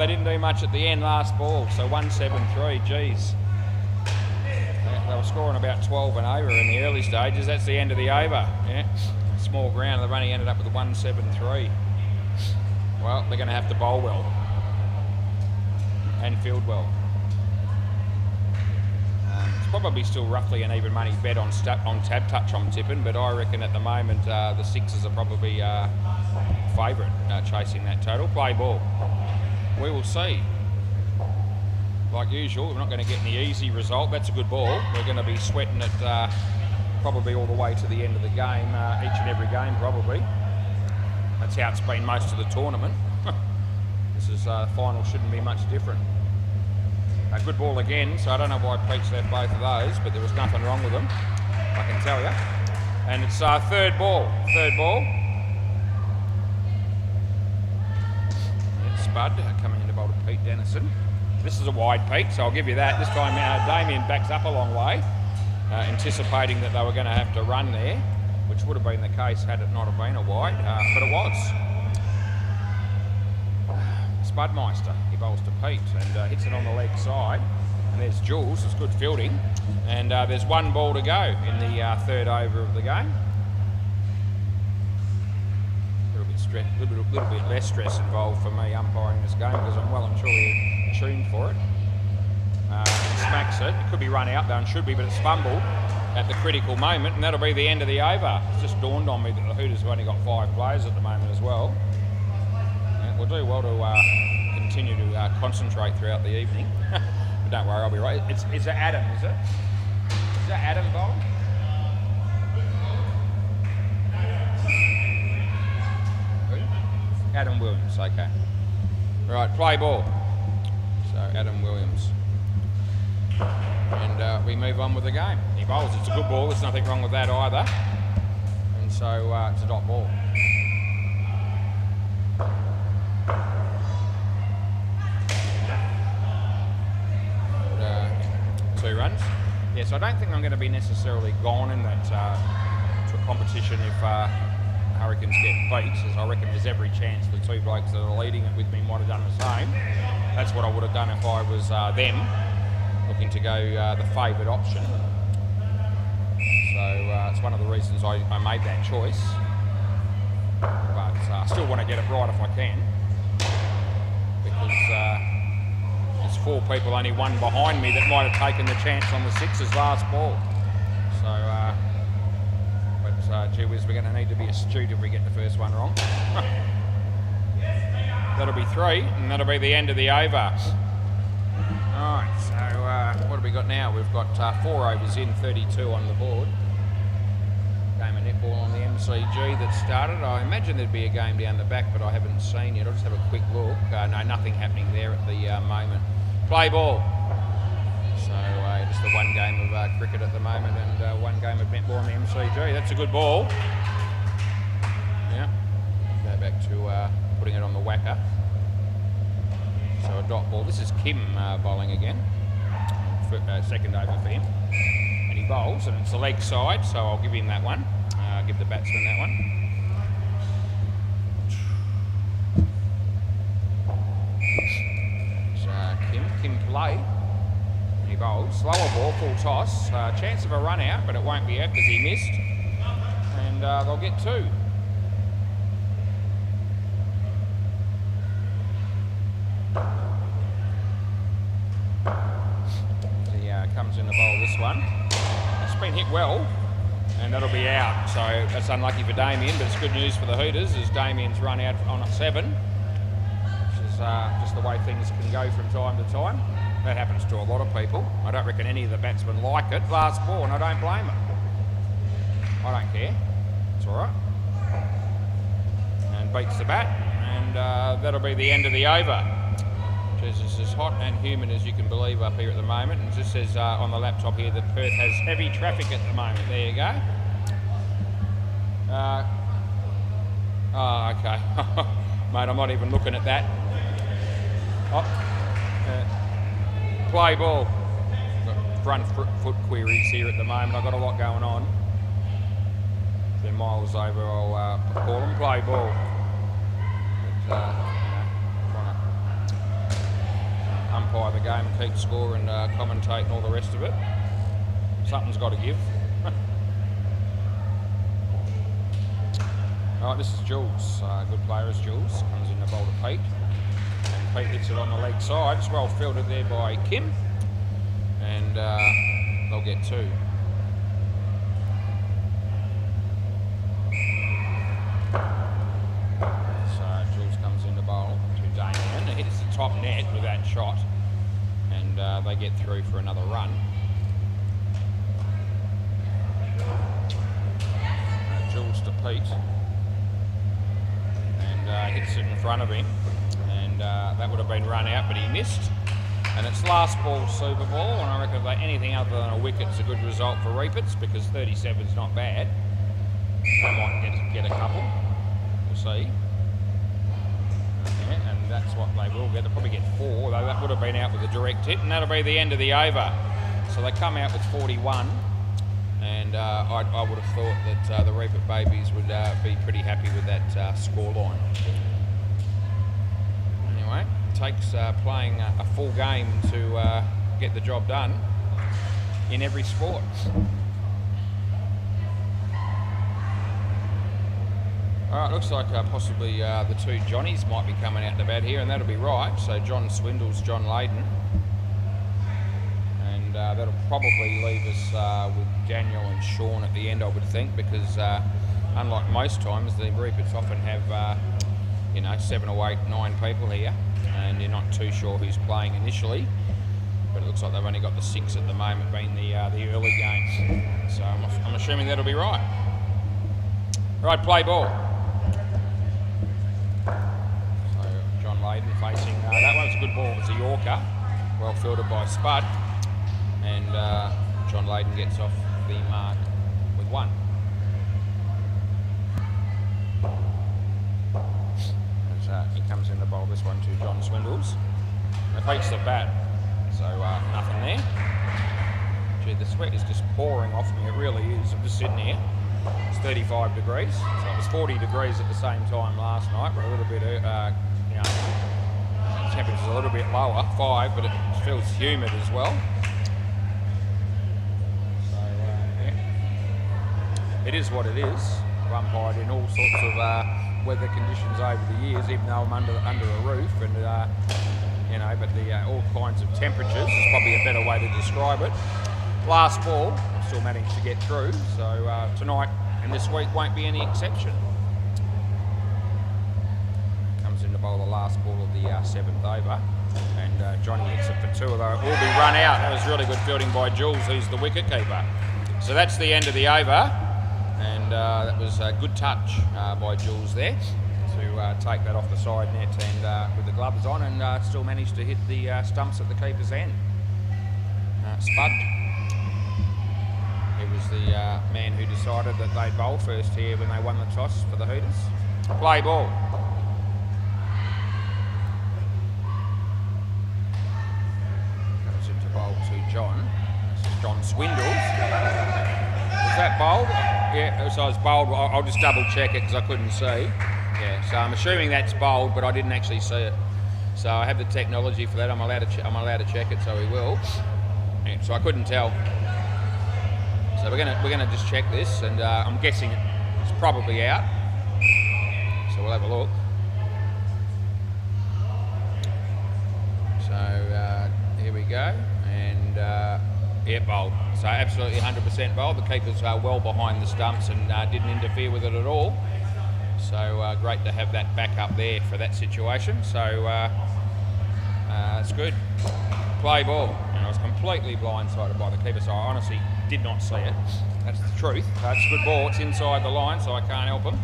They didn't do much at the end last ball, so 1-7-3, geez. They were scoring about 12 and over in the early stages. That's the end of the over. Yeah, small ground. They've only ended up with a 1-7-3. Well, they're going to have to bowl well and field well. It's probably still roughly an even money bet on tab touch, I'm tipping, but I reckon at the moment the sixes are probably favourite chasing that total. Play ball. We will see. Like usual, we're not going to get any easy result. That's a good ball. We're going to be sweating it probably all the way to the end of the game, each and every game probably. That's how it's been most of the tournament. This is final, shouldn't be much different. A good ball again, so I don't know why Pete's left both of those, but there was nothing wrong with them, I can tell you. And it's third ball. It's Spud coming in to bowl to Pete Dennison. This is a wide, Pete, so I'll give you that. This time Damien backs up a long way, anticipating that they were going to have to run there, which would have been the case had it not have been a wide, but it was. Spudmeister, he bowls to Pete and hits it on the leg side. And there's Jules, it's good fielding. And there's one ball to go in the third over of the game. A little bit less stress involved for me umpiring this game because I'm well and truly tuned for it. Smacks it. It could be run out though and should be, but it's fumbled at the critical moment, and that'll be the end of the over. It's just dawned on me that the Hooters have only got 5 players at the moment as well. Yeah, we'll do well to continue to concentrate throughout the evening. But don't worry, I'll be right. It's Adam, is it? Is that Adam bowling? Adam Williams, okay. Right, play ball. So Adam Williams. And we move on with the game. He bowls, it's a good ball, there's nothing wrong with that either. And so it's a dot ball. And, 2 runs. Yeah, so I don't think I'm going to be necessarily gone in that competition if Hurricanes get beat, as I reckon there's every chance the 2 blokes that are leading it with me might have done the same. That's what I would have done if I was them, looking to go the favoured option. So it's one of the reasons I made that choice. But I still want to get it right if I can, because there's 4 people, only 1 behind me that might have taken the chance on the 6's last ball. So, gee whiz, we're going to need to be astute if we get the first one wrong. That'll be 3, and that'll be the end of the over. Alright, so what have we got now? We've got 4 overs in, 32 on the board. Game of netball on the MCG that started. I imagine there'd be a game down the back, but I haven't seen yet. I'll just have a quick look. No, nothing happening there at the moment. Play ball. So just the 1 game of cricket at the moment and 1 game of netball on the MCG. That's a good ball. Yeah. Go back to putting it on the WACA. So a dot ball. This is Kim bowling again. Second over for him. And he bowls, and it's the leg side, so I'll give him that one. Give the batsman that one. So Kim play. He bowls. Slower ball, full toss. Chance of a run out, but it won't be out because he missed. And they'll get 2. Comes in the bowl this one. It's been hit well, and that'll be out. So that's unlucky for Damien, but it's good news for the Hooters as Damien's run out on a 7, which is just the way things can go from time to time. That happens to a lot of people. I don't reckon any of the batsmen like it. Last ball, and I don't blame them. I don't care. It's all right. And beats the bat, and that'll be the end of the over. It's as hot and humid as you can believe up here at the moment. And it just says on the laptop here that Perth has heavy traffic at the moment. There you go. Oh, okay. Mate, I'm not even looking at that. Oh, play ball. Got front foot queries here at the moment. I've got a lot going on. If they're miles over, I'll call them play ball. But, umpire the game and keep score and commentate and all the rest of it. Something's got to give. Alright, this is Jules. Good player is Jules. Comes in the bowl to Pete. And Pete hits it on the leg side. It's well fielded there by Kim. And they'll get 2. So Jules comes in the bowl to Damien. It hits the top net with that shot. And they get through for another run. Jules to Pete. Hits it in front of him, and that would have been run out, but he missed. And it's last ball Super Ball, and I reckon if anything other than a wicket's a good result for Reapers, because 37's not bad. They might get a couple. We'll see. Yeah, and that's what they will get. They'll probably get 4, though that would have been out with a direct hit, and that'll be the end of the over. So they come out with 41. And I would have thought that the Reaper Babies would be pretty happy with that scoreline. Anyway, it takes playing a full game to get the job done in every sport. Alright, looks like possibly the 2 Johnnies might be coming out to bat here, and that'll be right. So John Swindles, John Layden. That'll probably leave us with Daniel and Sean at the end, I would think, because unlike most times, the Reapers often have, 7 or 8, 9 people here, and you're not too sure who's playing initially. But it looks like they've only got the 6 at the moment, being the early games. So I'm assuming that'll be right. Right, play ball. So John Layden facing that one. It's a good ball. It's a Yorker, well fielded by Spud. And John Layden gets off the mark with 1. As he comes in the bowl, this one to John Swindles. It beats the bat, so nothing there. Gee, the sweat is just pouring off me, it really is. I'm just sitting here. It's 35 degrees, so it was 40 degrees at the same time last night, but a little bit, the temperature's a little bit lower, 5, but it feels humid as well. It is what it is. I've umpired in all sorts of weather conditions over the years, even though I'm under a roof, and but all kinds of temperatures is probably a better way to describe it. Last ball, still managed to get through, so tonight and this week won't be any exception. Comes in to bowl the last ball of the 7th over, and Johnny hits it for 2, although it will be run out. That was really good fielding by Jules, who's the wicket keeper. So that's the end of the over. And that was a good touch by Jules there to take that off the side net and with the gloves on, and still managed to hit the stumps at the keeper's end. Spud. He was the man who decided that they'd bowl first here when they won the toss for the Hooters. Play ball. Comes into bowl to John. This is John Swindles. Was that bowled? Yeah, so it's bowled. I'll just double check it because I couldn't see. Yeah, so I'm assuming that's bowled, but I didn't actually see it. So I have the technology for that. I'm allowed to check it, so we will. Yeah, so I couldn't tell. So we're gonna just check this, and I'm guessing it's probably out. So we'll have a look. So here we go, and. Yeah, bowled. So absolutely 100% bowled. The keepers are well behind the stumps and didn't interfere with it at all. So great to have that back up there for that situation. So it's good. Play ball. And I was completely blindsided by the keeper, so I honestly did not see it. That's the truth. It's a good ball. It's inside the line, so I can't help him.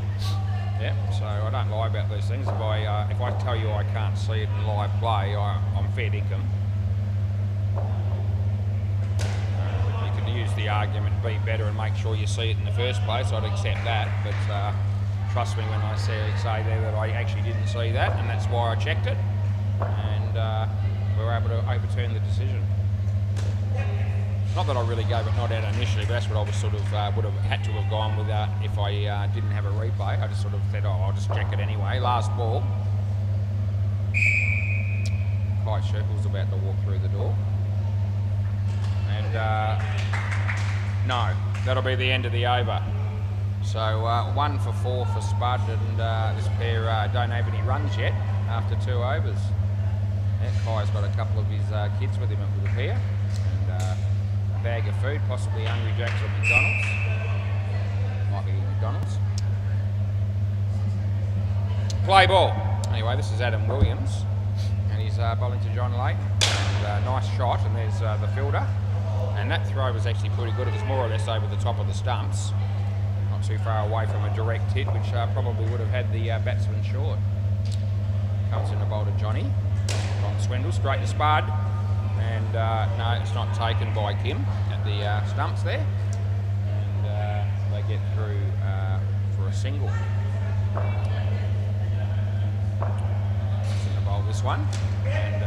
Yeah, so I don't lie about these things. If I tell you I can't see it in live play, I'm fair dinkum. Use the argument, be better and make sure you see it in the first place. I'd accept that, but trust me when I say there that I actually didn't see that, and that's why I checked it, and we were able to overturn the decision. Not that I really gave it not out initially, but that's what I was sort of would have had to have gone with if I didn't have a replay. I just sort of said, I'll just check it anyway. Last ball. High Circle's about to walk through the door. And no, that'll be the end of the over. So 1 for 4 for Spud, and this pair don't have any runs yet after 2 overs. Yeah, Kai's got a couple of his kids with him at the pair, and a bag of food, possibly Hungry Jack's or McDonald's. Might be McDonald's. Play ball. Anyway, this is Adam Williams, and he's bowling to John Layton. And nice shot, and there's the fielder. And that throw was actually pretty good. It was more or less over the top of the stumps. Not too far away from a direct hit, which probably would have had the batsman short. Comes in the bowl to Johnny. On Swindle, straight to Spud. And no, it's not taken by Kim at the stumps there. And they get through for a single. This one, and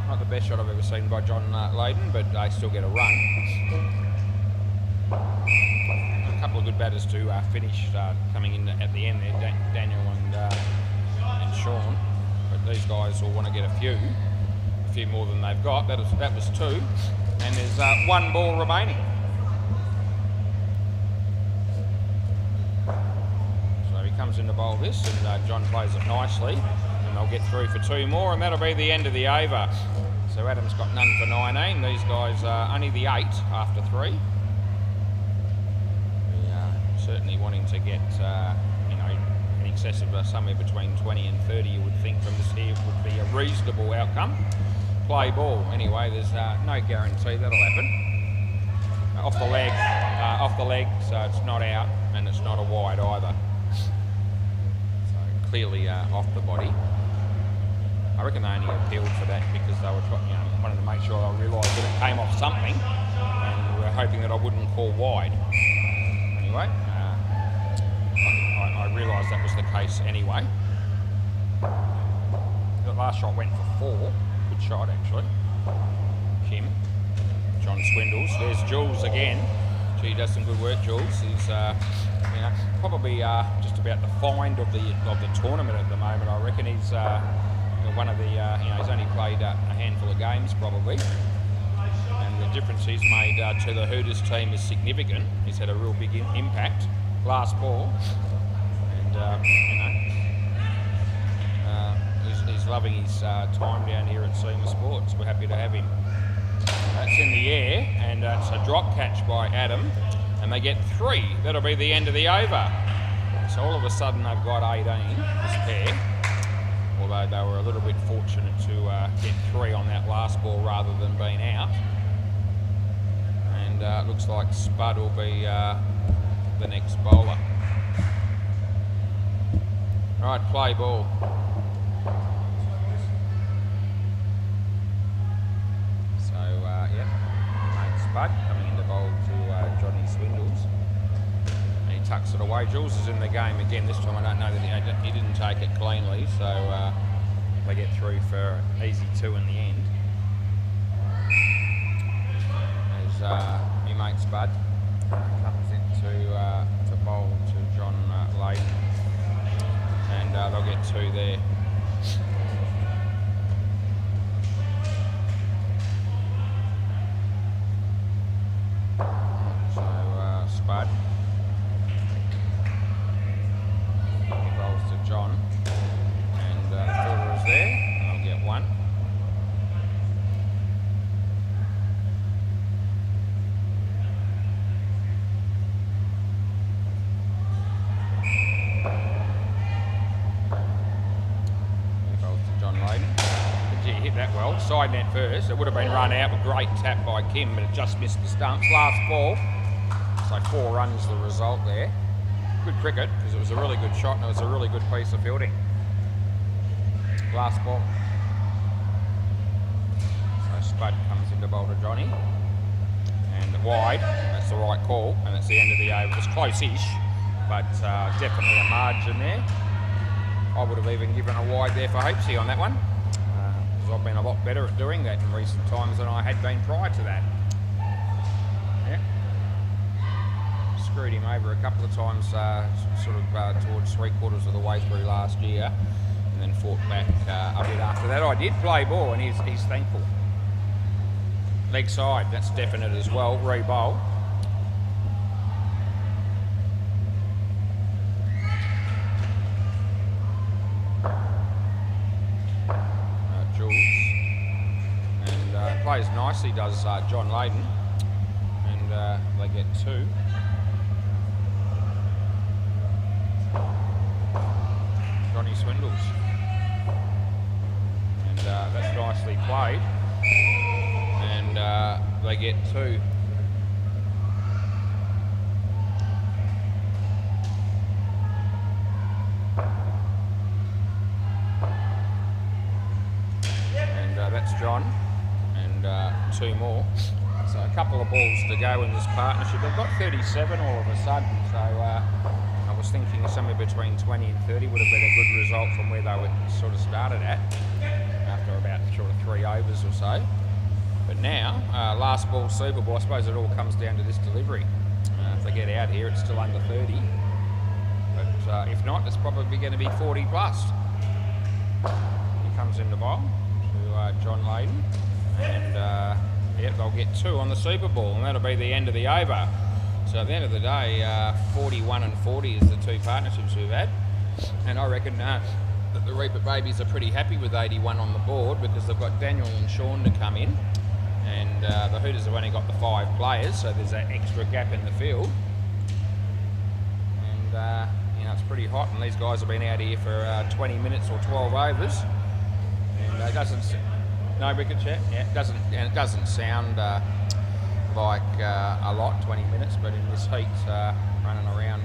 not the best shot I've ever seen by John Layden, but they still get a run. A couple of good batters to finish coming in at the end there, Daniel and Sean, but these guys will want to get a few more than they've got. That was 2, and there's 1 ball remaining. So he comes in to bowl this, and John plays it nicely. They'll get through for 2 more, and that'll be the end of the over. So Adam's got none for 19. These guys are only the 8 after 3. We are certainly wanting to get, in excess of somewhere between 20 and 30. You would think from this here would be a reasonable outcome. Play ball. Anyway, there's no guarantee that'll happen. Off the leg, so it's not out, and it's not a wide either. So clearly off the body. I reckon they only appealed for that because they were wanted to make sure I realised that it came off something, and we were hoping that I wouldn't call wide. Anyway, I realised that was the case anyway. The last shot went for 4. Good shot actually. Kim, John Swindles. There's Jules again. Gee, he does some good work, Jules. He's probably just about the find of the tournament at the moment. I reckon he's. One of the, he's only played a handful of games probably, and the difference he's made to the Hooters team is significant. He's had a real big impact. Last ball, and he's loving his time down here at SEMA Sports. We're happy to have him. That's in the air, and it's a drop catch by Adam, and they get 3. That'll be the end of the over. So all of a sudden they've got 18, this pair. Although they were a little bit fortunate to get 3 on that last ball rather than being out. And it looks like Spud will be the next bowler. Right, play ball. So, Spud coming into bowl to Johnny Swindles. He tucks it away. Jules is in the game again. This time I don't know that he didn't take it cleanly, so they get through for easy 2 in the end. As my mate Spud comes into to bowl to John Layden, and they'll get 2 there. So Spud. John, and the fielder is there, and I'll get 1. Goes to John Layden. Gee, hit that well. Side net first. It would have been run out, a great tap by Kim, but it just missed the stumps. Last ball. So 4 runs the result there. Good cricket, because it was a really good shot and it was a really good piece of fielding. Last ball. So Spud comes into bowl to Johnny. And wide, that's the right call, and it's the end of the over. It was close-ish, but definitely a margin there. I would have even given a wide there for Hopesy on that one, because I've been a lot better at doing that in recent times than I had been prior to that. Yeah. Screwed him over a couple of times, towards 3/4 of the way through last year. and then fought back a bit after that. I did play ball, and he's thankful. Leg side, that's definite as well. Re-bowl. Jules. And plays nicely, does John Layden. And they get 2. Johnny Swindles. And that's nicely played. And they get 2. And that's John. And 2 more. So a couple of balls to go in this partnership. They've got 37 all of a sudden. So I was thinking somewhere between 20 and 30 would have been a good result from where they were sort of started at after about sort of 3 overs or so. But now, last ball, Super Ball, I suppose it all comes down to this delivery. If they get out here, it's still under 30. But if not, it's probably going to be 40 plus. He comes in the bowl to John Layden. And yep, they'll get 2 on the Super Ball, and that'll be the end of the over. So at the end of the day, 41 and 40 is the 2 partnerships we've had. And I reckon that the Reaper Babies are pretty happy with 81 on the board because they've got Daniel and Sean to come in. And the Hooters have only got the 5 players, so there's that extra gap in the field. And, you know, it's pretty hot, and these guys have been out here for 20 minutes or 12 overs. And it doesn't... No wicket chat. Yeah, it doesn't sound like a lot, 20 minutes, but in this heat, running around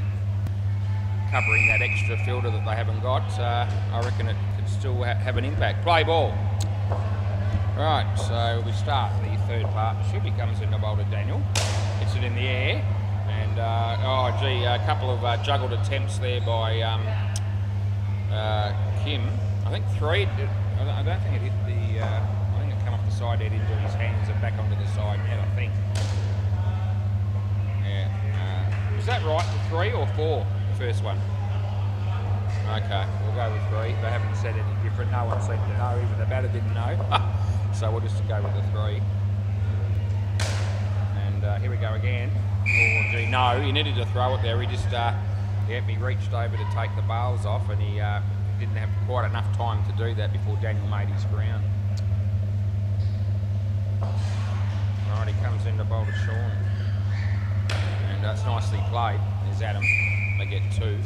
covering that extra fielder that they haven't got, I reckon it can still have an impact. Play ball. Right, so we start the 3rd partnership. He comes in the bowl to Daniel, hits it in the air, and a couple of juggled attempts there by Kim. I think 3. I don't think it hit the. I think it came off the side head into his hands and back onto the side head, I think. Yeah. Is that right? 3 or 4? The first one. Okay, we'll go with 3. They haven't said any different. No one seemed to know. Even the batter didn't know. So we'll just go with the 3. And here we go again. Oh, gee, no, he needed to throw it there. He just, he reached over to take the bails off, and he didn't have quite enough time to do that before Daniel made his ground. Right, he comes in to bowl to Sean. And that's nicely played. There's Adam. They get 2.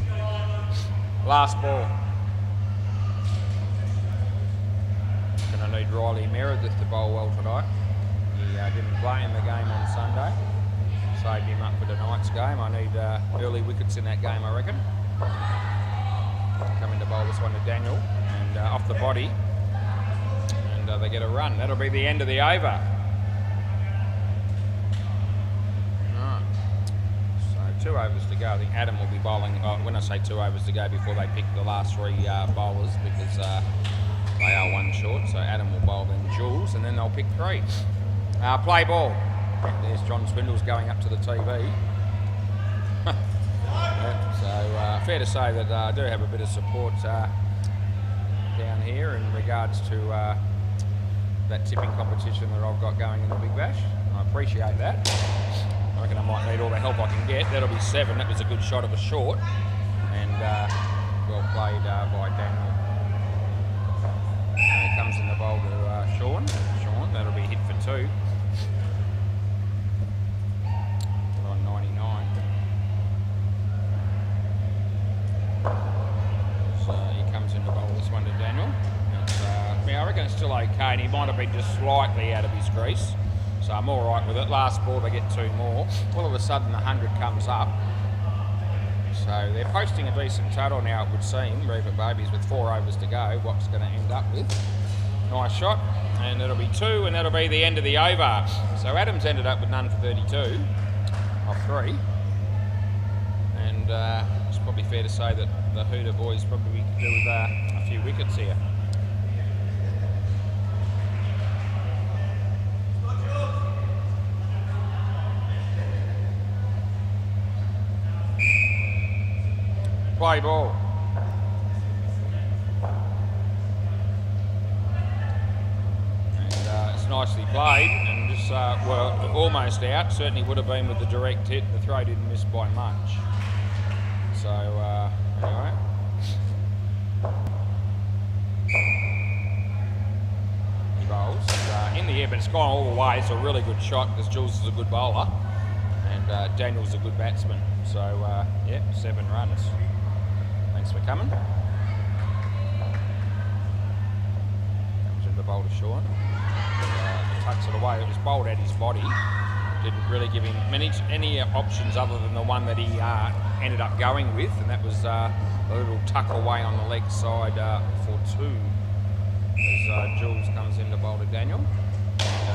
Last ball. Going to need Riley Meredith to bowl well tonight. He didn't play in the game on Sunday. Saved him up for tonight's game. I need early wickets in that game, I reckon. Coming to bowl this one to Daniel. And off the body. And they get a run. That'll be the end of the over. Right. So 2 overs to go. I think Adam will be bowling. When I say 2 overs to go, before they pick the last 3 bowlers, because they are 1 short. So Adam will bowl then Jules, and then they'll pick 3. Play ball. There's John Swindles going up to the TV. So fair to say that I do have a bit of support down here in regards to that tipping competition that I've got going in the Big Bash. I appreciate that. I reckon I might need all the help I can get. That'll be 7. That was a good shot of a short, and well played by Daniel. And he comes in the bowl to Sean. Sean, that'll be hit for 2. On 99. So he comes in the bowl this one to Daniel. I reckon it's still okay, and he might have been just slightly out of his crease. So I'm all right with it. Last ball, they get 2 more. All of a sudden, the 100 comes up. So they're posting a decent total now, it would seem. Reaper Babies with 4 overs to go. What's going to end up with? Nice shot. And it'll be 2, and that'll be the end of the over. So Adams ended up with none for 32 off 3. And it's probably fair to say that the Hooter boys probably could do with a few wickets here. Play ball. that's nicely played, and just well, almost out. Certainly would have been with the direct hit. The throw didn't miss by much. So anyway. He bowls in the air, but it's gone all the way. It's a really good shot because Jules is a good bowler, and Daniel's a good batsman. So yeah, 7 runs. Thanks for coming. The bowl to Sean. Tucks it away. It was bowled at his body. Didn't really give him any options other than the one that he ended up going with, and that was a little tuck away on the leg side for 2. As Jules comes in to bowl to Daniel.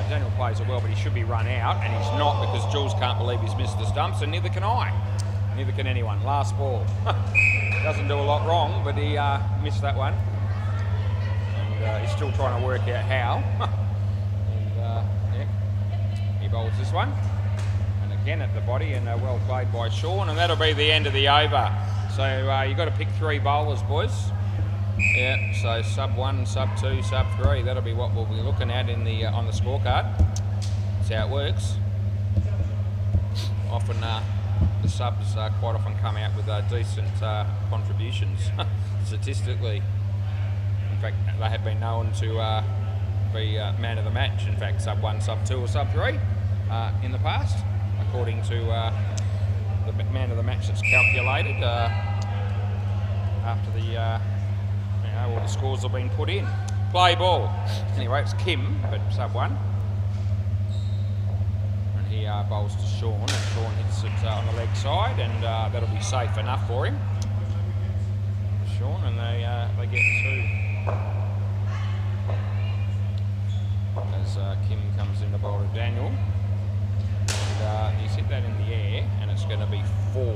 Daniel plays it well, but he should be run out, and he's not because Jules can't believe he's missed the stumps, and neither can I. Neither can anyone. Last ball. Doesn't do a lot wrong, but he missed that one. He's still trying to work out how. And yeah, he bowls this one. And again at the body, and well played by Sean. And that'll be the end of the over. So you've got to pick 3 bowlers, boys. Yeah, so sub 1, sub 2, sub 3. That'll be what we'll be looking at in the on the scorecard. That's how it works. Often the subs quite often come out with decent contributions statistically. In fact, they have been known to be man of the match. In fact, sub 1, sub 2 or sub 3 in the past, according to the man of the match that's calculated after the all the scores have been put in. Play ball. Anyway, it's Kim, but sub 1. And he bowls to Sean, and Sean hits it on the leg side, and that'll be safe enough for him. Sean, and they get 2. As Kim comes in to bowl to Daniel, and he's hit that in the air, and it's going to be 4.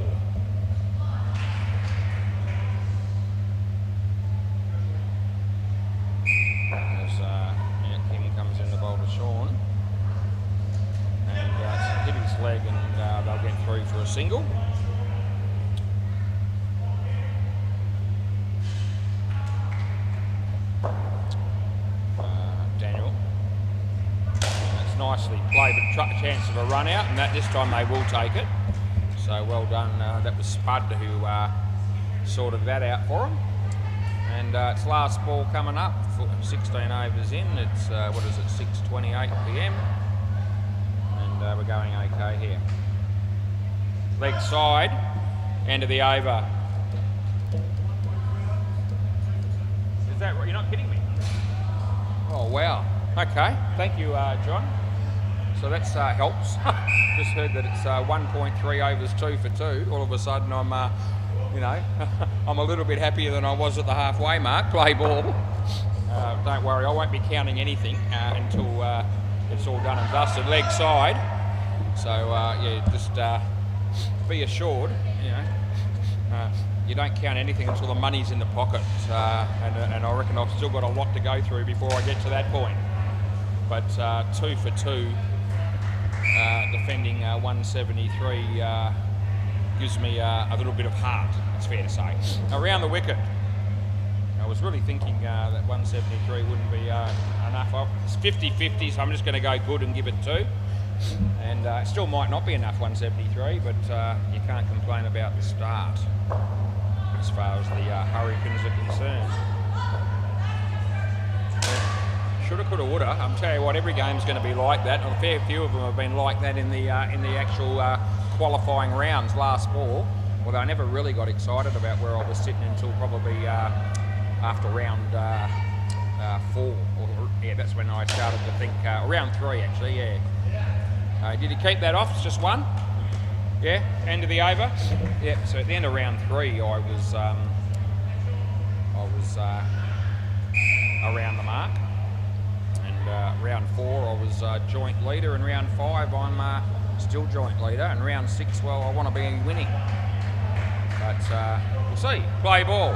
As Kim comes in to bowl to Sean, and hit his leg, and they'll get 3 for a single. Nicely played, but chance of a run out, and that this time they will take it. So well done. That was Spud who sorted that out for him. And it's last ball coming up. 16 overs in. It's what is it? 6:28 p.m. And we're going okay here. Leg side, end of the over. Is that right? You're not kidding me? Oh wow. Okay. Thank you, John. So that helps. Just heard that it's 1.3 overs, 2 for 2. All of a sudden, I'm, I'm a little bit happier than I was at the halfway mark. Play ball. Don't worry, I won't be counting anything until it's all done and dusted. Leg side. So yeah, just be assured, you don't count anything until the money's in the pocket. And I reckon I've still got a lot to go through before I get to that point. But 2 for 2. Defending 173 gives me a little bit of heart, it's fair to say. Around the wicket, I was really thinking that 173 wouldn't be enough. It's 50-50, so I'm just going to go good and give it 2. And it still might not be enough, 173, but you can't complain about the start as far as the Hurricanes are concerned. Shoulda, coulda, woulda. I'm telling you what, every game's going to be like that. A fair few of them have been like that in the actual qualifying rounds last ball. Although I never really got excited about where I was sitting until probably after round 4. Yeah, that's when I started to think. Round 3, actually. Yeah. Did he keep that off? It's just 1. Yeah. End of the over. Yeah. So at the end of round 3, I was around the mark. Round 4 I was joint leader, and round 5 I'm still joint leader, and round 6, well, I want to be winning. But we'll see. Play ball.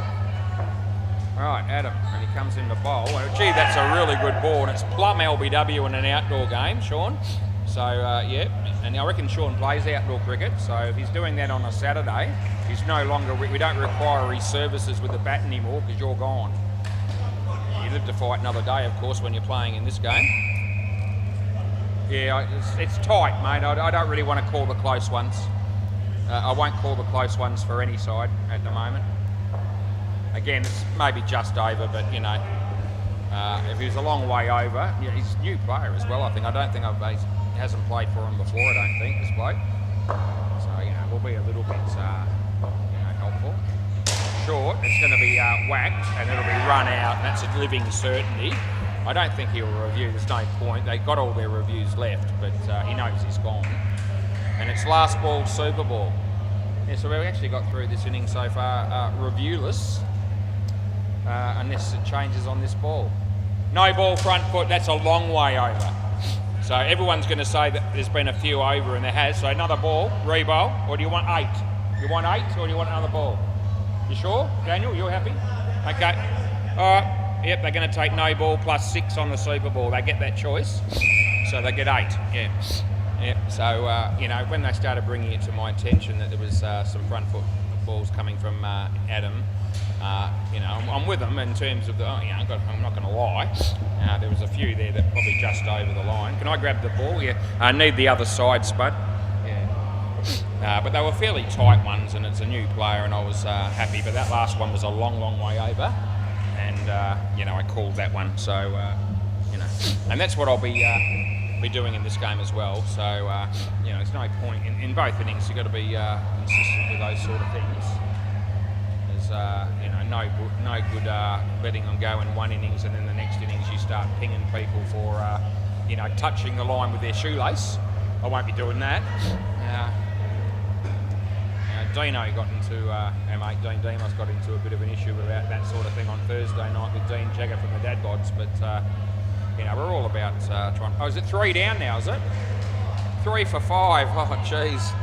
All right, Adam, and he comes in to bowl. Gee, that's a really good ball, and it's plumb LBW in an outdoor game, Sean. So, yeah, and I reckon Sean plays outdoor cricket, so if he's doing that on a Saturday, he's no longer, we don't require his services with the bat anymore because you're gone. You live to fight another day, of course, when you're playing in this game. Yeah, it's tight, mate. I don't really want to call the close ones. I won't call the close ones for any side at the moment. Again, it's maybe just over, but you know, if he was a long way over, yeah, he's a new player as well. I think. I don't think he hasn't played for him before. I don't think this bloke. So you know, we'll be a little bit helpful. Short. It's going to be whacked and it'll be run out. And that's a living certainty. I don't think he'll review. There's no point. They got all their reviews left, but he knows he's gone. And it's last ball, Super Ball. Yeah, so we've actually got through this inning so far reviewless, unless it changes on this ball. No ball, front foot. That's a long way over. So everyone's going to say that there's been a few over, and there has. So another ball, re-bowl, or do you want 8? You want 8, or do you want another ball? You sure, Daniel? You're happy? Okay. All right. Yep, they're going to take no ball plus 6 on the Super Ball. They get that choice, so they get 8. Yeah. Yep. So you know, when they started bringing it to my attention that there was some front foot balls coming from Adam, you know, I'm with them in terms of the. You know, I'm not going to lie. There was a few there that probably just over the line. Can I grab the ball? Yeah. I need the other side, Spud. Yeah. But they were fairly tight ones, and it's a new player, and I was happy. But that last one was a long, long way over, and you know, I called that one. So you know, and that's what I'll be doing in this game as well. So you know, there's no point in both innings. You've got to be consistent with those sort of things. There's you know, no good letting them go in one innings and then the next innings you start pinging people for you know, touching the line with their shoelace. I won't be doing that. Dino got into, our mate Dean Demos got into a bit of an issue about that sort of thing on Thursday night with Dean Jagger from the Dad Bods, but you know, we're all about trying. Oh, is it 3 down now, is it? 3 for 5. Oh, jeez.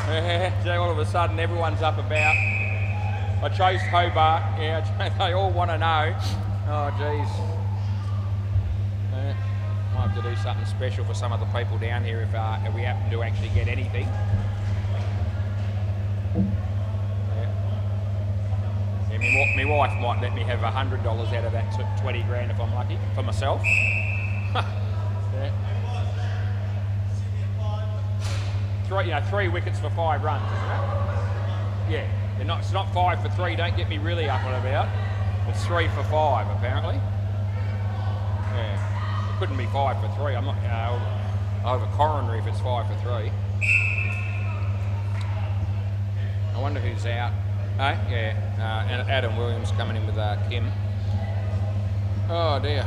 Yeah, all of a sudden everyone's up about. I chose Hobart. Yeah, they all want to know. Oh, jeez. Might have to do something special for some of the people down here if we happen to actually get anything. Yeah, my wife might let me have $100 out of that 20 grand if I'm lucky, for myself. Yeah. 3 wickets for 5 runs, isn't it? Yeah. It's not 5 for 3, don't get me really up and about. It's 3 for 5 apparently. Yeah. It couldn't be 5 for 3. I'm not over coronary if it's 5 for 3. I wonder who's out. Oh, yeah. And Adam Williams coming in with Kim. Oh dear.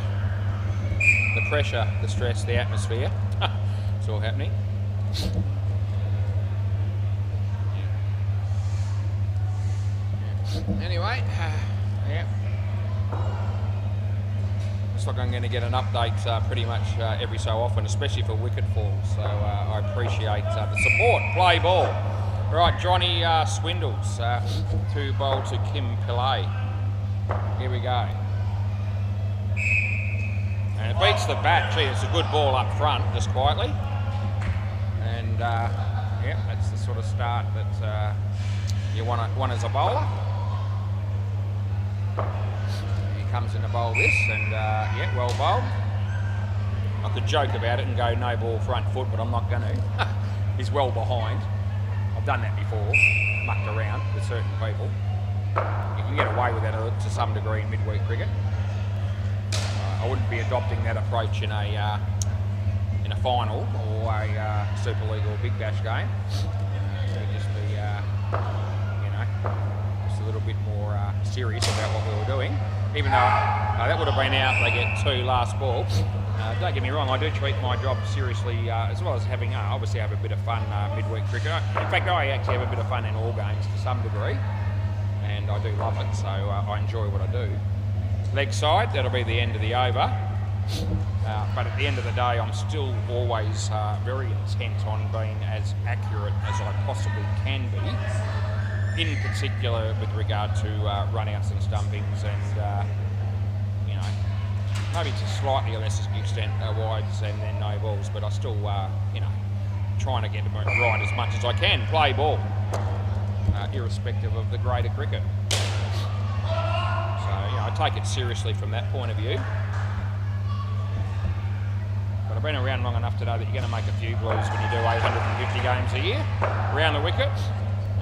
The pressure, the stress, the atmosphere. It's all happening. Anyway, yeah. Looks like I'm going to get an update pretty much every so often, especially for wicket falls. So I appreciate the support. Play ball. Right, Johnny Swindles to bowl to Kim Pillay. Here we go. And it beats the bat. Gee, it's a good ball up front, just quietly. And yeah, that's the sort of start that you want as a bowler. He comes in to bowl this, and yeah, well bowled. I could joke about it and go no ball front foot, but I'm not going to. He's well behind. I've done that before, mucked around with certain people. You can get away with that to some degree in midweek cricket. I wouldn't be adopting that approach in a final or a Super League or Big Bash game. It would just be, you know, just a little bit more serious about what we were doing. Even though that would have been out, they get 2 last ball. Don't get me wrong, I do treat my job seriously, as well as having, obviously have a bit of fun midweek cricket. In fact, I actually have a bit of fun in all games to some degree, and I do love it, so I enjoy what I do. Leg side, that'll be the end of the over. But at the end of the day, I'm still always very intent on being as accurate as I possibly can be, in particular with regard to run-outs and stumpings and, you know, maybe to slightly less extent wides and then no balls, but I still, you know, trying to get them right as much as I can. Play ball, irrespective of the greater cricket. So, you know, I take it seriously from that point of view. But I've been around long enough to know that you're going to make a few blues when you do 850 games a year around the wicket.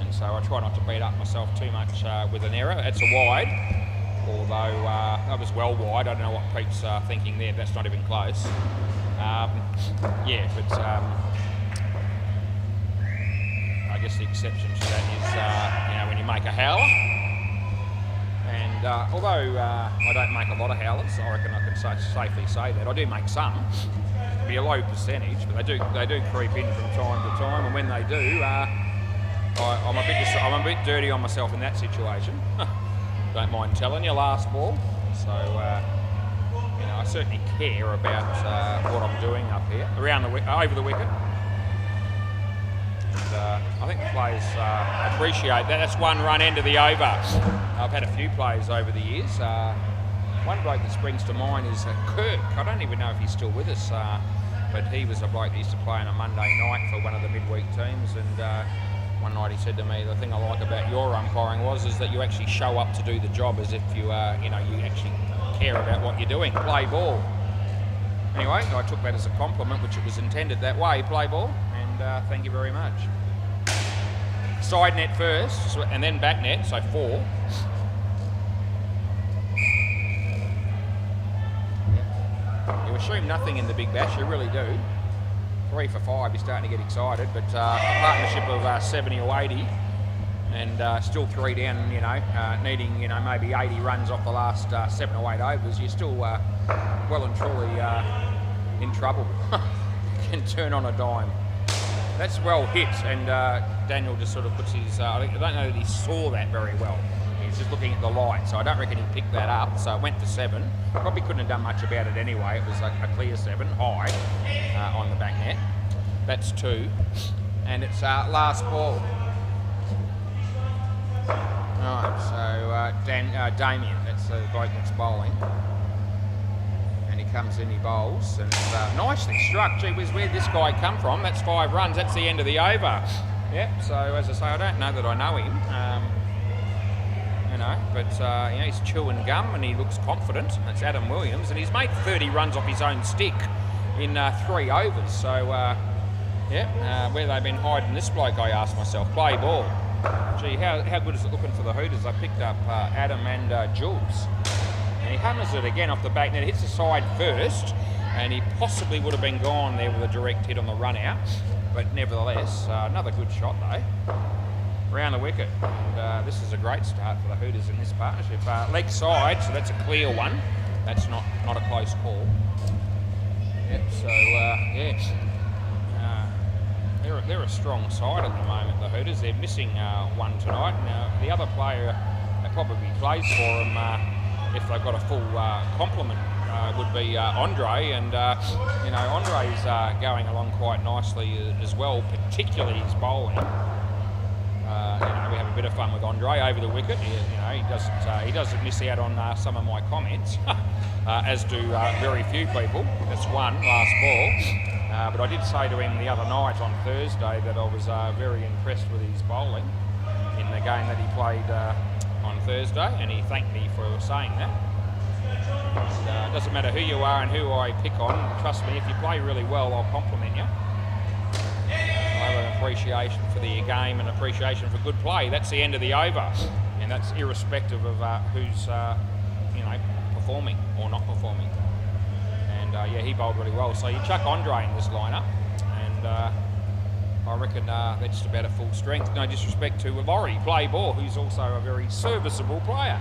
And so I try not to beat up myself too much with an error. It's a wide, although that was well wide. I don't know what Pete's thinking there. That's not even close. Yeah, but I guess the exception to that is, when you make a howler. And although I don't make a lot of howlers, I reckon I can safely say that. I do make some. It'll be a low percentage, but they do creep in from time to time. And when they do, I'm a bit dirty on myself in that situation. Don't mind telling you, last ball. So I certainly care about what I'm doing up here, around the over the wicket. And I think the players appreciate that. That's one run end of the over. I've had a few players over the years. One bloke that springs to mind is Kirk. I don't even know if he's still with us, but he was a bloke that used to play on a Monday night for one of the midweek teams. And one night he said to me, "The thing I like about your umpiring is that you actually show up to do the job as if you actually care about what you're doing. Play ball." Anyway, I took that as a compliment, which it was intended that way. Play ball, and thank you very much. Side net first, and then back net, so 4. You assume nothing in the big bash, you really do. 3 for 5, you're starting to get excited, but a partnership of 70 or 80, and still 3 down, needing, maybe 80 runs off the last 7 or 8 overs, you're still well and truly in trouble. Can turn on a dime. That's well hit, and Daniel just sort of puts his, I don't know that he saw that very well. He's just looking at the light, so I don't reckon he picked that up. So it went to 7. Probably couldn't have done much about it anyway. It was a clear 7, high on the back net. That's 2, and it's last ball. Right, so Damien, that's the bloke that's bowling. And he comes in, he bowls, and nicely struck. Gee whiz, where'd this guy come from? That's 5 runs, that's the end of the over. Yep, so as I say, I don't know that I know him. But he's chewing gum and he looks confident. That's Adam Williams, and he's made 30 runs off his own stick in 3 overs. So, where they've been hiding this bloke, I asked myself. Play ball. Gee, how good is it looking for the Hooters? I picked up Adam and Jules. And he hammers it again off the back net, hits the side first, and he possibly would have been gone there with a direct hit on the run out. But nevertheless, another good shot though. Round the wicket, and this is a great start for the Hooters in this partnership. Leg side, so that's a clear one. That's not a close call. Yep. So they're a strong side at the moment. The Hooters. They're missing one tonight. Now the other player that probably plays for them, if they've got a full complement, would be Andre, and Andre's going along quite nicely as well, particularly his bowling. We have a bit of fun with Andre over the wicket. He doesn't miss out on some of my comments, as do very few people. That's one last ball. But I did say to him the other night on Thursday that I was very impressed with his bowling in the game that he played on Thursday, and he thanked me for saying that. It doesn't matter who you are and who I pick on. Trust me, if you play really well, I'll compliment you. I have an appreciation for the game and appreciation for good play. That's the end of the over, and that's irrespective of who's performing or not performing. And he bowled really well. So you chuck Andre in this lineup, and I reckon they're just about at full strength. No disrespect to Laurie, play ball, who's also a very serviceable player.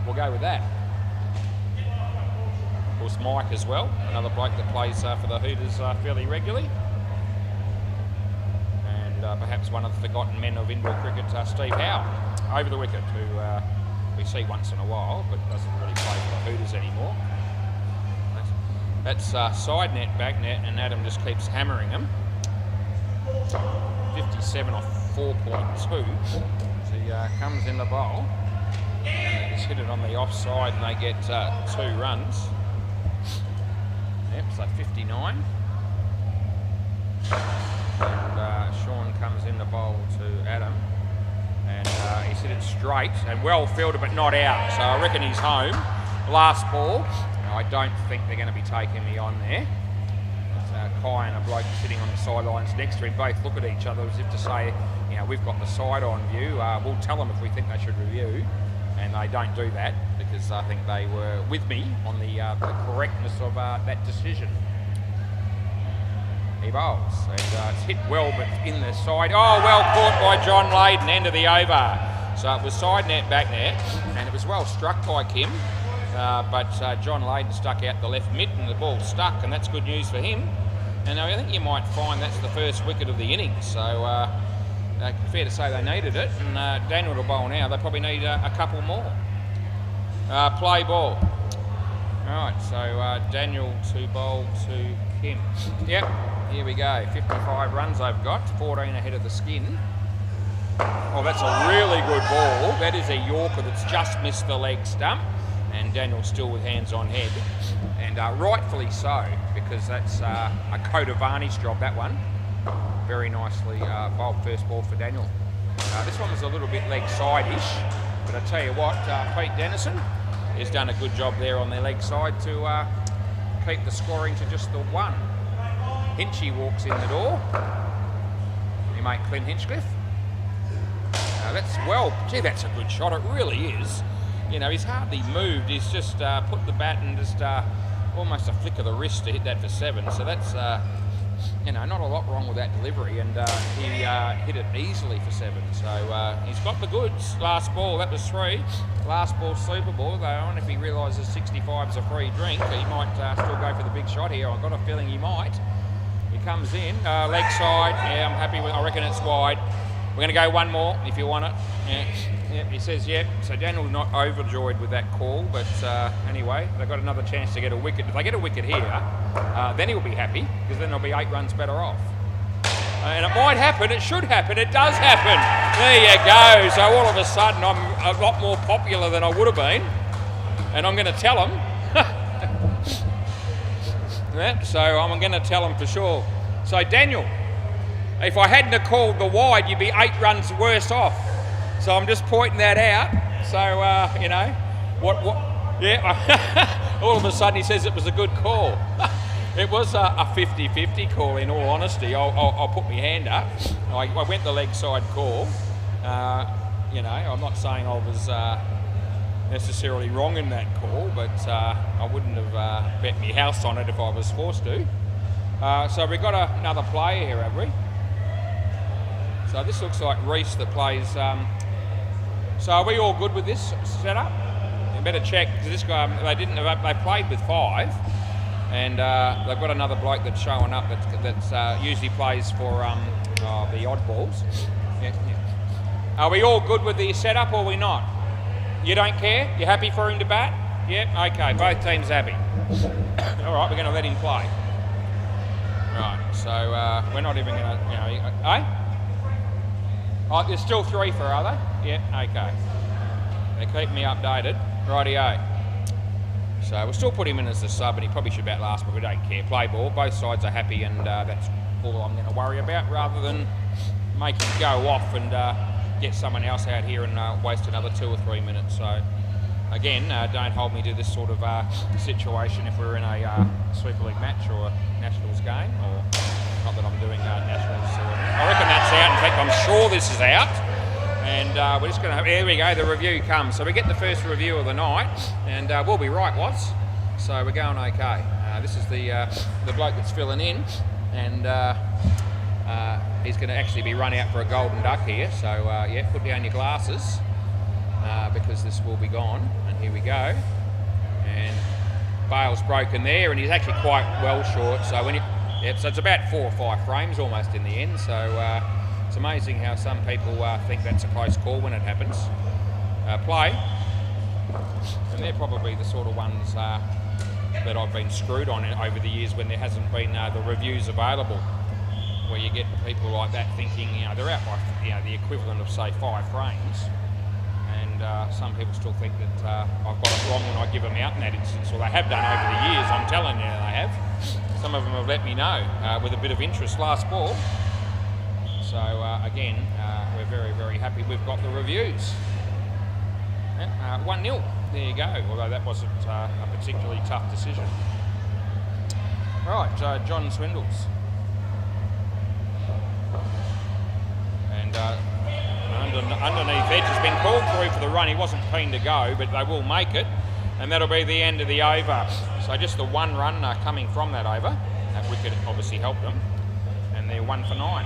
We'll go with that. Of course, Mike as well, another bloke that plays for the Hooters fairly regularly. Perhaps one of the forgotten men of indoor cricket, Steve Howe, over the wicket, who we see once in a while, but doesn't really play for the Hooters anymore. That's side net, back net, and Adam just keeps hammering them. 57 off 4.2. So he comes in the bowl, and they just hit it on the offside, and they get 2 runs. Yep, so 59. And Sean comes in the bowl to Adam, and he's hit it straight and well fielded but not out, so I reckon he's home. Last ball. I don't think they're going to be taking me on there. Kai and a bloke sitting on the sidelines next to him both look at each other as if to say, you know, we've got the side-on view. We'll tell them if we think they should review, and they don't do that because I think they were with me on the correctness of that decision. He bowls, and it's hit well, but in the side. Oh, well caught by John Layden, end of the over. So it was side net, back net, and it was well struck by Kim. But John Layden stuck out the left mid and the ball stuck, and that's good news for him. And I think you might find that's the first wicket of the innings, so fair to say they needed it. And Daniel to bowl now, they probably need a couple more. Play ball. Right, so Daniel to bowl to Kim. Yep, here we go. 55 runs they've got, 14 ahead of the skin. Oh, that's a really good ball. That is a Yorker that's just missed the leg stump. And Daniel's still with hands on head, and rightfully so, because that's a coat of varnish job, that one. Very nicely bowled first ball for Daniel. This one was a little bit leg side-ish, but I tell you what, Pete Dennison has done a good job there on their leg side to keep the scoring to just the one. Hinchy walks in the door. Your mate Clint Hinchcliffe. That's that's a good shot, it really is. You know, he's hardly moved. He's just put the bat and just almost a flick of the wrist to hit that for 7. So that's, you know, not a lot wrong with that delivery. And he hit it easily for 7. So he's got the goods. Last ball, that was 3. Last ball, super ball. Though, I wonder if he realises 65 is a free drink. He might still go for the big shot here. I've got a feeling he might. He comes in, leg side. Yeah, I'm happy with it. I reckon it's wide. We're going to go one more if you want it. Yeah. Yep, he says yep. So Daniel's not overjoyed with that call, but anyway, they've got another chance to get a wicket. If they get a wicket here, then he'll be happy, because then they'll be 8 runs better off. And it might happen, it should happen, it does happen. There you go. So all of a sudden I'm a lot more popular than I would have been, and I'm going to tell them. Yeah, so I'm going to tell them for sure. So Daniel, if I hadn't have called the wide, you'd be 8 runs worse off. So I'm just pointing that out. So, you know, yeah, all of a sudden he says it was a good call. It was a 50-50 call, in all honesty. I'll put my hand up. I went the leg side call. You know, I'm not saying I was necessarily wrong in that call, but I wouldn't have bet my house on it if I was forced to. So we've got another player here, have we? So this looks like Reese that plays... So are we all good with this setup? You better check, because this guy, they played with 5, and they've got another bloke that's showing up that usually plays for the oddballs. Yeah, yeah. Are we all good with the setup, or are we not? You don't care? You're happy for him to bat? Yeah, okay, both teams happy. All right, we're going to let him play. Right, so we're not even going to, you know, eh? Oh, there's still 3 for, are they? Yeah, okay. They keep me updated. Rightio. So we'll still put him in as the sub, and he probably should bat last, but we don't care. Play ball. Both sides are happy, and that's all I'm going to worry about, rather than make him go off and get someone else out here and waste another 2 or 3 minutes. So again, don't hold me to this sort of situation if we're in a Super League match or a Nationals game, or not that I'm doing Nationals. I reckon that's out. In fact, I'm sure this is out. And we're just going to have, there we go, the review comes. So we get the first review of the night, and we'll be right, Watts. So we're going okay. This is the bloke that's filling in, and he's going to actually be run out for a golden duck here. So yeah, put down your glasses, because this will be gone. And here we go. And bail's broken there, and he's actually quite well short. So when you, yep, so it's about 4 or 5 frames almost in the end. So it's amazing how some people think that's a close call when it happens. Play, and they're probably the sort of ones that I've been screwed on over the years when there hasn't been the reviews available, where you get people like that thinking, you know, they're out by, you know, the equivalent of say 5 frames, and some people still think that I've got it wrong when I give them out in that instance, or they have done over the years. I'm telling you, they have. Some of them have let me know with a bit of interest. Last ball. So again, we're very, very happy we've got the reviews. 1-0, there you go, although that wasn't a particularly tough decision. Right, John Swindles. And underneath edge has been called through for the run. He wasn't keen to go, but they will make it. And that'll be the end of the over. So just the one run coming from that over. That wicket obviously helped them. And they're 1 for 9.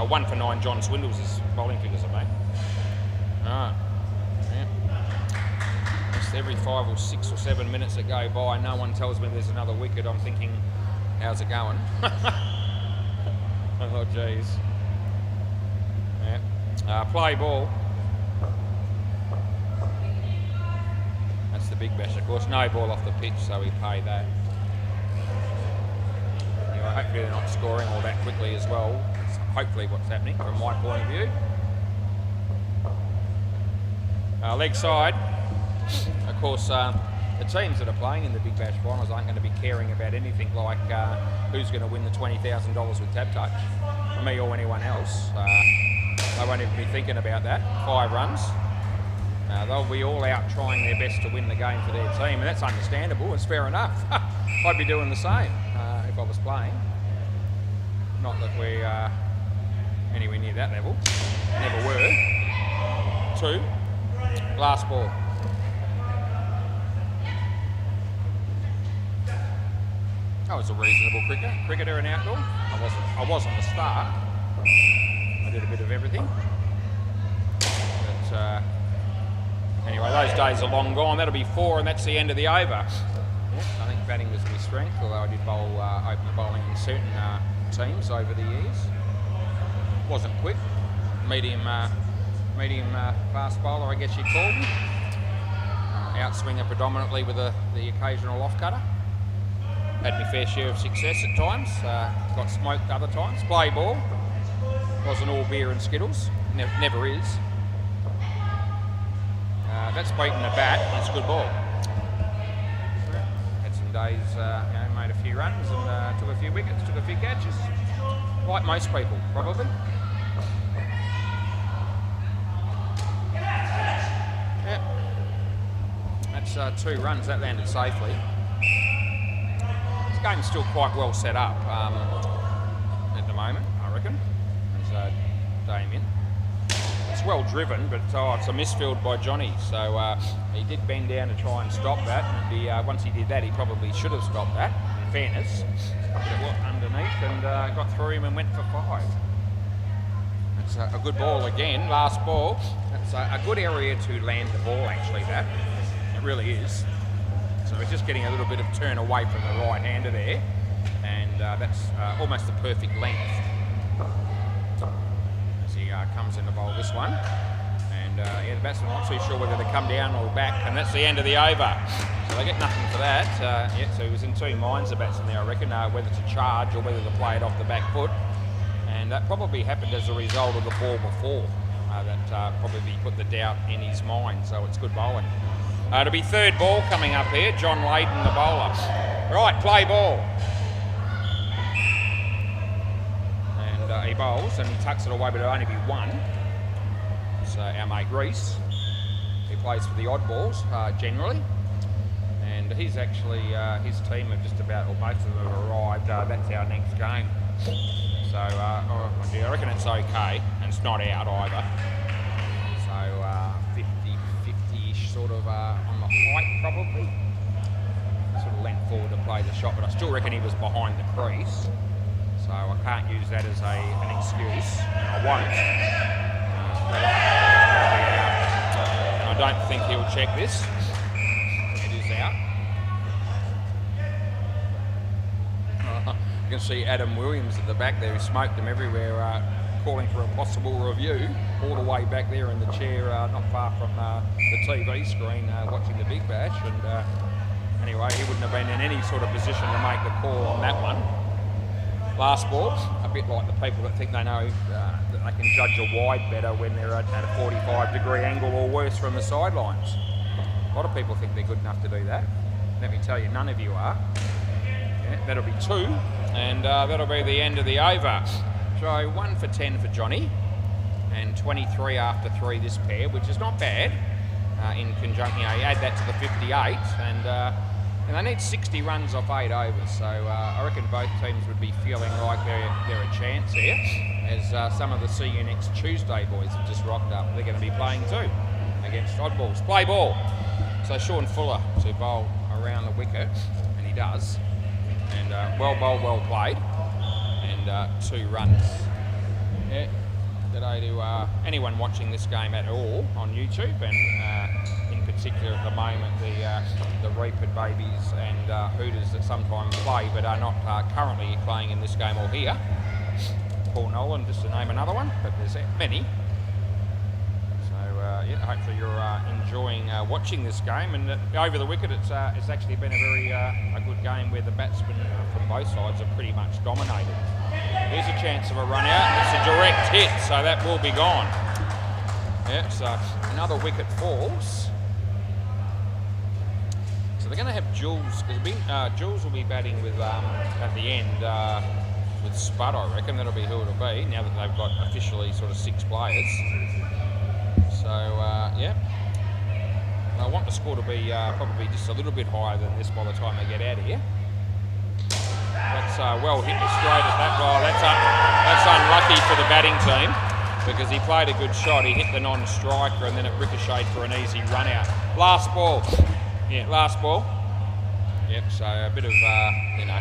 1 for 9 John Swindles' bowling figures, I think. Alright. Yeah. Just every 5 or 6 or 7 minutes that go by, no one tells me there's another wicket. I'm thinking, how's it going? Oh, jeez. Yeah. Play ball. That's the big bash, of course. No ball off the pitch, so we pay that. Anyway, hopefully they're not scoring all that quickly as well. That's hopefully what's happening from my point of view. Leg side. Of course, the teams that are playing in the Big Bash finals aren't going to be caring about anything like who's going to win the $20,000 with Tap Touch, for me or anyone else. They won't even be thinking about that. 5 runs. They'll be all out trying their best to win the game for their team, and that's understandable. It's fair enough. I'd be doing the same if I was playing. Not that we're anywhere near that level. Never were. 2. Last ball. That was a reasonable cricketer and outdoor. I wasn't the star. I did a bit of everything. But anyway, those days are long gone. That'll be 4, and that's the end of the over. I think batting was my strength, although I did bowl open bowling in certain teams over the years. Wasn't quick. Medium fast bowler, I guess you'd call me. Outswinger predominantly with the occasional off cutter. Had my fair share of success at times. Got smoked other times. Play ball. Wasn't all beer and Skittles. Never is. That's beaten the bat. That's a good ball. Had some days, made a few runs and took a few wickets, took a few catches. Like most people, probably. Yep. That's 2 runs. That landed safely. This game's still quite well set up at the moment, I reckon. There's Damien. It's well driven, but it's a misfield by Johnny. So he did bend down to try and stop that. And once he did that, he probably should have stopped that, in fairness. But it went underneath and got through him and went for 5. It's a good ball again. Last ball. That's a good area to land the ball, actually, that. It really is. So we're just getting a little bit of turn away from the right-hander there. And that's almost the perfect length. As he comes in to bowl this one. And the batsman not too sure whether to come down or back. And that's the end of the over. So they get nothing for that. So he was in 2 minds, the batsman there, I reckon, whether to charge or whether to play it off the back foot. And that probably happened as a result of the ball before. That probably put the doubt in his mind, so it's good bowling. It'll be 3rd ball coming up here. John Layden, the bowler. Right, play ball. And he bowls and he tucks it away, but it'll only be 1. So our mate Reese, he plays for the oddballs generally. And he's actually, his team have just about, or most of them have arrived. That's our next game. So I reckon it's okay, and it's not out either. So 50-ish sort of on the height probably. Sort of leant forward to play the shot, but I still reckon he was behind the crease. So I can't use that as an excuse, and I won't. And I don't think he'll check this. It is out. You can see Adam Williams at the back there, who smoked them everywhere, calling for a possible review, all the way back there in the chair, not far from the TV screen, watching the Big Bash. And anyway, he wouldn't have been in any sort of position to make the call on that one. Last ball, a bit like the people that think they know that they can judge a wide better when they're at a 45-degree angle or worse from the sidelines. A lot of people think they're good enough to do that. Let me tell you, none of you are. Yeah, that'll be 2, and that'll be the end of the over. So 1 for 10 for Johnny, and 23 after 3 this pair, which is not bad. In conjunction, you add that to the 58, and And they need 60 runs off 8 overs, so I reckon both teams would be feeling like they're a chance here, as some of the See You Next Tuesday boys have just rocked up. They're going to be playing too against oddballs. Play ball. So Sean Fuller to bowl around the wicket, and he does. And well bowled, well played, and 2 runs. Yeah. Today to anyone watching this game at all on YouTube, and in particular at the moment the Reaped babies and Hooters that sometimes play but are not currently playing in this game or here. Paul Nolan, just to name another one, but there's many. So yeah, hopefully you're enjoying watching this game. And over the wicket, it's actually been a very a good game where the batsmen from both sides have pretty much dominated. Here's a chance of a run out. It's a direct hit, so that will be gone. Yeah, so another wicket falls. So they're going to have Jules, because Jules will be batting with at the end with Spud, I reckon. That'll be who it'll be now that they've got officially sort of 6 players. So yeah, I want the score to be probably just a little bit higher than this by the time they get out of here. That's well hit straight at that guy. That's unlucky for the batting team, because he played a good shot. He hit the non-striker and then it ricocheted for an easy run out. Last ball. Yeah, last ball. Yep, so a bit of, you know,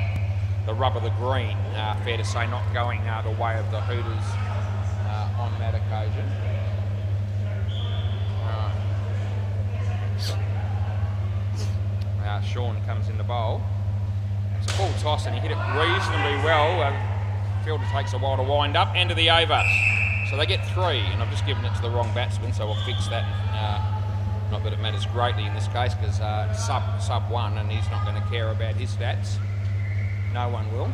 the rub of the green, fair to say, not going the way of the Hooters on that occasion. Sean comes in the bowl. It's a full toss and he hit it reasonably well. Fielder takes a while to wind up. End of the over. So they get 3, and I've just given it to the wrong batsman, so we'll fix that. Not that it matters greatly in this case, because sub 1, and he's not going to care about his stats. No one will.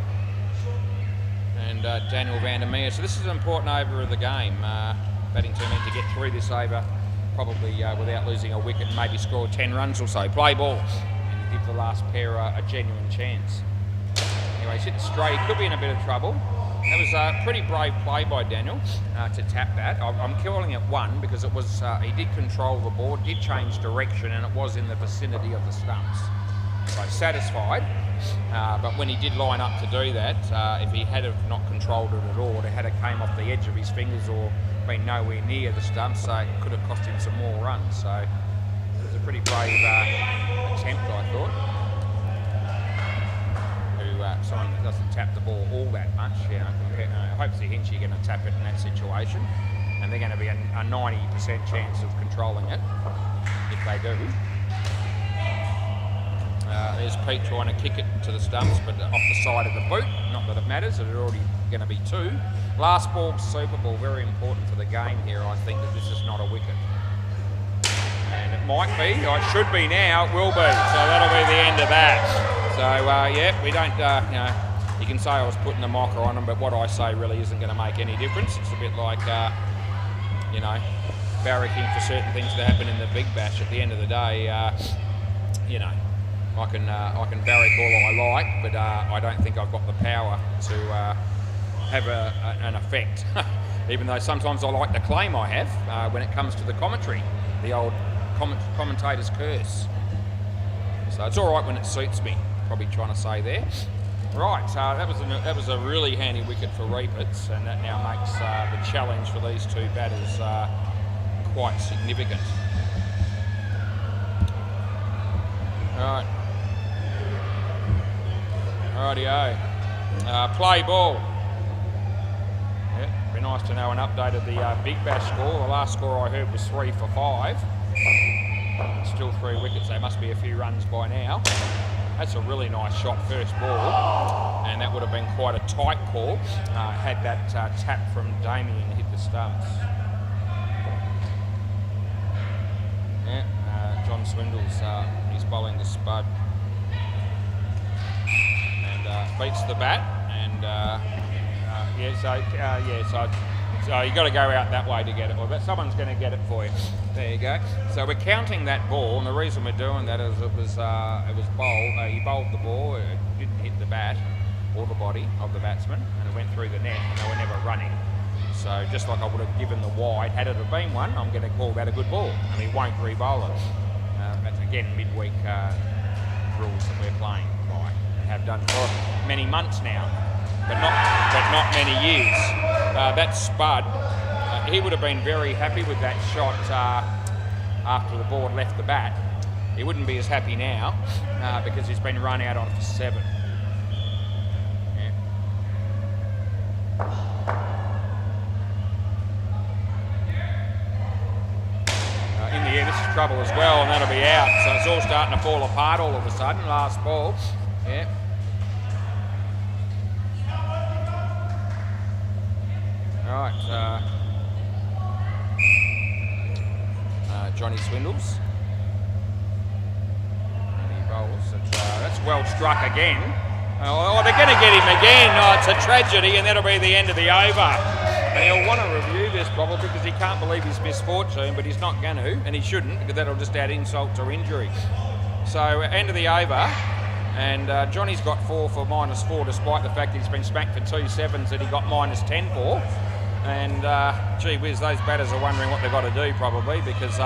And Daniel van der Meer. So this is an important over of the game. Batting team need to get through this over, probably without losing a wicket, and maybe score 10 runs or so. Play ball. Give the last pair a genuine chance. Anyway, he's hit it straight. He could be in a bit of trouble. That was a pretty brave play by Daniel to tap that. I'm calling it 1 because it was he did control the ball, did change direction, and it was in the vicinity of the stumps. So satisfied. But when he did line up to do that, if he had have not controlled it at all, it had it came off the edge of his fingers or been nowhere near the stumps, so it could have cost him some more runs. So it was a pretty brave attempt, I thought. Someone that doesn't tap the ball all that much, you know, hopefully Hinchy going to tap it in that situation, and they're going to be a 90% chance of controlling it if they do. There's Pete trying to kick it to the stumps, but off the side of the boot. Not that it matters, it's already going to be 2. Last ball, super ball, very important for the game here. I think that this is not a wicket. And it might be, it should be now, it will be. So that'll be the end of that. So yeah, we don't, you know, you can say I was putting the mocker on them, but what I say really isn't going to make any difference. It's a bit like, you know, barracking for certain things to happen in the Big Bash. At the end of the day, you know, I can barrack all I like, but I don't think I've got the power to have an effect. Even though sometimes I like to claim I have when it comes to the commentary, the old commentator's curse. So it's all right when it suits me. Probably trying to say there. Right, that was a really handy wicket for Reapers, and that now makes the challenge for these 2 batters quite significant. All right. Rightio. Play ball. Yeah, be nice to know an update of the Big Bash score. The last score I heard was 3 for 5. Still 3 wickets. They must be a few runs by now. That's a really nice shot, first ball, and that would have been quite a tight call had that tap from Damien hit the stumps. Yeah, John Swindle's he's bowling the Spud and beats the bat, and so you got to go out that way to get it, but someone's going to get it for you. There you go. So we're counting that ball, and the reason we're doing that is it was bowled. He bowled the ball. It didn't hit the bat or the body of the batsman, and it went through the net, and they were never running. So just like I would have given the wide, had it have been one, I'm going to call that a good ball, and he won't re-bowl it. That's again midweek rules that we're playing by and have done for many months now, but not many years. That Spud, he would have been very happy with that shot after the ball left the bat. He wouldn't be as happy now because he's been run out on for 7. Yeah. In the air, this is trouble as well, and that'll be out. So it's all starting to fall apart all of a sudden. Last ball. Yeah. Right. Johnny Swindles. And he bowls. That's well struck again. Oh, they're going to get him again. Oh, it's a tragedy, and that'll be the end of the over. And he'll want to review this probably because he can't believe his misfortune, but he's not going to, and he shouldn't, because that'll just add insult to injury. So, end of the over, and Johnny's got 4 for -4, despite the fact he's been smacked for 2 sevens that he got -10 for. And gee whiz, those batters are wondering what they've got to do probably, because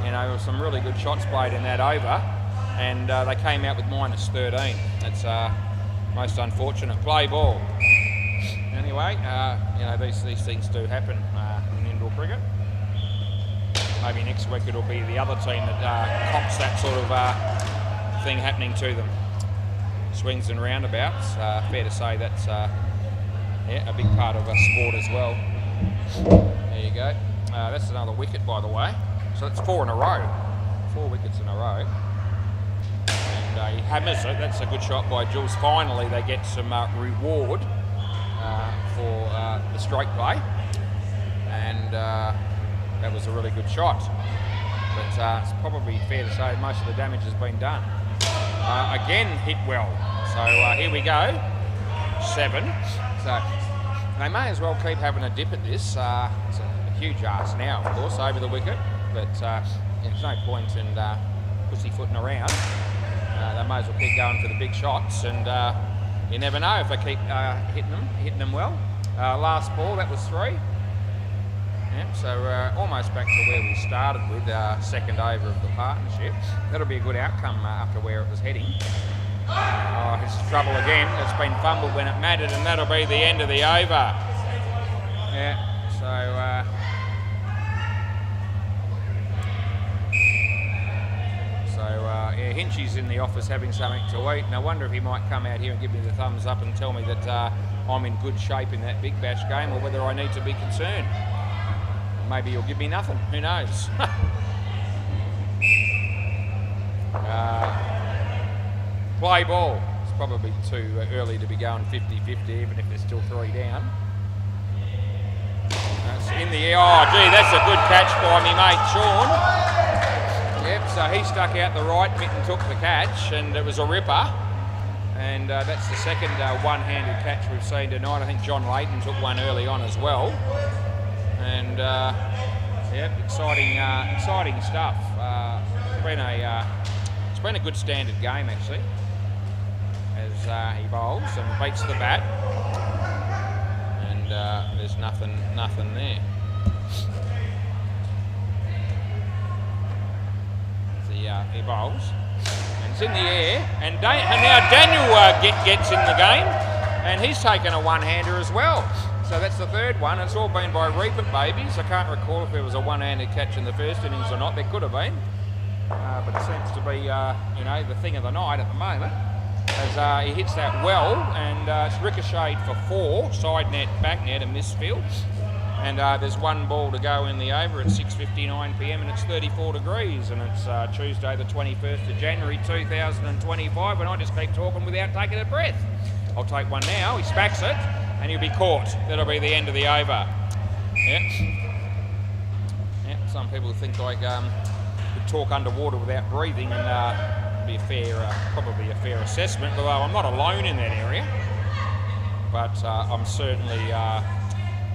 you know, some really good shots played in that over, and they came out with -13. That's most unfortunate. Play ball. Anyway, you know, these things do happen in indoor cricket. Maybe next week it'll be the other team that cops that sort of thing happening to them. Swings and roundabouts. Fair to say that's yeah, a big part of sport as well. There you go. That's another wicket, by the way. So it's 4 in a row. 4 wickets in a row. And he hammers it. That's a good shot by Jules. Finally, they get some reward for the strike play. And that was a really good shot. But it's probably fair to say most of the damage has been done. Again, hit well. So here we go. 7. So they may as well keep having a dip at this. It's a huge ask now, of course, over the wicket. But there's no point in pussyfooting around. They may as well keep going for the big shots, and you never know if they keep hitting them well. Last ball, that was 3. Yeah, so almost back to where we started with second over of the partnership. That'll be a good outcome after where it was heading. Oh, it's trouble again. It's been fumbled when it mattered, and that'll be the end of the over. Yeah, so yeah, Hinchy's in the office having something to eat, and I wonder if he might come out here and give me the thumbs up and tell me that I'm in good shape in that Big Bash game, or whether I need to be concerned. Maybe he'll give me nothing. Who knows? Play ball. It's probably too early to be going 50-50, even if there's still 3 down. That's in the air. Oh, gee, that's a good catch by me mate Sean. Yep, so he stuck out the right, Mitten took the catch, and it was a ripper. And that's the second one-handed catch we've seen tonight. I think John Layton took one early on as well. And yep, exciting stuff. It's been a good standard game actually, as he bowls and beats the bat, and there's nothing there. He bowls, and it's in the air, and now Daniel gets in the game, and he's taken a one-hander as well. So that's the 3rd one. It's all been by repeat babies. I can't recall if there was a one-handed catch in the first innings or not. There could have been, but it seems to be you know, the thing of the night at the moment, as he hits that well, and it's ricocheted for 4, side net, back net, and misfield. And there's 1 ball to go in the over at 6:59 p.m. and it's 34 degrees, and it's Tuesday the 21st of January 2025, and I just keep talking without taking a breath. I'll take one now. He smacks it, and he'll be caught. That'll be the end of the over. Yep. Yep. Some people think I could talk underwater without breathing, and be a fair, probably a fair assessment. Although I'm not alone in that area, but I'm certainly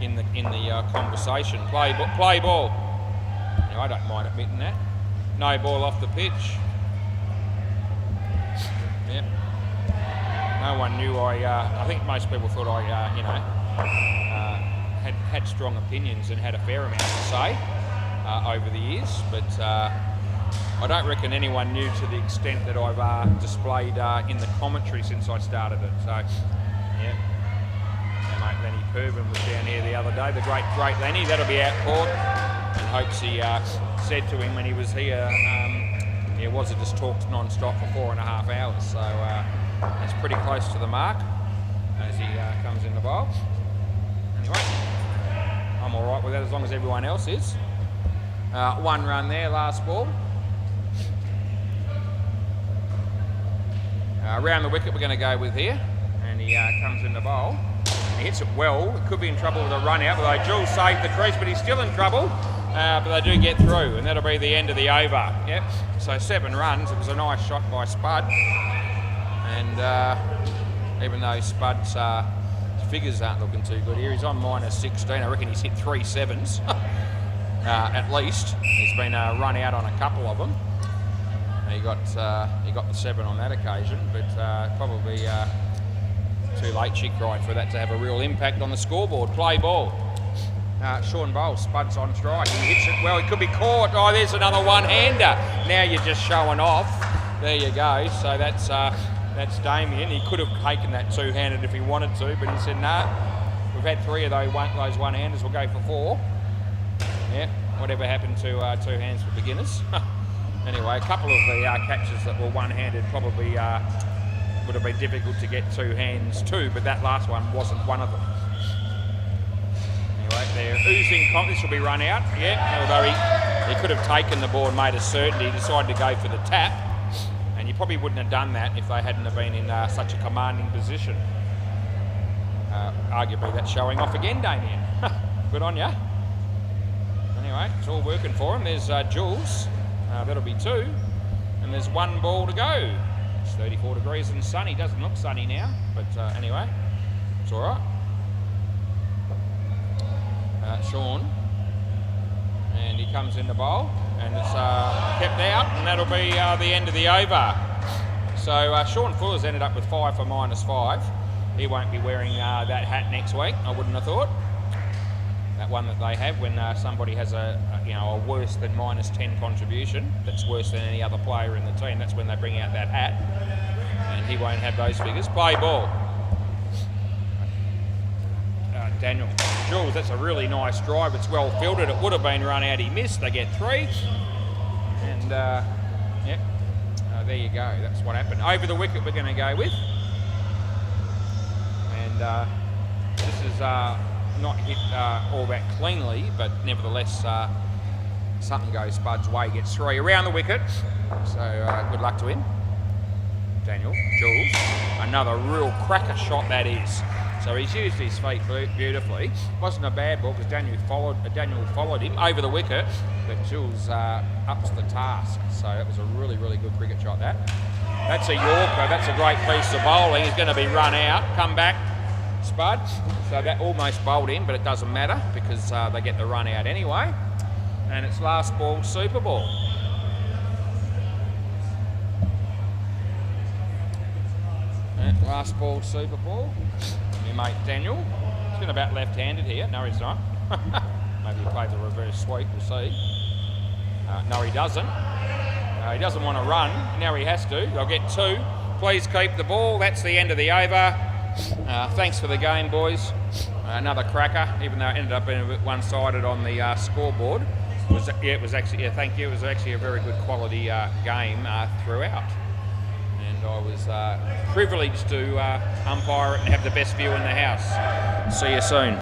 in the conversation. Play ball. Now, I don't mind admitting that. No ball off the pitch. Yep. No one knew I think most people thought I, you know, had strong opinions and had a fair amount to say over the years, but I don't reckon anyone knew to the extent that I've displayed in the commentary since I started it. So, yeah. Our mate Lenny Purban was down here the other day, the great Lenny. That'll be out court. And Hopesy said to him when he was here, it was just talked non-stop for 4.5 hours. So that's pretty close to the mark as he comes in the bowl. Anyway, I'm all right with that as long as everyone else is. One run there, last ball. Around the wicket we're going to go with here, and he comes in the bowl. And he hits it well. He could be in trouble with a run out, although Jules saved the crease, but he's still in trouble. But they do get through, and that'll be the end of the over. Yep. So 7 runs. It was a nice shot by Spud, and even though Spud's figures aren't looking too good here, he's on -16. I reckon he's hit 3 sevens at least. He's been run out on a couple of them. He got the 7 on that occasion, but probably too late, she cried, for that to have a real impact on the scoreboard. Play ball. Sean Bowles, Spud's on strike. He hits it well. He could be caught. Oh, there's another one-hander. Now you're just showing off. There you go. So that's Damien. He could have taken that two-handed if he wanted to, but he said, no, we've had 3 of those one-handers. We'll go for 4. Yeah, whatever happened to 2 hands for beginners. Anyway, a couple of the catches that were one-handed probably would have been difficult to get 2 hands too, but that last one wasn't one of them. Anyway, they're oozing confidence. This will be run out. Yeah, although he could have taken the ball and made a certainty. He decided to go for the tap, and you probably wouldn't have done that if they hadn't have been in such a commanding position. Arguably that's showing off again, Damien. Good on ya. Anyway, it's all working for him. There's Jules. That'll be 2, and there's 1 ball to go. It's 34 degrees and sunny. Doesn't look sunny now, but anyway, it's all right. Sean, and he comes in the bowl, and it's kept out, and that'll be the end of the over. So Sean Fuller's ended up with 5 for -5. He won't be wearing that hat next week, I wouldn't have thought. That one that they have when somebody has a worse than -10 contribution, that's worse than any other player in the team. That's when they bring out that hat, and he won't have those figures. Play ball. Daniel Jules, that's a really nice drive. It's well fielded. It would have been run out. He missed. They get 3, and yeah, there you go. That's what happened. Over the wicket we're going to go with, and this is not hit all that cleanly, but nevertheless something goes Spud's way, gets 3 around the wicket, so good luck to him. Daniel Jules, another real cracker shot that is. So he's used his feet beautifully. Wasn't a bad ball because Daniel followed him over the wicket, but Jules ups the task. So it was a really, really good cricket shot. That's a Yorker. That's a great piece of bowling. He's going to be run out. Come back, Spud. So that almost bowled in, but it doesn't matter because they get the run out anyway. And it's last ball, super ball. Last ball, super ball. Your mate Daniel. He's been about left-handed here. No, he's not. Maybe he plays a reverse sweep, we'll see. No, he doesn't. He doesn't want to run. Now he has to. They'll get 2. Please keep the ball. That's the end of the over. Thanks for the game, boys. Another cracker, even though it ended up being a bit one-sided on the scoreboard. Thank you. It was actually a very good quality game throughout. And I was privileged to umpire it and have the best view in the house. See you soon.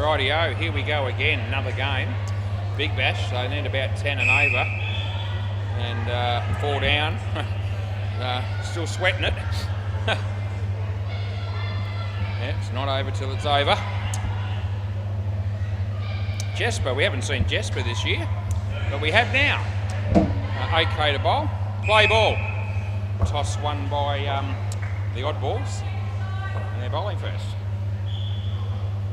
Rightio, here we go again, another game. Big bash, so they need about 10 and over. And 4 down. Still sweating it. Yeah, it's not over till it's over. Jesper, we haven't seen Jesper this year, but we have now. OK to bowl. Play ball. Toss won by the Oddballs. And they're bowling first.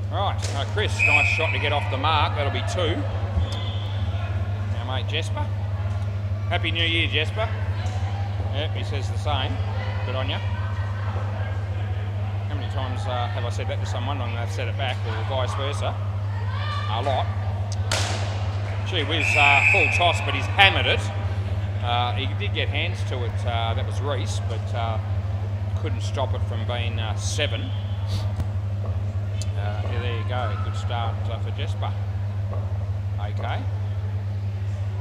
Right, Chris, nice shot to get off the mark. That'll be 2. Now, mate, Jesper. Happy New Year, Jesper. Yep, he says the same. Good on you. How many times have I said that to someone and they've said it back, or vice versa? A lot. Gee whiz, full toss, but he's hammered it. He did get hands to it, that was Reese, but couldn't stop it from being 7. Yeah, there you go, good start for Jesper. OK.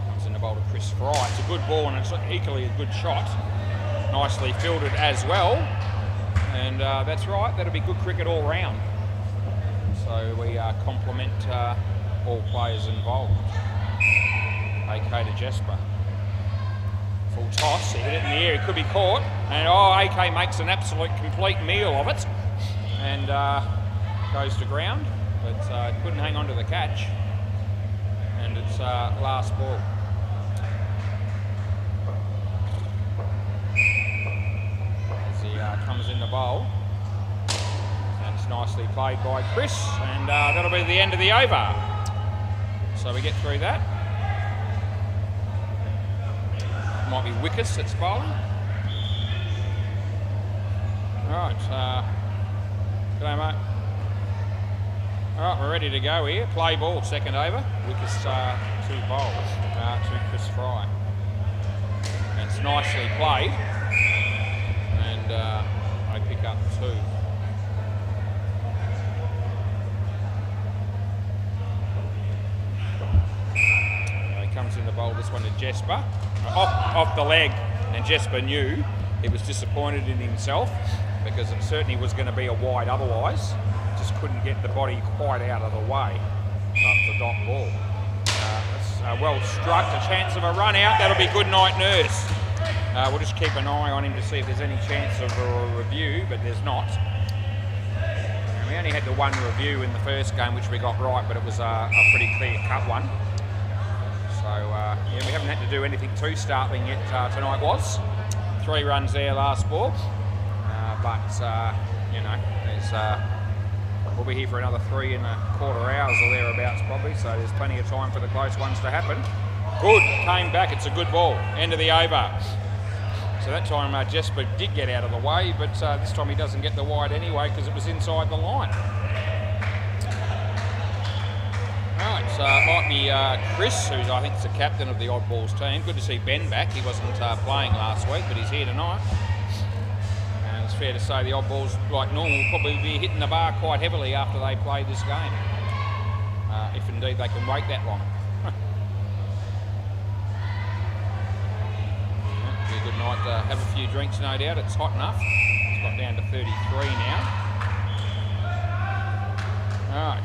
Comes in the bowl to Chris Fry. It's a good ball and it's equally a good shot. Nicely fielded as well. And that's right, that'll be good cricket all round. So we compliment all players involved. OK to Jesper. Full toss, he hit it in the air, it could be caught. And AK makes an absolute complete meal of it. And goes to ground, but couldn't hang on to the catch. And it's last ball. As he comes in the bowl. And it's nicely played by Chris, and that'll be the end of the over. So we get through that. Might be Wickers that's bowling. Right, g'day mate. Alright, we're ready to go here. Play ball, second over. Wickers 2 bowls to Chris Fry. And it's nicely played. And they pick up 2. He comes in the bowl, this one to Jesper. Off the leg, and Jesper knew he was disappointed in himself because it certainly was going to be a wide otherwise. Just couldn't get the body quite out of the way of the dot ball. That's well struck, a chance of a run out. That'll be good night, Nurse. We'll just keep an eye on him to see if there's any chance of a review, but there's not. And we only had the 1 review in the first game, which we got right, but it was a pretty clear-cut one. So, yeah, we haven't had to do anything too startling yet tonight was. 3 runs there last ball. But, you know, we'll be here for another 3 and a quarter hours or thereabouts probably, so there's plenty of time for the close ones to happen. Good, came back, it's a good ball. End of the over. So that time Jesper did get out of the way, but this time he doesn't get the wide anyway because it was inside the line. Right, so it might be Chris, who I think is the captain of the Oddballs team. Good to see Ben back. He wasn't playing last week, but he's here tonight. And it's fair to say the Oddballs, like normal, will probably be hitting the bar quite heavily after they play this game. If indeed they can wait that long. Be a good night to have a few drinks, no doubt. It's hot enough. It's got down to 33 now. All right.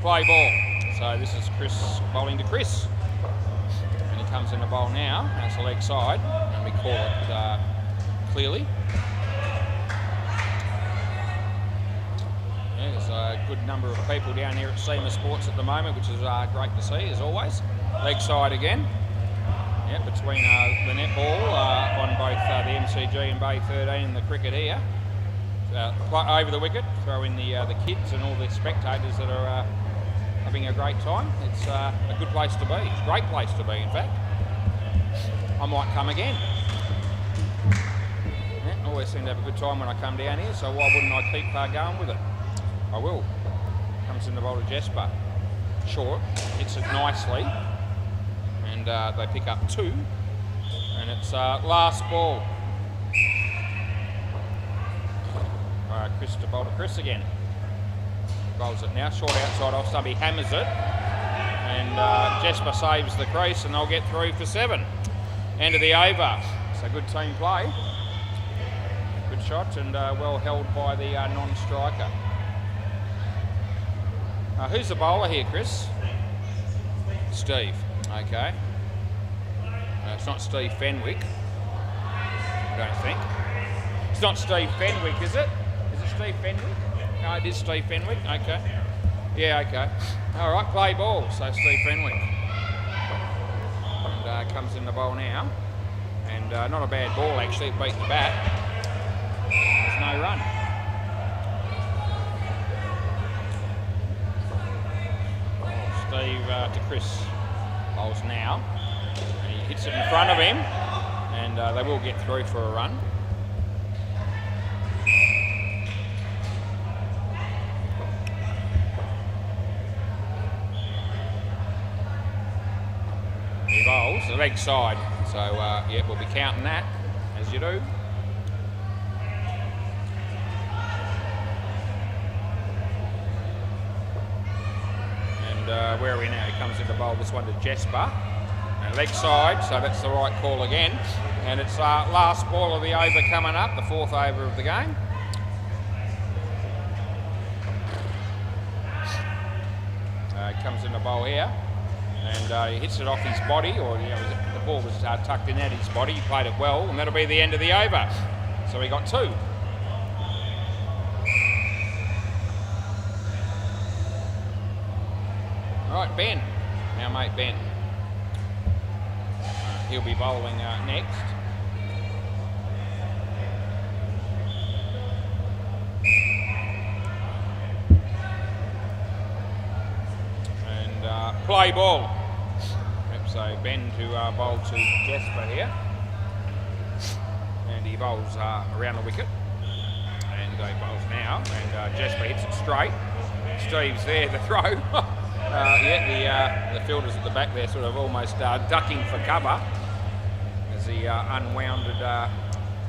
Play ball. So this is Chris bowling to Chris. And he comes in the bowl now. That's the leg side. And we call it clearly. Yeah, there's a good number of people down here at SEMA Sports at the moment, which is great to see, as always. Leg side again. Yeah, between the netball on both the MCG and Bay 13 and the cricket here. Over the wicket, throw in the kids and all the spectators that are having a great time. It's a good place to be. It's a great place to be, in fact. I might come again. Yeah, always seem to have a good time when I come down here, so why wouldn't I keep going with it? I will. Comes in the bowl to Jesper. Short, hits it nicely, and they pick up 2, and it's last ball. Chris to bowl to Chris again. Bowls it now, short outside off stump, he hammers it. And Jesper saves the crease and they'll get through for 7. End of the over. So good team play. Good shot and well held by the non-striker. Who's the bowler here, Chris? Steve. Okay. It's not Steve Fenwick. I don't think. It's not Steve Fenwick, is it? Is it Steve Fenwick? No, it is Steve Fenwick. Okay. Yeah, okay. All right, play ball. So Steve Fenwick. And comes in the bowl now. And not a bad ball, actually. It beat the bat. There's no run. Steve to Chris. Bowls now. And he hits it in front of him. And they will get through for a run. He bowls the leg side. So, yeah, we'll be counting that, as you do. And where are we now? He comes in to bowl this one to Jesper. And leg side, so that's the right call again. And it's last ball of the over coming up, the 4th over of the game. He comes in the bowl here. And he hits it off his body, or the ball was tucked in at his body. He played it well, and that'll be the end of the over. So he got 2. All right, Ben. Our mate Ben. He'll be bowling next. And play ball. Yep, so Ben to bowl to Jesper here. And he bowls around the wicket. And he bowls now. And Jesper hits it straight. Steve's there to throw. Yeah, the fielders at the back there sort of almost ducking for cover as he unwounded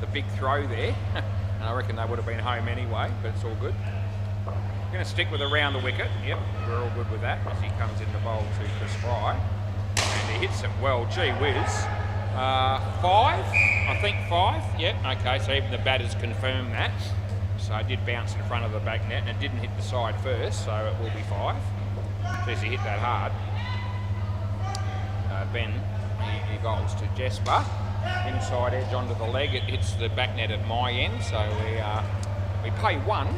the big throw there. And I reckon they would have been home anyway, but it's all good. Going to stick with around the wicket. Yep, we're all good with that as he comes in the bowl to Chris Fry. And he hits it well. Gee whiz. 5? I think 5. Yep, okay, so even the batters confirmed that. So it did bounce in front of the back net and it didn't hit the side first, so it will be 5. Geez, he hit that hard. Ben, he bowls to Jesper. Inside edge onto the leg. It hits the back net at my end, so we pay 1.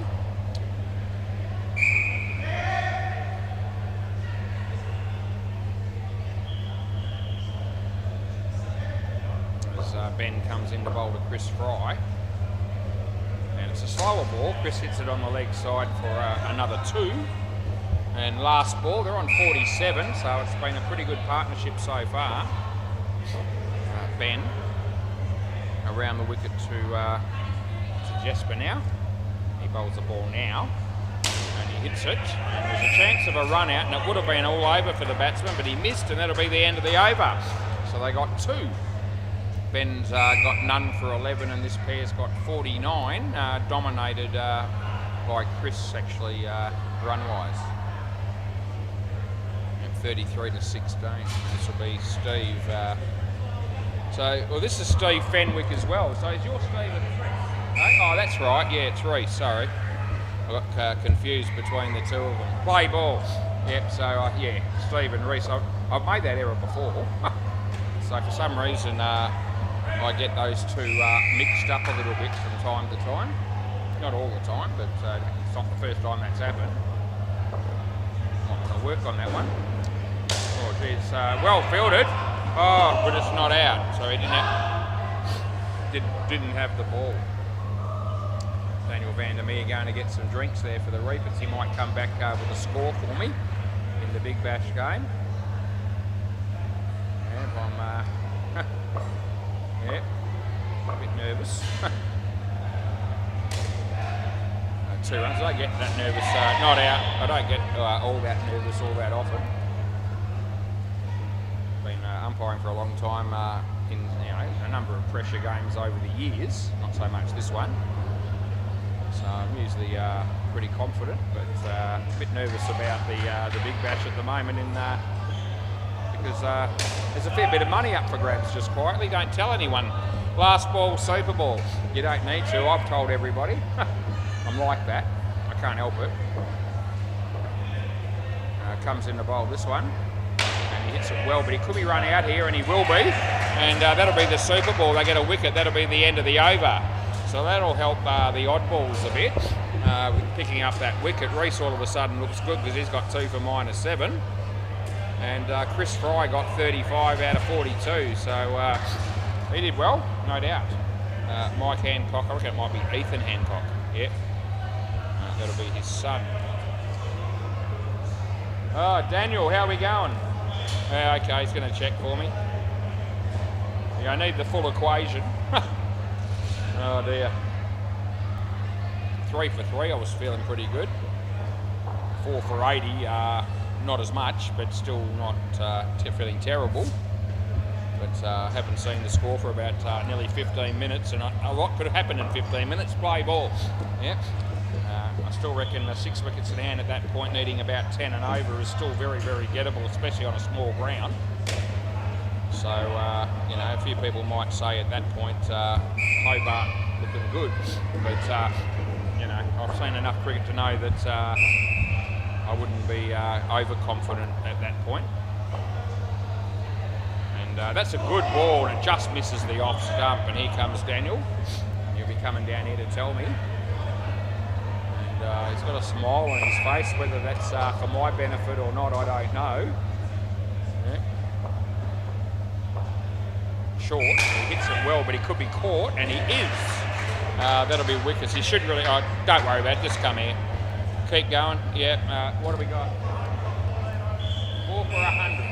As Ben comes in to bowl to Chris Fry. And it's a slower ball. Chris hits it on the leg side for another 2. And last ball, they're on 47, so it's been a pretty good partnership so far. Ben around the wicket to Jesper now. He bowls the ball now, and he hits it. And there's a chance of a run out, and it would have been all over for the batsman, but he missed, and that'll be the end of the over. So they got 2. Ben's got none for 11, and this pair's got 49, dominated by Chris, actually, run-wise. 33 to 16. This will be Steve. Well, this is Steve Fenwick as well. So is your Steve at 3? Oh, that's right. Yeah, 3. Sorry, I got confused between the 2 of them. Play ball. Yep. So yeah, Steve and Reese. I've made that error before. So for some reason, I get those 2 mixed up a little bit from time to time. Not all the time, but it's not the first time that's happened. Might want to work on that one. Oh, geez, well fielded. Oh, but it's not out, so he didn't have the ball. Daniel Van der Meer going to get some drinks there for the Reapers. He might come back with a score for me in the Big Bash game. Yeah, I'm yeah, a bit nervous. 2 runs. I don't get that nervous. Not out. I don't get all that nervous all that often. Been umpiring for a long time in a number of pressure games over the years. Not so much this one. So I'm usually pretty confident, but a bit nervous about the Big Bash at the moment. Because there's a fair bit of money up for grabs. Just quietly, don't tell anyone. Last ball, Super Ball. You don't need to. I've told everybody. I'm like that. I can't help it. Comes in to bowl this one. And he hits it well, but he could be run out here, and he will be. And that'll be the super ball. They get a wicket. That'll be the end of the over. So that'll help the oddballs a bit. With picking up that wicket. Reece all of a sudden looks good because he's got 2 for -7. And Chris Fry got 35 out of 42. So he did well, no doubt. Mike Hancock, I reckon it might be Ethan Hancock. Yep. That'll be his son. Oh, Daniel, how are we going? Okay, he's going to check for me. Yeah, I need the full equation. Oh dear. 3 for 3, I was feeling pretty good. 4 for 80, not as much, but still not feeling terrible. But haven't seen the score for about nearly 15 minutes, and a lot could have happened in 15 minutes. Play ball. Yep. I still reckon 6 wickets in hand at that point, needing about 10 and over, is still very, very gettable, especially on a small ground. So, you know, a few people might say at that point, Hobart looking good. But, you know, I've seen enough cricket to know that I wouldn't be overconfident at that point. And that's a good ball, and it just misses the off stump. And here comes Daniel. He'll be coming down here to tell me. He's got a smile on his face. Whether that's for my benefit or not, I don't know. Yeah. Short, he hits it well, but he could be caught, and he is. That'll be wickets. He should really. Oh, don't worry about it. Just come here. Keep going. Yeah. What do we got? 4 for 100.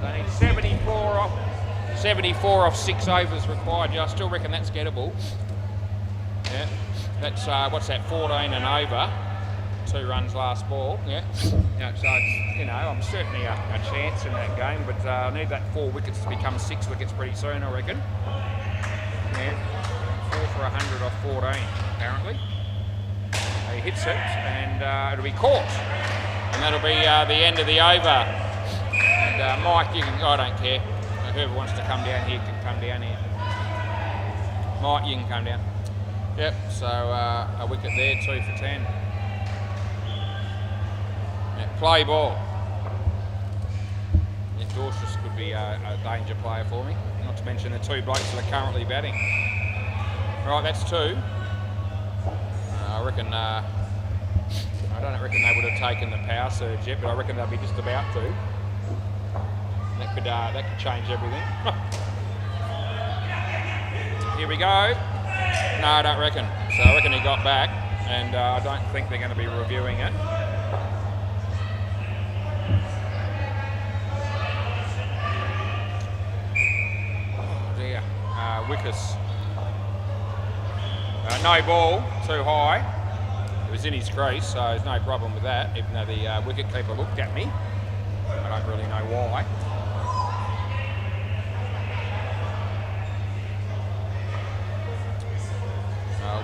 They need 74 off 6 overs required. Yeah, I still reckon that's gettable. Yeah. That's, what's that, 14 and over. 2 runs last ball, yeah. Yeah, so, it's, you know, I'm certainly a chance in that game, but I need that 4 wickets to become 6 wickets pretty soon, I reckon. Yeah, 4 for 100 off 14, apparently. He hits it, and it'll be caught. And that'll be the end of the over. And Mike, you can, I don't care. Whoever wants to come down here can come down here. Mike, you can come down. Yep, so a wicket there, 2 for 10. Yeah, play ball. Yeah, Dorcas could be a danger player for me, not to mention the 2 blokes that are currently batting. Right, that's 2. I reckon, I don't reckon they would have taken the power surge yet, but I reckon they'll be just about to. That could change everything. Here we go. No, I don't reckon. So I reckon he got back, and I don't think they're going to be reviewing it. Oh dear. Wickers. No ball, too high. It was in his crease, so there's no problem with that, even though the wicketkeeper looked at me. I don't really know why.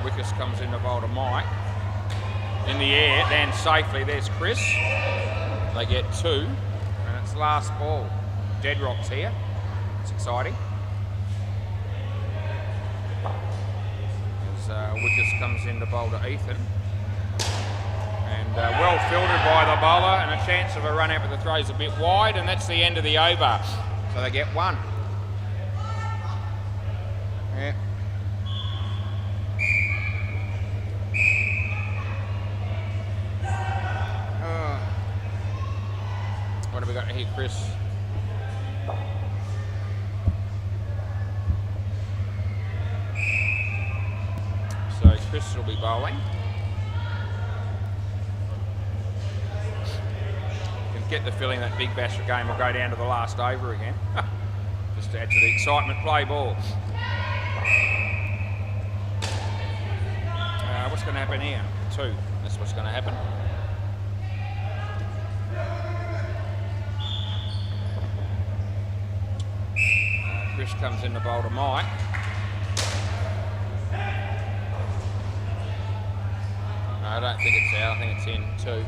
Wickers comes in to bowl to Mike. In the air, then safely, there's Chris. They get 2, and it's last ball. Dead Rock's here. It's exciting. As Wickers comes in to bowl to Ethan. And well filtered by the bowler, and a chance of a run out, but the throw's a bit wide, and that's the end of the over. So they get 1. Yeah. What have we got here, Chris? So Chris will be bowling. You can get the feeling that Big Bash game will go down to the last over again. Just to add to the excitement. Play ball. What's going to happen here? 2. That's what's going to happen. Chris comes in to bowl to Mike. No, I don't think it's out. I think it's in 2.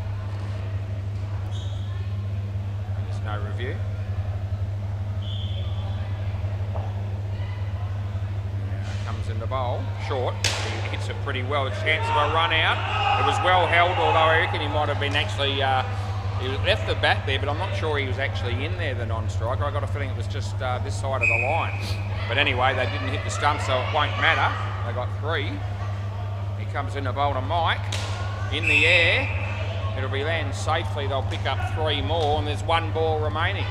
There's no review. Comes in to bowl. Short. He hits it pretty well. A chance of a run out. It was well held, although I reckon he might have been actually... He left the bat there, but I'm not sure he was actually in there, the non-striker. I got a feeling it was just this side of the line. But anyway, they didn't hit the stump, so it won't matter. They got 3. He comes in to bowl to Mike. In the air. It'll be land safely. They'll pick up 3 more, and there's 1 ball remaining.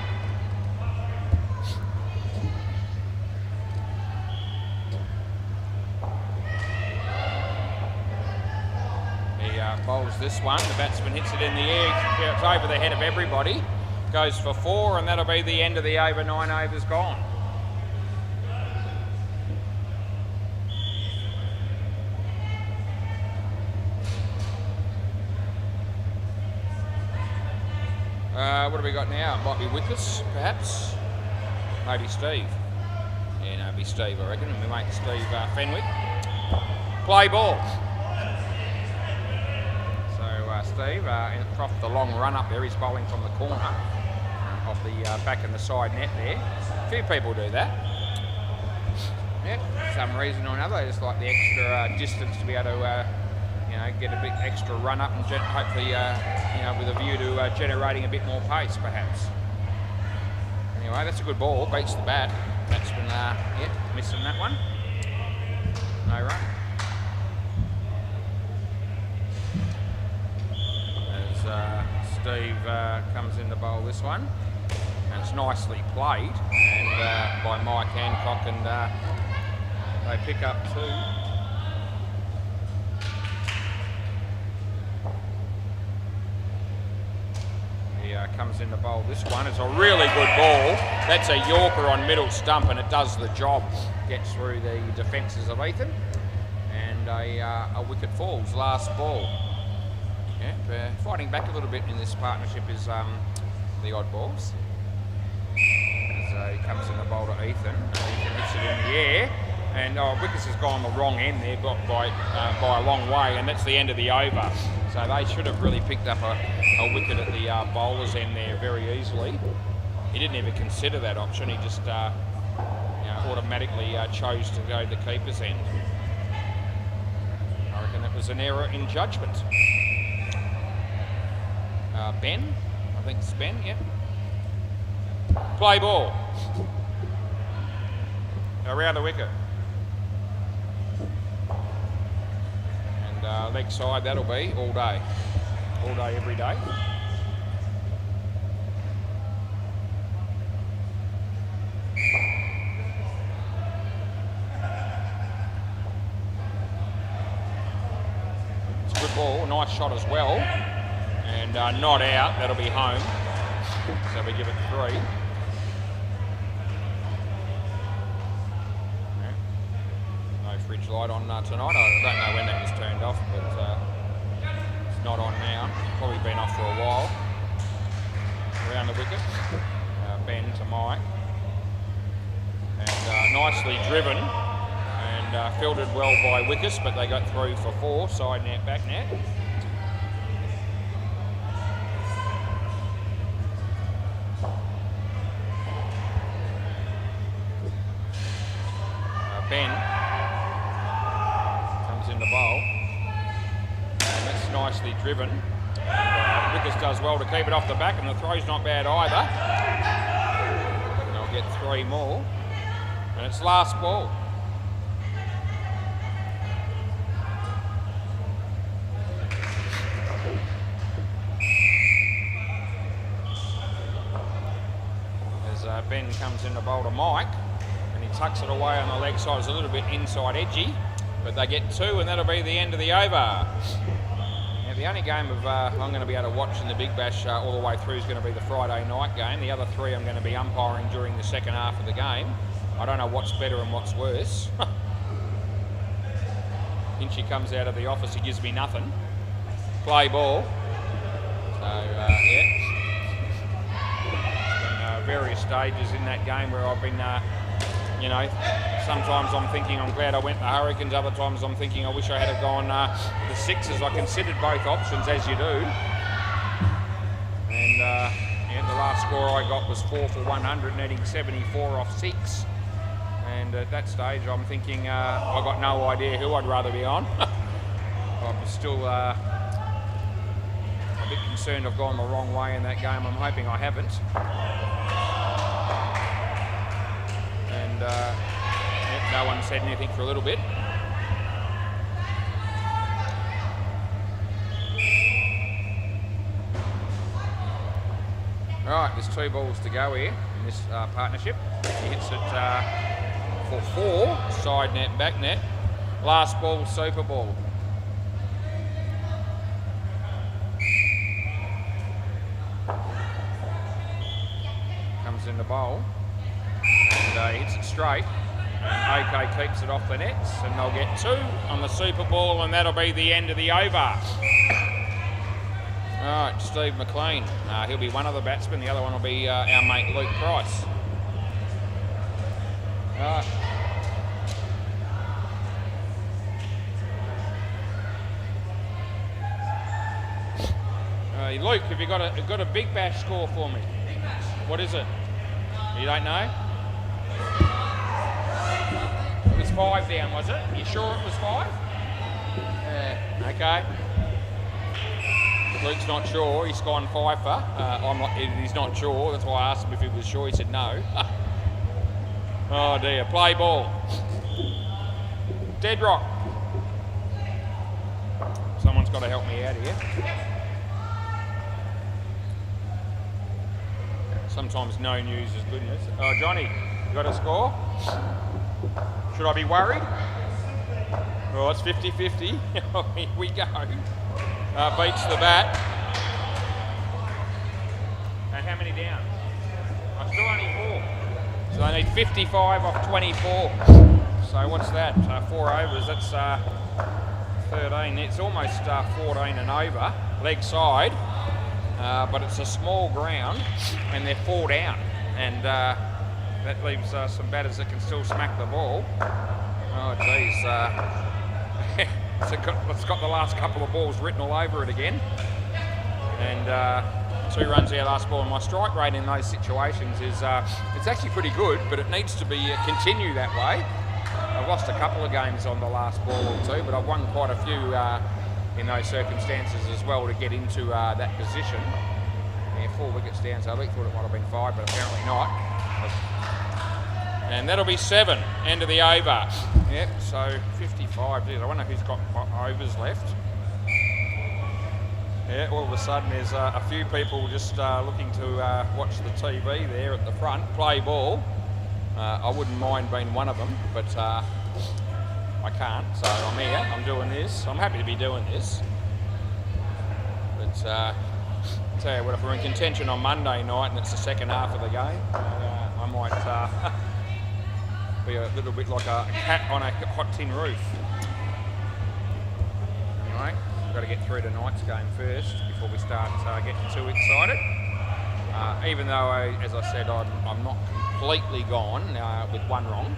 Bowls this one. The batsman hits it in the air. It's over the head of everybody. Goes for 4, and that'll be the end of the over. 9 overs gone. What have we got now? It might be Wickers, perhaps. Maybe Steve. Yeah, no, it'll be Steve, I reckon. We make Steve Fenwick. Play ball. Steve, off the long run up there, he's bowling from the corner of the back and the side net there. A few people do that. Yeah, for some reason or another, they just like the extra distance to be able to, get a bit extra run up and hopefully, with a view to generating a bit more pace, perhaps. Anyway, that's a good ball. Beats the bat. Batsman, missing that one. No run. Steve comes in to bowl this one, and it's nicely played and by Mike Hancock, and they pick up 2. He comes in to bowl this one. It's a really good ball. That's a Yorker on middle stump, and it does the job. Gets through the defences of Ethan, and a wicket falls. Last ball. Yeah, fighting back a little bit in this partnership is the odd balls. As he comes in the bowl to Ethan. Ethan hits it in the air, and Wickers has gone the wrong end there, got by a long way, and that's the end of the over. So they should have really picked up a wicket at the bowler's end there very easily. He didn't even consider that option. He just automatically chose to go to the keeper's end. I reckon that was an error in judgment. Ben, I think it's Ben, yeah. Play ball. Around the wicket. And leg side, that'll be all day. All day, every day. It's a good ball, nice shot as well. And not out, that'll be home. So we give it 3. Yeah. No fridge light on tonight. I don't know when that was turned off, but it's not on now. Probably been off for a while. Around the wicket. Ben to Mike. And nicely driven. And fielded well by Wickers, but they got through for 4. Side net, back net. Ben comes in the bowl, and that's nicely driven. Wickers does well to keep it off the back, and the throw's not bad either. And they'll get 3 more, and it's last ball. As Ben comes in the bowl to Mike. Tucks it away on the leg side. It's a little bit inside edgy, but they get 2, and that'll be the end of the over. Now the only game of I'm going to be able to watch in the Big Bash all the way through is going to be the Friday night game. The other 3 I'm going to be umpiring during the second half of the game. I don't know what's better and what's worse. Hinchy comes out of the office, he gives me nothing. Play ball. So yeah. There's been various stages in that game where I've been sometimes I'm thinking I'm glad I went the Hurricanes, other times I'm thinking I wish I had gone the Sixers. I considered both options, as you do. And the last score I got was 4 for 100, netting 74 off 6. And at that stage I'm thinking I got no idea who I'd rather be on. I'm still bit concerned I've gone the wrong way in that game. I'm hoping I haven't. And yep, no one said anything for a little bit. Alright, there's 2 balls to go here in this partnership. He hits it for 4, side net, back net. Last ball, super ball. Comes in the bowl, and hits it straight. And OK keeps it off the nets, and they'll get 2 on the super ball, and that'll be the end of the over. All right, Steve McLean. He'll be one of the batsmen. The other one will be our mate Luke Price. Luke, have you got a big bash score for me? What is it? You don't know? It was 5 down, was it? You sure it was 5? Yeah. Okay. Luke's not sure. He's gone 5 for. He's not sure. That's why I asked him if he was sure. He said no. Oh dear. Play ball. Dead rock. Someone's got to help me out here. Sometimes no news is good news. Oh, Johnny, you got a score? Should I be worried? Oh, it's 50-50. Here we go. Beats the bat. And how many down? Still only 4. So I need 55 off 24. So what's that? 4 overs. That's 13. It's almost 14 and over. Leg side. But it's a small ground, and they're 4 down. And that leaves some batters that can still smack the ball. Oh, geez. It's got the last couple of balls written all over it again. And 2 runs out last ball. And my strike rate in those situations is it's actually pretty good, but it needs to be continue that way. I've lost a couple of games on the last ball or 2, but I've won quite a few in those circumstances as well to get into that position. Yeah, 4 wickets down, so I thought it might have been 5, but apparently not. And that'll be 7, end of the over. Yep, so 55. Geez, I wonder who's got overs left. Yeah, all of a sudden there's a few people just looking to watch the TV there at the front, play ball. I wouldn't mind being one of them, but I can't, so I'm here, I'm doing this. I'm happy to be doing this. But tell you what, if we're in contention on Monday night and it's the second half of the game, I might be a little bit like a cat on a hot tin roof. Anyway, we've got to get through tonight's game first before we start getting too excited. Even though, as I said, I'm not completely gone with 1 wrong.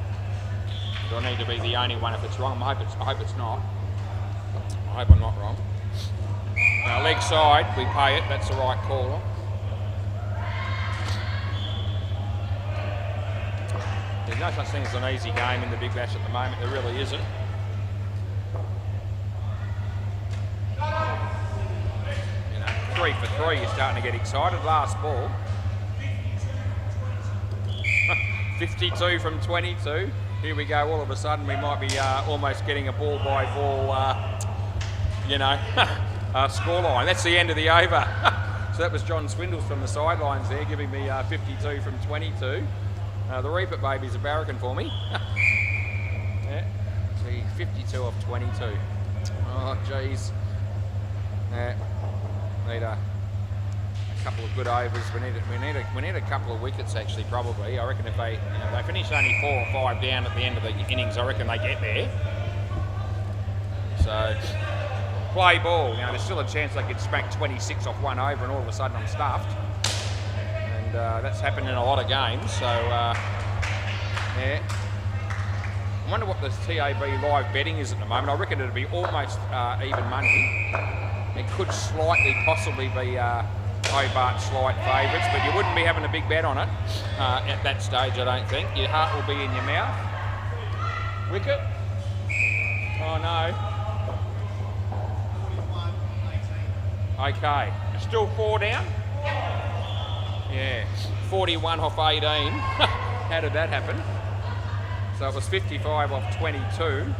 Do I need to be the only one if it's wrong? I hope it's not. I hope I'm not wrong. Leg side, we pay it. That's the right call. There's no such thing as an easy game in the Big Bash at the moment. There really isn't. You know, 3 for 3, you're starting to get excited. Last ball. 52 from 22. Here we go. All of a sudden, we might be almost getting a ball by ball, scoreline. That's the end of the over. So that was John Swindles from the sidelines there, giving me 52 from 22. The Reaper babies are barracking for me. Yeah. See, 52 off 22. Oh, geez. Yeah. Need a couple of good overs. We need a couple of wickets actually, probably. I reckon if they finish only 4 or 5 down at the end of the innings, I reckon they get there. So play ball. There's still a chance they could smack 26 off 1 over, and all of a sudden I'm stuffed. And that's happened in a lot of games. So yeah. I wonder what the TAB live betting is at the moment. I reckon it'd be almost even money. It could slightly, possibly be Hobart slight favourites, but you wouldn't be having a big bet on it at that stage, I don't think. Your heart will be in your mouth. Wicket? Oh no. Okay, Still 4 down? Yeah, 41 off 18. How did that happen? So it was 55 off 22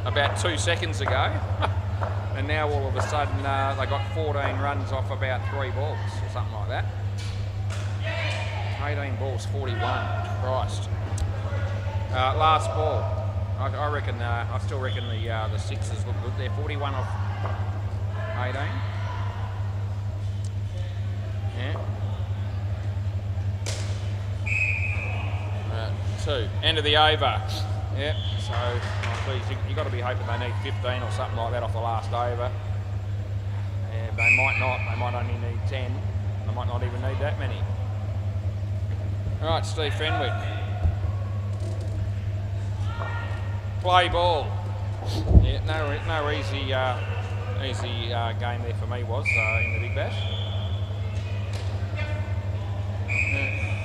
about 2 seconds ago. And now all of a sudden they got 14 runs off about 3 balls or something like that. 18 balls, 41. Christ. Last ball. I reckon. I still reckon the sixes look good there. 41 off 18. Yeah. 2. End of the over. Yep. So you got to be hoping they need 15 or something like that off the last over. Yeah, they might not. They might only need 10. They might not even need that many. All right, Steve Fenwick. Play ball. Yeah, no easy game there for me was in the Big Bash. Yeah,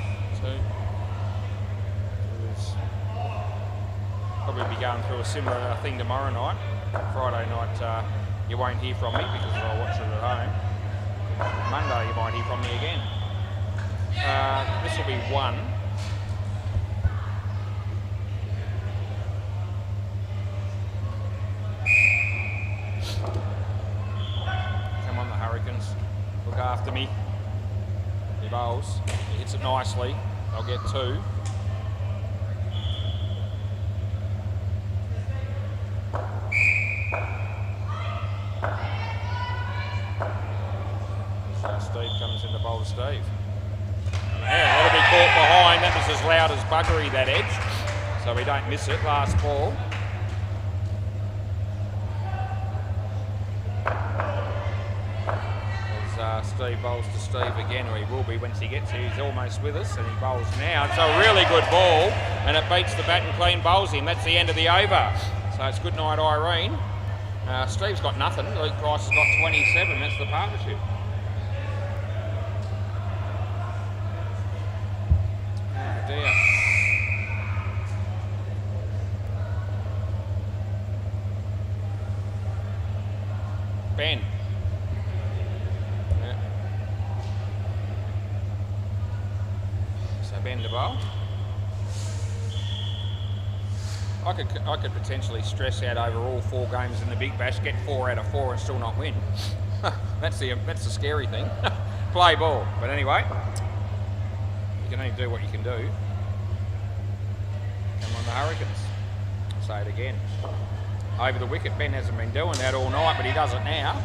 2. Probably be going through a similar thing tomorrow night. Friday night you won't hear from me because I'll watch it at home. Monday you might hear from me again. This will be 1. Come on the Hurricanes, look after me. He bowls, he hits it nicely, I'll get 2. Steve comes in to bowl to Steve. Yeah, that'll be caught behind. That was as loud as buggery, that edge. So we don't miss it. Last ball. As Steve bowls to Steve again, or he will be once he gets here. He's almost with us, and he bowls now. It's a really good ball, and it beats the bat and clean bowls him. That's the end of the over. So it's good night, Irene. Steve's got nothing. Luke Price has got 27. That's the partnership. Dear. Ben. Yeah. So Ben to bowl. I could potentially stress out over all 4 games in the Big Bash, get 4 out of 4 and still not win. That's the scary thing. Play ball. But anyway, you can only do what you can do. Come on the Hurricanes. I'll say it again. Over the wicket. Ben hasn't been doing that all night, but he does it now.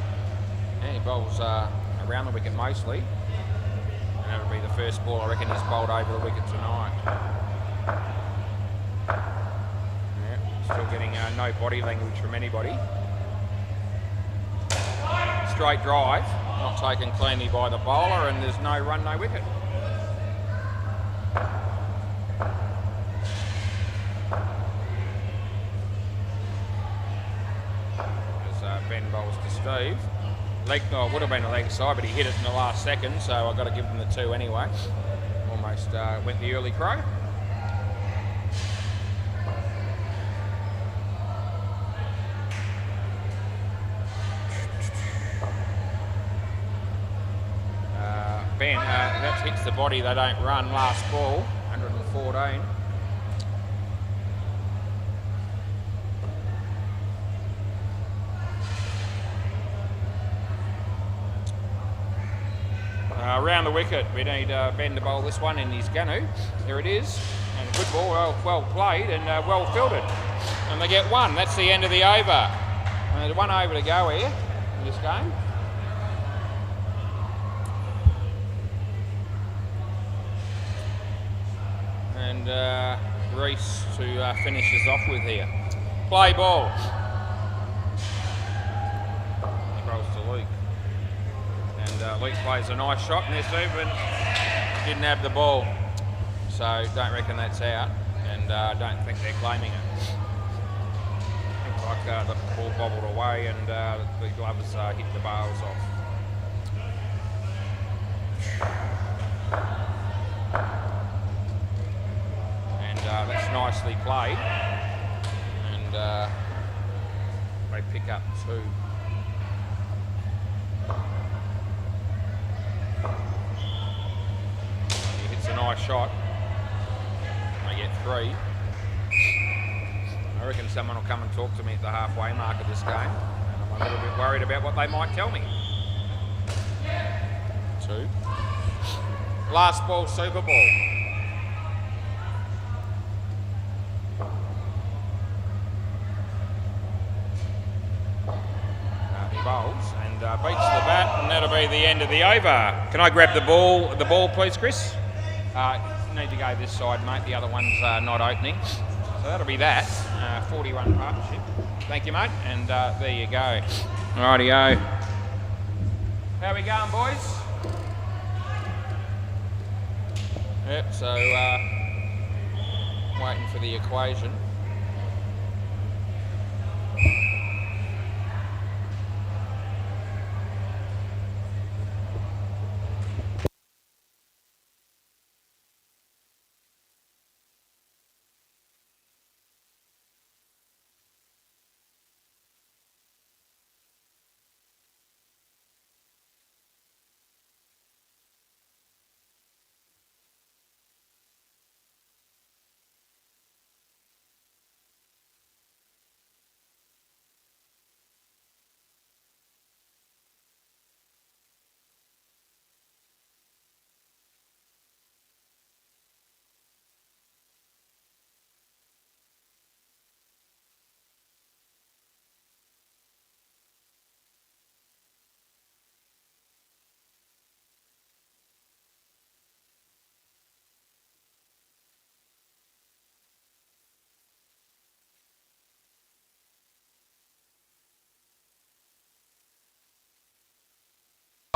Yeah, he bowls around the wicket mostly. And that'll be the first ball I reckon he's bowled over the wicket tonight. Yeah, still getting no body language from anybody. Straight drive. Not taken cleanly by the bowler, and there's no run, no wicket. Ben bowls to Steve. It would have been a leg side, but he hit it in the last second, so I've got to give him the 2 anyway. Almost went the early crow. Ben, that hits the body, they don't run. Last ball, 114. Around the wicket, we need Ben to bowl this one, and he's going to. Here it is, and a good ball, well played and well fielded. And they get 1. That's the end of the over. There's 1 over to go here in this game. And Reese to finish us off with here. Play ball. He rolls to Luke. And Luke plays a nice shot in this even. Didn't have the ball. So don't reckon that's out. And don't think they're claiming it. I think like the ball bobbled away and the gloves hit the bails off. That's nicely played, and they pick up 2. shot. I get 3. I reckon someone will come and talk to me at the halfway mark of this game. And I'm a little bit worried about what they might tell me. 2. Last ball, Super Ball. He bowls and beats the bat, and that'll be the end of the over. Can I grab the ball, please, Chris? Need to go this side, mate. The other one's not opening. So that'll be that. 40-run partnership. Thank you, mate. And there you go. Rightio. How we going, boys? Yep, so waiting for the equation.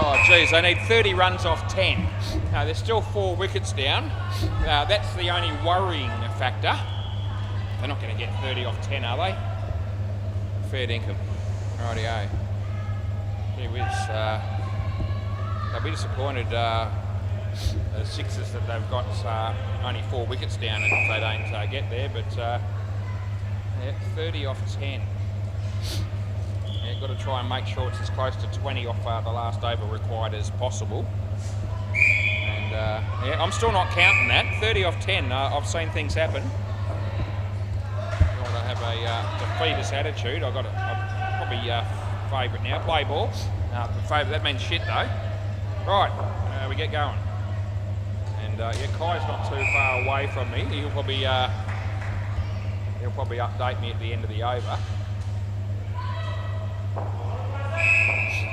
Oh, geez, they need 30 runs off 10. There's still 4 wickets down. That's the only worrying factor. They're not going to get 30 off 10, are they? Fair dinkum. Rightio. Gee whiz. They'll be disappointed, the Sixers, that they've got only 4 wickets down, and if they don't get there, but yeah, 30 off 10. Yeah, got to try and make sure it's as close to 20 off the last over required as possible. And yeah, I'm still not counting that. 30 off 10. I've seen things happen. I want to have a defeatist attitude. I've probably favourite now. Play ball. Favourite. That means shit though. Right, we get going. And yeah, Kai's not too far away from me. He'll probably update me at the end of the over.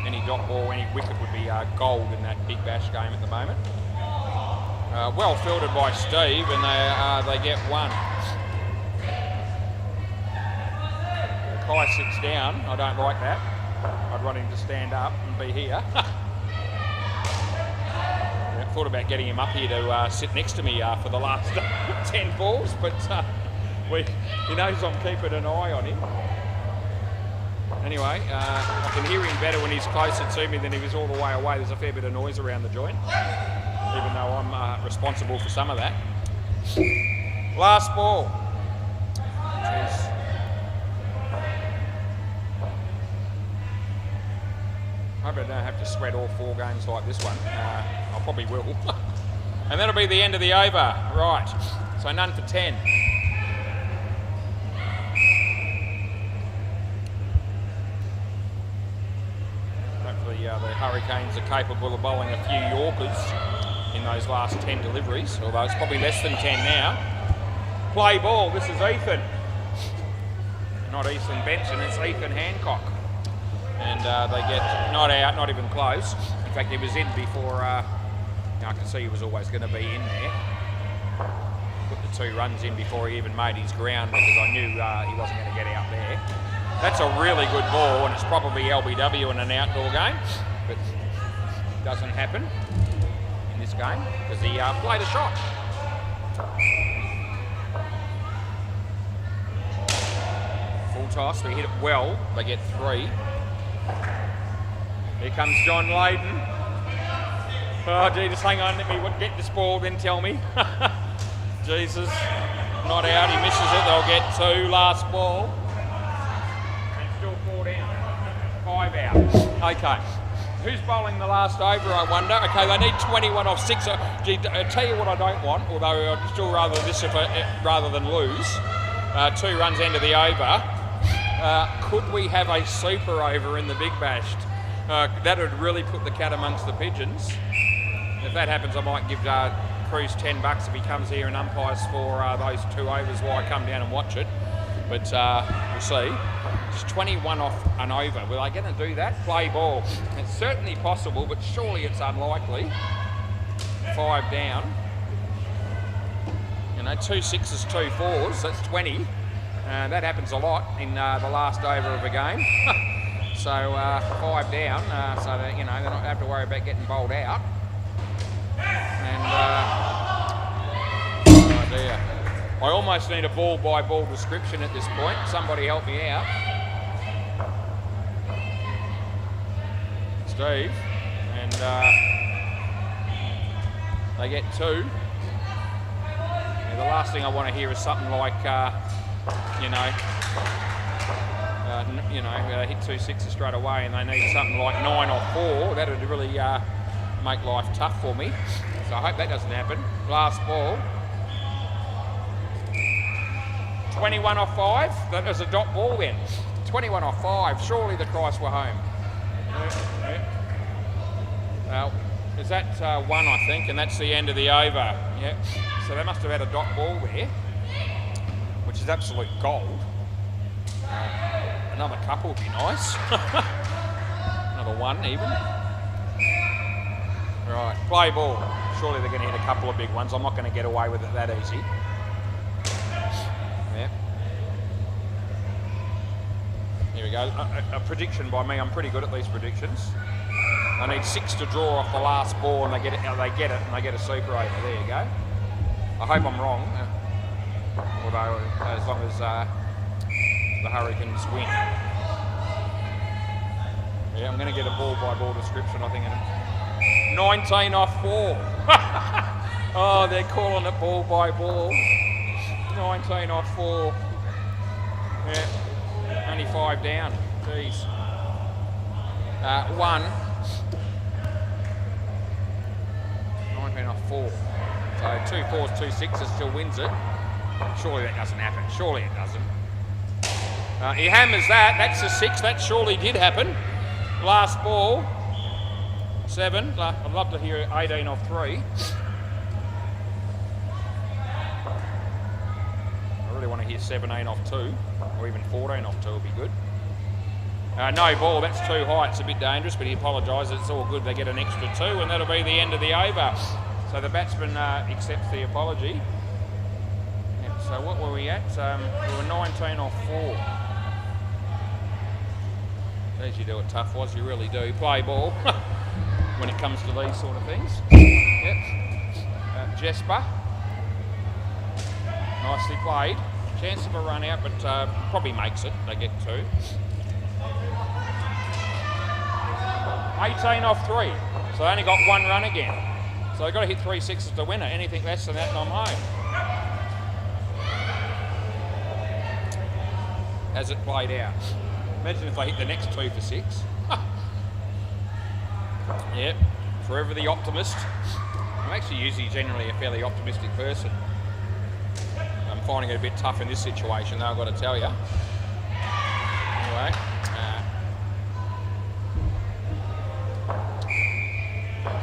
Any dot ball, any wicket would be gold in that Big Bash game at the moment. Well fielded by Steve, and they get 1. Kai sits down. I don't like that. I'd want him to stand up and be here. I thought about getting him up here to sit next to me for the last 10 balls, but he knows I'm keeping an eye on him. Anyway, I can hear him better when he's closer to me than he was all the way away. There's a fair bit of noise around the joint, even though I'm responsible for some of that. Last ball. Jeez. I hope I don't have to sweat all 4 games like this one. I probably will. And that'll be the end of the over. Right, so none for 10. The Hurricanes are capable of bowling a few Yorkers in those last 10 deliveries, although it's probably less than 10 now. Play ball, this is Ethan. Not Ethan Benson, it's Ethan Hancock. And they get not out, not even close. In fact, he was in before, I can see he was always going to be in there. Put the 2 runs in before he even made his ground, because I knew he wasn't going to get out there. That's a really good ball, and it's probably LBW in an outdoor game, but it doesn't happen in this game because he played a shot. Full toss, they hit it well, they get 3. Here comes John Layden. Oh, Jesus, hang on, let me get this ball, then tell me. Jesus, not out, he misses it, they'll get 2, last ball. 5 out. Okay. Who's bowling the last over, I wonder? Okay, they need 21 off 6. I tell you what I don't want, although I'd still rather this rather than lose. 2 runs end of the over. Could we have a super over in the Big Bash? That would really put the cat amongst the pigeons. If that happens, I might give Cruz $10 if he comes here and umpires for those 2 overs while I come down and watch it. But we'll see. Just 21 off an over. Will I going to do that? Play ball. It's certainly possible, but surely it's unlikely. 5 down. You know, 2 6s, 2 4s. That's 20. That happens a lot in the last over of a game. So 5 down. So that, you know, they don't have to worry about getting bowled out. And oh dear. I almost need a ball-by-ball description at this point. Somebody help me out. Steve. And they get 2. Yeah, the last thing I want to hear is something like, hit 2 6s straight away and they need something like 9 or 4. That would really make life tough for me. So I hope that doesn't happen. Last ball. 21 off 5. That was a dot ball then. 21 off 5. Surely the Christ were home. Well, is that 1, I think, and that's the end of the over. Yeah. So they must have had a dot ball there, which is absolute gold. Another couple would be nice. Another 1 even. Right, play ball. Surely they're going to hit a couple of big ones. I'm not going to get away with it that easy. Yeah. Here we go. A prediction by me. I'm pretty good at these predictions. I need 6 to draw off the last ball, and they get it, and they get a super over. There you go. I hope I'm wrong. Although, as long as the Hurricanes win. Yeah, I'm going to get a ball-by-ball description, I think. 19 off 4. Oh, they're calling it ball-by-ball. 19 off 4. Yeah, only 5 down. Jeez. 1. 19 off 4. So 2 4s, 2 6s still wins it. Surely that doesn't happen. Surely it doesn't. He hammers that. That's a 6. That surely did happen. Last ball. 7. I'd love to hear 18 off 3. I really want to hear 17 off 2, or even 14 off 2 would be good. No ball, that's too high. It's a bit dangerous, but he apologises. It's all good. They get an extra 2, and that'll be the end of the over. So the batsman accepts the apology. Yeah, so what were we at? We were 19 off 4. As you do it tough, was you really do. Play ball when it comes to these sort of things. Yep. Jesper. Nicely played. Chance of a run out, but probably makes it. They get 2. 18 off 3. So they only got 1 run again. So they've got to hit 3 6s to win it. Anything less than that and I'm home. Has it played out? Imagine if they hit the next 2 for 6. Yep, forever the optimist. I'm actually usually generally a fairly optimistic person. I'm finding it a bit tough in this situation though, I've got to tell you. Anyway.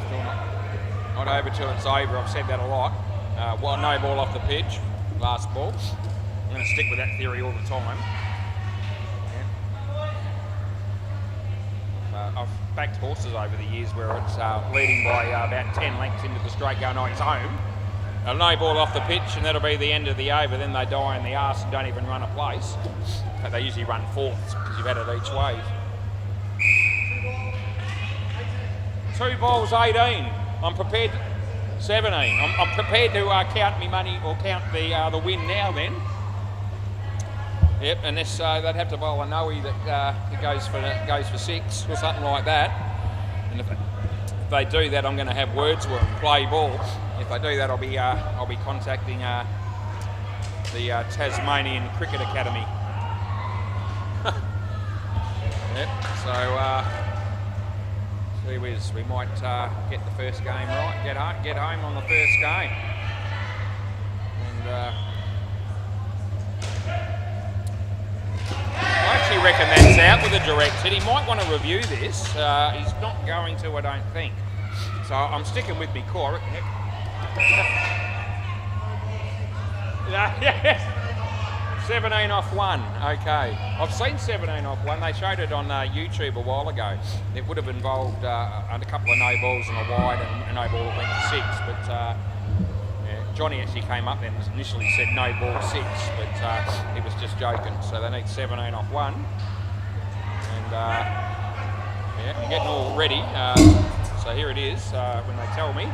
Still not over till it's over. I've said that a lot. Well, no ball off the pitch. Last ball. I'm going to stick with that theory all the time. I've backed horses over the years where it's leading by about 10 lengths into the straight going, oh, he's home. No ball off the pitch and that'll be the end of the over. Then they die in the arse and don't even run a place. But they usually run 4ths because you've had it each way. 2 balls, 18. I'm prepared. 17. I'm prepared to count me money or count the win now then. Yep, and this they'd have to bowl a Noe that goes for 6 or something like that. And if they do that, I'm going to have words with them. Play ball. If they do that, I'll be contacting the Tasmanian Cricket Academy. Yep. So Gee whiz, we might get the first game right, get home on the first game. And I actually reckon that's out with a direct hit. He might want to review this. He's not going to, I don't think. So I'm sticking with me core. Yes. 17 off 1. Okay. I've seen 17 off 1. They showed it on YouTube a while ago. It would have involved a couple of no balls and a wide and a no ball that went to 6. But yeah, Johnny actually came up and initially said no ball 6, but he was just joking. So they need 17 off 1. And yeah, I'm getting all ready. So here it is when they tell me.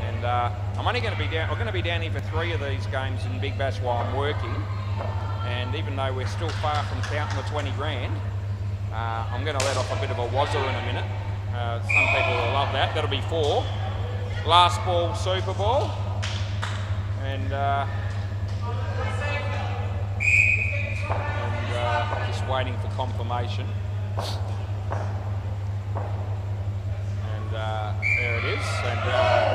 And I'm only going to be down. I'm going to be down here for 3 of these games in Big Bash while I'm working. And even though we're still far from counting the 20 grand, I'm going to let off a bit of a wazzer in a minute. Some people will love that. That'll be 4. Last ball, Super Bowl. And just waiting for confirmation. And there it is. And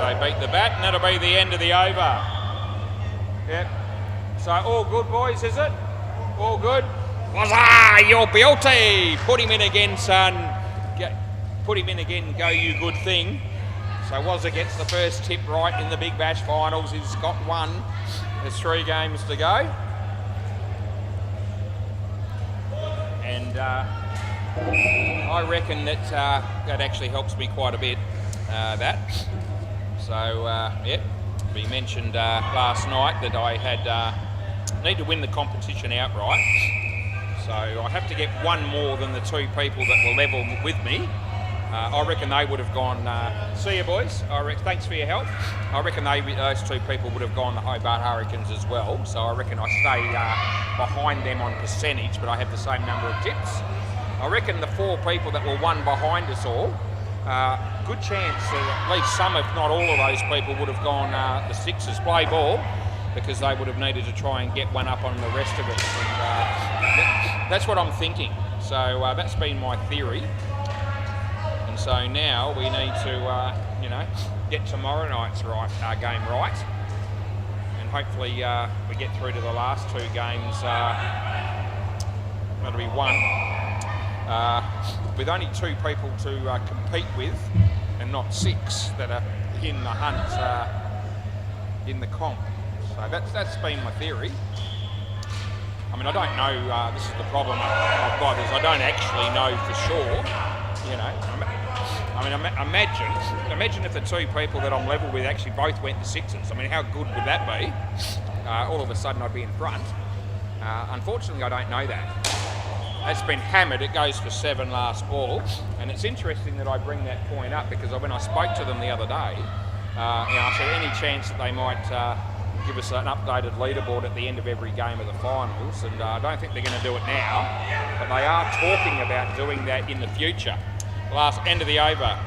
they beat the bat, and that'll be the end of the over. Yep. So all good, boys, is it? All good? Wazza, your beauty! Put him in again, son. Put him in again, go you good thing. So Wazza gets the first tip right in the Big Bash finals. He's got 1. There's 3 games to go. And I reckon that that actually helps me quite a bit, that. So, yep, we mentioned last night that I had need to win the competition outright. So I have to get 1 more than the 2 people that were level with me. I reckon they would have gone, see you boys, thanks for your help. I reckon those 2 people would have gone the Hobart Hurricanes as well. So I reckon I stay behind them on percentage, but I have the same number of tips. I reckon the 4 people that were 1 behind us all, good chance that at least some, if not all of those people would have gone the 6s play ball, because they would have needed to try and get 1 up on the rest of us. And that's what I'm thinking. So that's been my theory. And so now we need to, you know, get tomorrow night's game right. And hopefully we get through to the last 2 games. That'll be 1. With only 2 people to compete with, and not 6 that are in the hunt in the comp. So that's been my theory. I mean, I don't know. This is the problem I've got, is I don't actually know for sure. You know, I mean, imagine if the 2 people that I'm level with actually both went to 6s. I mean, how good would that be? All of a sudden, I'd be in front. Unfortunately, I don't know that. It's been hammered. It goes for 7 last ball, and it's interesting that I bring that point up because when I spoke to them the other day, you know, I said any chance that they might give us an updated leaderboard at the end of every game of the finals, and I don't think they're going to do it now, but they are talking about doing that in the future. Last end of the over.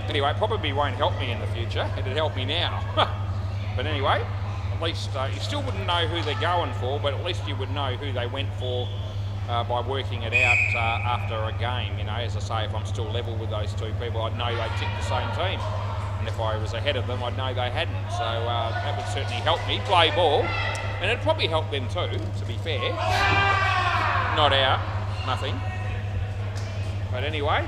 Anyway, it probably won't help me in the future. It'd help me now. But anyway, at least you still wouldn't know who they're going for, but at least you would know who they went for by working it out after a game. You know, as I say, if I'm still level with those 2 people, I'd know they tipped the same team. And if I was ahead of them, I'd know they hadn't. So that would certainly help me play ball. And it'd probably help them too, to be fair. Not out, nothing. But anyway,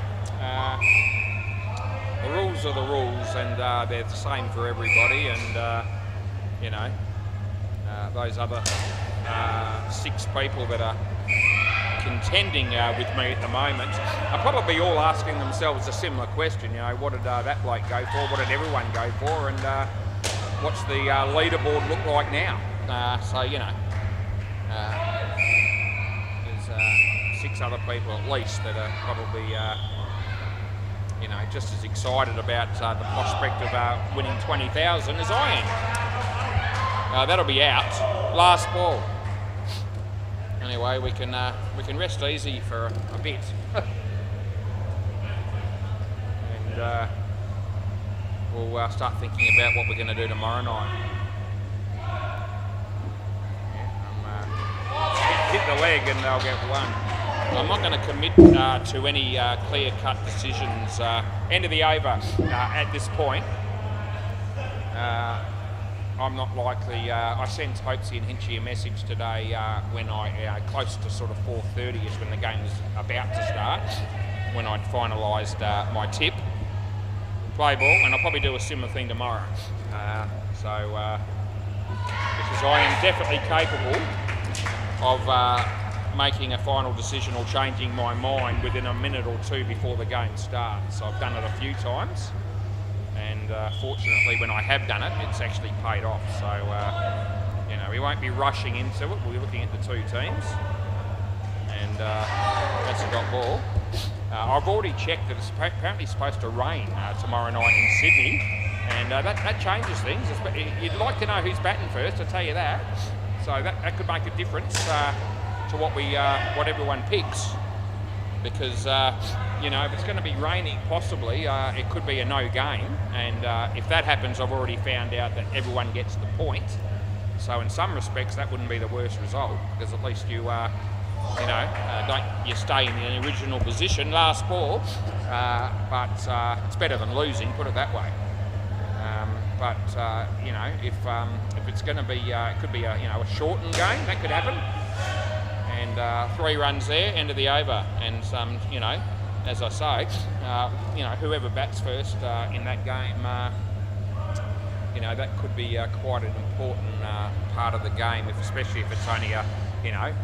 the rules are the rules, and they're the same for everybody. And, you know, those other 6 people that are contending with me at the moment are probably all asking themselves a similar question. You know, what did that bloke go for? What did everyone go for? And what's the leaderboard look like now? So, you know, there's 6 other people at least that are probably, you know, just as excited about the prospect of winning 20,000 as I am. That'll be out. Last ball. Anyway, we can rest easy for a bit. And we'll start thinking about what we're going to do tomorrow night. Yeah, hit the leg and they'll get 1. I'm not going to commit to any clear-cut decisions. End of the over at this point. I'm not likely. I sent Hopesy and Hinchy a message today when I close to sort of 4:30ish when the game was about to start, when I'd finalised my tip. Play ball, and I'll probably do a similar thing tomorrow. Because I am definitely capable of making a final decision or changing my mind within a minute or two before the game starts. I've done it a few times, and fortunately when I have done it, it's actually paid off. So, we won't be rushing into it. We'll be looking at the two teams, and that's a got ball. I've already checked that it's apparently supposed to rain tomorrow night in Sydney, and that changes things. You'd like to know who's batting first, I'll tell you that. So that could make a difference to what everyone picks, because if it's going to be raining, possibly it could be a no game, and if that happens, I've already found out that everyone gets the point. So in some respects, that wouldn't be the worst result, because at least you you stay in the original position, last ball, but it's better than losing, put it that way. If it's going to be, it could be a shortened game, that could happen. And 3 runs there, end of the over. And as I say, whoever bats first in that game, that could be quite an important part of the game, especially if it's only a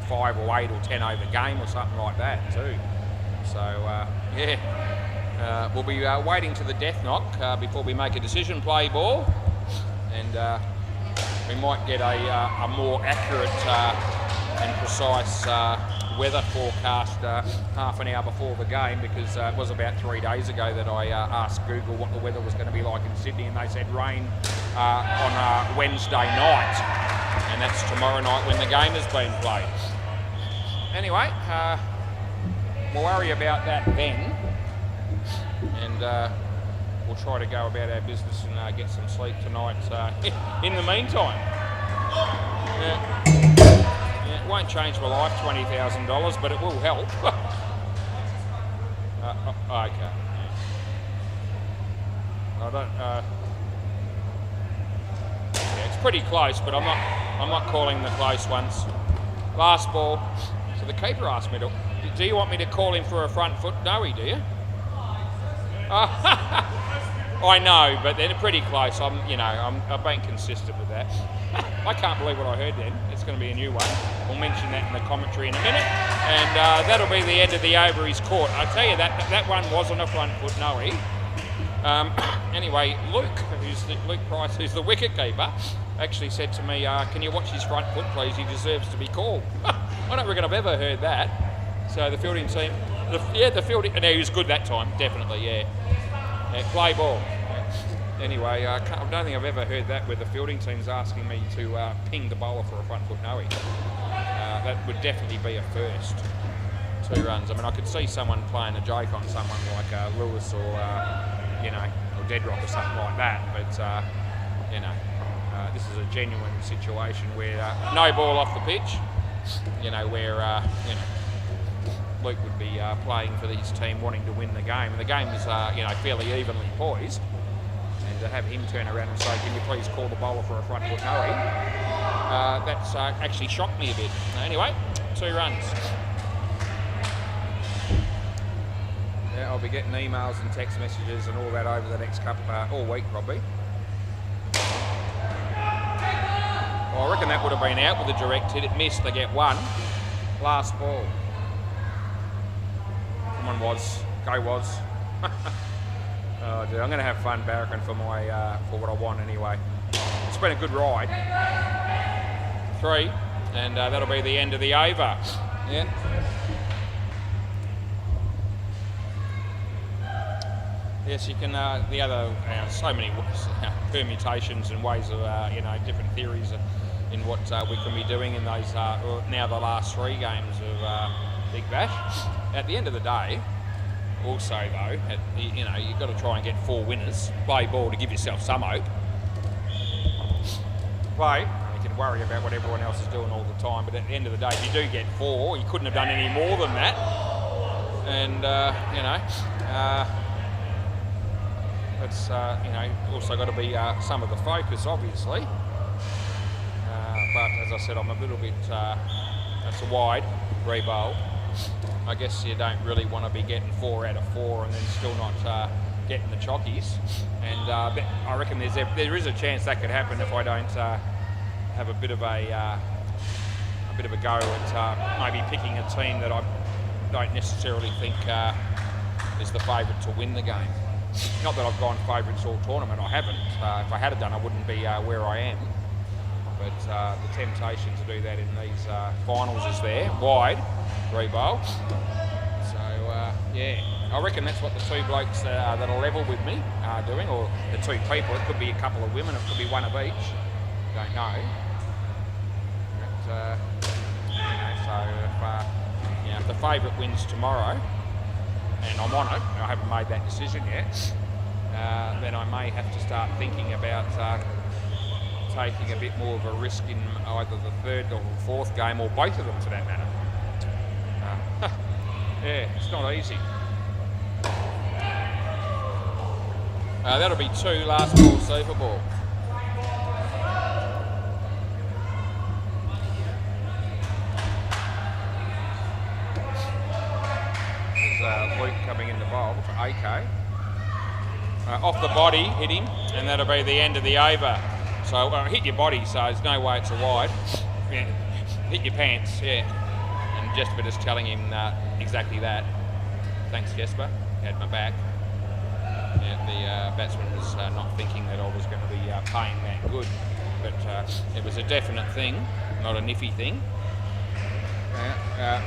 5 or 8 or 10 over game or something like that too. So we'll be waiting to the death knock before we make a decision. Play ball, and we might get a more accurate and precise weather forecast half an hour before the game, because it was about 3 days ago that I asked Google what the weather was going to be like in Sydney, and they said rain on Wednesday night, and that's tomorrow night when the game has been played. Anyway, we'll worry about that then, and we'll try to go about our business and get some sleep tonight in the meantime. It won't change my life, $20,000, but it will help. Okay. I don't. It's pretty close, but I'm not calling the close ones. Last ball. So the keeper asked me to. Do you want me to call him for a front foot? No, do you? I know, but they're pretty close. I'm being consistent with that. I can't believe what I heard then. It's going to be a new one. We'll mention that in the commentary in a minute, and that'll be the end of the over his court. I tell you that one wasn't a front foot, no. Anyway, Luke Price, who's the wicket keeper, actually said to me, "Can you watch his front foot, please? He deserves to be called." I don't reckon I've ever heard that. So the fielding team, the fielding, and he was good that time, definitely, yeah. Play ball. Anyway, I don't think I've ever heard that where the fielding team's asking me to ping the bowler for a front foot no-ing. That would definitely be a first. 2 runs. I mean, I could see someone playing a joke on someone like Lewis or or Deadrock or something like that. But this is a genuine situation where no ball off the pitch. Where Luke would be playing for his team, wanting to win the game, and the game is fairly evenly poised. And to have him turn around and say, "Can you please call the bowler for a front foot no?" That's actually shocked me a bit. Anyway, 2 runs. Yeah, I'll be getting emails and text messages and all that over the next all week probably. Well, I reckon that would have been out with a direct hit. It missed. They get 1. Last ball. Someone was. Oh dear, I'm going to have fun barracking for what I want anyway. It's been a good ride. 3, and that'll be the end of the over. Yeah. Yes, you can. The other, so many permutations and ways of different theories in what we can be doing in those now the last 3 games of Big Bash. At the end of the day. Also, though, you've got to try and get 4 winners. Play ball to give yourself some hope. Play. can worry about what everyone else is doing all the time, but at the end of the day, if you do get 4, you couldn't have done any more than that. And you know, it's you know, also got to be some of the focus, obviously. But as I said, I'm a little bit. That's a wide re-bowl. I guess you don't really want to be getting 4 out of 4 and then still not getting the chockies. And I reckon there is a chance that could happen if I don't have a bit of a go at maybe picking a team that I don't necessarily think is the favourite to win the game. Not that I've gone favourites all tournament. I haven't. If I had done, I wouldn't be where I am. But the temptation to do that in these finals is there. Wide re-bowl. So yeah, I reckon that's what the 2 blokes that are level with me are doing, or the 2 people. It could be a couple of women. It could be one of each. Don't know. But you know, so if you know, if the favourite wins tomorrow, and I'm on it, I haven't made that decision yet, then I may have to start thinking about taking a bit more of a risk in either the 3rd or 4th game, or both of them for that matter. Yeah, it's not easy. That'll be 2 last ball Super Ball. There's Luke coming in the bowl for AK. Off the body, hit him, and that'll be the end of the over. So hit your body, so there's no way it's a wide. Yeah. Hit your pants, yeah. And Jesper just telling him exactly that. Thanks, Jesper. Had my back. Yeah, the batsman was not thinking that I was going to be paying that good, but it was a definite thing, not a niffy thing.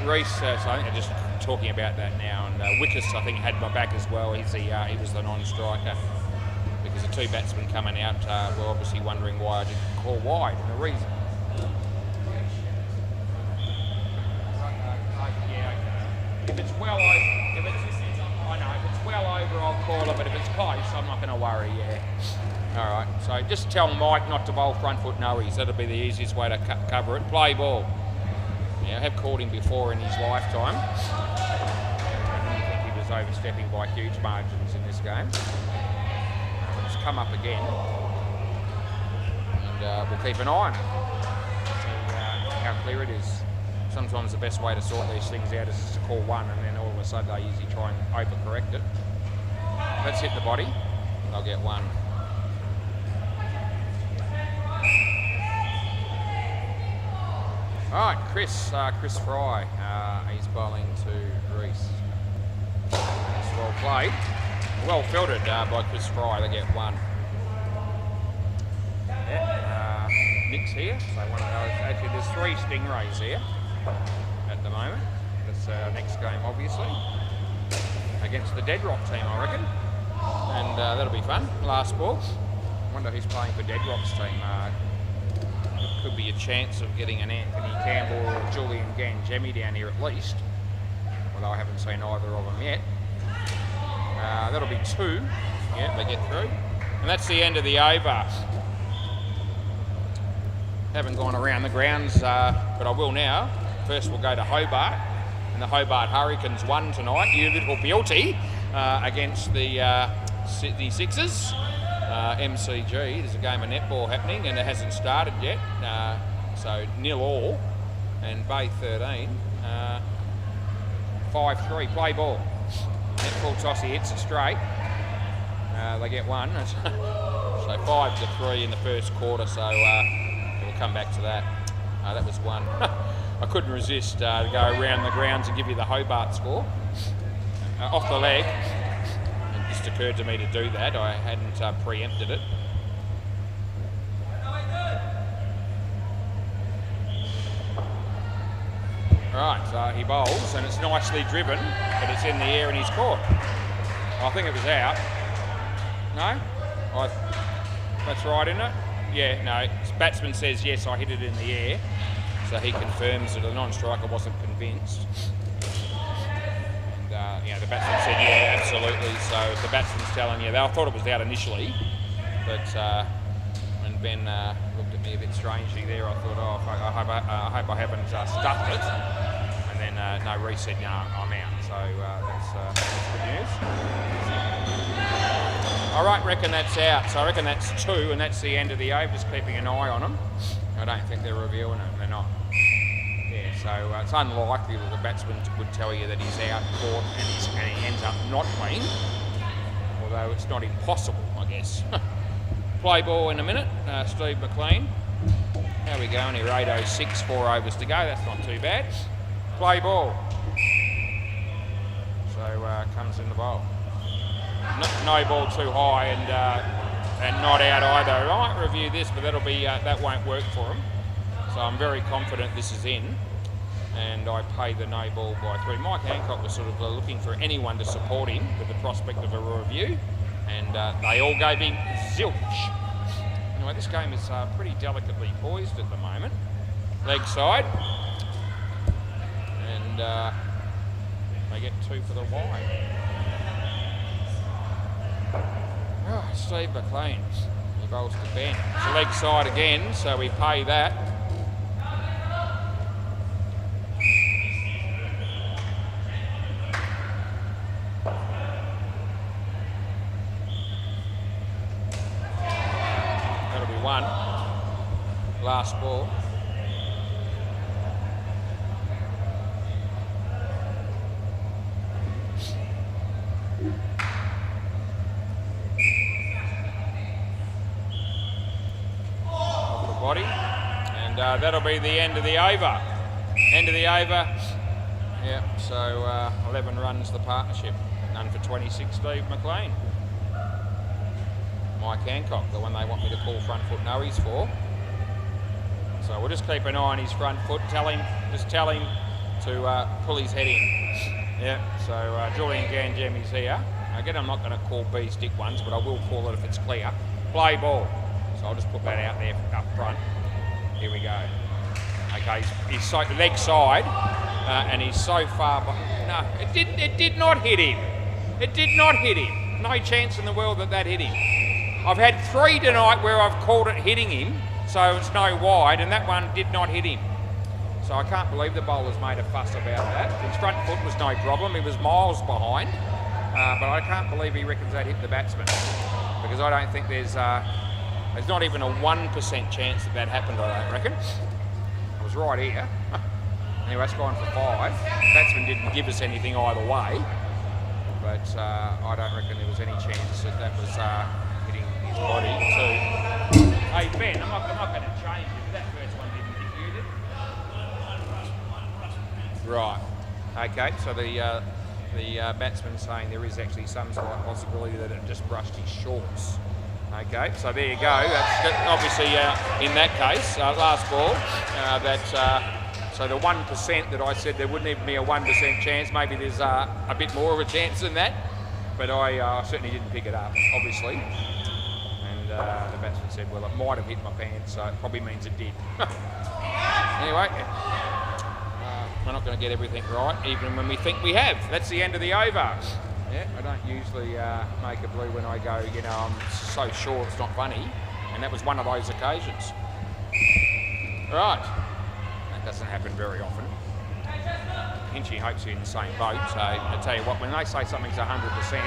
Reece, so I think they're just talking about that now, and Wickus, I think, had my back as well. He was the non-striker. Because the 2 batsmen coming out were obviously wondering why I didn't call wide, and the reason. If it's well over, if it's well over, I'll call it. But if it's close, I'm not going to worry. Yeah. All right. So just tell Mike not to bowl front foot noes. That'll be the easiest way to cover it. Play ball. Yeah, I have called him before in his lifetime. I didn't think he was overstepping by huge margins in this game. It's come up again, and we'll keep an eye on it, see how clear it is. Sometimes the best way to sort these things out is just to call one, and then all of a sudden they usually try and overcorrect it. Let's hit the body, they'll get 1. All right, Chris Fry, he's bowling to Reece. That's well played. Well filtered by Chris Fry, they get 1. Yeah, Nick's here, so one of those. Actually, there's 3 Stingrays here at the moment. That's our next game, obviously, against the Dead Rock team, I reckon. And that'll be fun. Last ball. I wonder who's playing for Dead Rock's team. Could be a chance of getting an Anthony Campbell or Julian Gangemi down here at least, although I haven't seen either of them yet. That'll be 2. Yeah, they get through. And that's the end of the over. Haven't gone around the grounds, but I will now. First we'll go to Hobart. And the Hobart Hurricanes won tonight. You little beauty against the Sydney Sixers. MCG, there's a game of netball happening and it hasn't started yet. So 0-0. And Bay 13. 5-3. Play ball. Netball toss, he hits it straight. They get 1. So 5-3 in the first quarter, so we'll come back to that. That was 1. I couldn't resist to go around the grounds and give you the Hobart score. Off the leg. It just occurred to me to do that. I hadn't preempted it. Right, so he bowls and it's nicely driven, but it's in the air and he's caught. I think it was out. No? That's right, isn't it? Yeah, no. Batsman says yes, I hit it in the air. So he confirms that the non-striker wasn't convinced. And the batsman said yeah, absolutely. So if the batsman's telling you, I thought it was out initially, but and and Ben looked at me a bit strangely there. I thought, oh, I hope I haven't stuffed it. And then no, Reece said, no, I'm out. So that's good news. I reckon that's out. So I reckon that's 2, and that's the end of the over. Just keeping an eye on them. I don't think they're reviewing it. They're not. Yeah, so it's unlikely that the batsman would tell you that he's out caught and he ends up not clean. Although it's not impossible, I guess. Play ball in a minute. Steve McLean. How we going here? 8:06, 4 overs to go. That's not too bad. Play ball. So comes in the bowl. No ball too high and not out either. I might review this, but that'll be that won't work for him. So I'm very confident this is in, and I pay the no ball by 3. Mike Hancock was sort of looking for anyone to support him with the prospect of a review, and they all gave him zilch. Anyway, this game is pretty delicately poised at the moment. Leg side, and they get 2 for the wide. Oh, Steve McLean, he bowls to Ben. It's a leg side again, so we pay that. That'll be 1. Last ball. Body, and that'll be the end of the over. End of the over. Yeah, so 11 runs the partnership. None for 26, Steve McLean. Mike Hancock, the one they want me to call front foot noes for. So we'll just keep an eye on his front foot. Just tell him to pull his head in. Yeah, so Julian Gangemi's here. Again, I'm not going to call B stick ones, but I will call it if it's clear. Play ball. So I'll just put that out there up front. Here we go. Okay, he's so leg side, and he's so far behind. No, it did not hit him. It did not hit him. No chance in the world that hit him. I've had 3 tonight where I've called it hitting him, so it's no wide, and that one did not hit him. So I can't believe the bowler's made a fuss about that. His front foot was no problem. He was miles behind, but I can't believe he reckons that hit the batsman, because I don't think there's not even a 1% chance that happened, I don't reckon. I was right here. Anyway, that's gone for 5. Batsman didn't give us anything either way, but I don't reckon there was any chance that was hitting his body too. Hey Ben, I'm not going to change it, but that first one didn't hit you, did it? Right. Okay, so the batsman saying there is actually some slight possibility that it just brushed his shorts. Okay, so there you go. That's obviously in that case, last ball. So the 1% that I said there wouldn't even be a 1% chance. Maybe there's a bit more of a chance than that, but I certainly didn't pick it up, obviously. And the batsman said, "Well, it might have hit my pants, so it probably means it did." Anyway, we're not going to get everything right, even when we think we have. That's the end of the over. Yeah, I don't usually make a blue when I go, I'm so sure it's not funny, and that was one of those occasions. Right, that doesn't happen very often. Hinchy hopes you're in the same boat, so I tell you what, when they say something's 100%,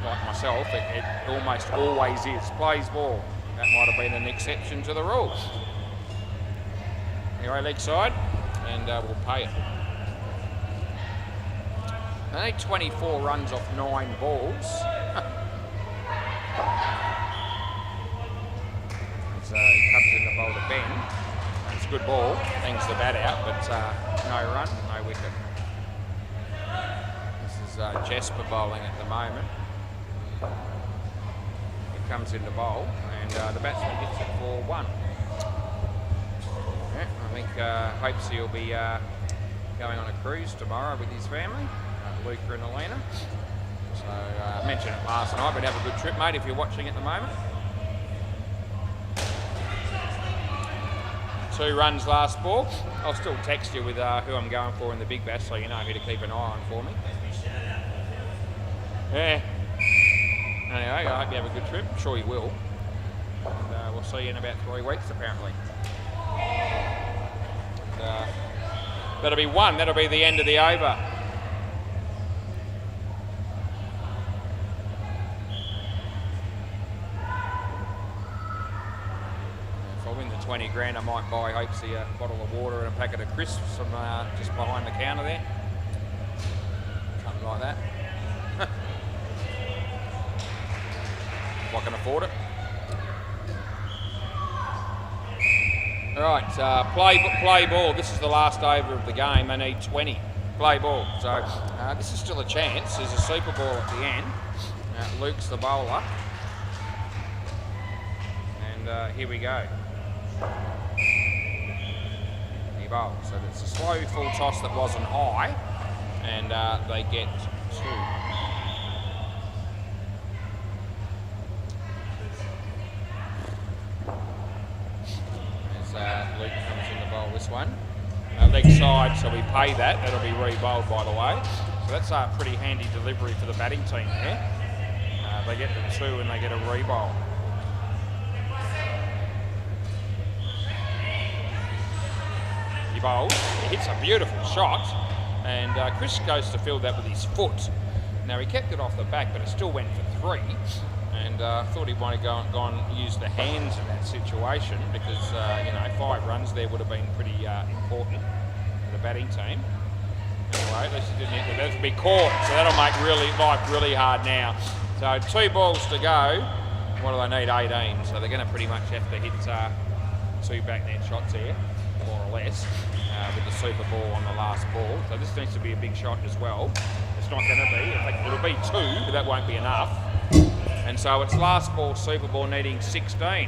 like myself, it almost always is. Plays ball. That might have been an exception to the rules. Anyway, leg side, and we'll pay it. They need 24 runs off 9 balls. So he comes in the bowl to Ben. It's a good ball, hangs the bat out, but no run, no wicket. This is Jasper bowling at the moment. He comes in the bowl, and the batsman hits it for 1. Yeah, I think hopes he'll be going on a cruise tomorrow with his family. Luca and Alina. So I mentioned it last night, but have a good trip, mate, if you're watching at the moment. 2 runs last ball. I'll still text you with who I'm going for in the Big Bash, so you know who to keep an eye on for me. Yeah. Anyway, I hope you have a good trip. I'm sure you will. And we'll see you in about 3 weeks, apparently. And, that'll be one. That'll be the end of the over. If I win the 20 grand, I might buy Hopesy a bottle of water and a packet of crisps from just behind the counter there. Something like that. If I can afford it. Alright, play ball. This is the last over of the game. They need 20. Play ball. So this is still a chance. There's a super ball at the end. Luke's the bowler. And here we go. He bowls. So it's a slow full toss that wasn't high. And they get 2. Luke comes in to bowl this one. Leg side, so we pay that. That'll be re-bowled, by the way. So that's a pretty handy delivery for the batting team there. They get the 2 and they get a re-bowl. He bowls. He hits a beautiful shot. And Chris goes to field that with his foot. Now, he kept it off the back, but it still went for 3. And thought he might have gone and used the hands in that situation because, 5 runs there would have been pretty important for the batting team. Anyway, at least he didn't hit the best. Be caught, so that'll make life really hard now. So 2 balls to go. What do they need? 18. So they're going to pretty much have to hit 2 back net shots here, more or less, with the super ball on the last ball. So this needs to be a big shot as well. It's not going to be. In fact, it'll be 2, but that won't be enough. And so it's last ball, super ball needing 16.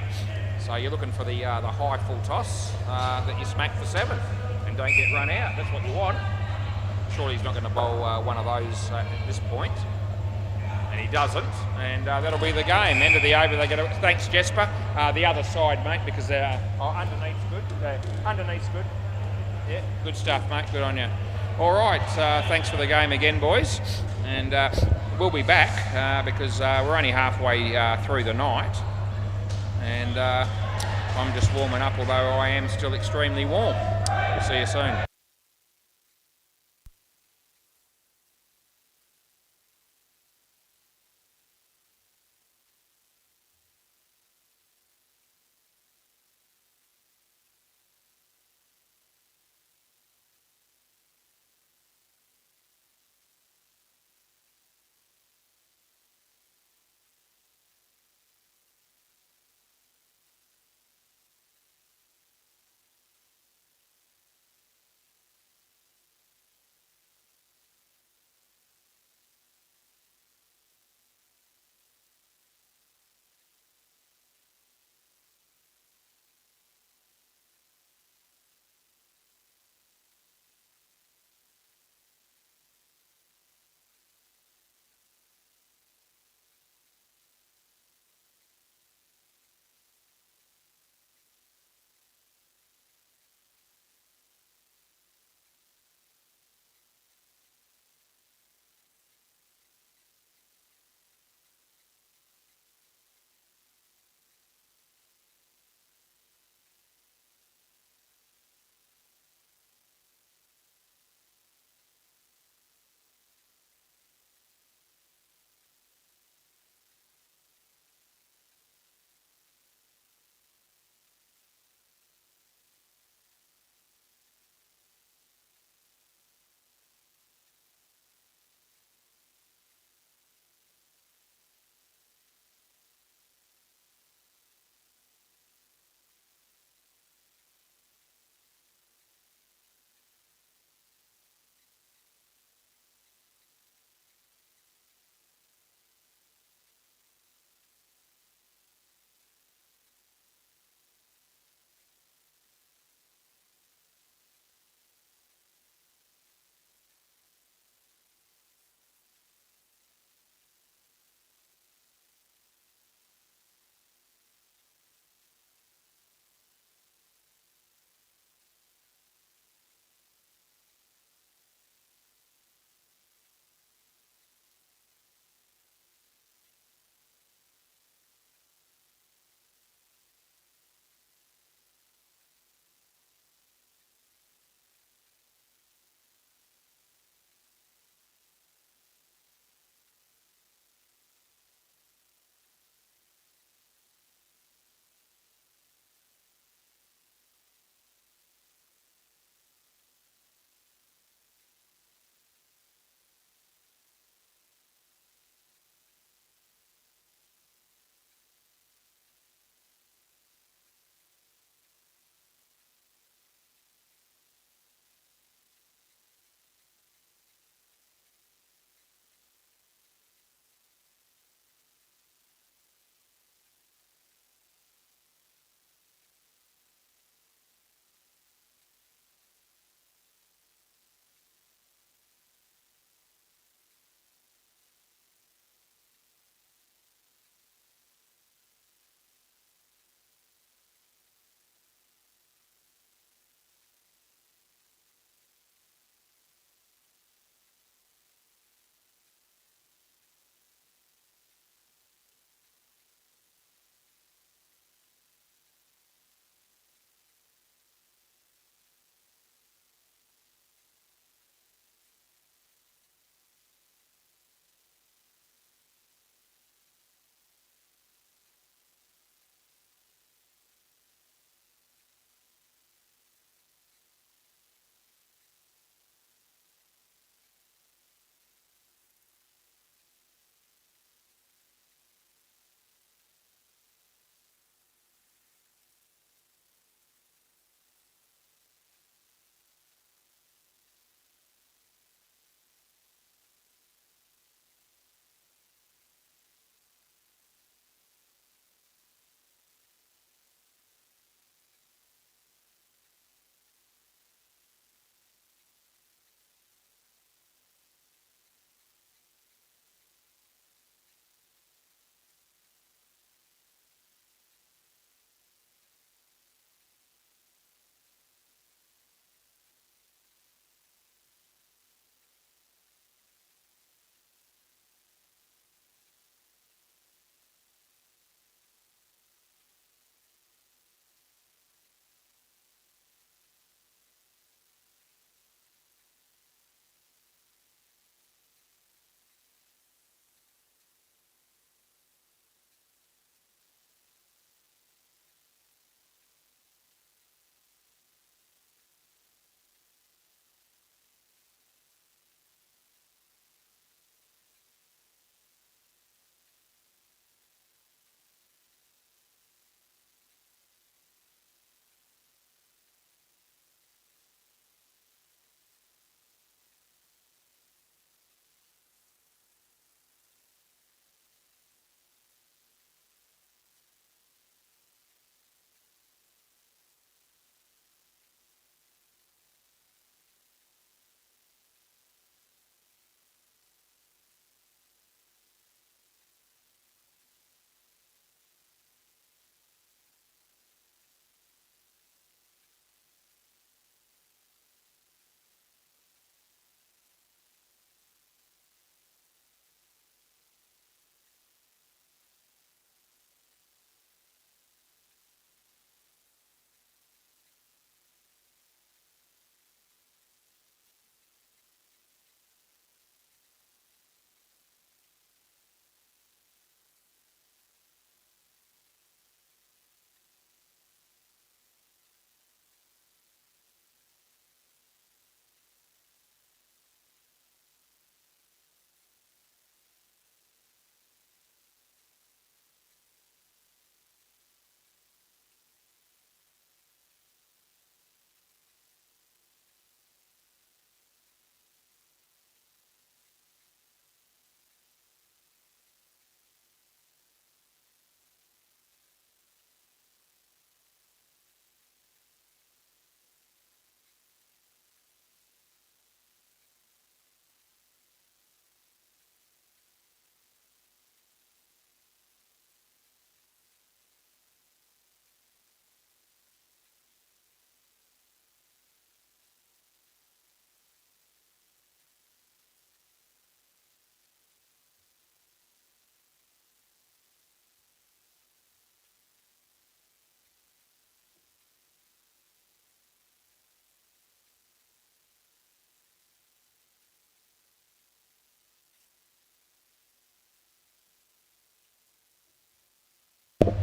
So you're looking for the high full toss that you smack for 7 and don't get run out. That's what you want. Surely he's not going to bowl one of those at this point. And he doesn't. And that'll be the game. End of the over. They get a, thanks, Jesper. The other side, mate, because underneath's good. Underneath's good. Yeah, good stuff, mate. Good on you. All right. Thanks for the game again, boys. And we'll be back because we're only halfway through the night. And I'm just warming up, although I am still extremely warm. We'll see you soon.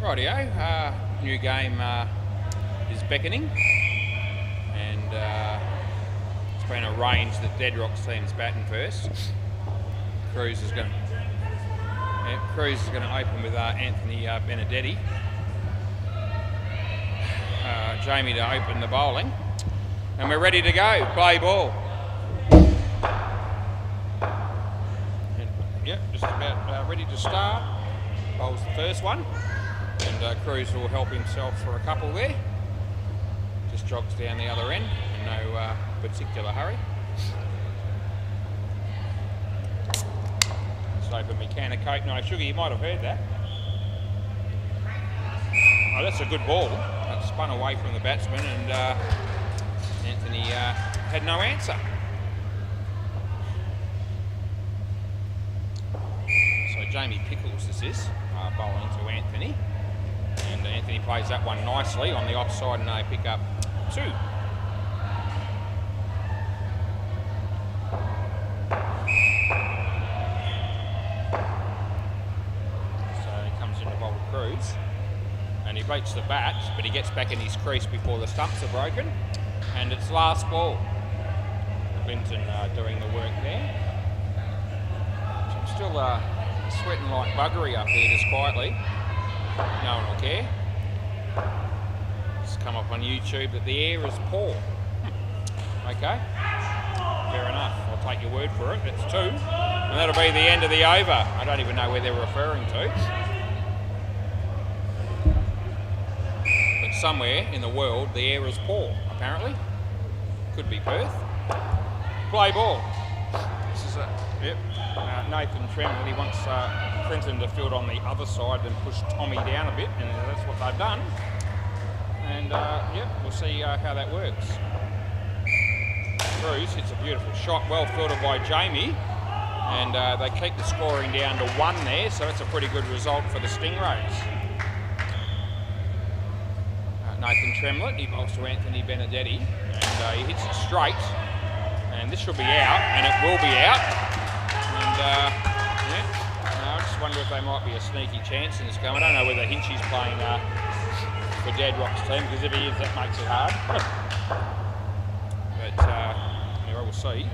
Rightio, new game is beckoning, and it's been arranged that Dead Rocks team's batting first. Cruz is going to open with Anthony Benedetti. Jamie to open the bowling, and we're ready to go. Play ball. Yep, just about ready to start. Bowls the first one, and Cruz will help himself for a couple there. Just jogs down the other end in no particular hurry. Just open Mechanicote. No sugar, you might have heard that. Oh, that's a good ball. That spun away from the batsman, and Anthony had no answer. So Jamie Pickles this is, bowling to Anthony. And Anthony plays that one nicely on the offside, and they pick up 2. So he comes in to bowl to Cruz. And he beats the bat, but he gets back in his crease before the stumps are broken. And it's last ball. Clinton doing the work there. So I'm still sweating like buggery up here just quietly. No one will care. It's come up on YouTube that the air is poor. Okay, fair enough. I'll take your word for it. It's 2. And that'll be the end of the over. I don't even know where they're referring to. Somewhere in the world the air is poor, apparently. Could be Perth. Play ball. This is Nathan Tremblay. He wants Clinton to field on the other side and push Tommy down a bit, and that's what they've done. And we'll see how that works. Cruz hits a beautiful shot, well fielded by Jamie, and they keep the scoring down to 1 there, so that's a pretty good result for the Stingrays. Nathan Tremblay, he bowls to Anthony Benedetti, and he hits it straight, and this should be out, and it will be out. And I just wonder if they might be a sneaky chance in this game. I don't know whether Hinchy's playing for Dead Rocks team, because if he is, that makes it hard. But anyway, we'll see.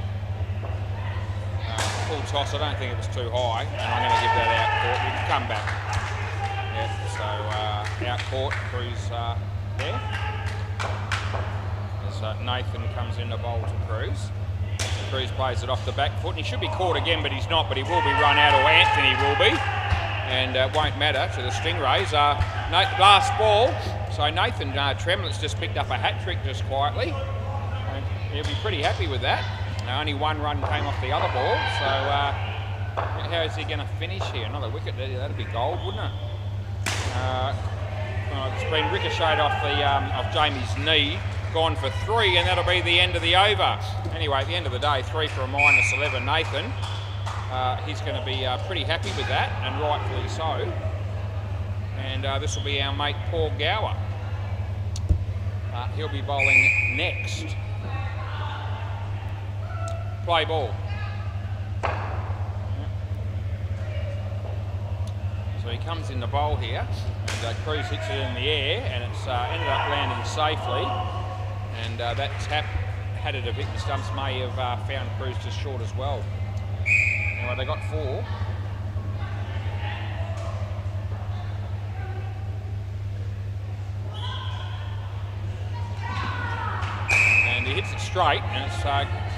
Full toss, I don't think it was too high, and I'm going to give that out court. We can come back. Yeah, so out court, Cruz there. As Nathan comes in to bowl to Cruz. Cruz plays it off the back foot, and he should be caught again, but he's not, but he will be run out, or Anthony will be. And it won't matter to the Stingrays. Last ball, so Nathan Tremblay's just picked up a hat-trick just quietly. And he'll be pretty happy with that. Only 1 run came off the other ball, so how is he going to finish here? Another wicket, that'd be gold, wouldn't it? It's been ricocheted off of Jamie's knee, gone for 3, and that'll be the end of the over. Anyway, at the end of the day, 3 for a -11. Nathan, he's going to be pretty happy with that, and rightfully so. And this will be our mate Paul Gower. He'll be bowling next. Play ball. So he comes in the bowl here, and Cruz hits it in the air, and it's ended up landing safely. And that tap, had it have hit the stumps, may have found Cruz just short as well. Anyway, they got 4. And he hits it straight, and it's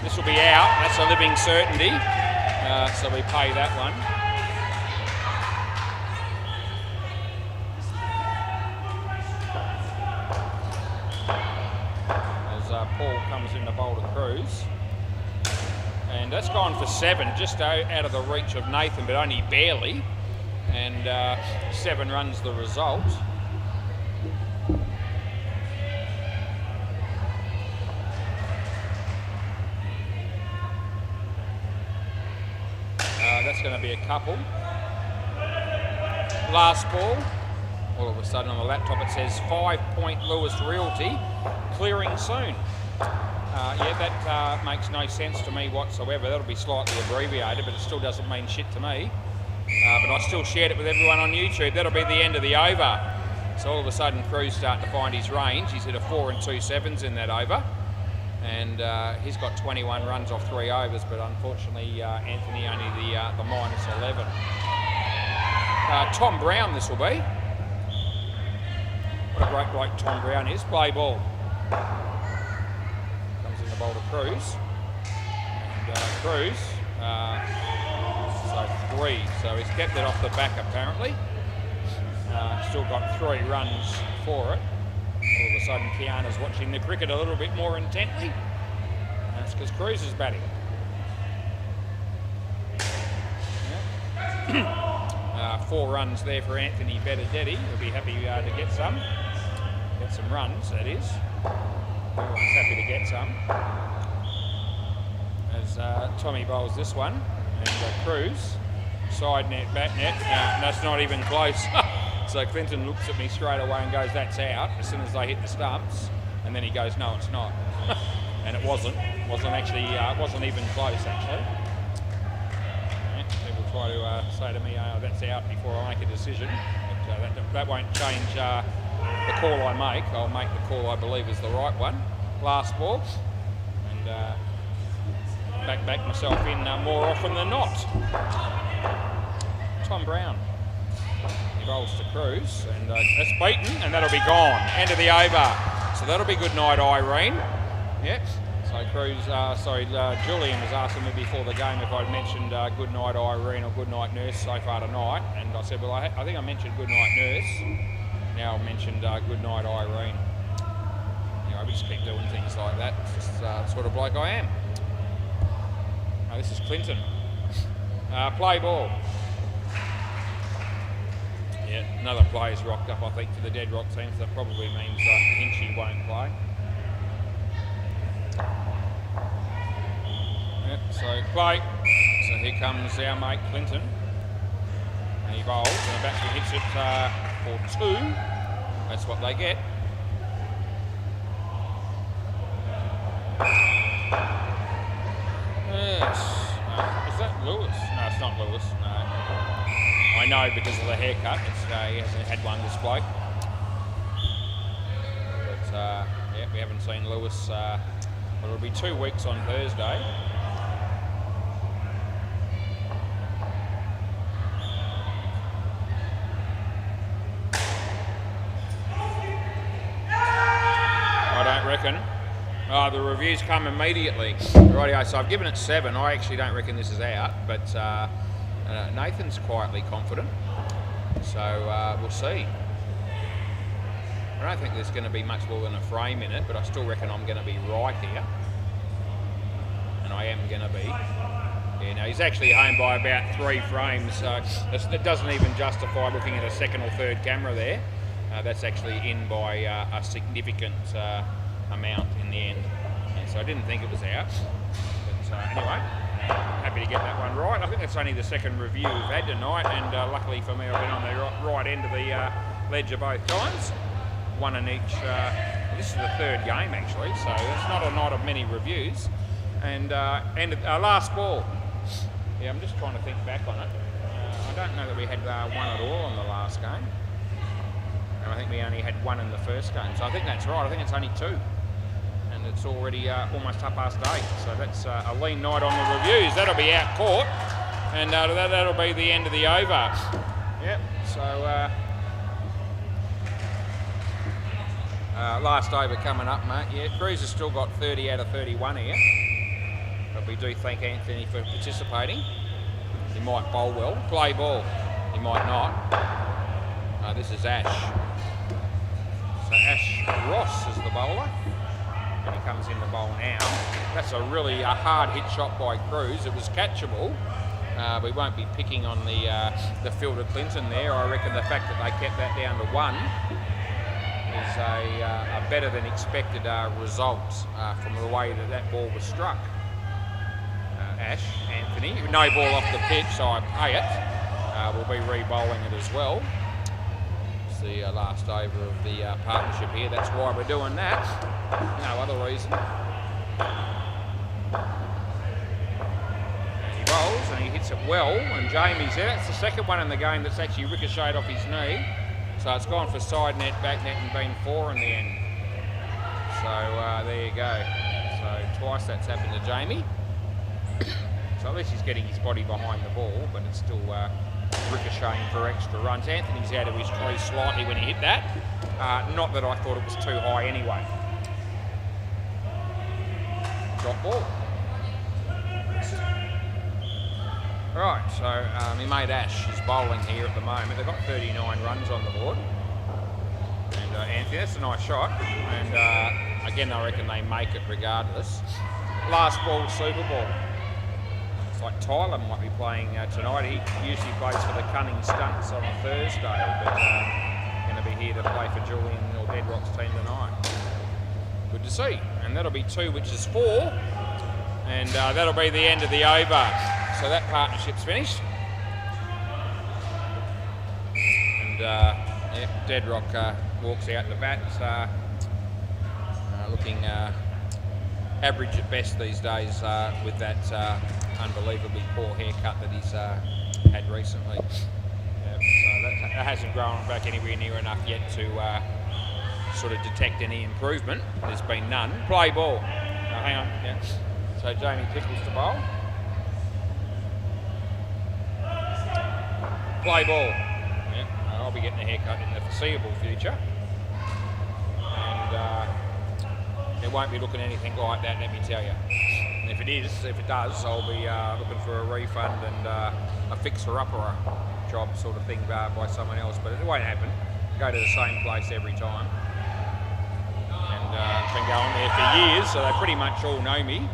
this will be out. That's a living certainty. So we pay that one. Paul comes in to bowl to Cruz, and that's gone for 7, just out of the reach of Nathan, but only barely, and 7 runs the result. That's going to be a couple. Last ball. All of a sudden on the laptop it says 5-point Lewis Realty, clearing soon. Yeah, that makes no sense to me whatsoever. That'll be slightly abbreviated, but it still doesn't mean shit to me. But I still shared it with everyone on YouTube. That'll be the end of the over. So all of a sudden, Cruz starting to find his range. He's hit a 4 and 2 sevens in that over, and he's got 21 runs off 3 overs. But unfortunately, Anthony only the minus 11. Tom Brown, this will be. What a great bloke Tom Brown is. Play ball. Comes in the bowl to Cruz, and Cruz. So 3. So he's kept it off the back apparently. Still got 3 runs for it. All of a sudden, Kiana's watching the cricket a little bit more intently. That's because Cruz is batting. Yeah. 4 runs there for Anthony Benedetti. He'll be happy to get some runs, that is. Everyone's happy to get some. As Tommy bowls this one, and Cruz, side net, back net. That's not even close. So Clinton looks at me straight away and goes, "That's out," as soon as they hit the stumps. And then he goes, "No, it's not." And it wasn't. Wasn't actually. Wasn't even close, actually. Yeah, people try to say to me, "That's out," before I make a decision. But that won't change the call I make. I'll make the call I believe is the right one. Last ball. And back myself in more often than not. Tom Brown. He bowls to Cruz, and that's beaten, and that'll be gone. End of the over. So that'll be good night, Irene. Yep. So Cruz, Julian was asking me before the game if I'd mentioned good night, Irene, or good night, Nurse so far tonight, and I said, well, I think I mentioned good night, Nurse. Now I've mentioned good night, Irene. I just keep doing things like that. It's just the sort of bloke I am. Oh, this is Clinton. Play ball. Yeah, another player's rocked up, I think, for the Dead Rock team, so that probably means Hinchy won't play. Yep, so play. So here comes our mate Clinton. And he bowls, and the batsman hits it for 2. That's what they get. Yes. Is that Lewis? No, it's not Lewis. No. I know because of the haircut. He hasn't had one, this bloke. But yeah, we haven't seen Lewis. Well, it'll be 2 weeks on Thursday. I don't reckon. Oh, the reviews come immediately. Rightio, so I've given it 7. I actually don't reckon this is out, but Nathan's quietly confident, so we'll see. I don't think there's going to be much more than a frame in it, but I still reckon I'm going to be right here, and I am going to be. Yeah, no, he's actually home by about 3 frames, so it doesn't even justify looking at a second or third camera there. That's actually in by a significant amount in the end. And so I didn't think it was out, but anyway. Happy to get that one right. I think that's only the second review we've had tonight, and luckily for me, I've been on the right end of the ledger both times. 1 in each. This is the 3rd game actually, so it's not a night of many reviews. And last ball. Yeah, I'm just trying to think back on it. I don't know that we had 1 at all on the last game, and I think we only had 1 in the first game. So I think that's right. I think it's only 2. And it's already almost 8:30, so that's a lean night on the reviews. That'll be out court, and that'll be the end of the over. Yep, so last over coming up, mate. Yeah, Cruz has still got 30 out of 31 here, but we do thank Anthony for participating. He might bowl well. Play ball. He might not. This is Ash. So Ash Ross is the bowler. And he comes in the bowl now. That's a really hard hit shot by Cruz. It was catchable. We won't be picking on the fielder Clinton there. I reckon the fact that they kept that down to 1 is a better than expected result from the way that ball was struck. Ash, Anthony, no ball off the pitch, so I pay it. We'll be re-bowling it as well. The last over of the partnership here. That's why we're doing that. No other reason. And he bowls and he hits it well, and Jamie's there. That's the second one in the game that's actually ricocheted off his knee. So it's gone for side net, back net, and been 4 in the end. So there you go. So twice that's happened to Jamie. So at least he's getting his body behind the ball, but it's still ricocheting for extra runs. Anthony's out of his tree slightly when he hit that. Not that I thought it was too high anyway. Drop ball. Right, so my mate Ash is bowling here at the moment. They've got 39 runs on the board. And Anthony, that's a nice shot. And again, I reckon they make it regardless. Last ball, Super Ball. It's like Tyler might be playing tonight. He usually plays for the Cunning Stunts on a Thursday, but going to be here to play for Julian or Deadrock's team tonight. Good to see. And that'll be 2, which is 4. And that'll be the end of the over. So that partnership's finished. And Deadrock walks out the bat, looking average at best these days with that unbelievably poor haircut that he's had recently. So that hasn't grown back anywhere near enough yet to sort of detect any improvement. There's been none. Play ball. Hang on. Yeah. So Jamie Pickles to bowl. Play ball. Yeah. I'll be getting a haircut in the foreseeable future. And it won't be looking anything like that, let me tell you. And if it does, I'll be looking for a refund and a fixer-upper job sort of thing by someone else, but it won't happen. Go to the same place every time. And been going there for years, so they pretty much all know me.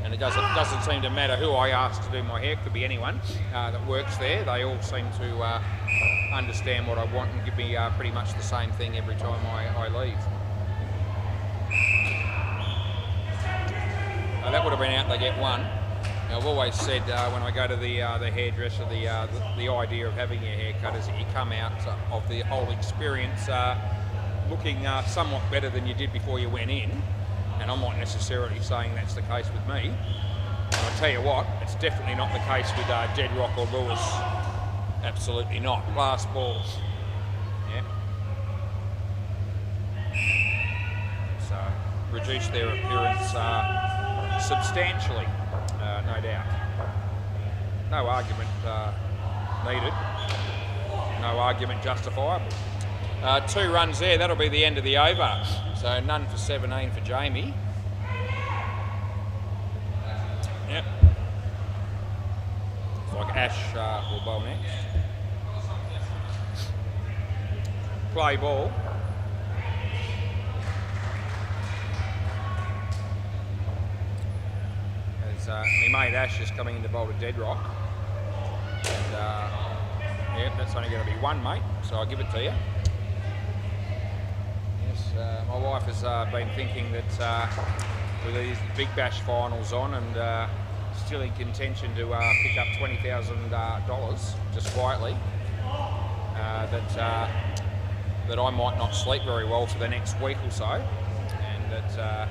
And it doesn't seem to matter who I ask to do my hair. It could be anyone that works there. They all seem to understand what I want and give me pretty much the same thing every time I leave. That would have been out, they get 1. Now, I've always said when I go to the hairdresser, the idea of having your hair cut is that you come out of the whole experience looking somewhat better than you did before you went in. And I'm not necessarily saying that's the case with me. And I'll tell you what, it's definitely not the case with Deadrock or Lewis. Absolutely not. Last ball. Yeah. So, reduce their appearance substantially, no doubt. No argument needed. No argument justifiable. 2 runs there, that'll be the end of the over. So none for 17 for Jamie. Yep. Looks like Ash will bowl next. Play ball. As my mate Ash is coming in to bowl to Deadrock. And yeah, that's only going to be 1, mate, so I'll give it to you. My wife has been thinking that with these Big Bash finals on and still in contention to pick up $20,000 just quietly, that I might not sleep very well for the next week or so, and that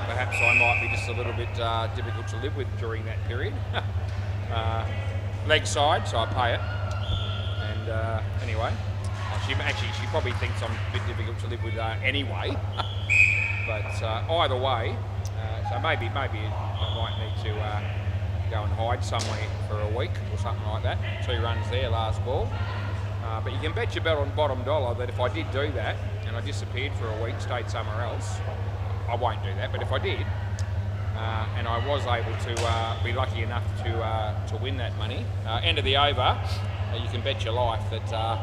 perhaps I might be just a little bit difficult to live with during that period. Leg side, so I pay it, and anyway. She probably thinks I'm a bit difficult to live with anyway. But either way, so maybe I might need to go and hide somewhere for a week or something like that. 2 runs there, last ball. But you can bet your bottom dollar that if I did do that and I disappeared for a week, stayed somewhere else, I won't do that. But if I did, and I was able to be lucky enough to win that money, end of the over, you can bet your life that.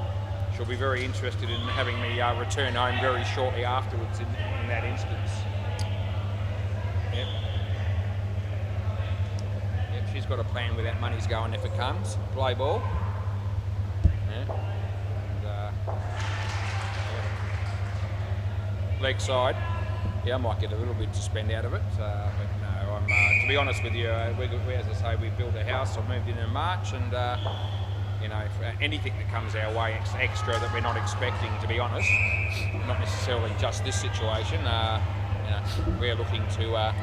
She'll be very interested in having me return home very shortly afterwards in that instance. Yep. Yep, she's got a plan where that money's going if it comes. Play ball. Yeah. And, yeah. Leg side. Yeah, I might get a little bit to spend out of it. But no, I'm, to be honest with you, as I say, we built a house. I moved in March and you know, anything that comes our way extra that we're not expecting, to be honest, not necessarily just this situation. You know, we're looking to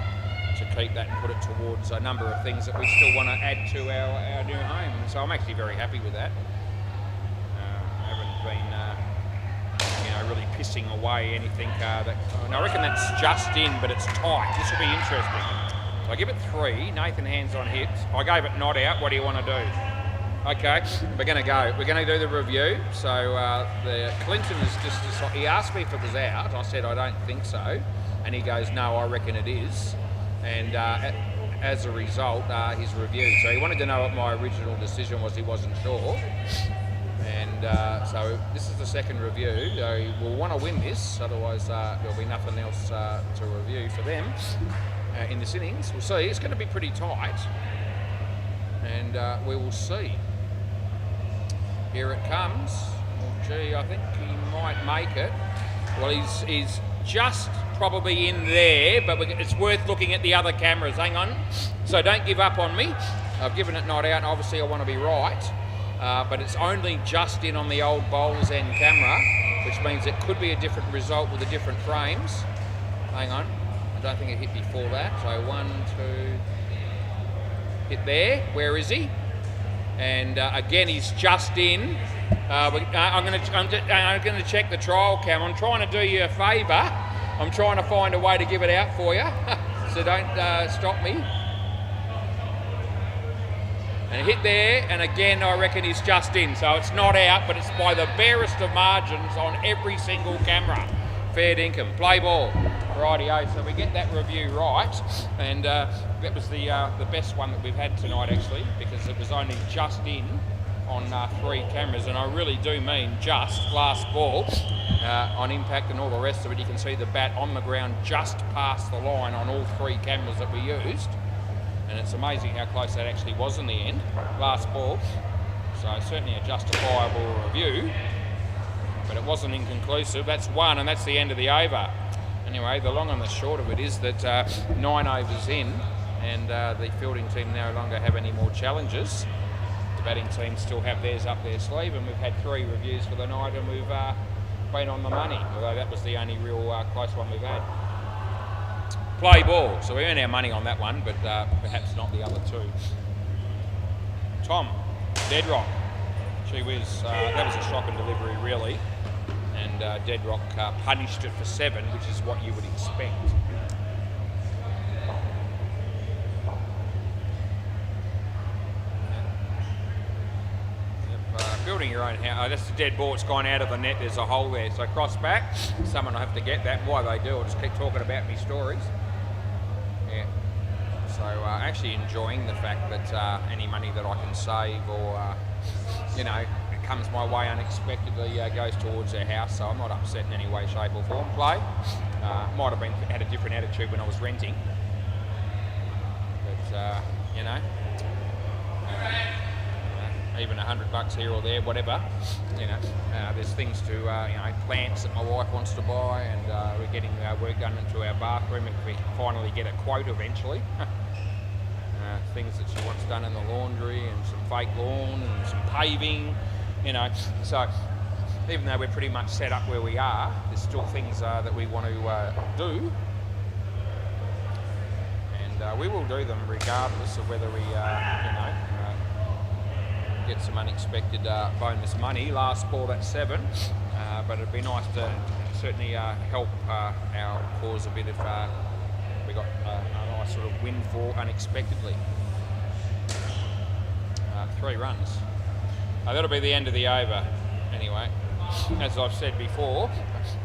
keep that and put it towards a number of things that we still want to add to our new home. So I'm actually very happy with that. I haven't been pissing away anything and I reckon that's just in, but it's tight. This will be interesting. So I give it 3. Nathan hands on hips. I gave it not out. What do you want to do? Okay, we're going to go. We're going to do the review. So the Clinton is just, he asked me if it was out. I said, I don't think so. And he goes, no, I reckon it is. And as a result, his review. So he wanted to know what my original decision was. He wasn't sure. And so this is the second review. So we'll want to win this, otherwise there'll be nothing else to review for them in this innings. We'll see. It's going to be pretty tight. And we will see. Here it comes. Oh, gee, I think he might make it. Well, he's just probably in there, but it's worth looking at the other cameras. Hang on. So don't give up on me. I've given it not out, and obviously I want to be right. But it's only just in on the old bowler's end camera, which means it could be a different result with the different frames. Hang on. I don't think it hit before that. So 1, 2... Hit there. Where is he? And again, he's just in. I'm going to check the trial cam. I'm trying to do you a favour. I'm trying to find a way to give it out for you. So don't stop me. And hit there, and again, I reckon he's just in. So it's not out, but it's by the barest of margins on every single camera. Fair dinkum. Play ball. Rightio, so we get that review right, and that was the best one that we've had tonight actually, because it was only just in on 3 cameras, and I really do mean just last ball on impact and all the rest of it. You can see the bat on the ground just past the line on all 3 cameras that we used, and it's amazing how close that actually was in the end. Last ball, so certainly a justifiable review, but it wasn't inconclusive. That's 1, and that's the end of the over. Anyway, the long and the short of it is that 9 overs in, and the fielding team no longer have any more challenges. The batting team still have theirs up their sleeve, and we've had 3 reviews for the night, and we've been on the money, although that was the only real close one we've had. Play ball. So we earned our money on that one, but perhaps not the other 2. Tom, dead rock. Gee whiz, that was a shock and delivery, really. And Deadrock punished it for 7, which is what you would expect. Building your own house. Oh, that's the dead ball. It's gone out of the net. There's a hole there. So cross back. Someone will have to get that. Why they do, I'll just keep talking about me stories. Yeah. So actually enjoying the fact that any money that I can save or, you know, comes my way unexpectedly goes towards our house, so I'm not upset in any way, shape or form. Play. Might have had a different attitude when I was renting, but you know, even $100 here or there, whatever. You know, there's things to you know, plants that my wife wants to buy, and we're getting work done into our bathroom, and we finally get a quote eventually. Things that she wants done in the laundry, and some fake lawn and some paving. You know, so even though we're pretty much set up where we are, there's still things that we want to do, and we will do them regardless of whether we, you know, get some unexpected bonus money. Last ball, that's 7, but it'd be nice to certainly help our cause a bit if we got a nice sort of windfall unexpectedly. 3 runs. That'll be the end of the over. Anyway, as I've said before,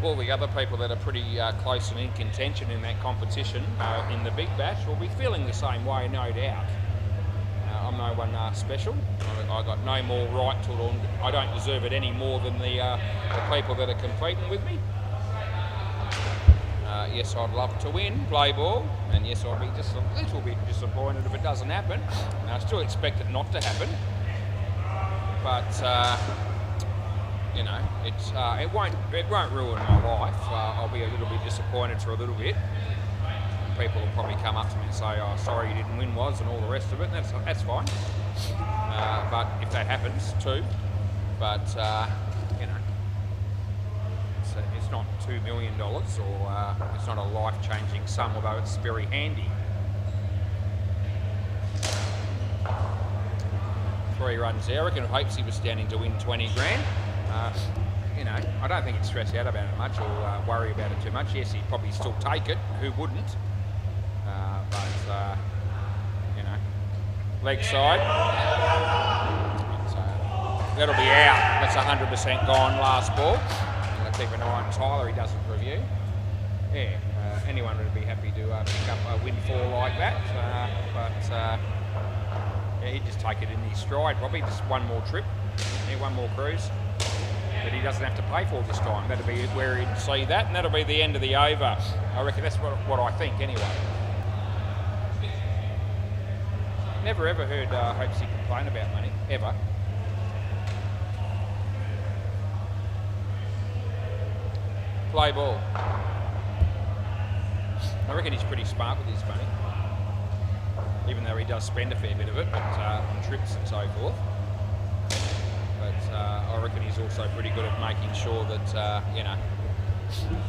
all the other people that are pretty close and in contention in that competition in the Big Bash will be feeling the same way, no doubt. I'm no one special. I got no more right to it. I don't deserve it any more than the people that are competing with me. Yes, I'd love to win, play ball, and yes, I'll be just a little bit disappointed if it doesn't happen. And I still expect it not to happen. But you know, it won't ruin my life. I'll be a little bit disappointed for a little bit. People will probably come up to me and say, "Oh, sorry, you didn't win, was," and all the rest of it. And that's fine. But if that happens too, but you know, it's not $2 million, or it's not a life-changing sum, although it's very handy. 3 runs there. I reckon Hopesy was standing to win 20 grand. you know, I don't think he'd stress out about it much or worry about it too much. Yes, he'd probably still take it. Who wouldn't? But you know, leg side. So that'll be out. That's 100% gone. Last ball. I'm going to keep an eye on Tyler. He doesn't review. Yeah, anyone would be happy to pick up a windfall like that. Yeah, he'd just take it in his stride. Probably just one more trip. Yeah, one more cruise that he doesn't have to pay for this time. That'll be where he'd see that, and that'll be the end of the over. I reckon that's what I think anyway. Never ever heard Hopesy complain about money, ever. Play ball. I reckon he's pretty smart with his money, even though he does spend a fair bit of it, but on trips and so forth. But I reckon he's also pretty good at making sure that you know,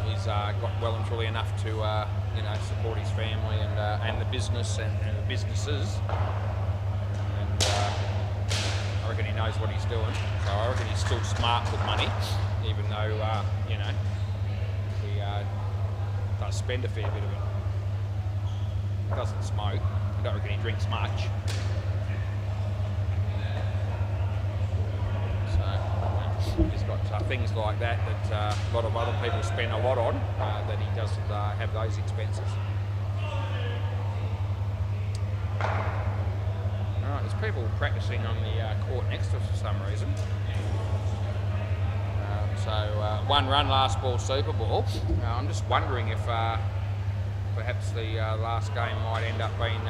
he's got well and truly enough to you know, support his family and the business and the businesses. And I reckon he knows what he's doing. So I reckon he's still smart with money, even though you know, he does spend a fair bit of it. He doesn't smoke. I don't reckon he drinks much. He's got things like that a lot of other people spend a lot on, that he doesn't have those expenses. Alright, there's people practicing on the court next to us for some reason. So one run, last ball, Super Ball. I'm just wondering if perhaps the last game might end up being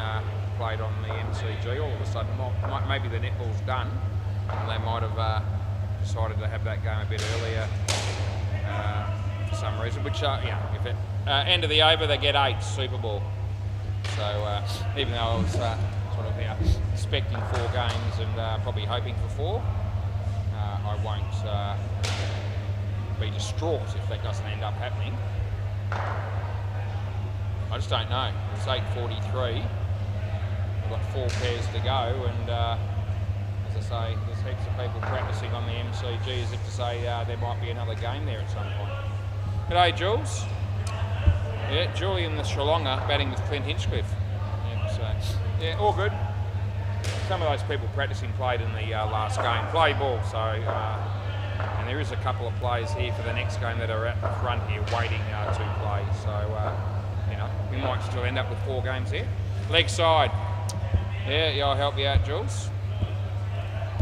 played on the MCG all of a sudden. Maybe the netball's done, and they might have decided to have that game a bit earlier for some reason, which yeah, if it end of the over they get 8 Super Ball. So even though I was sort of expecting 4 games and probably hoping for 4, I won't be distraught if that doesn't end up happening. I just don't know. It's 8:43. We've got 4 pairs to go, and as I say, there's heaps of people practicing on the MCG as if to say there might be another game there at some point. G'day, Jules. Yeah, Julian the Shalonga batting with Clint Hinchcliffe. Yeah, so, yeah, all good. Some of those people practicing played in the last game. Play ball, so, and there is a couple of players here for the next game that are at the front here waiting to play. So, you know, we might still end up with 4 games here. Leg side. Yeah, I'll help you out, Jules.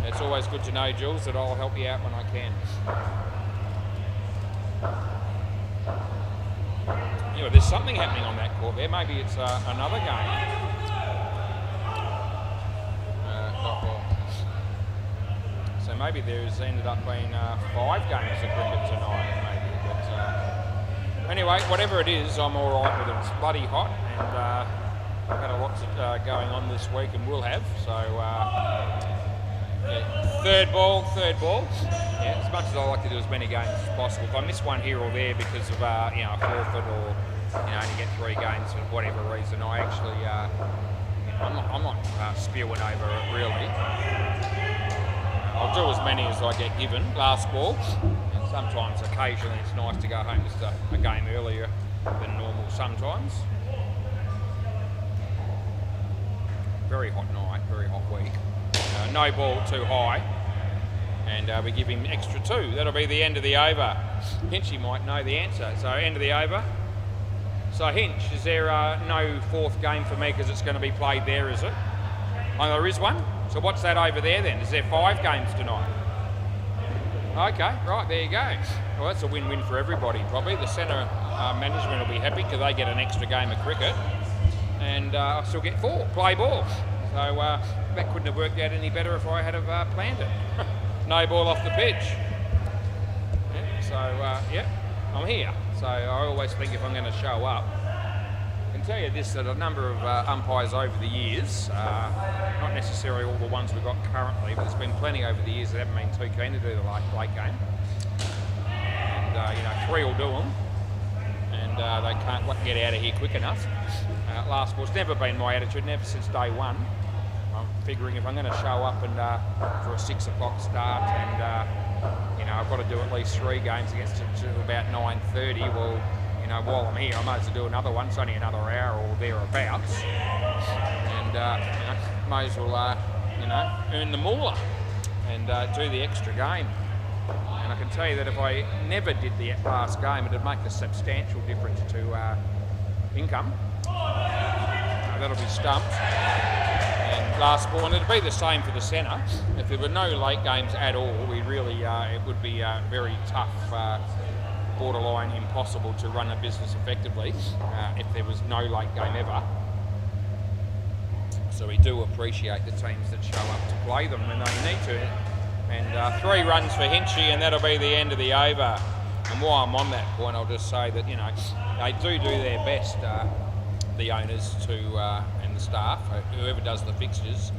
It's always good to know, Jules, that I'll help you out when I can. Yeah, there's something happening on that court there. Maybe it's another game. So maybe there's ended up being 5 games of cricket tonight, maybe. But anyway, whatever it is, I'm all right with it. It's bloody hot, and I've had a lot going on this week, and will have. So. Yeah. Third ball. Yeah, as much as I like to do as many games as possible, if I miss one here or there because of you know, a forfeit or you know, only get 3 games for whatever reason, I actually you know, I'm not spewing over it really. I'll do as many as I get given. Last ball, and sometimes, occasionally, it's nice to go home just a game earlier than normal. Sometimes. Very hot night, very hot week. No ball too high, and we give him extra 2. That'll be the end of the over. Hinchy might know the answer. So end of the over. So Hinch, is there no 4th game for me because it's going to be played there, is it? Oh, there is one. So what's that over there then? Is there 5 games tonight? Okay, right, there you go. Well, that's a win-win for everybody probably. The centre management will be happy because they get an extra game of cricket, and I still get 4. Play ball. So that couldn't have worked out any better if I had have planned it. No ball off the pitch. Yeah, so yeah, I'm here. So I always think if I'm going to show up, I can tell you this, that a number of umpires over the years, not necessarily all the ones we've got currently, but there's been plenty over the years that haven't been too keen to do the late game. And you know, 3 will do them, and they can't get out of here quick enough. Last ball's never been my attitude, never since day one. I'm figuring if I'm going to show up and for a 6 o'clock start, and you know, I've got to do at least 3 games against it to about 9:30. Well, you know, while I'm here, I might as well do another one. It's only another hour or thereabouts, and you know, may as well, you know, earn the moolah and do the extra game. And I can tell you that if I never did the last game, it'd make a substantial difference to income. That'll be stumped. And last ball, and it'd be the same for the centre. If there were no late games at all, we really, it would be very tough, borderline impossible to run a business effectively if there was no late game ever. So we do appreciate the teams that show up to play them when they need to. And 3 runs for Hinchy, and that'll be the end of the over. And while I'm on that point, I'll just say that, you know, they do their best, the owners and the staff, whoever does the fixtures,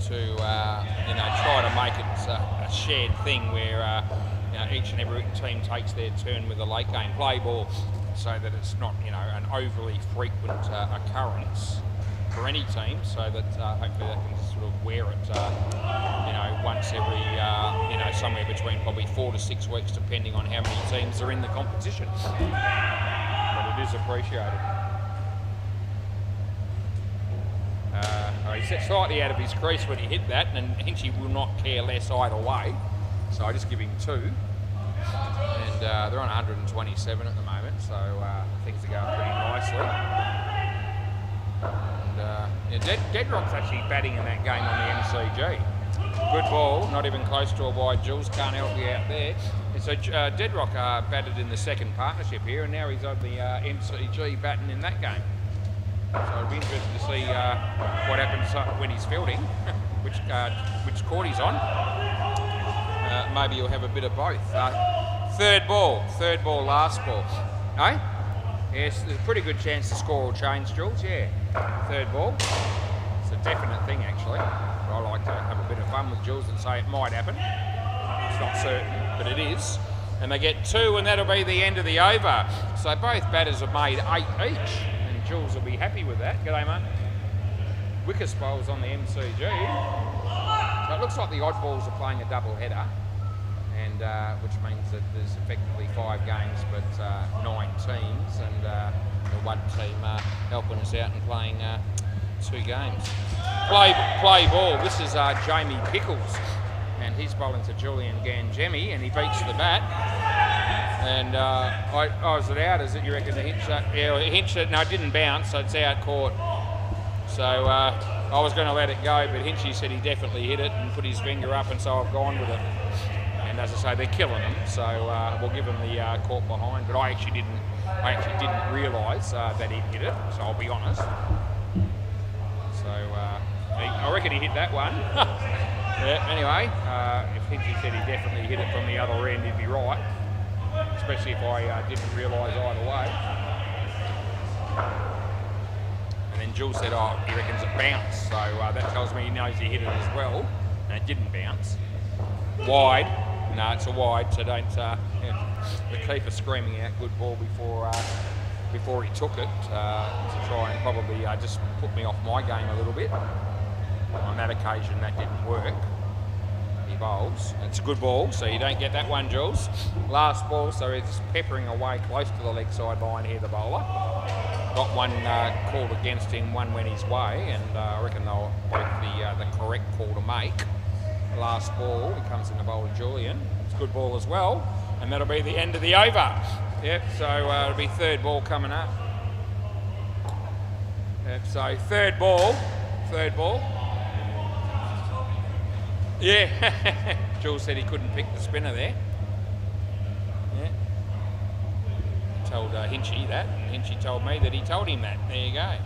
to you know, try to make it a shared thing where you know, each and every team takes their turn with a late game play ball, so that it's not, you know, an overly frequent occurrence for any team, so that hopefully they can sort of wear it, you know, once every, you know, somewhere between probably 4 to 6 weeks, depending on how many teams are in the competition. But it is appreciated. He's slightly out of his crease when he hit that, and Hinchy will not care less either way. So I just give him 2. And they're on 127 at the moment, so things are going pretty nicely. And yeah, Deadrock's actually batting in that game on the MCG. Good ball, not even close to a wide. Jules can't help you out there. And so Deadrock batted in the second partnership here, and now he's on the MCG batting in that game. So it'll be interesting to see what happens when he's fielding, which court he's on. Maybe you'll have a bit of both. Third ball, last ball. Eh? Yes, there's a pretty good chance the score will change, Jules. Yeah, third ball. It's a definite thing, actually. But I like to have a bit of fun with Jules and say it might happen. It's not certain, but it is. And they get 2, and that'll be the end of the over. So both batters have made 8 each. Jules will be happy with that. G'day, mate. WACA Court's on the MCG. So it looks like the oddballs are playing a double header, and which means that there's effectively 5 games, but 9 teams, and the one team helping us out and playing 2 games. Play ball. This is Jamie Pickles, and he's bowling to Julian Gangemi, and he beats the bat. And I was it out, is it, you reckon, the hinch? Yeah, hinch it, no, it didn't bounce, so it's out court. So I was going to let it go, but Hinchy said he definitely hit it and put his finger up, and so I've gone with it. And as I say, they're killing him, so we'll give him the court behind. But I actually didn't realise that he'd hit it, so I'll be honest. So I reckon he hit that one. Yeah, anyway, if Hinchy said he definitely hit it from the other end, he'd be right. Especially if I didn't realise either way. And then Jules said, oh, he reckons it bounced. So that tells me he knows he hit it as well. And it didn't bounce. Wide. No, it's a wide, so don't... the keeper screaming out good ball before he took it to try and probably just put me off my game a little bit. On that occasion, that didn't work. Bowls. It's a good ball, so you don't get that one, Jules. Last ball, so he's peppering away close to the leg sideline here, the bowler. Got one called against him, one went his way, and I reckon they'll both the correct call to make. Last ball, he comes in the bowl to Julian. It's a good ball as well, and that'll be the end of the over. Yep, so it'll be third ball coming up. Yep, so third ball. Yeah, Jules said he couldn't pick the spinner there. Yeah. Told Hinchy that, and Hinchy told me that he told him that. There you go.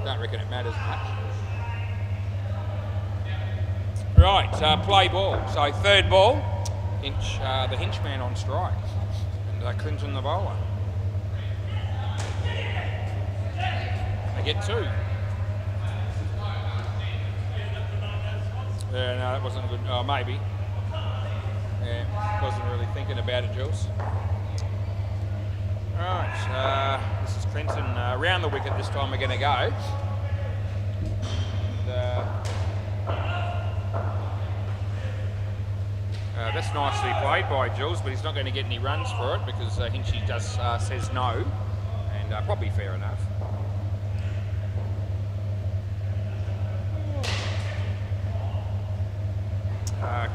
Don't reckon it matters much. Right, play ball. So third ball, Hinch, the Hinchman on strike, and Clinton the bowler. They get 2. No, that wasn't good. Oh, maybe. Yeah, wasn't really thinking about it, Jules. Right, this is Clinton. Round the wicket this time we're going to go. And, that's nicely played by Jules, but he's not going to get any runs for it because Hinchy just says no, and probably fair enough.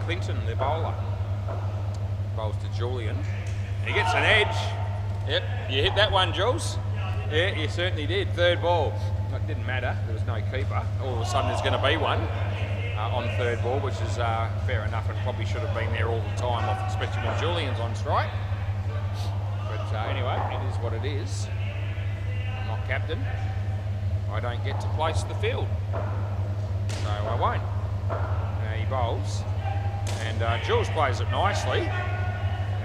Clinton, the bowler, bowls to Julian. He gets an edge. Yep, you hit that one, Jules. Yeah, you certainly did. Third ball. It didn't matter. There was no keeper. All of a sudden, there's going to be one on third ball, which is fair enough, and probably should have been there all the time, especially when Julian's on strike. But anyway, it is what it is. I'm not captain. I don't get to place the field, so I won't. He bowls, and Jules plays it nicely,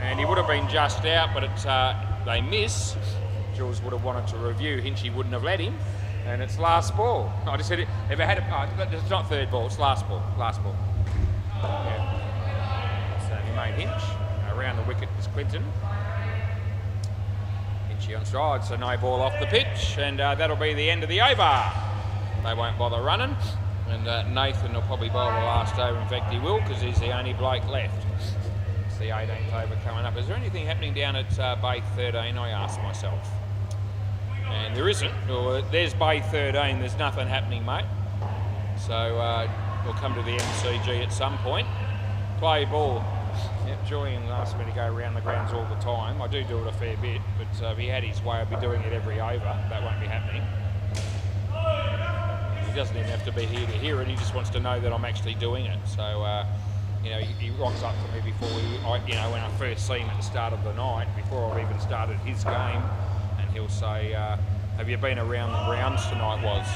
and he would have been just out, but they miss. Jules would have wanted to review. Hinchy wouldn't have let him, and it's last ball. I just said it. If I had it's not third ball. It's last ball. Last ball. Yeah. So he made Hinch. Around the wicket is Clinton. Hinchy on stride, so no ball off the pitch, and that'll be the end of the over. They won't bother running, and Nathan will probably bowl the last over. In fact, he will, because he's the only bloke left. It's the 18th over coming up. Is there anything happening down at Bay 13? I asked myself. And there isn't. Well, there's Bay 13. There's nothing happening, mate. So we'll come to the MCG at some point. Play ball. Yep, Julian asked me to go around the grounds all the time. I do it a fair bit, but if he had his way, I'd be doing it every over. That won't be happening. He doesn't even have to be here to hear it. He just wants to know that I'm actually doing it. So, you know, he rocks up to me before when I first see him at the start of the night, before I've even started his game. He'll say, have you been around the grounds tonight? Was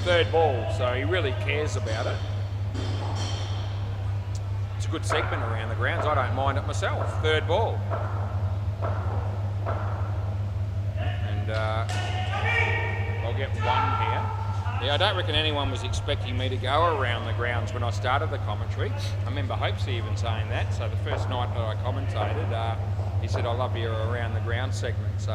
third ball, so he really cares about it. It's a good segment around the grounds. I don't mind it myself. Third ball. And I'll get one here. Yeah, I don't reckon anyone was expecting me to go around the grounds when I started the commentary. I remember Hopesy even saying that. So the first night that I commentated, he said, I love your around the ground segment. So,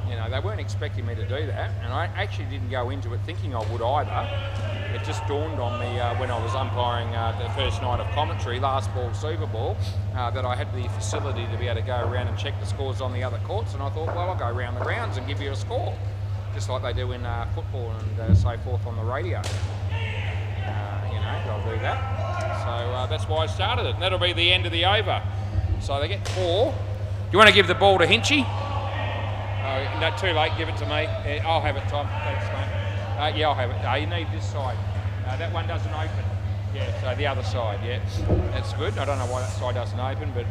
you know, they weren't expecting me to do that. And I actually didn't go into it thinking I would either. It just dawned on me when I was umpiring the first night of commentary, last ball, Super Ball, that I had the facility to be able to go around and check the scores on the other courts. And I thought, well, I'll go around the grounds and give you a score, just like they do in football and so forth on the radio. You know, I'll do that. So that's why I started it. And that'll be the end of the over. So they get 4. Do you want to give the ball to Hinchy? No, too late. Give it to me. I'll have it, Tom. Thanks, mate. Yeah, I'll have it. You need this side. That one doesn't open. Yeah, so the other side, yeah. That's good. I don't know why that side doesn't open, but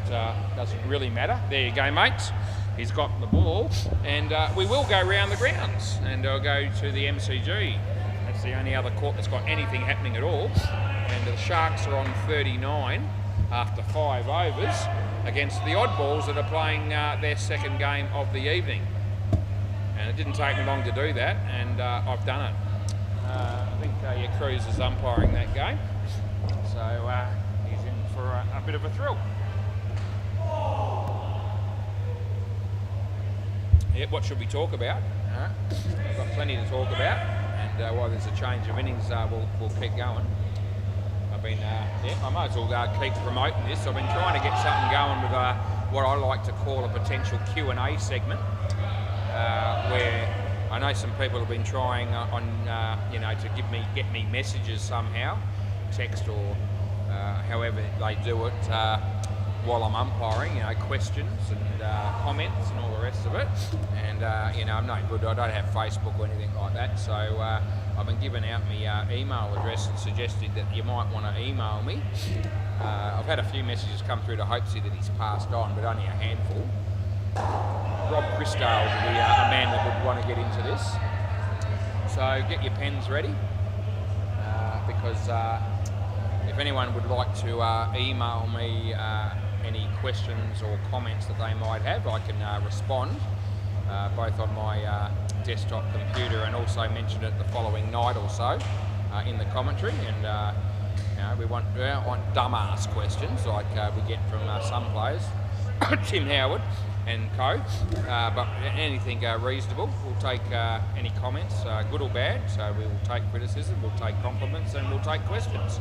doesn't really matter. There you go, mates. He's got the ball. And we will go round the grounds. And I'll go to the MCG. That's the only other court that's got anything happening at all. And the Sharks are on 39 after 5 overs. Against the Oddballs that are playing their second game of the evening. And it didn't take me long to do that, and I've done it. I think Cruz is umpiring that game, so he's in for a bit of a thrill. Yep, what should we talk about? We've got plenty to talk about, and while there's a change of innings, we'll keep going. I've been, I might as well keep promoting this. I've been trying to get something going with what I like to call a potential Q&A segment, where I know some people have been trying to get me messages somehow, text or however they do it while I'm umpiring, you know, questions and comments and all the rest of it. And I'm no good. I don't have Facebook or anything like that, so I've been giving out my email address and suggested that you might want to email me. I've had a few messages come through to Hopesy that he's passed on, but only a handful. Rob Christale would be a man that would want to get into this. So get your pens ready, because if anyone would like to email me any questions or comments that they might have, I can respond both on my desktop computer and also mention it the following night or so in the commentary. And we don't want dumbass questions like we get from some players. Tim Howard and co. But anything reasonable. We'll take any comments, good or bad. So we will take criticism, we'll take compliments, and we'll take questions.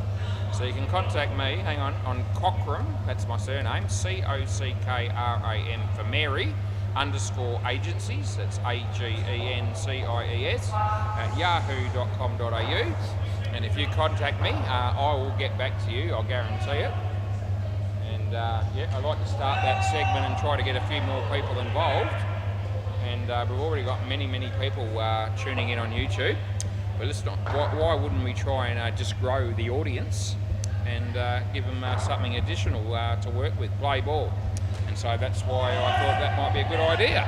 So you can contact me, on Cockram, that's my surname, Cockram for Mary, _agencies, that's AGENCIES, at yahoo.com.au. And if you contact me, I will get back to you, I'll guarantee it. And yeah, I'd like to start that segment and try to get a few more people involved. And we've already got many people tuning in on YouTube. But let's not, why wouldn't we try and just grow the audience and give them something additional to work with, play ball. And so that's why I thought that might be a good idea.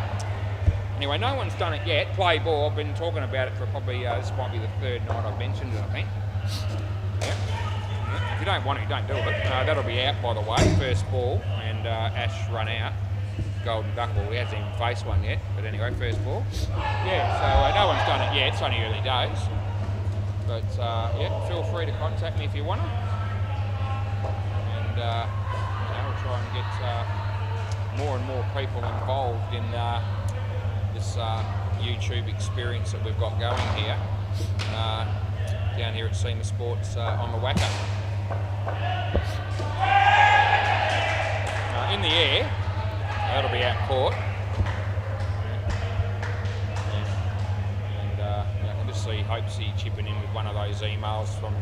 Anyway, no one's done it yet, play ball. I've been talking about it for probably, this might be the third night I've mentioned it, I think. Yeah. If you don't want it, you don't do it. That'll be out, by the way, first ball, and Ash run out. Golden duck ball, he hasn't even faced one yet, but anyway, first ball. Yeah, so no one's done it yet, it's only early days. But yeah, feel free to contact me if you want to. And we'll try and get more and more people involved in this YouTube experience that we've got going here. Down here at SEMA Sports on the WACA. In the air, that'll be out court. And I can just see Hopesy chipping in with one of those emails from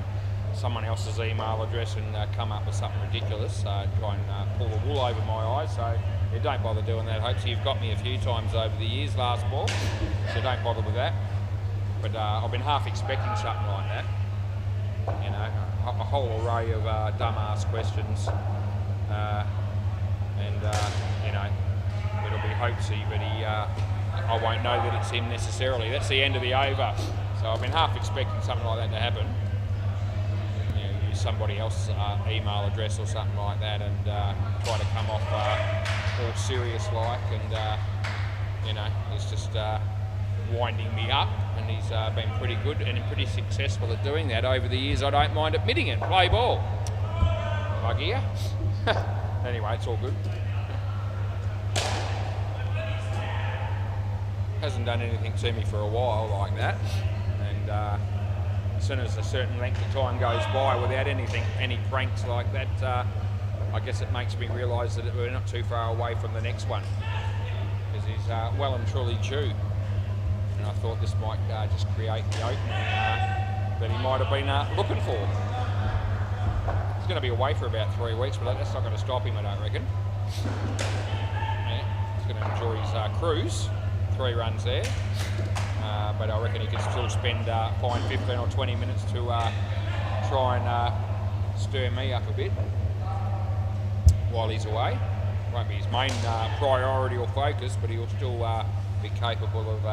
someone else's email address and come up with something ridiculous. Try and pull the wool over my eyes. So yeah, don't bother doing that, Hopesy. You've got me a few times over the years, last ball. So don't bother with that. But I've been half expecting something like that. You know, a whole array of dumbass questions. You know, it'll be Hopesy, but I won't know that it's him necessarily. That's the end of the over. So I've been half expecting something like that to happen. You know, use somebody else's email address or something like that and try to come off all serious like, and you know, it's just winding me up, and he's been pretty good and pretty successful at doing that over the years. I don't mind admitting it. Play ball. Bug ear. Anyway, it's all good. Hasn't done anything to me for a while like that, and as soon as a certain length of time goes by without any pranks like that, I guess it makes me realise that we're not too far away from the next one, because he's well and truly due. And I thought this might just create the opening that he might have been looking for. He's going to be away for about 3 weeks, but that's not going to stop him, I don't reckon. Yeah, he's going to enjoy his cruise. 3 runs there, but I reckon he could still spend fine 15 or 20 minutes to try and stir me up a bit while he's away. Won't be his main priority or focus, but he'll still be capable of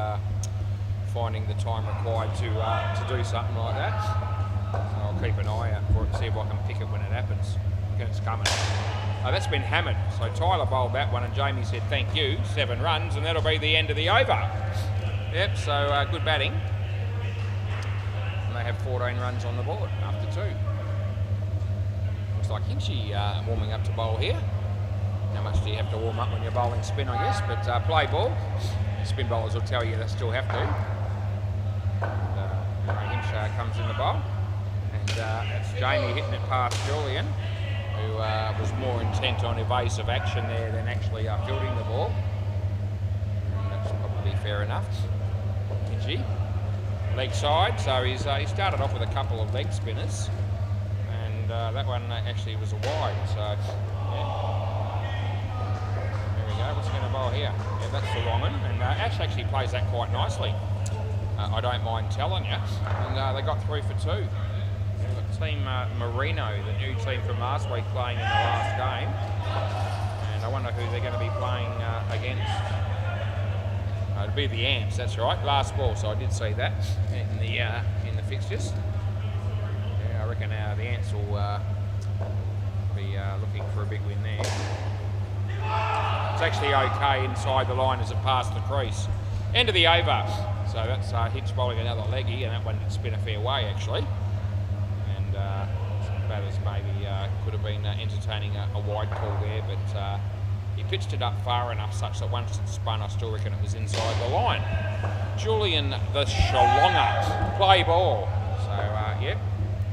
finding the time required to do something like that. So I'll keep an eye out for it and see if I can pick it when it happens. I reckon it's coming. That's been hammered. So Tyler bowled that one and Jamie said thank you, 7 runs, and that'll be the end of the over. Yep, so good batting. And they have 14 runs on the board after 2. Looks like Hinchy warming up to bowl here. How much do you have to warm up when you're bowling spin, I guess, but play ball. Spin bowlers will tell you they still have to. Hinch comes in the bowl, and it's Jamie hitting it past Julian, who was more intent on evasive action there than actually fielding the ball. And that's probably fair enough. Hinchy, leg side, so he started off with a couple of leg spinners, and that one actually was a wide, so yeah. There we go, what's he going to bowl here? Yeah, that's the wrong one, and Ash actually plays that quite nicely. I don't mind telling you, and they got 3 for 2. We've got Team Marino, the new team from last week, playing in the last game, and I wonder who they're going to be playing against. It'll be the Ants, that's right, last ball, so I did see that in the fixtures. Yeah, I reckon the Ants will be looking for a big win there. It's actually okay inside the line as it passed the crease. End of the over. So that's Hitch bowling another leggy, and that one did spin a fair way actually. And some batters maybe could have been entertaining a wide call there, but He pitched it up far enough such that once it spun, I still reckon it was inside the line. Julian the Shalonga, play ball. So, yeah,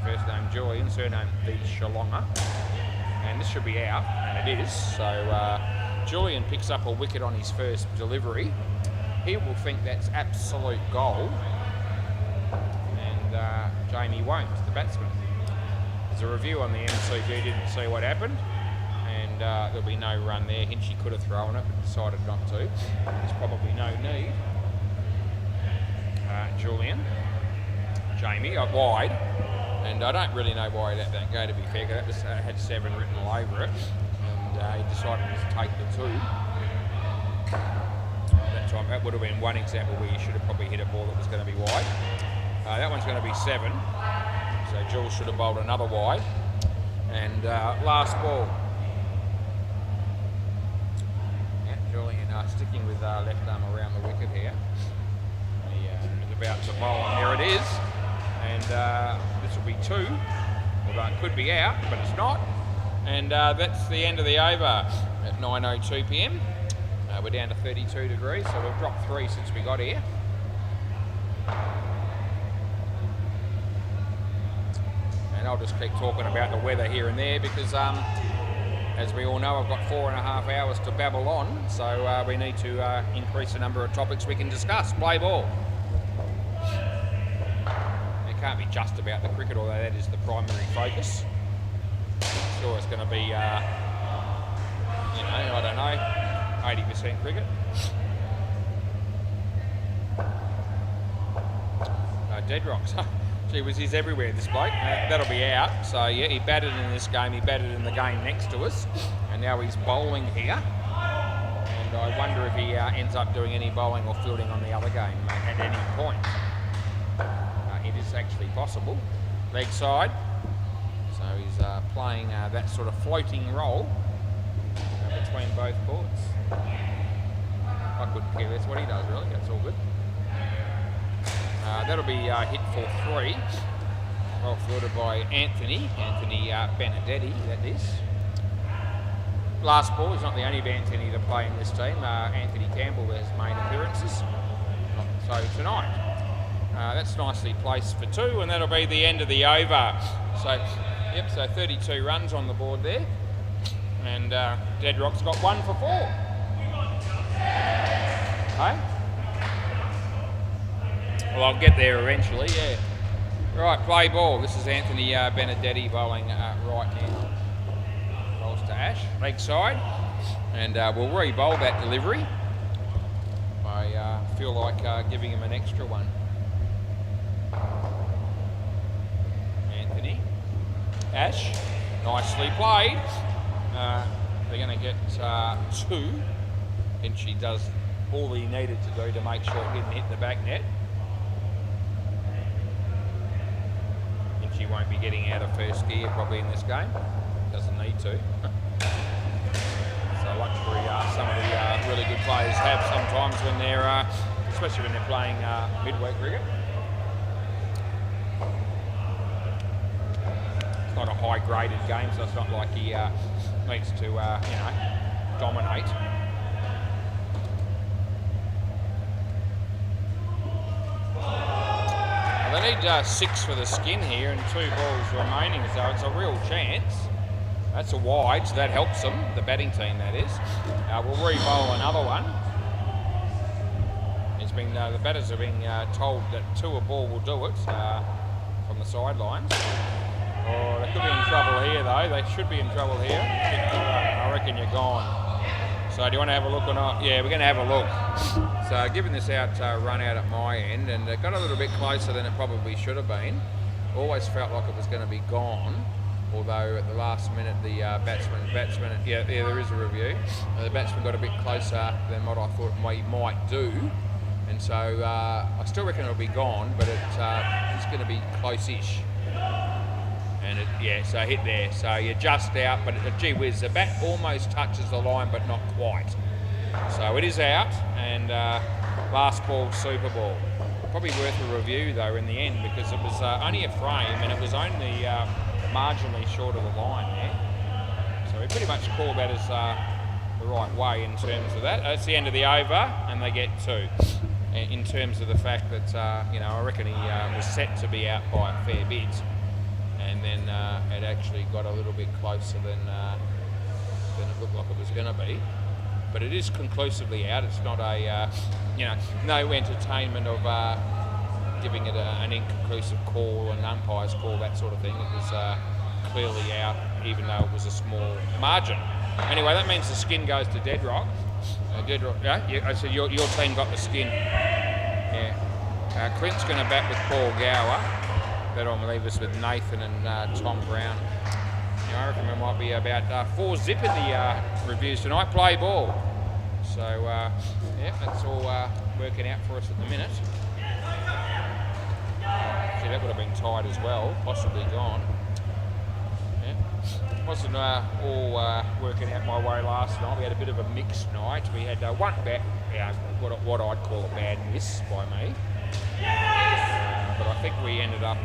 first name Julian, surname the Shalonga. And this should be out, and it is. So, Julian picks up a wicket on his first delivery. He will think that's absolute gold. And Jamie won't, the batsman. There's a review on the MCG, didn't see what happened. And there'll be no run there. Hinchy could have thrown it, but decided not to. There's probably no need. Julian, Jamie, wide. And I don't really know why he let that go, to be fair, because that had 7 written all over it. And he decided to take the 2. That time, that would have been one example where you should have probably hit a ball that was going to be wide. That one's going to be 7. So Jules should have bowled another wide. And last ball. Yeah, Julian sticking with left arm around the wicket here. He is about to bowl, and there it is. And this will be 2. Although it could be out, but it's not. And that's the end of the over at 9:02 p.m. We're down to 32 degrees, so we've dropped 3 since we got here. And I'll just keep talking about the weather here and there because, as we all know, I've got 4.5 hours to babble on, so we need to increase the number of topics we can discuss. Play ball. It can't be just about the cricket, although that is the primary focus. I'm sure it's going to be, you know, I don't know, 80% cricket. Dead rocks. Gee whiz, he's everywhere, this bloke. That'll be out. So, yeah, he batted in this game. He batted in the game next to us. And now he's bowling here. And I wonder if he ends up doing any bowling or fielding on the other game at any point. It is actually possible. Leg side. So he's playing that sort of floating role between both courts. I couldn't care less what he does, really. That's all good. That'll be hit for 3. Well fielded by Anthony Benedetti, that is. Last ball, he's not the only Anthony to play in this team. Anthony Campbell has made appearances. Not so tonight. That's nicely placed for 2, and that'll be the end of the over. So, yep, so 32 runs on the board there. And Dead Rock's got 1 for 4. Hey? Well, I'll get there eventually, yeah. Right, play ball. This is Anthony Benedetti bowling right now. Bowls to Ash, leg side. And we'll re-bowl that delivery. I feel like giving him an extra one. Anthony. Ash, nicely played. They're going to get 2. And she does all he needed to do to make sure it didn't hit the back net. He won't be getting out of first gear probably in this game. Doesn't need to. So luxury some of the really good players have sometimes when they're, especially when they're playing midweek cricket. It's not a high-graded game, so it's not like he needs to, you know, dominate. They need 6 for the skin here and 2 balls remaining, so it's a real chance. That's a wide, so that helps them, the batting team that is. We'll re-bowl another one. It's been, the batters have been told that 2 a ball will do it from the sidelines. Oh, they could be in trouble here though. They should be in trouble here. I reckon you're gone. So do you want to have a look or not? Yeah, we're going to have a look. So giving this out run out at my end, and it got a little bit closer than it probably should have been. Always felt like it was going to be gone, although at the last minute the batsman, yeah, there is a review. The batsman got a bit closer than what I thought we might do, and so I still reckon it'll be gone, but it's going to be close-ish. And it, yeah, so hit there. So you're just out, but gee whiz, the bat almost touches the line, but not quite. So it is out, and last ball, super ball. Probably worth a review though in the end, because it was only a frame, and it was only marginally short of the line there. So we pretty much call that as the right way in terms of that. That's the end of the over, and they get 2. In terms of the fact that, I reckon he was set to be out by a fair bit, and then it actually got a little bit closer than it looked like it was going to be. But it is conclusively out. It's not a, no entertainment of giving it an inconclusive call, an umpire's call, that sort of thing. It was clearly out, even though it was a small margin. Anyway, that means the skin goes to Deadrock. I said your team got the skin. Yeah. Clint's going to bat with Paul Gower. That'll leave us with Nathan and Tom Brown. I reckon there might be about 4-zip in the reviews tonight. Play ball. So, that's all working out for us at the minute. See, that would have been tied as well, possibly gone. Yeah. Wasn't all working out my way last night. We had a bit of a mixed night. We had one bat, what I'd call a bad miss by me. But I think we ended up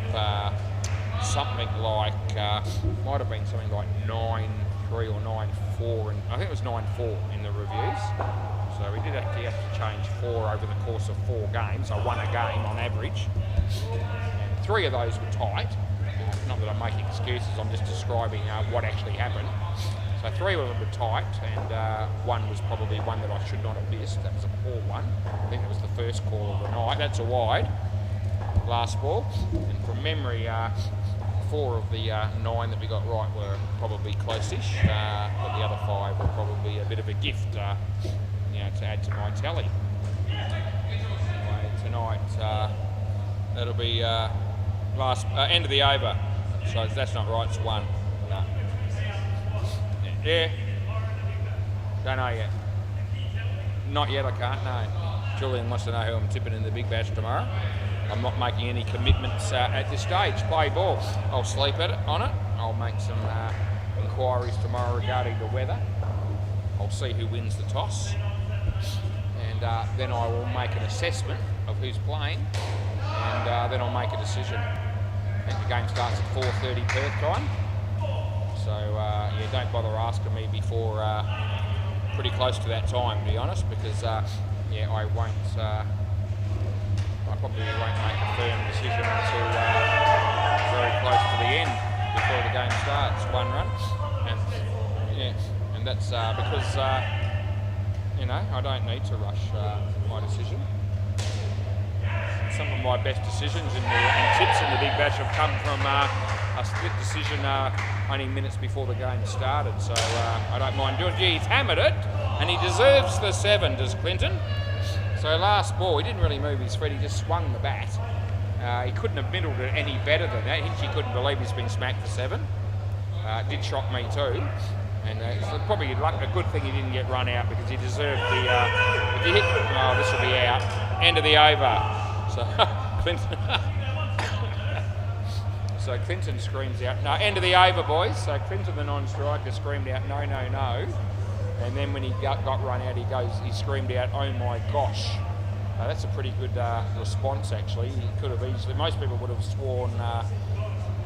something like, might have been something like 9-3 or 9-4, and I think it was 9-4 in the reviews. So we did actually have to change 4 over the course of 4 games. I won a game on average. And 3 of those were tight. Not that I'm making excuses, I'm just describing what actually happened. So 3 of them were tight, and 1 was probably one that I should not have missed. That was a poor one. I think it was the first call of the night. That's a wide. Last ball. And from memory, 4 of the 9 that we got right were probably close-ish, but the other 5 were probably a bit of a gift, to add to my tally. Anyway, tonight that'll be end of the over. So that's not right. It's 1. No. Yeah. Don't know yet. Not yet. I can't. No. Julian wants to know who I'm tipping in the Big Bash tomorrow. I'm not making any commitments at this stage. Play ball. I'll sleep on it. I'll make some inquiries tomorrow regarding the weather. I'll see who wins the toss. And then I will make an assessment of who's playing. And then I'll make a decision. I think the game starts at 4:30 Perth time. So, don't bother asking me before pretty close to that time, to be honest, because, I won't... I probably won't make a firm decision until very close to the end before the game starts. 1 run, and that's because I don't need to rush my decision. Some of my best decisions and tips in the Big Bash have come from a split decision only minutes before the game started. So I don't mind doing it. Gee, he's hammered it, and he deserves the 7. Does Clinton? So last ball, he didn't really move his feet, he just swung the bat. He couldn't have middled it any better than that. He couldn't believe he's been smacked for 7. It did shock me too. And it's probably a good thing he didn't get run out, because he deserved the... if he hit... Oh, this will be out. End of the over. So Clinton... So Clinton screams out, no, end of the over, boys. So Clinton, the non-striker, screamed out, no, no, no. And then when he got run out, he screamed out, oh my gosh. That's a pretty good response, actually. He could have easily, most people would have sworn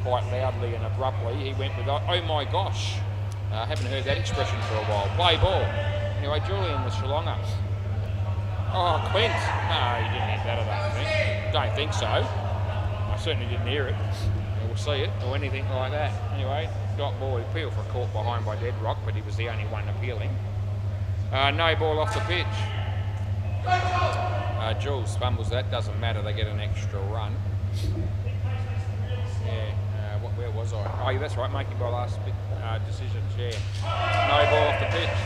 quite loudly and abruptly. He went with, oh my gosh. Haven't heard that expression for a while. Play ball. Anyway, Julian was Shillonga. Oh, Clint. No, he didn't hit that, I don't think so. I certainly didn't hear it. We'll see it, or anything like that. Anyway, dot ball. He appealed for a caught behind by Deadrock, but he was the only one appealing. No ball off the pitch. Jules fumbles that. Doesn't matter. They get an extra run. Yeah. Where was I? Oh, yeah, that's right. Making by last decisions. Yeah. No ball off the pitch.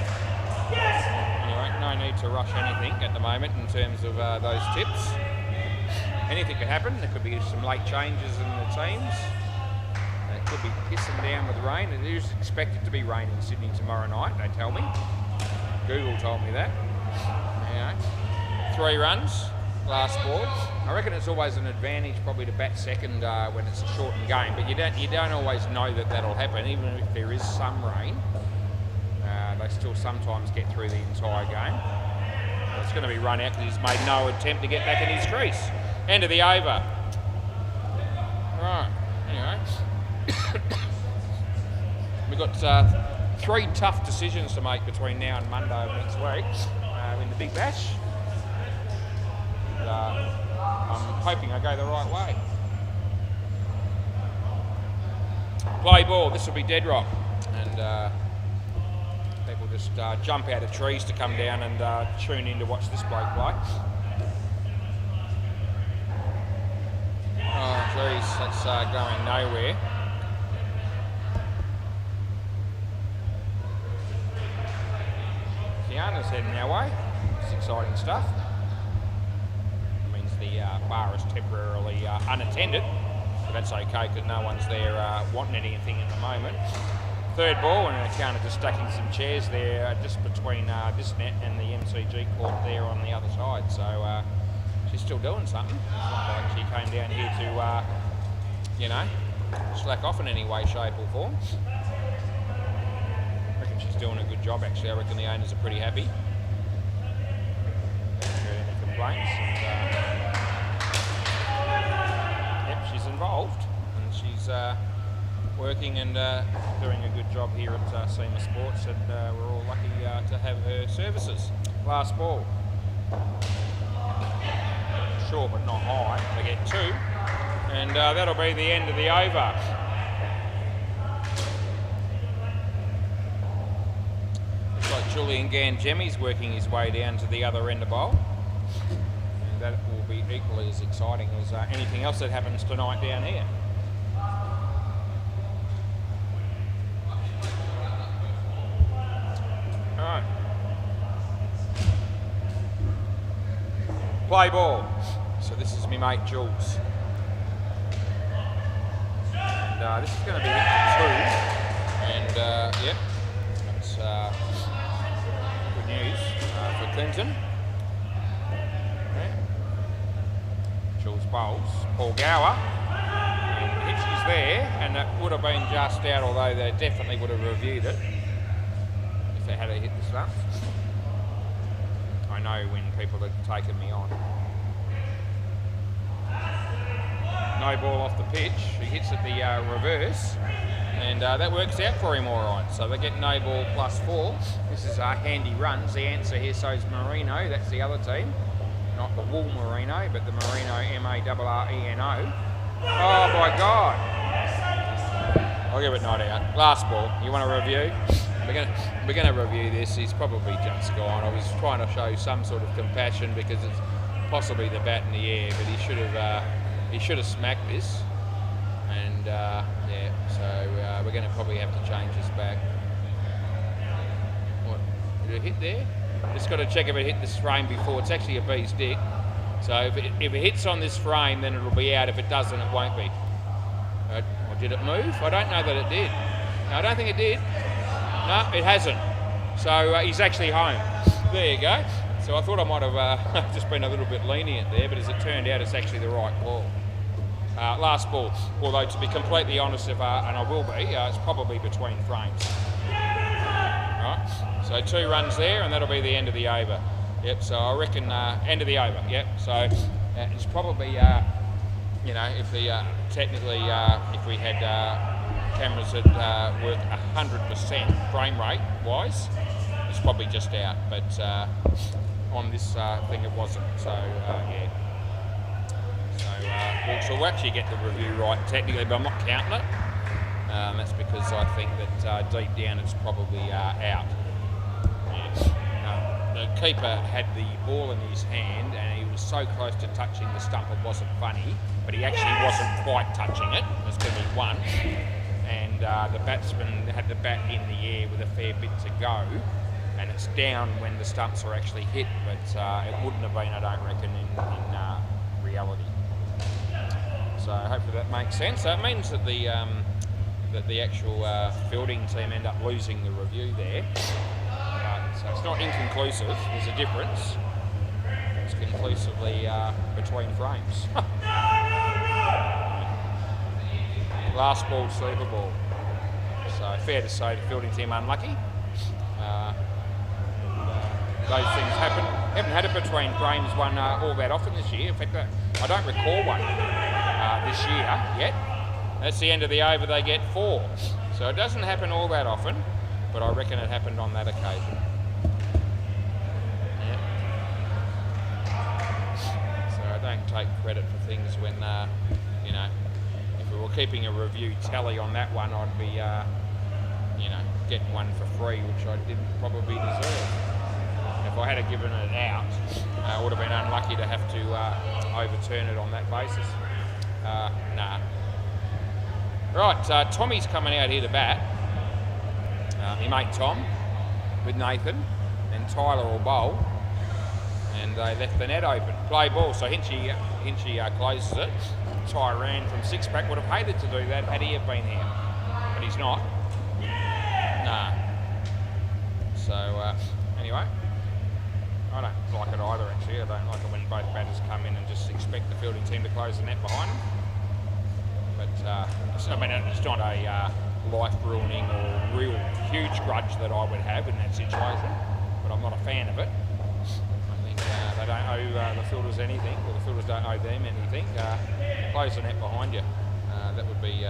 Anyway, no need to rush anything at the moment in terms of those tips. Anything could happen. There could be some late changes in the teams. It could be pissing down with rain. It is expected to be rain in Sydney tomorrow night, they tell me. Google told me that. Anyway, 3 runs, last ball. I reckon it's always an advantage probably to bat second when it's a shortened game, but you don't always know that that'll happen. Even if there is some rain, they still sometimes get through the entire game. It's going to be run out because he's made no attempt to get back in his crease. End of the over. Right, anyway. We've got 3 tough decisions to make between now and Monday of next week in the Big Bash. And, I'm hoping I go the right way. Play ball. This will be dead rock, and people just jump out of trees to come down and tune in to watch this bloke play. Oh, geez, that's going nowhere. Kiana's heading our way. It's exciting stuff. It means the bar is temporarily unattended, but that's okay because no one's there wanting anything at the moment. Third ball, and Kiana just stacking some chairs there just between this net and the MCG court there on the other side. So she's still doing something. It's not like she came down here to, you know, slack off in any way, shape or form. I reckon she's doing a good job actually. I reckon the owners are pretty happy. Haven't heard any complaints. And, yep, she's involved and she's working and doing a good job here at SEMA Sports, and we're all lucky to have her services. Last ball. Short but not high. They get 2, and that'll be the end of the over. Looks like Julian Gangemi's working his way down to the other end of bowl, and that will be equally as exciting as anything else that happens tonight down here. Alright. Play ball. So this is me mate Jules. And this is going to be hit for 2. And yeah, that's good news for Clinton. Okay. Jules bowls. Paul Gower. And Hitchy's there, and that would have been just out, although they definitely would have reviewed it if they had hit the stump. I know when people had taken me on. No ball off the pitch. He hits at the reverse, and that works out for him all right. So they get no ball +4. This is handy runs. The answer here, so is Merino. That's the other team, not the Wool Merino, but the Merino MARRENO. Oh my God! I'll give it not out. Last ball. You want a review? We're going to review this. He's probably just gone. I was trying to show some sort of compassion because it's possibly the bat in the air, but he should have smacked this. And yeah, so we're going to probably have to change this back. What? Did it hit there? Just got to check if it hit this frame before. It's actually a bee's dick. So if it hits on this frame, then it'll be out. If it doesn't, it won't be. Or did it move? I don't know that it did. No, I don't think it did. No, it hasn't. So he's actually home. There you go. So I thought I might have just been a little bit lenient there, but as it turned out, it's actually the right ball. Last ball, although to be completely honest, and I will be, it's probably between frames. Right. So 2 runs there, and that'll be the end of the over. Yep. So I reckon end of the over. Yep. So it's probably, you know, if the technically if we had cameras that work 100% frame rate wise, it's probably just out. But on this thing, it wasn't. So yeah. So we'll actually get the review right technically, but I'm not counting it. That's because I think that deep down it's probably out. The keeper had the ball in his hand and he was so close to touching the stump it wasn't funny, but he actually wasn't quite touching it. There's going to be 1. And the batsman had the bat in the air with a fair bit to go, and it's down when the stumps are actually hit, but it wouldn't have been, I don't reckon, in reality. So hopefully that makes sense. So it means that the actual fielding team end up losing the review there. So it's not inconclusive. There's a difference. It's conclusively between frames. Last ball, sleeper ball. So fair to say the fielding team unlucky. Those things happen. Haven't had it between frames one all that often this year. In fact, I don't recall one this year yet. That's the end of the over. They get 4. So it doesn't happen all that often. but I reckon it happened on that occasion. Yeah. So I don't take credit for things when, you know, if we were keeping a review tally on that one, I'd be, you know, getting one for free, which I didn't probably deserve. If I had given it out, I would have been unlucky to have to overturn it on that basis. Nah. Right, Tommy's coming out here to bat. My mate Tom with Nathan, and Tyler will bowl, and they left the net open. Play ball, so Hinchy closes it. Ty ran from six back, would have hated to do that had he have been here, but he's not. Nah. So anyway, I don't like it either actually. I don't like it when both batters come in and just expect the fielding team to close the net behind them. But it's not a life-ruining or real huge grudge that I would have in that situation, but I'm not a fan of it. I think they don't owe the fielders anything, or the fielders don't owe them anything. Close the net behind you. That would be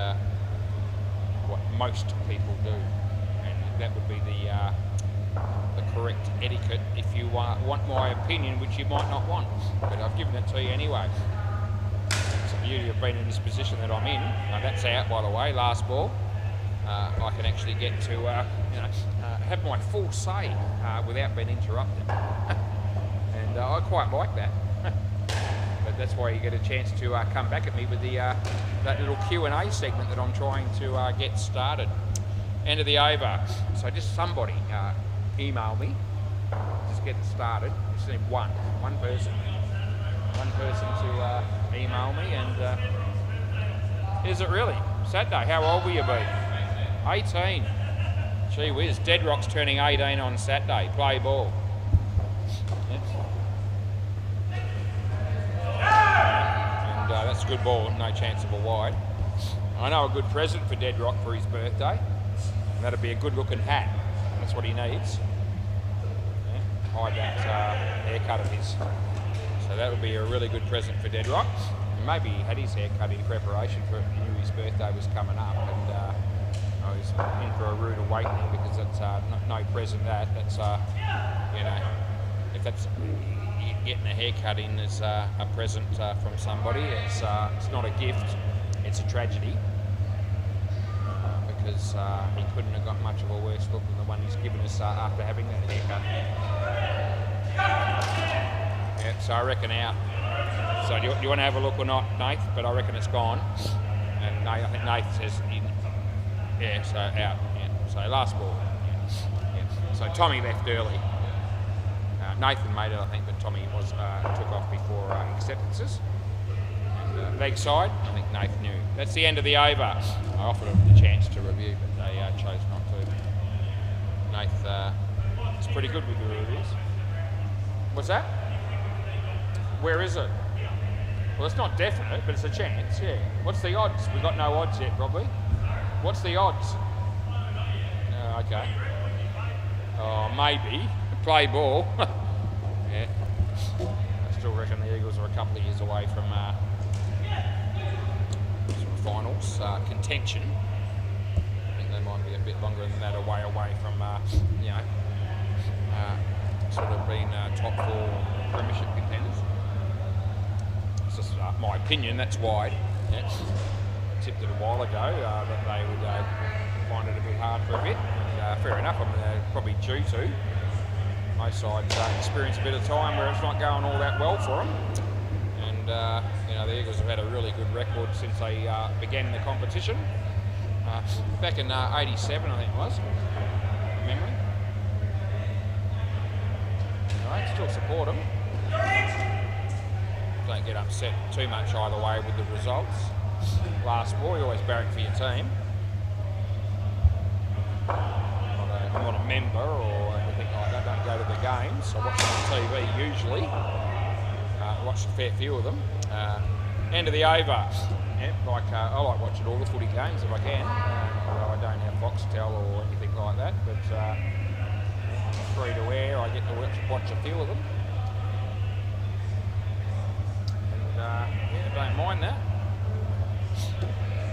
what most people do, and that would be the correct etiquette if you want my opinion, which you might not want, but I've given it to you anyway. It's the beauty of being in this position that I'm in. That's out, by the way, last ball. I can actually get to have my full say without being interrupted, and I quite like that. But that's why you get a chance to come back at me with that little Q&A segment that I'm trying to get started. End of the over. So just somebody email me. Just get it started. Just need one person to email me. And is it really Saturday? How old will you be? 18. Gee whiz. Deadrock's turning 18 on Saturday. Play ball. And that's a good ball. No chance of a wide. I know a good present for Deadrock for his birthday. And that'd be a good looking hat. That's what he needs. Yeah, hide that haircut of his. So that would be a really good present for Deadrock. Maybe he had his haircut in preparation for it. He knew his birthday was coming up, and I was in for a rude awakening because that's no present. That's you know, if that's getting a haircut in as a present from somebody, it's not a gift. It's a tragedy. Because he couldn't have got much of a worse look than the one he's given us after having that haircut. Yeah, so I reckon out. So do you want to have a look or not, Nath? But I reckon it's gone. And I think Nath says, yeah, so out. Yeah. So last ball. Yeah. So Tommy left early. Nathan made it, I think, but Tommy was took off before acceptances. Leg side, I think Nath knew. That's the end of the over. I offered them the chance to review, but they chose not to. Nath is pretty good with the reviews. What's that? Where is it? Well, it's not definite, but it's a chance, yeah. What's the odds? We've got no odds yet, probably. What's the odds? Okay. Oh, maybe. Play ball. Yeah. I still reckon the Eagles are a couple of years away from finals contention. I think they might be a bit longer than that away from you know, sort of being top four premiership contenders. It's just my opinion. That's wide. Yeah. I tipped it a while ago that they would find it a bit hard for a bit. And, fair enough. I'm probably due to. Most sides experience a bit of time where it's not going all that well for them. And you know, the Eagles have had a really good record since they began the competition. Back in 87, I think it was, from memory. Right, still support them. Don't get upset too much either way with the results. Last ball, you always barrack for your team. I'm not a member or anything like that. Don't go to the games. I watch them on TV usually. Watched a fair few of them. End of the over. Yeah, I like watching all the footy games if I can. Although I don't have Foxtel or anything like that, but free to air, I get to watch a few of them. And yeah, don't mind that.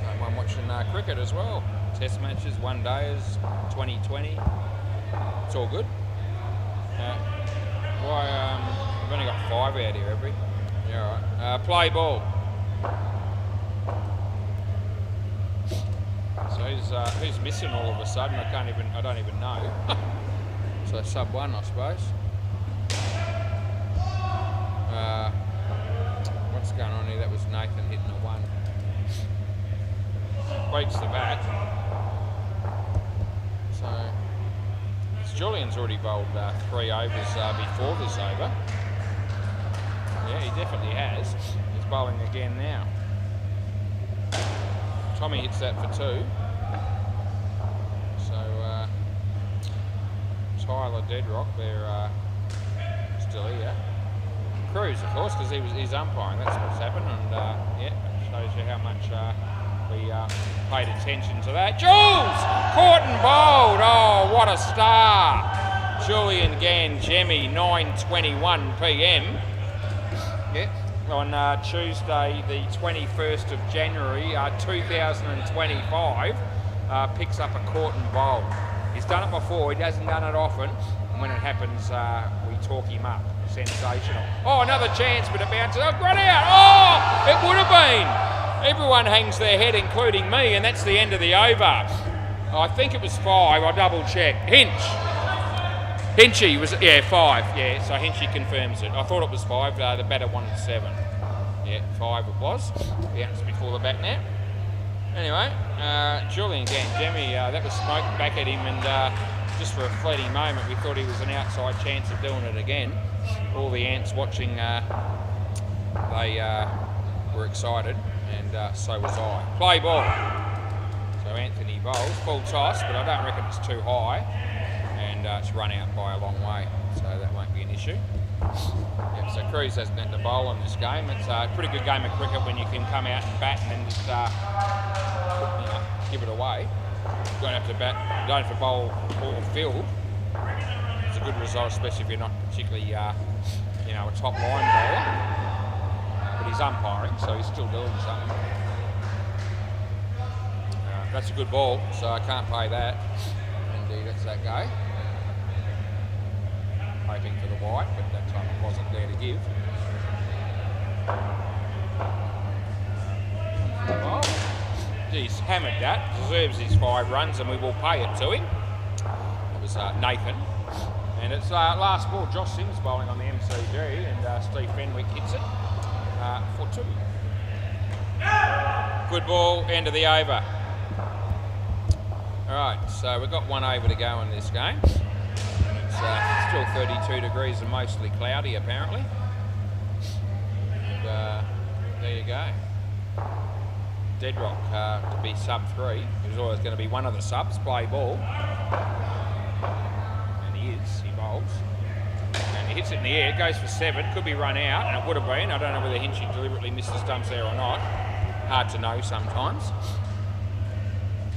Don't mind watching cricket as well. test matches, one days, 2020. It's all good. We've only got 5 out here, have we? Yeah, all right. Play ball. So who's missing all of a sudden? I don't even know. So sub 1, I suppose. What's going on here? That was Nathan hitting a 1. Breaks the bat. So Julian's already bowled 3 overs before this over. Yeah, he definitely has. He's bowling again now. Tommy hits that for 2. So Tyler Deadrock, they're still here. Cruz, of course, because he's umpiring. That's what's happened, and yeah, it shows you how much we paid attention to that. Jules! Caught and bowled! Oh, what a star! Julian Gangemi, 9:21 p.m. Yeah, on Tuesday, the 21st of January, 2025, picks up a caught and bowled. He's done it before, he hasn't done it often, and when it happens, we talk him up. Sensational. Oh, another chance, but it bounces. Oh, run out! Oh, it would have been! Everyone hangs their head, including me, and that's the end of the over. I think it was 5. I'll double check. Hinchy was, yeah, 5. Yeah, so Hinchy confirms it. I thought it was 5. The batter wanted 7. Yeah, 5 it was. Bounced before the bat now. Anyway, Julian Gangemi, that was smoke back at him, and just for a fleeting moment, we thought he was an outside chance of doing it again. All the ants watching, they were excited, and so was I. Play ball. So Anthony bowls, full toss, but I don't reckon it's too high, and it's run out by a long way, so that won't be an issue. Yep, so Cruz hasn't had to bowl in this game. It's a pretty good game of cricket when you can come out and bat and just give it away. You don't have to bat, you don't have to bowl all field. It's a good result, especially if you're not particularly, a top line bowler. But he's umpiring, so he's still doing something. That's a good ball, so I can't pay that. Indeed, that's that guy. Hoping for the white, but that time it wasn't there to give. Well, he's hammered that, deserves his 5 runs, and we will pay it to him. It was Nathan. And it's last ball. Josh Sims bowling on the MCG, and Steve Fenwick hits it for 2. Good ball, end of the over. Alright, so we've got 1 over to go in this game. It's still 32 degrees and mostly cloudy, apparently. And there you go. Deadrock to be sub 3. He was always going to be one of the subs, play ball. And he bowls. And he hits it in the air, it goes for 7, could be run out, and it would have been. I don't know whether Hinchy deliberately missed the stumps there or not. Hard to know sometimes.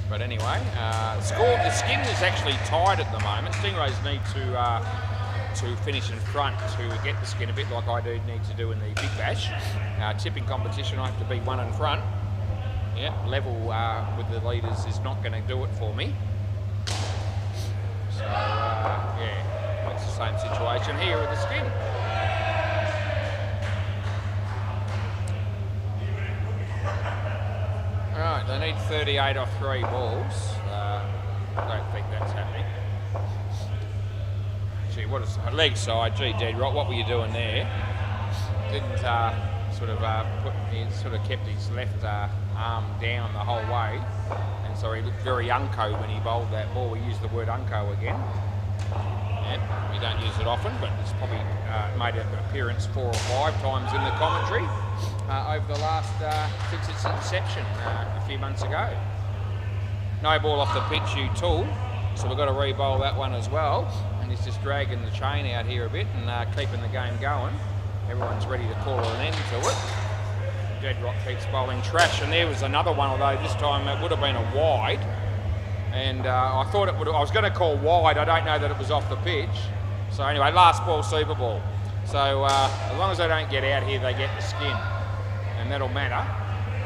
But anyway, the skin is actually tied at the moment. Stingrays need to finish in front to get the skin, a bit like I need to do in the Big Bash. Tipping competition, I have to be 1 in front. Yeah, level with the leaders is not going to do it for me. So, yeah, it's the same situation here with the skin. Alright, they need 38 off 3 balls. I don't think that's happening. Gee, what is leg side? Gee, Deadrock, what were you doing there? Didn't he sort of kept his left arm down the whole way, and so he looked very unco when he bowled that ball. We use the word unco again. Yeah, we don't use it often, but it's probably made an appearance 4 or 5 times in the commentary over the last, since its inception a few months ago. No ball off the pitch, you tool, so we've got to re-bowl that one as well, and he's just dragging the chain out here a bit and keeping the game going. Everyone's ready to call an end to it. Deadrock keeps bowling trash, and there was another one, although this time it would have been a wide. And I thought it would. I was going to call wide. I don't know that it was off the pitch. So anyway, last ball, Super Ball. So as long as they don't get out here, they get the skin, and that'll matter,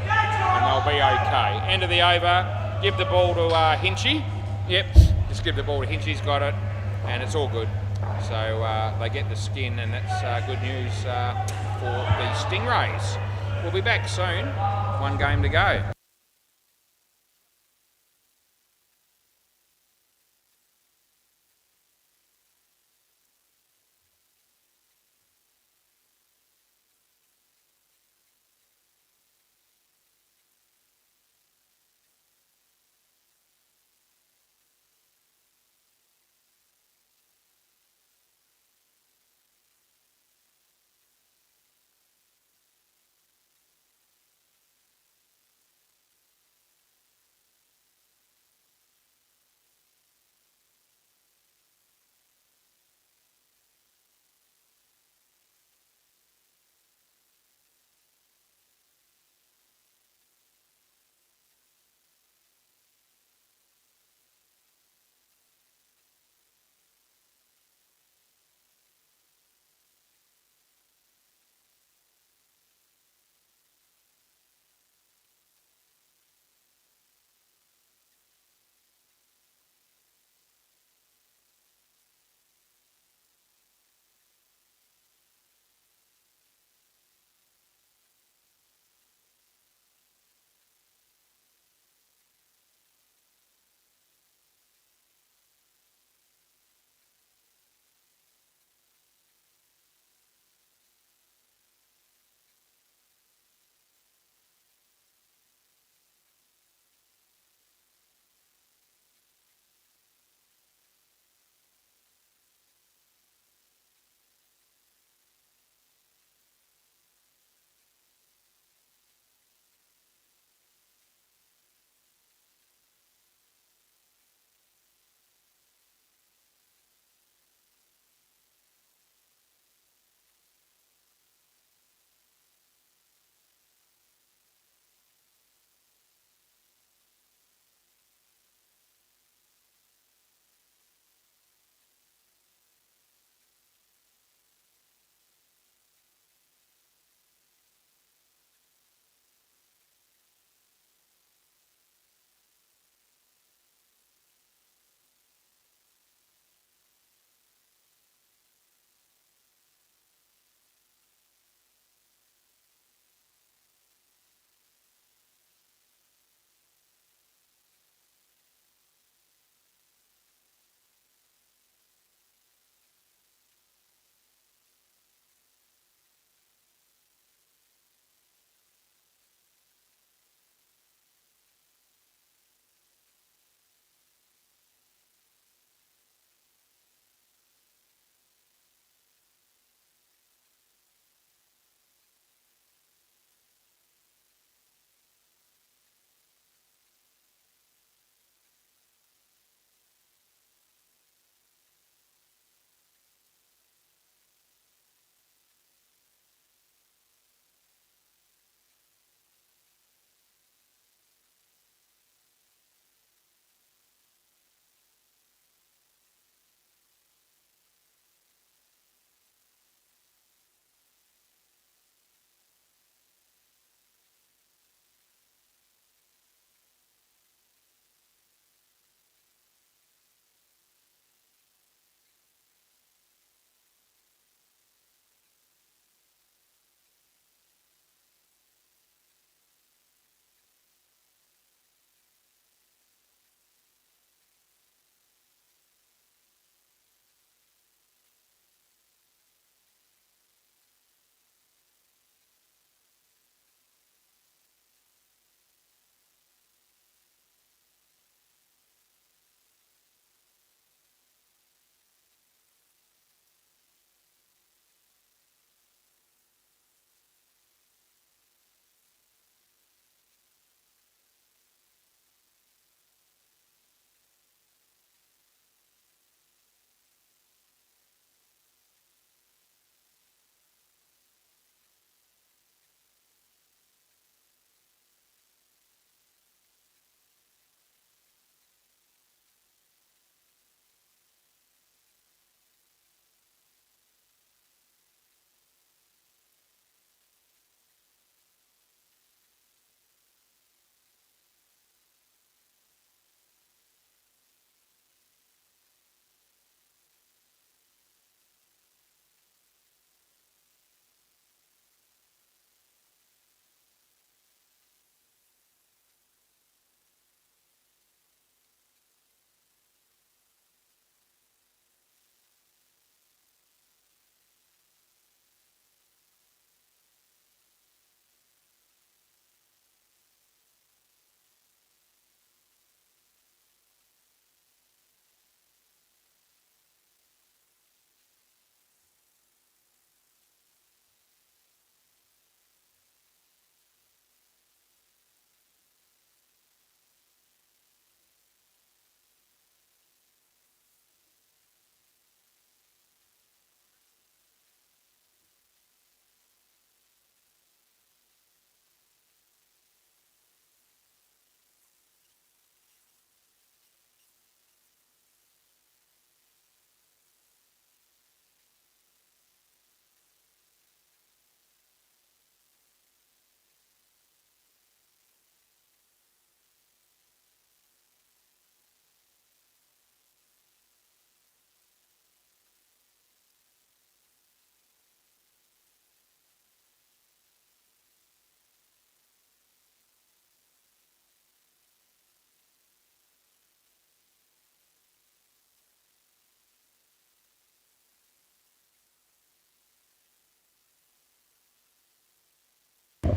and they'll be okay. End of the over. give the ball to Hinchy. Yep, just give the ball to Hinchy. He's got it, and it's all good. So they get the skin, and that's good news for the Stingrays. We'll be back soon. One game to go.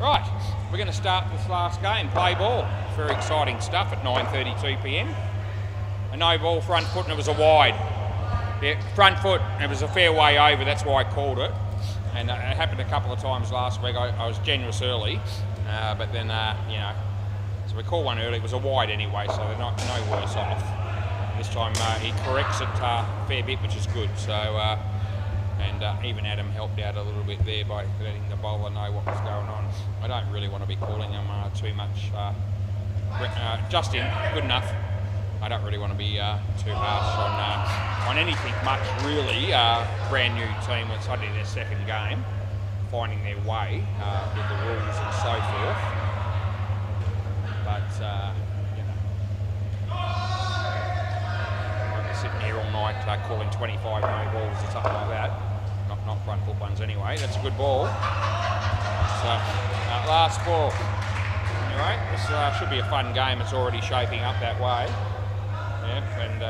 Right, we're going to start this last game, play ball. Very exciting stuff at 9:32 p.m. A no ball front foot and it was a wide. Yeah, front foot, it was a fair way over, that's why I called it. And it happened a couple of times last week. I was generous early, but then, you know, so we called one early. It was a wide anyway, so they're not no worse off. This time he corrects it a fair bit, which is good. So, and even Adam helped out a little bit there by letting the bowler know what was going on. I don't really want to be calling him too much. Justin, good enough. I don't really want to be too harsh on anything much, really. Brand new team, it's only their second game, finding their way with the rules and so forth. But, you know, I'll be sitting here all night calling 25 no balls or something like that. Not front foot ones anyway. That's a good ball. So, last ball. Anyway, this should be a fun game. It's already shaping up that way. Yep, and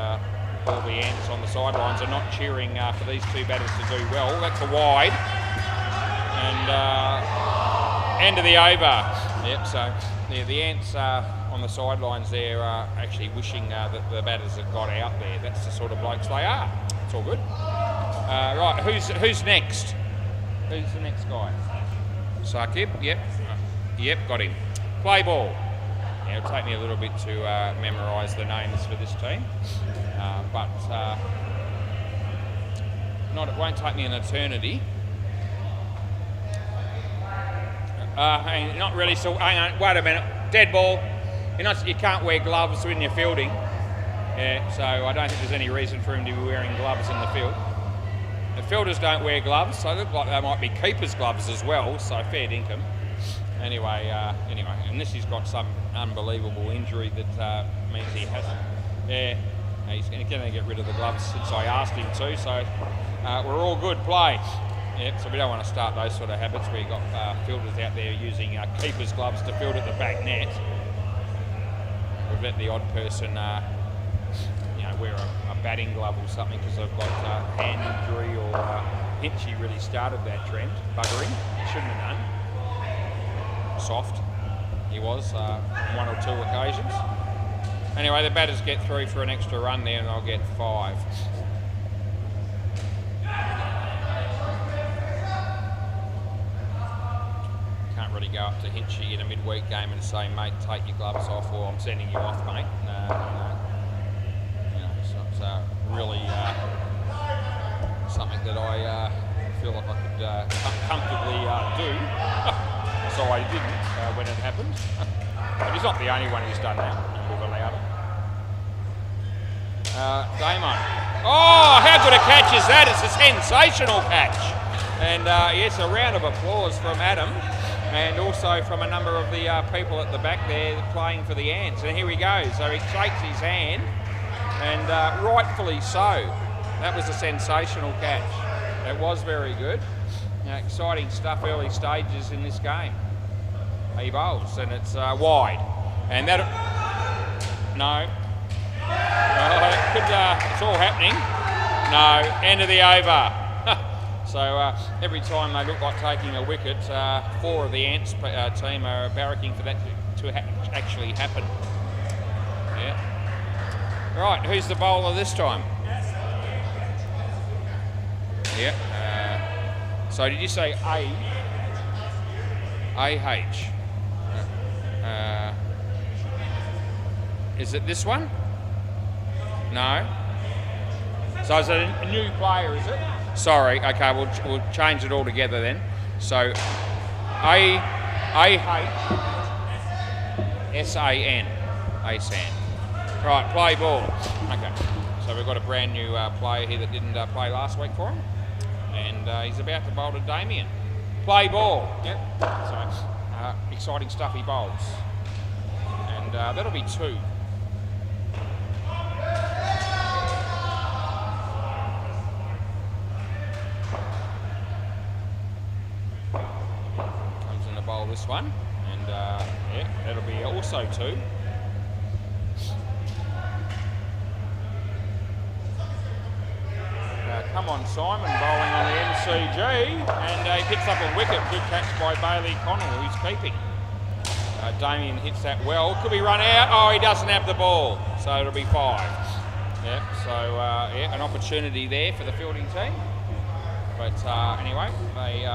all the ants on the sidelines are not cheering for these two batters to do well. That's a wide. And end of the over. Yep, so the ants on the sidelines there are actually wishing that the batters had got out there. That's the sort of blokes they are. It's all good. Right, who's next? Who's the next guy? Saqib, yep. Yep, got him. Play ball. Yeah, it'll take me a little bit to memorise the names for this team, but it won't take me an eternity. Not really. So hang on, wait a minute. Dead ball. You can't wear gloves when you're fielding. Yeah, so I don't think there's any reason for him to be wearing gloves in the field. The fielders don't wear gloves, so they look like they might be keepers' gloves as well. So fair dinkum. Anyway, and this he's got some unbelievable injury that means he hasn't. Yeah, he's going to get rid of the gloves since I asked him to. So we're all good. Play. Yeah, so we don't want to start those sort of habits where you've got fielders out there using keepers' gloves to field at the back net. We've let the odd person, wear a batting glove or something because they've got hand injury or Hinchy really started that trend. Buggering, he shouldn't have done. Soft he was on one or two occasions. Anyway, the batters get through for an extra run there and I'll get 5. Can't really go up to Hinchy in a midweek game and say, mate, take your gloves off or I'm sending you off, mate. No. So it's really something that I feel like I could comfortably do. So I didn't when it happened. But he's not the only one who's done that. We've allowed it. Damo. Oh, how good a catch is that? It's a sensational catch. And yes, a round of applause from Adam and also from a number of the people at the back there playing for the Ants. And here he goes. So he shakes his hand and rightfully so. That was a sensational catch. It was very good. Exciting stuff early stages in this game. He bowls and it's wide. And that... No. It's all happening. No. End of the over. So every time they look like taking a wicket, 4 of the Ants team are barracking for that to actually happen. Yeah. Right, who's the bowler this time? Yeah. So did you say A-H? Is it this one? No. So is it a new player, is it? Sorry, okay, we'll change it all together then. So A-H-S-A-N. ASAN. Right, play ball. Okay, so we've got a brand new player here that didn't play last week for him. And he's about to bowl to Damien. Play ball. Yep. So exciting stuff he bowls. And that'll be 2. Comes in to bowl this one. And yeah, that'll be also 2. Come on, Simon, bowling on the MCG, and he picks up a wicket. Good catch by Bailey Connell, who's keeping. Damien hits that well. Could be run out. Oh, he doesn't have the ball, so it'll be 5. Yep. So yeah, an opportunity there for the fielding team. But anyway, they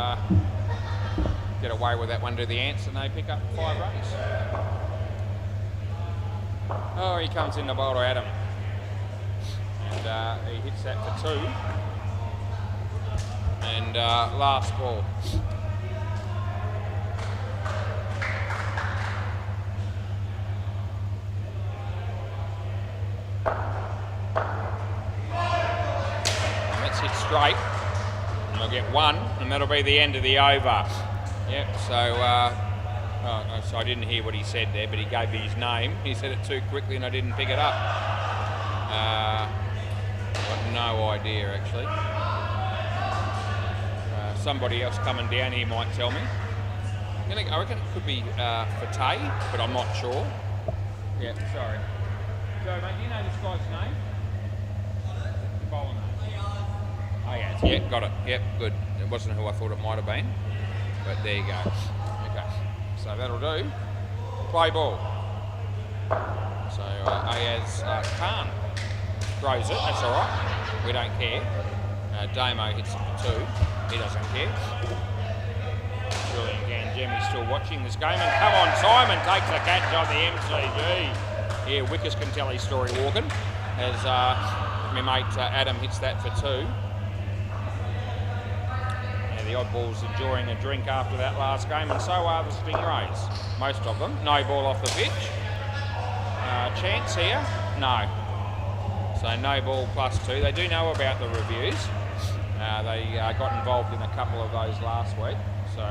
get away with that one to the Ants, and they pick up 5 runs. Oh, he comes in the bowl to Adam. And he hits that for 2. And last ball. And that's hit straight. And they'll get 1, and that'll be the end of the over. Yep, so I didn't hear what he said there, but he gave me his name. He said it too quickly and I didn't pick it up. I've got no idea, actually. Somebody else coming down here might tell me. I reckon it could be Fateh, but I'm not sure. Yeah, sorry. So, mate, do you know this guy's name? Bowler name. Oh, yeah. Yeah, got it. Yep, good. It wasn't who I thought it might have been, but there you go. Okay, so that'll do. Play ball. So, Ayaz Khan throws it. That's all right. We don't care. Damo hits it for 2. He doesn't care. Julian Gangemi's still watching this game. And come on, Simon takes the catch on the MCG. Yeah, Wickers can tell his story walking. As my mate Adam hits that for 2. Yeah, the Oddballs enjoying a drink after that last game, and so are the Stingrays. Most of them. No ball off the pitch. Chance here? No. So no ball plus 2. They do know about the reviews. They got involved in a couple of those last week, so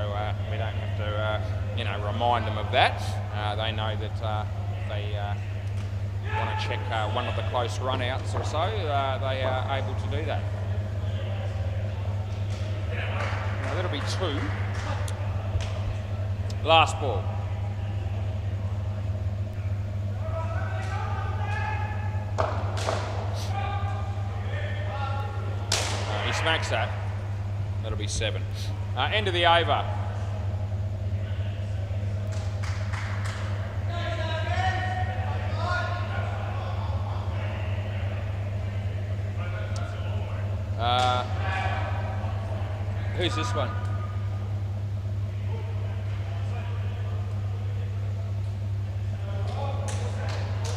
we don't have to, remind them of that. They know that they want to check one of the close run-outs or so. They are able to do that. Now, that'll be 2. Last ball. He smacks that. That'll be 7. End of the over. Who's this one?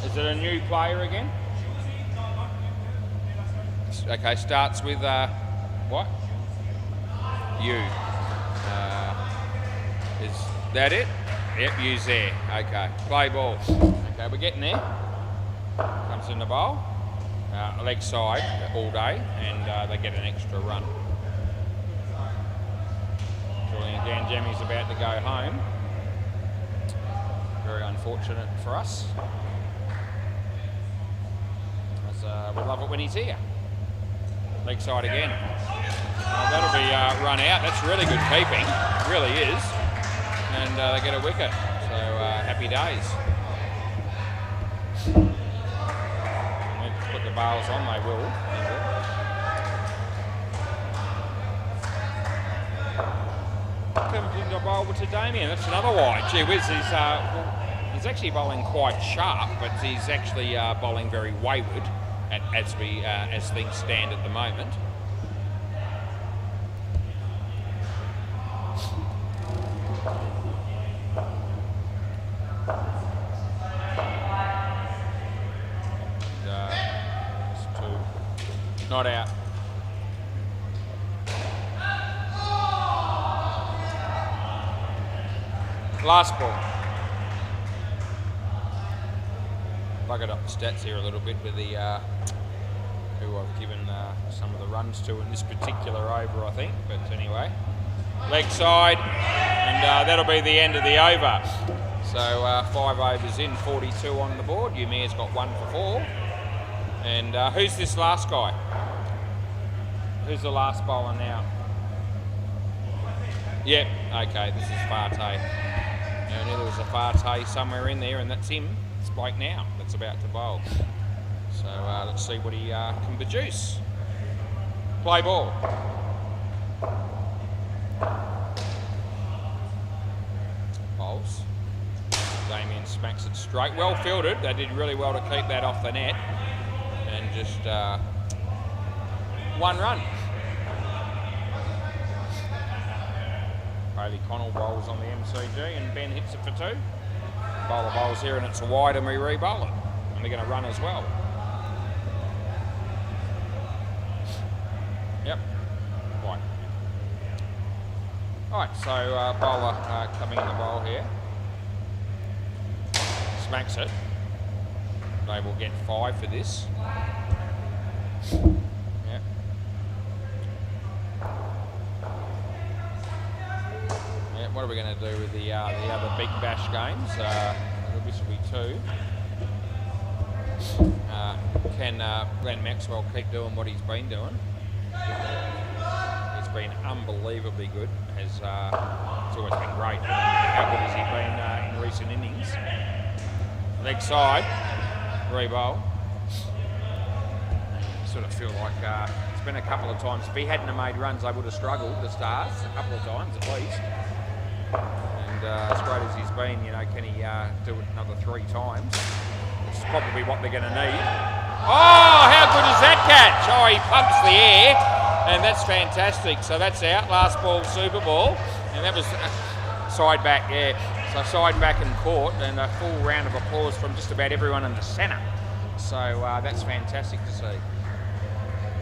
Is it a new player again? Okay, starts with what? You. Is that it? Yep, U's there. Okay, play ball. Okay, we're getting there. Comes in the bowl. Leg side all day, and they get an extra run. Julian Gangemi's about to go home. Very unfortunate for us. As we love it when he's here. Leg side again. That'll be run out. That's really good keeping. It really is. And they get a wicket. So happy days. Put the bails on, they will. Comes into a bowl to Damien. That's another wide. Gee whiz, he's actually bowling quite sharp, but he's actually bowling very wayward as things stand at the moment. Not out. Last ball. Buggered up the stats here a little bit with the who I've given some of the runs to in this particular over, I think. But anyway, leg side, and that'll be the end of the over. So 5 overs in, 42 on the board. Umair's got 1 for 4. And who's this last guy? Who's the last bowler now? Yep, okay, this is Fateh. I knew there was a Fateh somewhere in there, and that's him. It's Blake now that's about to bowl. So let's see what he can produce. Play ball. Bowls. Damien smacks it straight. Well fielded. They did really well to keep that off the net. And just 1 run. Bailey Connell bowls on the MCG and Ben hits it for 2. Bowler bowls here and it's a wide and we re-bowl it. And they're going to run as well. Yep. Right. Alright, so bowler coming in the bowl here. Smacks it. They will get 5 for this. Yep. What are we going to do with the other Big Bash games? This will be 2. Can Glenn Maxwell keep doing what he's been doing? He's been unbelievably good. It's always been great. How good has he been in recent innings? Leg side, re-bowl. Sort of feel like it's been a couple of times. If he hadn't have made runs, they would have struggled, the Stars, a couple of times at least. And as great as he's been, you know, can he do it another 3 times? It's probably what they're going to need. Oh, how good is that catch? Oh, he pumps the air, and that's fantastic. So that's out. Last ball, Super Ball, and that was side back, yeah. So side back and court, and a full round of applause from just about everyone in the centre. So that's fantastic to see.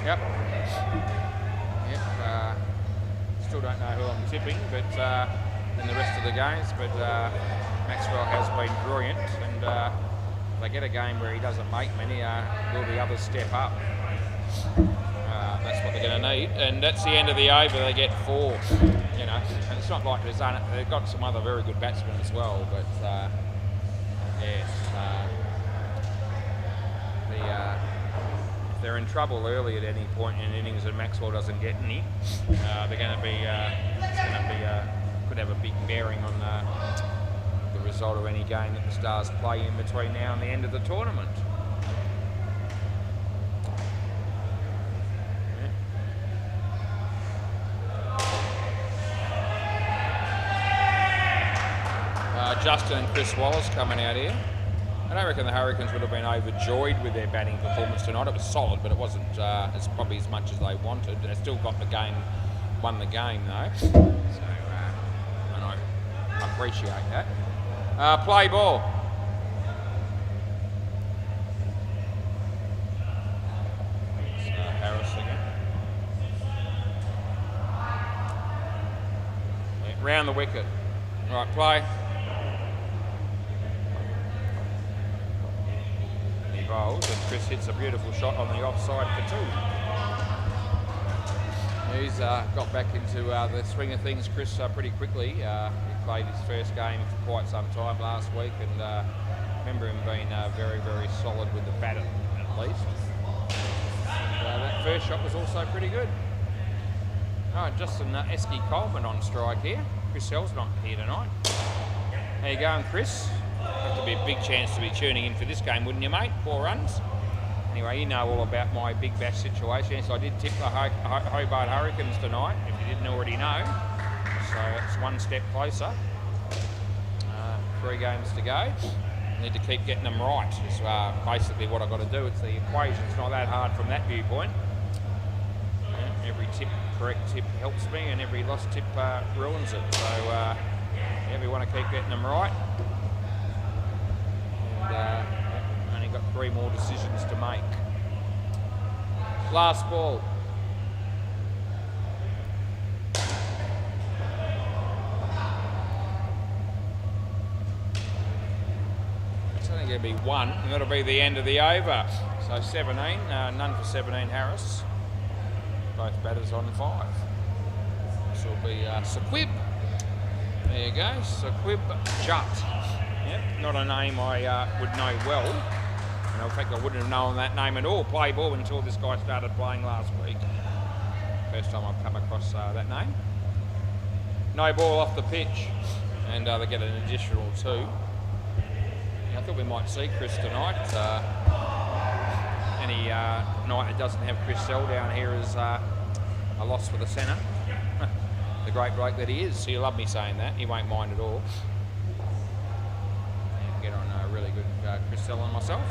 Yep. Yep. Still don't know who I'm tipping, but in the rest of the games, but Maxwell has been brilliant, and if they get a game where he doesn't make many, will the others step up? That's what they're going to need, and that's the end of the over. They get 4, you know, and it's not like they've got some other very good batsmen as well, but if they're in trouble early at any point in innings and Maxwell doesn't get any, they're going to be, could have a big bearing on the result of any game that the Stars play in between now and the end of the tournament. Justin and Chris Wallace coming out here. I don't reckon the Hurricanes would have been overjoyed with their batting performance tonight. It was solid, but it wasn't probably as much as they wanted. They still got the game, won the game though. So, and I appreciate that. Play ball. It's Harris again. Yeah, round the wicket. Right, play. Bowls, and Chris hits a beautiful shot on the offside for 2. He's got back into the swing of things, Chris, pretty quickly. He played his first game for quite some time last week, and remember him being very, very solid with the bat at least. And, that first shot was also pretty good. Oh, Justin Esky Coleman on strike here. Chris Hell's not here tonight. How you going, Chris? Have to be a big chance to be tuning in for this game, wouldn't you, mate? 4 runs. Anyway, you know all about my Big Bash situation. So I did tip the Hobart Hurricanes tonight, if you didn't already know. So it's 1 step closer. 3 games to go. Need to keep getting them right. Is basically what I've got to do. It's the equation's not that hard from that viewpoint. Every correct tip helps me, and every lost tip ruins it. So yeah, we want to keep getting them right. Only got 3 more decisions to make. Last ball. It's only going to be 1, and that'll be the end of the over. So 17, none for 17 Harris. Both batters on 5. This will be Sequib. There you go, Sequib Jut. Yep, not a name I would know well. And in fact, I wouldn't have known that name at all, play ball, until this guy started playing last week. First time I've come across that name. No ball off the pitch, and they get an additional 2. Yeah, I thought we might see Chris tonight. Any night that doesn't have Chris Sell down here is a loss for the centre. The great bloke that he is. He'll love me saying that. He won't mind at all. And get on a really good Chris Sell and myself.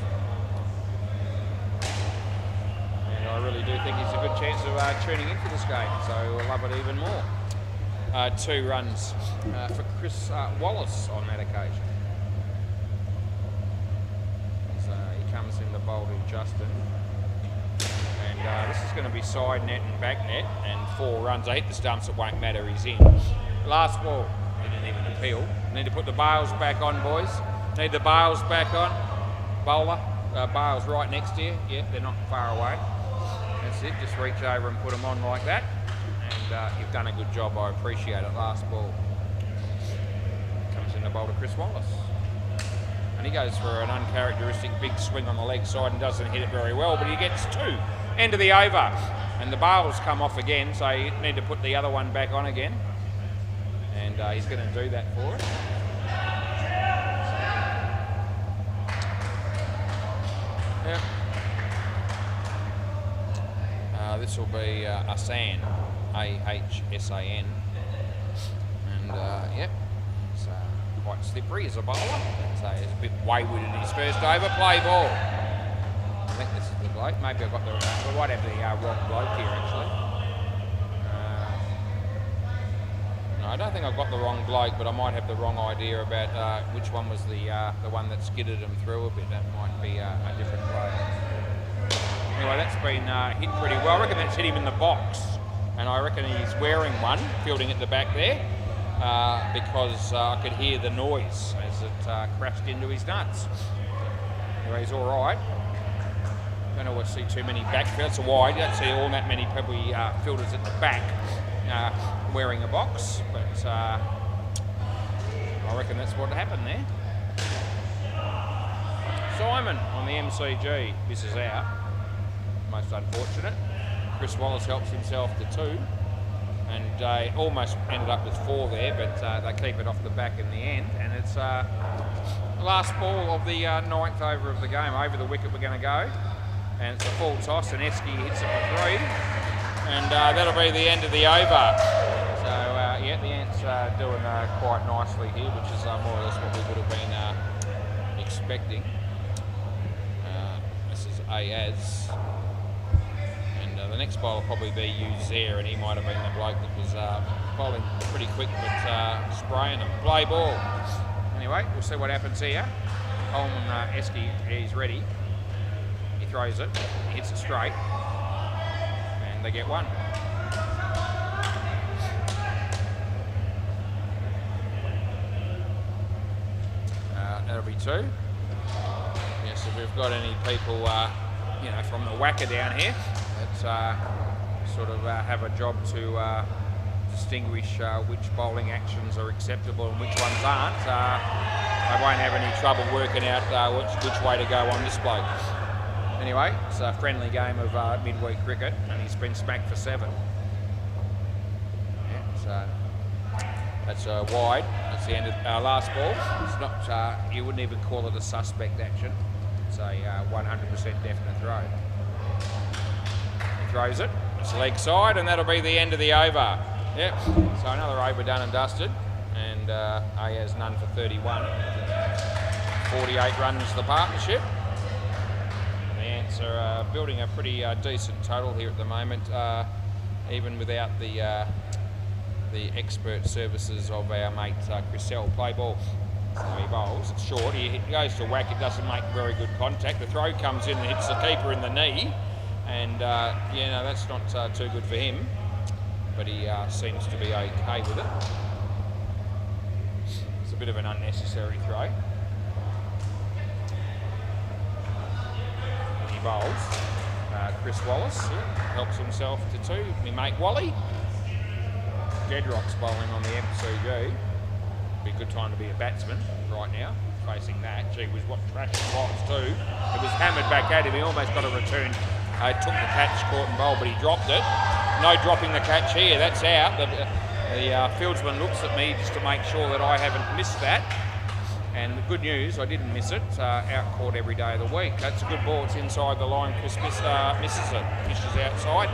And I really do think he's a good chance of tuning into this game, so we'll love it even more. 2 runs for Chris Wallace on that occasion. So he comes in the bowl to Justin. And this is going to be side net and back net, and 4 runs. I hit the stumps, it won't matter, he's in. Last ball, he didn't even appeal. Need to put the bails back on, boys. Need the bails back on. Bowler, bails right next to you. Yeah, they're not far away. That's it, just reach over and put them on like that. And you've done a good job, I appreciate it. Last ball. Comes in the bowl to Chris Wallace. And he goes for an uncharacteristic big swing on the leg side and doesn't hit it very well, but he gets 2. End of the over. And the bails come off again, so you need to put the other one back on again. And he's going to do that for it. Yep. This will be Ahsan, A-H-S-A-N. And yep, it's quite slippery as a bowler. So he's a bit wayward in his first over. Play ball. I think this is the bloke. Maybe I've got the I might have the wrong bloke here actually. No, I don't think I've got the wrong bloke, but I might have the wrong idea about which one was the one that skidded him through a bit. That might be a different player. Anyway, that's been hit pretty well. I reckon that's hit him in the box, and I reckon he's wearing one, fielding at the back there, because I could hear the noise as it crashed into his nuts. Anyway, he's all right. Don't always see too many backfields. It's wide. You don't see all that many probably fielders at the back wearing a box, but I reckon that's what happened there. Simon on the MCG misses out. Most unfortunate. Chris Wallace helps himself to 2, and almost ended up with 4 there, but they keep it off the back in the end, and it's the last ball of the 9th over of the game. Over the wicket we're going to go, and it's a full toss, and Esky hits it for 3, and that'll be the end of the over. So yeah, the Ants doing quite nicely here, which is more or less what we would have been expecting. This is Ayaz. The next bowler will probably be Uzair, and he might have been the bloke that was bowling pretty quick but spraying them. Play ball. Anyway, we'll see what happens here. Coleman Esky, he's ready. He throws it, hits it straight, and they get 1. That'll be 2. Yes, if we've got any people, you know, from the WACA down here, that sort of have a job to distinguish which bowling actions are acceptable and which ones aren't. I won't have any trouble working out which way to go on this bloke. Anyway, it's a friendly game of midweek cricket, and he's been smacked for 7. Yeah, so that's wide. That's the end of our last ball. It's not. You wouldn't even call it a suspect action. It's a 100% definite throw. Throws it, it's leg side, and that'll be the end of the over. Yep, so another over done and dusted, and Ayaz none for 31. 48 runs the partnership. The Ants are building a pretty decent total here at the moment, even without the expert services of our mate Chris Sell. Play ball. So he bowls, it's short, he goes to whack, it doesn't make very good contact. The throw comes in and hits the keeper in the knee. And, yeah, no, that's not too good for him, but he seems to be okay with it. It's a bit of an unnecessary throw. He bowls. Chris Wallace helps himself to 2. My mate Wally. Gedrock's bowling on the MCG. Be a good time to be a batsman right now, facing that. Gee whiz, what trash it was too. It was hammered back at him, he almost got a return. Took the catch, caught and bowled, but he dropped it. No dropping the catch here, that's out. The fieldsman looks at me just to make sure that I haven't missed that. And the good news, I didn't miss it. Out caught every day of the week. That's a good ball, it's inside the line. Chris misses it, fishes outside.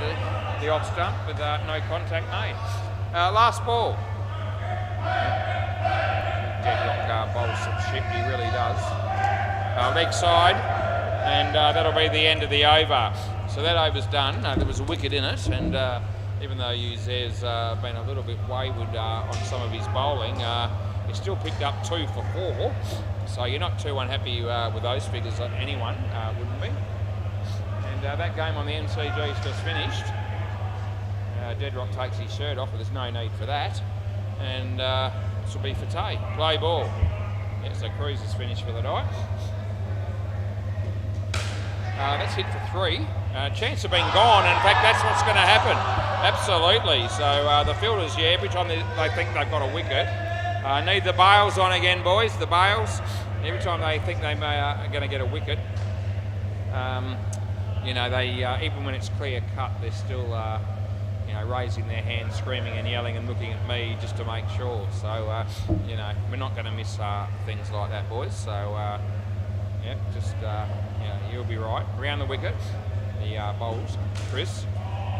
the off stump with no contact made. Last ball. Deadlock bowls some shit, he really does. Leg side, and that'll be the end of the over. So that over's done. There was a wicket in it, and even though Uzer's been a little bit wayward on some of his bowling, he still picked up 2 for 4. So you're not too unhappy with those figures, anyone wouldn't be. And that game on the MCG is just finished. Deadrock takes his shirt off, but there's no need for that. And this will be for Tay. Play ball. Yeah, so Cruz is finished for the night. That's hit for 3. Chance of being gone. In fact, that's what's going to happen. Absolutely. So the fielders, yeah, every time they think they've got a wicket, need the bails on again, boys. The bails. Every time they think they are going to get a wicket, you know, they even when it's clear cut, they're still you know, raising their hands, screaming and yelling and looking at me just to make sure. So you know, we're not going to miss things like that, boys. So yeah, just yeah, you'll be right. Around the wicket, the bowls, Chris.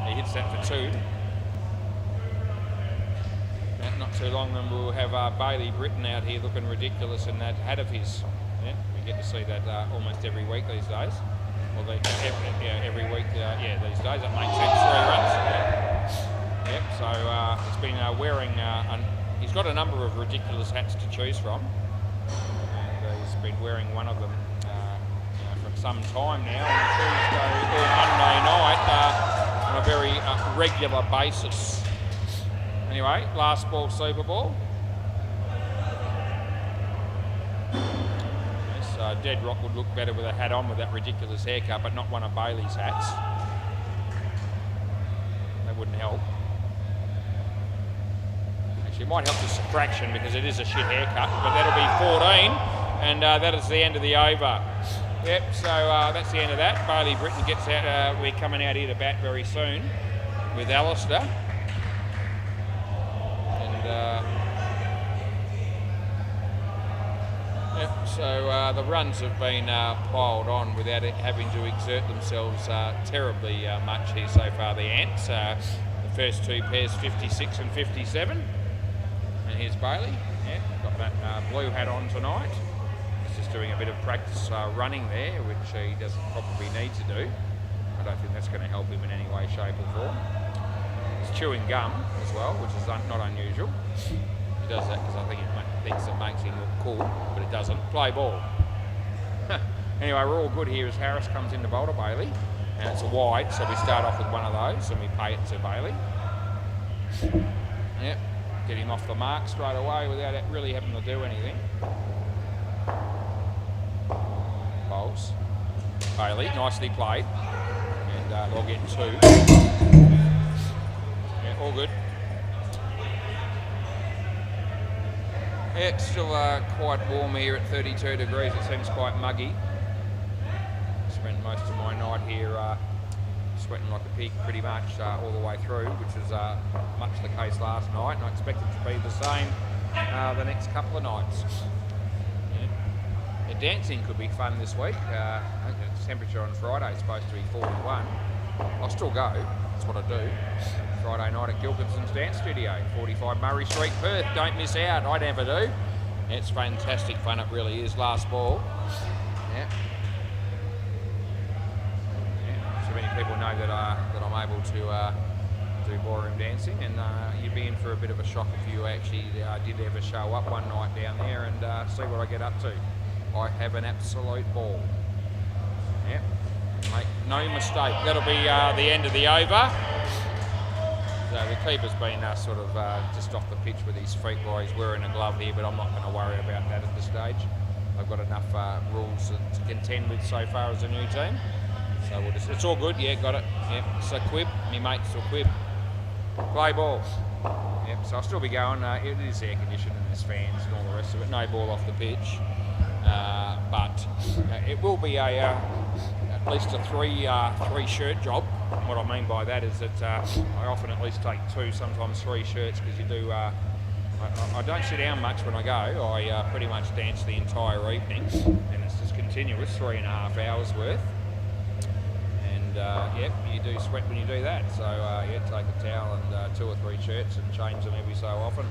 He hits that for 2. Not too long, then we'll have Bailey Britton out here looking ridiculous in that hat of his. Yeah, we get to see that almost every week these days. Well, every week, yeah, these days. That makes sense. 3 runs. Yeah. Yep. So he's been wearing. He's got a number of ridiculous hats to choose from, and he's been wearing one of them you know, for some time now on Tuesday or Monday night on a very regular basis. Anyway, last ball, Super Ball. Yes, Deadrock would look better with a hat on with that ridiculous haircut, but not one of Bailey's hats. That wouldn't help. Actually, it might help the subtraction because it is a shit haircut, but that'll be 14, and that is the end of the over. Yep, so that's the end of that. Bailey Britton gets out. We're coming out here to bat very soon with Alistair. Yep, so the runs have been piled on without having to exert themselves terribly much here so far, the Ants. The first 2 pairs, 56 and 57. And here's Bailey. Yeah, got that blue hat on tonight. He's just doing a bit of practice running there, which he doesn't probably need to do. I don't think that's going to help him in any way, shape or form. He's chewing gum as well, which is not unusual. He does that because I think he thinks it makes him look cool, but it doesn't. Play ball. Anyway, we're all good here as Harris comes in to bowl to Bailey, and it's a wide, so we start off with one of those and we pay it to Bailey. Yep, get him off the mark straight away without really having to do anything. Bowls. Bailey, nicely played, and we'll get 2. Yeah, all good. Yeah, it's still quite warm here at 32 degrees. It seems quite muggy. Spent most of my night here sweating like a pig pretty much all the way through, which was much the case last night, and I expect it to be the same the next couple of nights. Yeah. Dancing could be fun this week. I think the temperature on Friday is supposed to be 41. I'll still go. That's what I do. Friday night at Gilkinson's Dance Studio, 45 Murray Street, Perth. Don't miss out. I never do. It's fantastic fun. It really is. Last ball. Yeah. Yeah. So many people know that that I'm able to do ballroom dancing, and you'd be in for a bit of a shock if you actually did ever show up one night down there and see what I get up to. I have an absolute ball. Yeah. Make no mistake. That'll be the end of the over. So the keeper's been sort of just off the pitch with his feet while he's wearing a glove here, but I'm not going to worry about that at this stage. I've got enough rules to contend with so far as a new team. So we'll just, it's all good, yeah, got it. Yep, so quib, me mate's still quib. Play ball. Yep, so I'll still be going. It is air conditioned and there's fans and all the rest of it. No ball off the pitch. But it will be a at least a three shirt job. What I mean by that is that I often at least take 2, sometimes 3 shirts, because you do. I don't sit down much when I go. I pretty much dance the entire evening, and it's just continuous, 3.5 hours worth. And And yep, you do sweat when you do that. So yeah, take a towel and 2 or 3 shirts and change them every so often.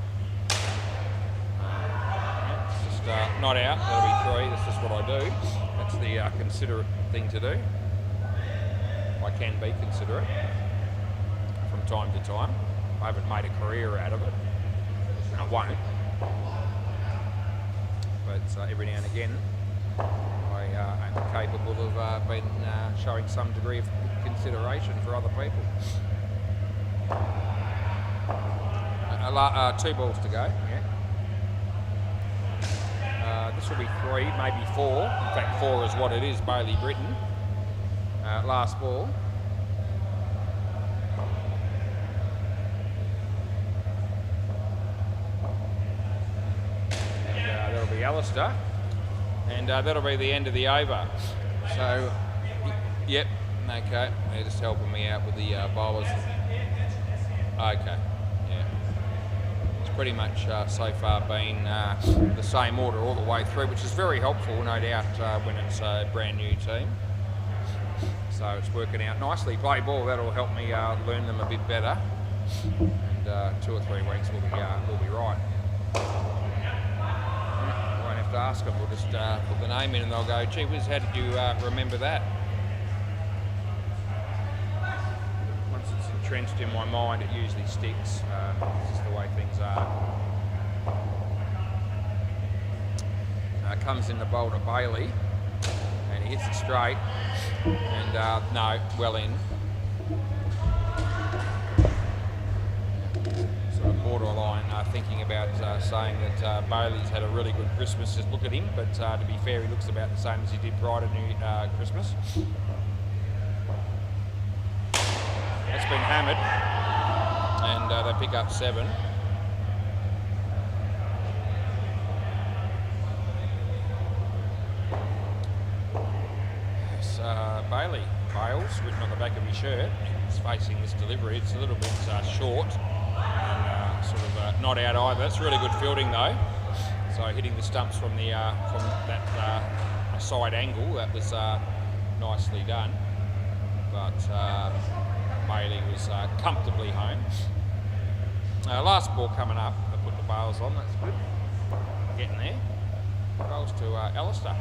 It's just not out. That'll be 3. That's just what I do. That's the considerate thing to do. I can be considerate from time to time. I haven't made a career out of it. I won't. But every now and again, I am capable of being showing some degree of consideration for other people. 2 balls to go. Yeah. This will be 3, maybe 4. In fact, 4 is what it is. Bailey Britton. Last ball. And that'll be Alistair. And that'll be the end of the over. So, yep, okay. They're just helping me out with the bowlers. Okay, yeah. It's pretty much so far been the same order all the way through, which is very helpful, no doubt, when it's a brand new team. So it's working out nicely. Play ball, that'll help me learn them a bit better. And 2 or 3 weeks will be right. Won't have to ask them. We'll just put the name in and they'll go, gee whiz, how did you remember that? Once it's entrenched in my mind, it usually sticks. It's just the way things are. Comes in the bowl to Bailey. And he hits it straight. And no, well in. Sort of borderline thinking about saying that Bailey's had a really good Christmas. Just look at him, but to be fair, he looks about the same as he did prior to Christmas. That's been hammered, and they pick up 7. Bailey, Bales, written on the back of his shirt. He's facing this delivery. It's a little bit short and sort of not out either. It's really good fielding though. So hitting the stumps from that side angle, that was nicely done. But Bailey was comfortably home. Last ball coming up. I put the Bales on. That's good. Getting there. Goes to Alistair.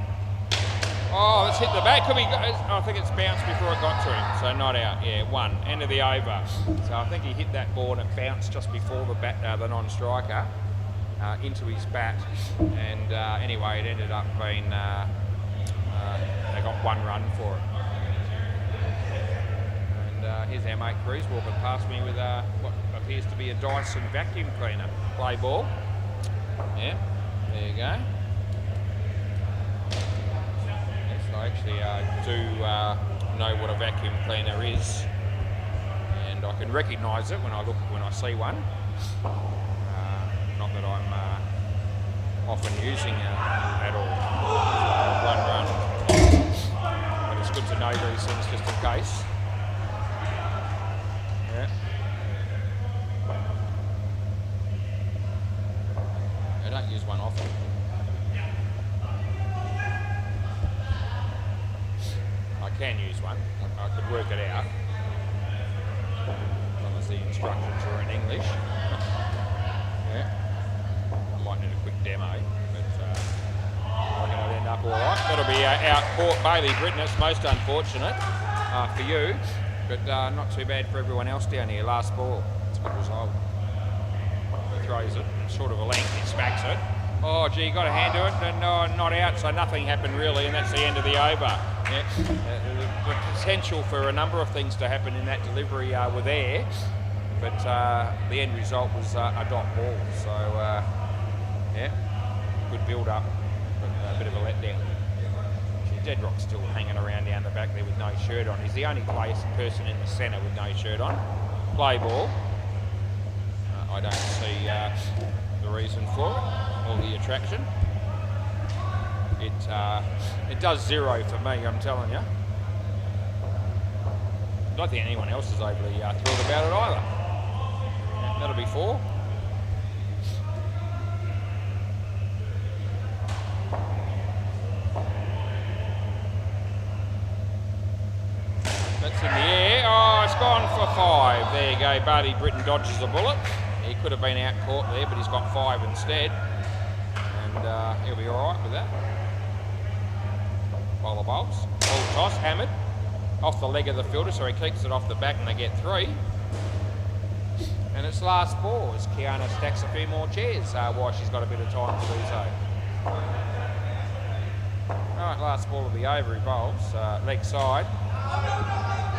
Oh, let's hit the back. Could be. I think it's bounced before it got to him, so not out. Yeah, 1. End of the over. So I think he hit that ball and it bounced just before the non-striker into his bat. And anyway, it ended up being they got 1 run for it. And here's our mate Cruz walking past me with what appears to be a Dyson vacuum cleaner. Play ball. Yeah, there you go. I actually do know what a vacuum cleaner is, and I can recognise it when I see one. Not that I'm often using it at all. 1 run, but it's good to know these things just in case. Yeah. I don't use one often. I can use one. I could work it out as long as the instructions are in English. Yeah. I might need a quick demo, but I reckon I'll end up all right. That'll be out Court Bailey Britton. It's most unfortunate for you, but not too bad for everyone else down here. Last ball. It's a good result. He throws it short of a length. He smacks it. Oh, gee, got a hand to it, and not out, so nothing happened really, and that's the end of the over. Yeah. The potential for a number of things to happen in that delivery were there, but the end result was a dot ball. So, yeah, good build-up, but a bit of a letdown. Deadrock's still hanging around down the back there with no shirt on. He's the only person in the centre with no shirt on. Play ball. I don't see the reason for it or the attraction. It does 0 for me, I'm telling you. I don't think anyone else is overly thrilled about it either. Yeah, that'll be 4. That's in the there you go. Barty Britton dodges the bullet. He could have been out caught there, but he's got 5 instead. And he'll be all right with that. Bowler bowls. Ball toss, hammered. Off the leg of the fielder, so he keeps it off the back and they get 3. And it's last ball as Kiana stacks a few more chairs while she's got a bit of time to do so. Right, last ball of the over, he bowls, leg side.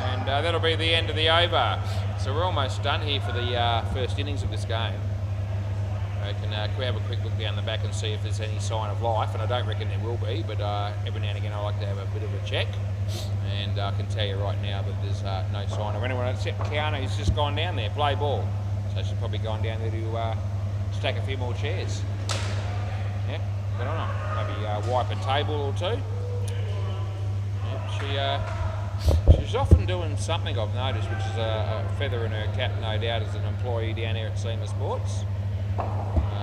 And that'll be the end of the over. So we're almost done here for the first innings of this game. Can we have a quick look down the back and see if there's any sign of life? And I don't reckon there will be, but every now and again I like to have a bit of a check. And I can tell you right now that there's no sign of anyone except Kiana, who's just gone down there, play ball. So she's probably gone down there to stack a few more chairs. Yeah, good on her. Maybe wipe a table or two. Yeah, she's often doing something I've noticed, which is a feather in her cap, no doubt, as an employee down here at SEMA Sports.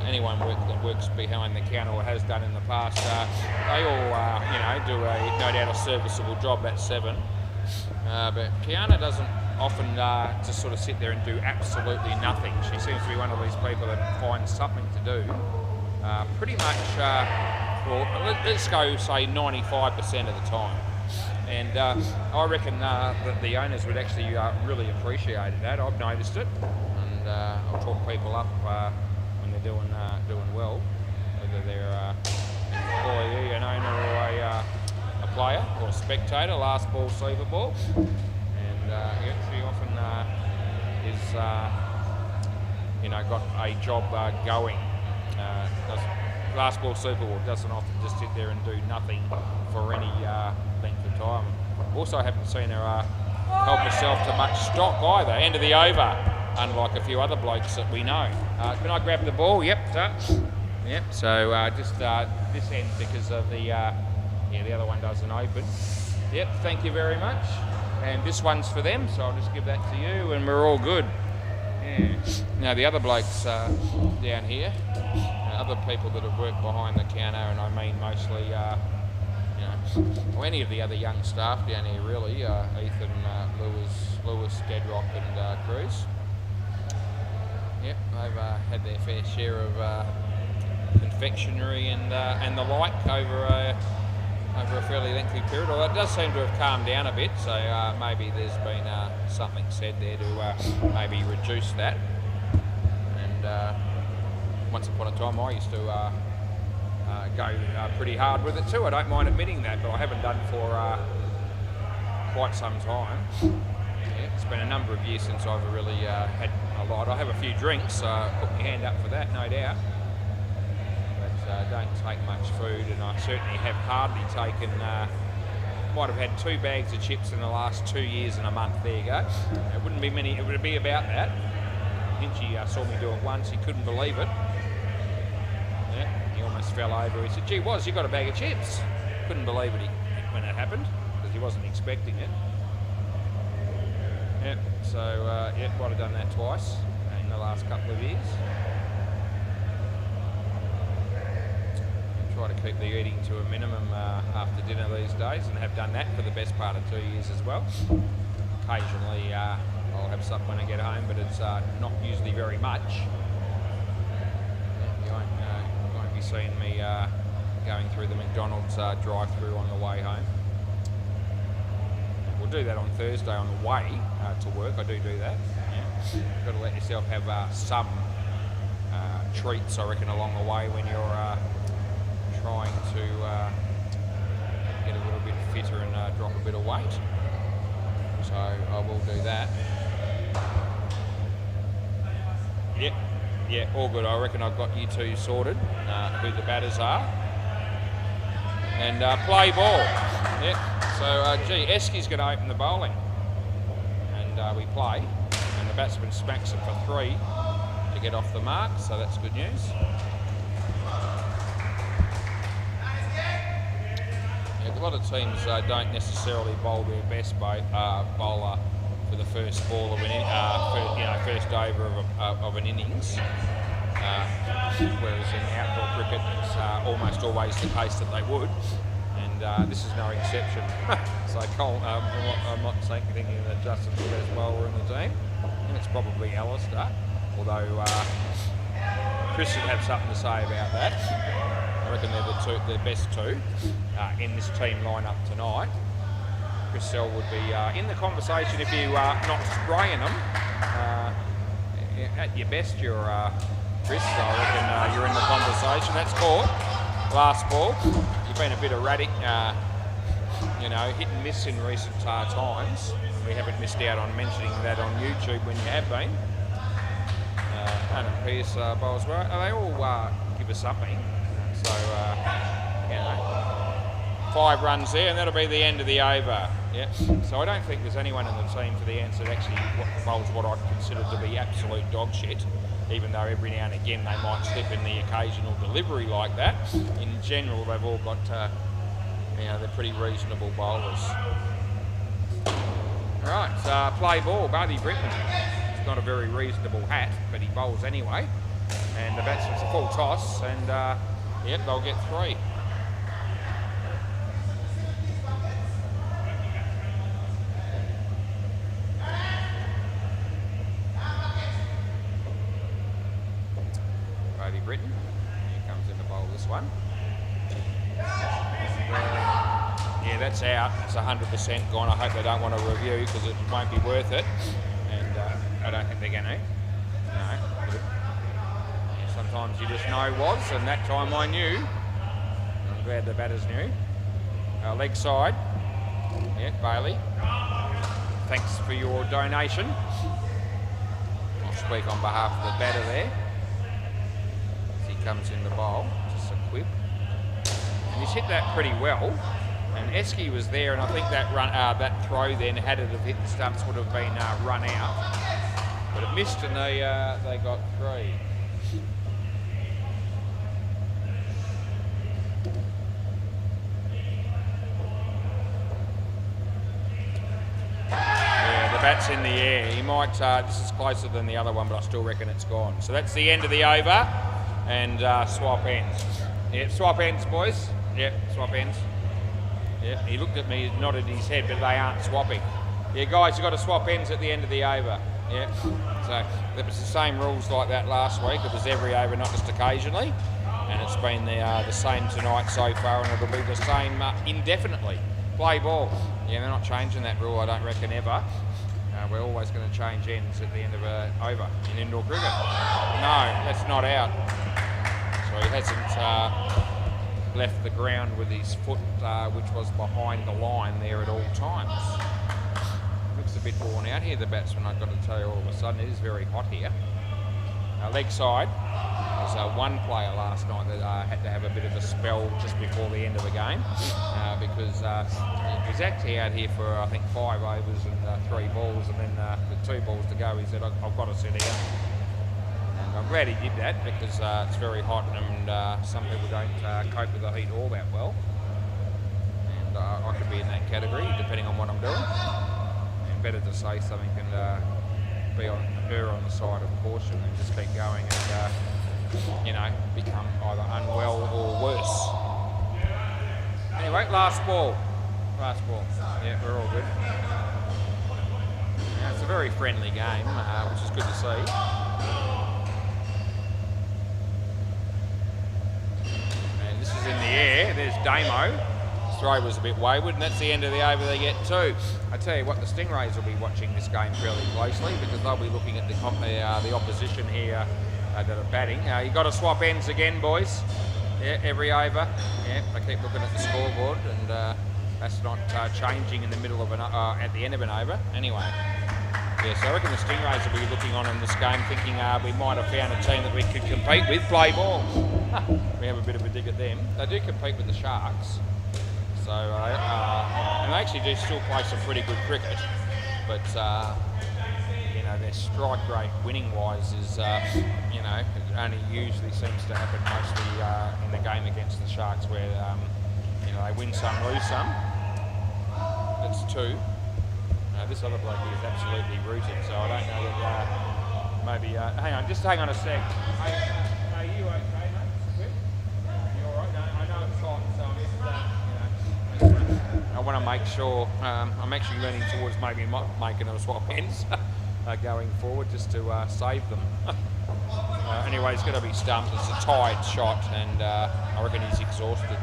Anyone that works behind the counter or has done in the past, they all, do no doubt a serviceable job at 7. But Kiana doesn't often just sort of sit there and do absolutely nothing. She seems to be one of these people that finds something to do. Pretty much, let's go say 95% of the time. And I reckon that the owners would actually really appreciate that. I've noticed it, and I'll talk people up when they're doing well, whether they're an employee, an owner, or a player or a spectator. Last ball, Super Ball, and she often is got a job going. Last ball, Super Ball doesn't often just sit there and do nothing for any length of time. Also, I haven't seen her help herself to much stock either. End of the over. Unlike a few other blokes that we know. Can I grab the ball? Yep, yep. So just this end because of the other one doesn't open. Yep, thank you very much. And this one's for them, so I'll just give that to you, and we're all good. Yeah. Now the other blokes down here, other people that have worked behind the counter, and I mean mostly, or any of the other young staff down here really, Ethan, Lewis, Deadrock, and Cruz. Yep, they've had their fair share of confectionery and the like over a fairly lengthy period. Although it does seem to have calmed down a bit, so maybe there's been something said there to maybe reduce that. And once upon a time, I used to go pretty hard with it too. I don't mind admitting that, but I haven't done for quite some time. Yeah, it's been a number of years since I've really had a lot. I have a few drinks, put my hand up for that, no doubt. But don't take much food, and I certainly have hardly taken, might have had 2 bags of chips in the last 2 years and a month. There you go. It wouldn't be many, it would be about that. Hinchy saw me do it once, he couldn't believe it. Yeah, he almost fell over. He said, gee whiz, you got a bag of chips. Couldn't believe it when it happened, because he wasn't expecting it. Yep, so might have done that twice in the last couple of years. Try to keep the eating to a minimum after dinner these days, and have done that for the best part of 2 years as well. Occasionally I'll have something when I get home, but it's not usually very much. You won't be seeing me going through the McDonald's drive-through on the way home. We'll do that on Thursday on the way to work. I do that. Yeah. You've got to let yourself have some treats, I reckon, along the way when you're trying to get a little bit fitter and drop a bit of weight. So I will do that. Yep, yeah, all good. I reckon I've got you two sorted, who the batters are. And play ball. Yep. So, Esky's going to open the bowling, and we play, and the batsman smacks it for 3 to get off the mark, so that's good news. Yeah, a lot of teams don't necessarily bowl their best bowler for the first ball of an first over of an innings, whereas in outdoor cricket it's almost always the case that they would. This is no exception. So I'm not thinking that Justin's the best bowler in the team. I think it's probably Alistair, although Chris should have something to say about that. I reckon they're the best two in this team lineup tonight. Chris Sell would be in the conversation if you're not spraying them. At your best, you're Chris, so I reckon you're in the conversation. That's Court. Last ball. You've been a bit erratic, you know, hit and miss in recent times. We haven't missed out on mentioning that on YouTube when you have been. Adam Pearce bowls well. They all give us something. So, you know, 5 runs there, and that'll be the end of the over. Yeah. So I don't think there's anyone in the team for the answer that actually bowls what I consider to be absolute dog shit, even though every now and again they might slip in the occasional delivery like that. In general, they've all got, you know, they're pretty reasonable bowlers. Right, play ball, Buddy Britton. It's not a very reasonable hat, but he bowls anyway. And the batsman's a full toss, and yep, they'll get 3. Buddy Britton, here comes in to bowl this one. Yeah, that's out. It's 100% gone. I hope they don't want to review because it won't be worth it. And I don't think they're going to. No. Yeah, sometimes you just know was, and that time I knew. I'm glad the batters knew. Leg side. Yeah, Bailey. Thanks for your donation. I'll speak on behalf of the batter there. As he comes in the bowl. Just a quip. And he's hit that pretty well. And Esky was there, and I think that run, that throw then, had it have hit the stumps, would have been run out. But it missed, and they got 3. Yeah, the bat's in the air. He might. This is closer than the other one, but I still reckon it's gone. So that's the end of the over, and swap ends. Yep, swap ends, boys. Yep, swap ends. Yeah, he looked at me, nodded his head, but they aren't swapping. Yeah, guys, you've got to swap ends at the end of the over. Yeah, so it was the same rules like that last week. It was every over, not just occasionally. And it's been the same tonight so far, and it'll be the same indefinitely. Play ball. Yeah, they're not changing that rule, I don't reckon, ever. We're always going to change ends at the end of an over in indoor cricket. No, that's not out. So he hasn't left the ground with his foot, which was behind the line there at all times. Looks a bit worn out here, the batsman, I've got to tell you all of a sudden. It is very hot here. Leg side. There's one player last night that had to have a bit of a spell just before the end of the game because he was actually out here for, I think, 5 overs and 3 balls, and then with 2 balls to go, he said, I've got to sit down. I'm glad he did that because it's very hot, and some people don't cope with the heat all that well. And I could be in that category depending on what I'm doing. And better to say something and be on the side of caution and just keep going and you know, become either unwell or worse. Anyway, last ball. Last ball. Yeah, we're all good. Now, it's a very friendly game, which is good to see. This is in the air. There's Damo. His throw was a bit wayward, and that's the end of the over. They get 2. I tell you what, the Stingrays will be watching this game fairly closely because they'll be looking at the opposition here that are batting. You've got to swap ends again, boys. Yeah, every over. Yeah, I keep looking at the scoreboard, and that's not changing in the middle of at the end of an over. Anyway. Yeah, so I reckon the Stingrays will be looking on in this game thinking we might have found a team that we could compete with. Play ball. We have a bit of a dig at them. They do compete with the Sharks. So, and they actually do still play some pretty good cricket. But, you know, their strike rate winning-wise is, you know, it only usually seems to happen mostly in the game against the Sharks where, you know, they win some, lose some. That's 2. This other bloke is absolutely rooted, so I don't know that maybe... hang on, just hang on a sec. Are you okay, mate? You all right? No, I know it's hot, so I'm just, you know, I want to make sure... I'm actually leaning towards maybe making them swap ends. going forward just to save them. Anyway, he's going to be stumped. It's a tired shot, and I reckon he's exhausted.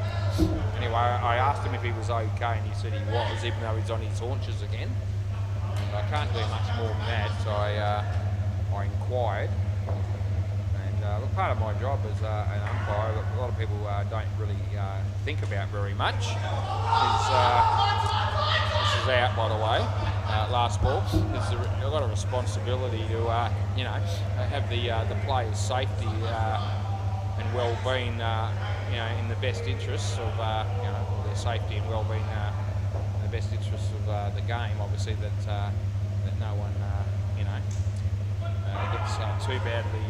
Anyway, I asked him if he was okay, and he said he was, even though he's on his haunches again. And I can't do much more than that, so I inquired. And look, part of my job as an umpire, a lot of people don't really think about very much. This is out, by the way. Last ball. I've got a responsibility to, have the players' safety and well-being, in the best interests of, their safety and well-being, in the best interests of the game. Obviously, that no one, gets too badly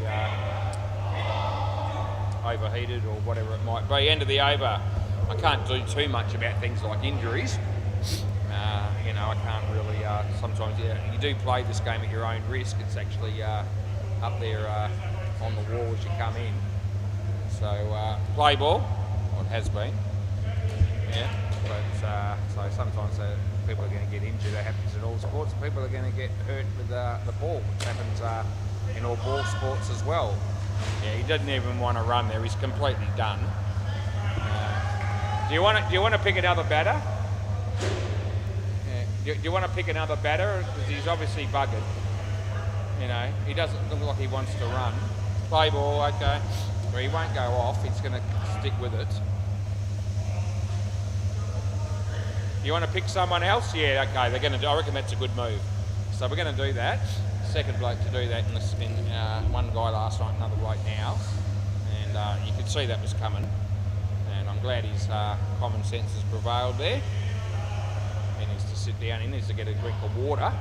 overheated or whatever it might be. End of the over. I can't do too much about things like injuries. I can't really, sometimes, you do play this game at your own risk. It's actually up there on the wall as you come in. So, play ball, or it has been. Yeah, but so sometimes people are going to get injured. That happens in all sports. People are going to get hurt with the ball, which happens in all ball sports as well. Yeah, he doesn't even want to run there. He's completely done. Do you want to pick another batter? Do you want to pick another batter? Because he's obviously buggered. He doesn't look like he wants to run. Play ball, okay. Well, he won't go off. He's going to stick with it. You want to pick someone else? Yeah, okay. They're going to. I reckon that's a good move. So we're going to do that. Second bloke to do that in one guy last night, another right now, and you could see that was coming. And I'm glad his common sense has prevailed there. He needs to sit down. He needs to get a drink of water.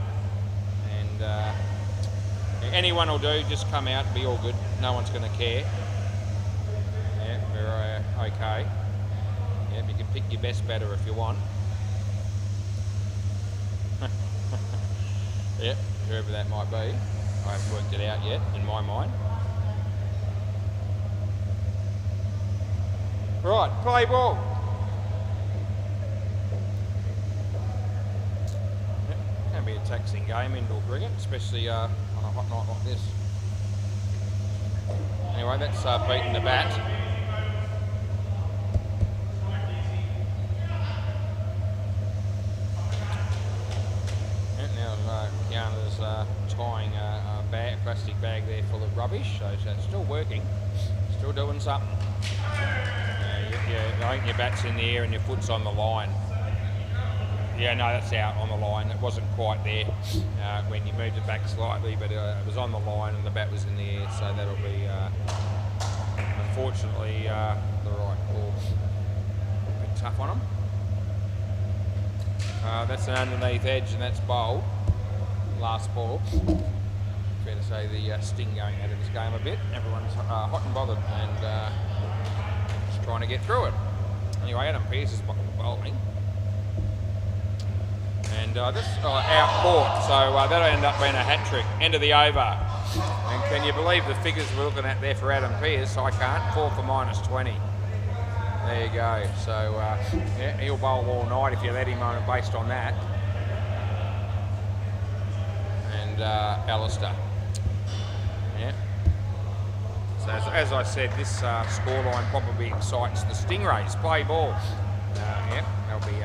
And anyone will do. Just come out and be all good. No one's going to care. Yeah, we're okay. Yeah, you can pick your best batter if you want. Yeah, whoever that might be. I haven't worked it out yet in my mind. Right, play ball. Can be a taxing game, indoor cricket, especially on a hot night like this. Anyway, that's beating the bat. Kiana's tying a plastic bag there full of rubbish, so it's still working, still doing something. I think your bat's in the air and your foot's on the line. Yeah, no, that's out on the line. It wasn't quite there when you moved it back slightly, but it was on the line and the bat was in the air, so that'll be, unfortunately, the right call. A bit tough on them. That's an underneath edge and that's bowled. Last ball. Fair to say the sting going out of this game a bit. Everyone's hot and bothered and just trying to get through it. Anyway, Adam Pearce is bowling. And this out court, so that'll end up being a hat trick. End of the over. And can you believe the figures we're looking at there for Adam Pearce? I can't. 4 for -20. There you go. So yeah, he'll bowl all night if you let him on based on that. And Alistair. Yeah. So as I said, this scoreline probably excites the Stingrays. Play ball. Yeah, they'll be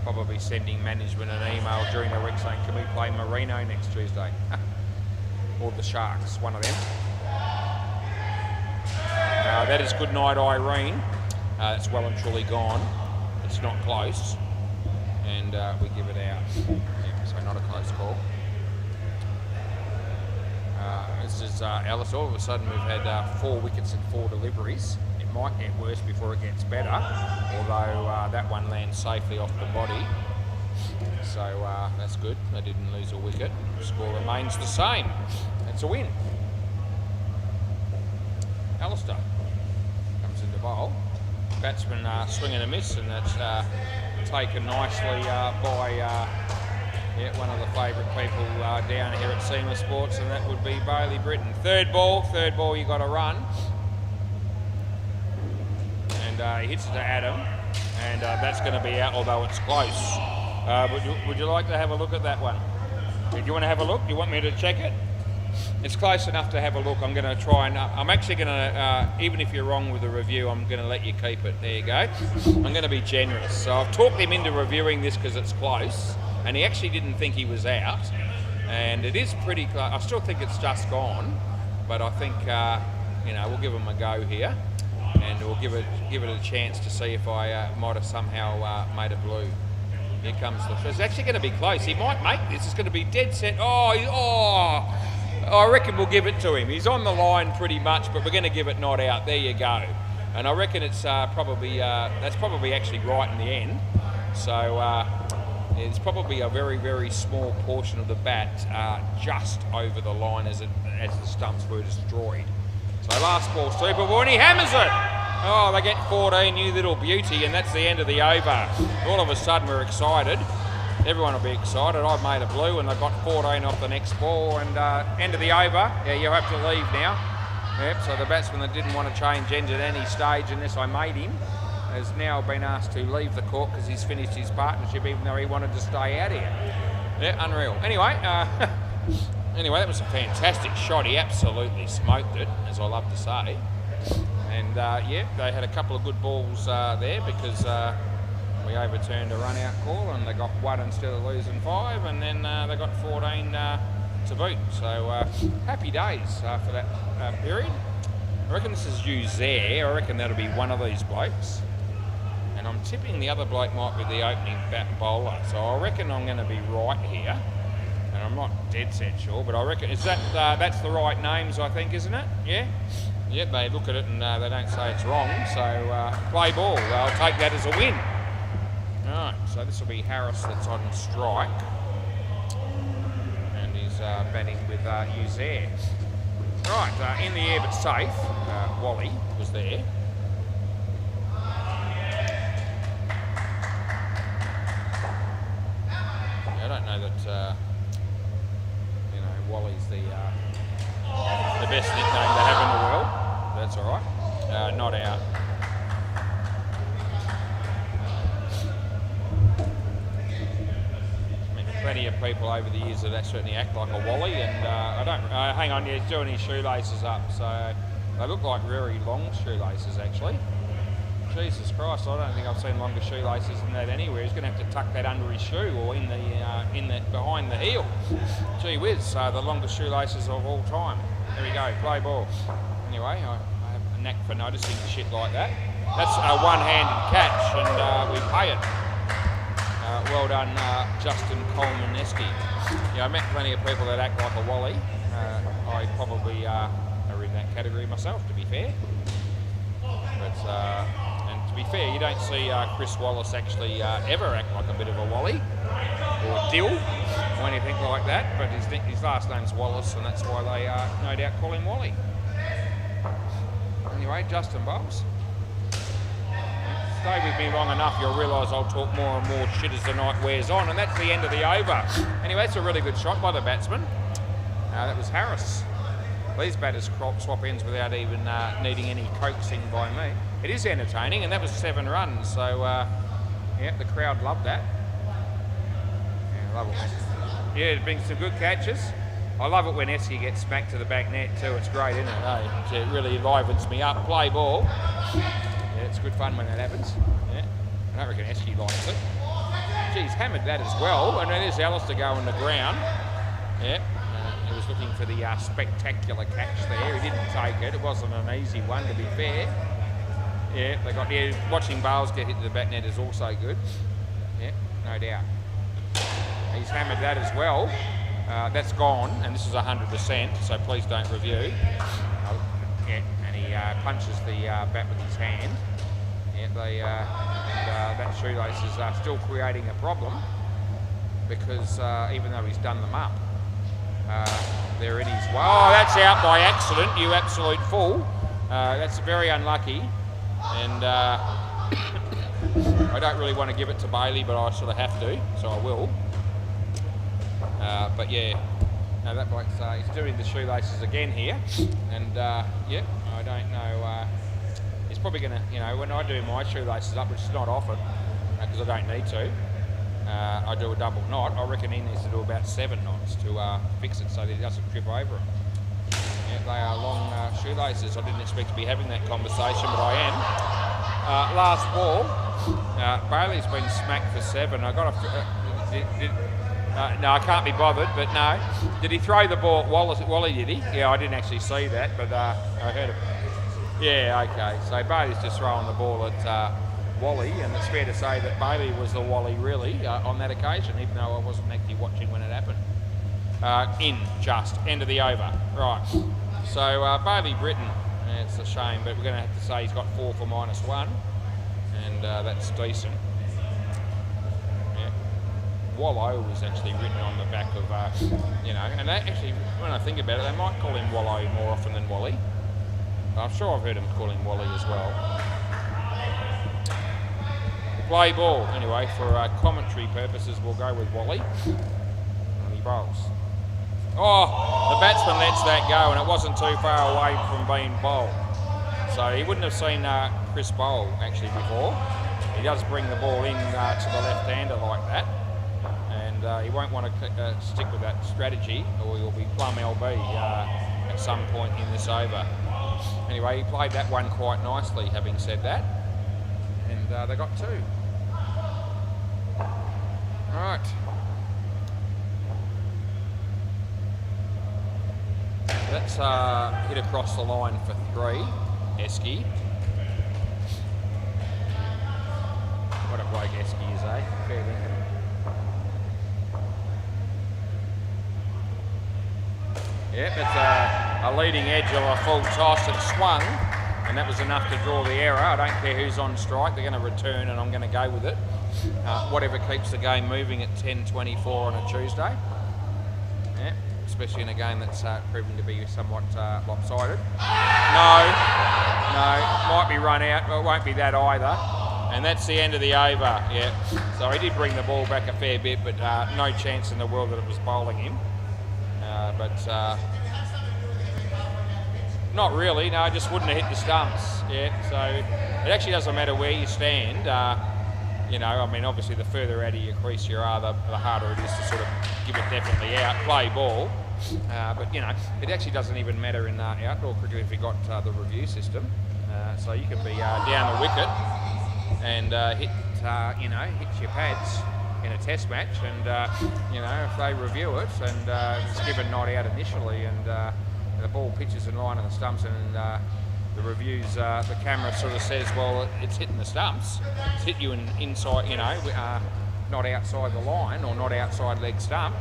probably sending management an email during the week saying, can we play Merino next Tuesday? Or the Sharks, one of them. That is good night, Irene. It's well and truly gone. It's not close. And we give it out. Yeah, so not a close call. This is Alice. All of a sudden we've had 4 wickets and 4 deliveries. It might get worse before it gets better, although that one lands safely off the body. So that's good. They didn't lose a wicket. The score remains the same. It's a win. Alistair comes into bowl. Batsman swing and a miss, and that's taken nicely by one of the favourite people down here at SEMA Sports, and that would be Bailey Britton. Third ball, you got to run. And he hits it to Adam, and that's going to be out, although it's close. Would you like to have a look at that one? Do you want to have a look? Do you want me to check it? It's close enough to have a look. I'm going to try and... I'm actually going to, even if you're wrong with the review, I'm going to let you keep it. There you go. I'm going to be generous. So I've talked him into reviewing this because it's close, and he actually didn't think he was out. And it is pretty close. I still think it's just gone, but I think, we'll give him a go here, and we'll give it a chance to see if I might have somehow made it blue. Here comes the first. It's actually going to be close. He might make this. It's going to be dead set. I reckon we'll give it to him. He's on the line pretty much, but we're going to give it not out. There you go. And I reckon it's that's probably actually right in the end. So it's probably a very, very small portion of the bat just over the line as the stumps were destroyed. So last ball, super ball, and he hammers it. Oh, they get 14, you little beauty, and that's the end of the over. All of a sudden we're excited. Everyone will be excited. I've made a blue and they've got 14 off the next ball, and end of the over. Yeah, you have to leave now. Yep, so the batsman that didn't want to change ends at any stage unless I made him has now been asked to leave the court because he's finished his partnership even though he wanted to stay out here. Yeah, unreal. Anyway, that was a fantastic shot. He absolutely smoked it, as I love to say. And they had a couple of good balls there because we overturned a run-out call and they got 1 instead of losing 5, and then they got 14 to boot. So happy days for that period. I reckon this is you there. I reckon that'll be one of these blokes. And I'm tipping the other bloke might be the opening bat bowler. So I reckon I'm going to be right here. And I'm not dead set sure, but I reckon that's the right names, I think, isn't it? Yeah? Yeah, they look at it and they don't say it's wrong. So play ball. I'll take that as a win. Alright, so this will be Harris that's on strike. And he's batting with Uzair. Right, in the air but safe. Wally was there. I don't know that Wally's the best nickname to have in the world. That's all right. Not out. Plenty of people over the years that certainly act like a Wally, and I don't. Hang on, he's doing his shoelaces up, so they look like very long shoelaces actually. Jesus Christ, I don't think I've seen longer shoelaces than that anywhere. He's going to have to tuck that under his shoe or in the behind the heel. Gee whiz, the longest shoelaces of all time. There we go, play ball. Anyway, I have a knack for noticing shit like that. That's a one-handed catch, and we pay it. Well done, Justin Coleman-esky. Yeah, I met plenty of people that act like a Wally. I probably are in that category myself, to be fair. But, and to be fair, you don't see Chris Wallace actually ever act like a bit of a Wally or Dill or anything like that. But his last name's Wallace, and that's why they no doubt call him Wally. Anyway, Justin Bowles. Stay with me long enough, you'll realise I'll talk more and more shit as the night wears on, and that's the end of the over. Anyway, it's a really good shot by the batsman. That was Harris. These batters swap ends without even needing any coaxing by me. It is entertaining, and that was 7 runs, so the crowd loved that. Yeah, love it. Yeah, it's been some good catches. I love it when Esky gets smacked to the back net too. It's great, isn't it? It really livens me up. Play ball. Yeah, it's good fun when that happens. Yeah, I don't reckon Esky likes it. Geez, hammered that as well. And there's Alistair going to ground. Yeah, he was looking for the spectacular catch there. He didn't take it. It wasn't an easy one, to be fair. Yeah, watching Bales get hit to the back net is also good. Yeah, no doubt. He's hammered that as well. That's gone, and this is 100%, so please don't review. And he punches the bat with his hand. Yeah, that shoelace is still creating a problem because even though he's done them up, there it is. Wow, that's out by accident, you absolute fool. That's very unlucky, and I don't really want to give it to Bailey, but I sort of have to, so I will. But yeah, no, that bloke's he's doing the shoelaces again here, and I don't know. He's probably going to, when I do my shoelaces up, which is not often because I don't need to. I do a double knot. I reckon he needs to do about 7 knots to fix it so that he doesn't trip over them. Yeah, they are long shoelaces. I didn't expect to be having that conversation, but I am. Last ball, Bailey's been smacked for 7. I got no, I can't be bothered, but no. Did he throw the ball at Wally, did he? Yeah, I didn't actually see that, but I heard it. Yeah, okay. So Bailey's just throwing the ball at Wally, and it's fair to say that Bailey was the Wally, really, on that occasion, even though I wasn't actually watching when it happened. End of the over. Right. So Bailey Britton, it's a shame, but we're going to have to say he's got 4 for -1, and that's decent. Yeah. Wallow was actually written on the back of, and they actually, when I think about it, they might call him Wallow more often than Wally. I'm sure I've heard him call him Wally as well. Play ball, anyway, for commentary purposes, we'll go with Wally. And he bowls. Oh, the batsman lets that go, and it wasn't too far away from being bowled. So he wouldn't have seen Chris bowl actually before. He does bring the ball in to the left-hander like that, and he won't want to stick with that strategy, or he'll be plumb LB at some point in this over. Anyway, he played that one quite nicely, having said that, and they got 2. Right. Let's hit across the line for 3, Esky. What a bloke Esky is, eh? Fair dinkum. Yep, it's a leading edge of a full toss. It swung, and that was enough to draw the error. I don't care who's on strike. They're going to return, and I'm going to go with it. Whatever keeps the game moving at 10:24 on a Tuesday. Yeah, especially in a game that's proving to be somewhat lopsided. No, might be run out, but it won't be that either. And that's the end of the over. Yeah, so he did bring the ball back a fair bit, but no chance in the world that it was bowling him. Not really, no, just wouldn't have hit the stumps. Yeah, so it actually doesn't matter where you stand. I mean, obviously the further out of your crease you are, the harder it is to sort of give it definitely out, play ball. But, it actually doesn't even matter in outdoor cricket if you've got the review system. So you can be down the wicket and hit your pads in a test match, and, if they review it and it's given not out initially, and the ball pitches in line of the stumps, and the reviews, the camera sort of says, well, it's hitting the stumps. It's hit you inside, not outside the line or not outside leg stump.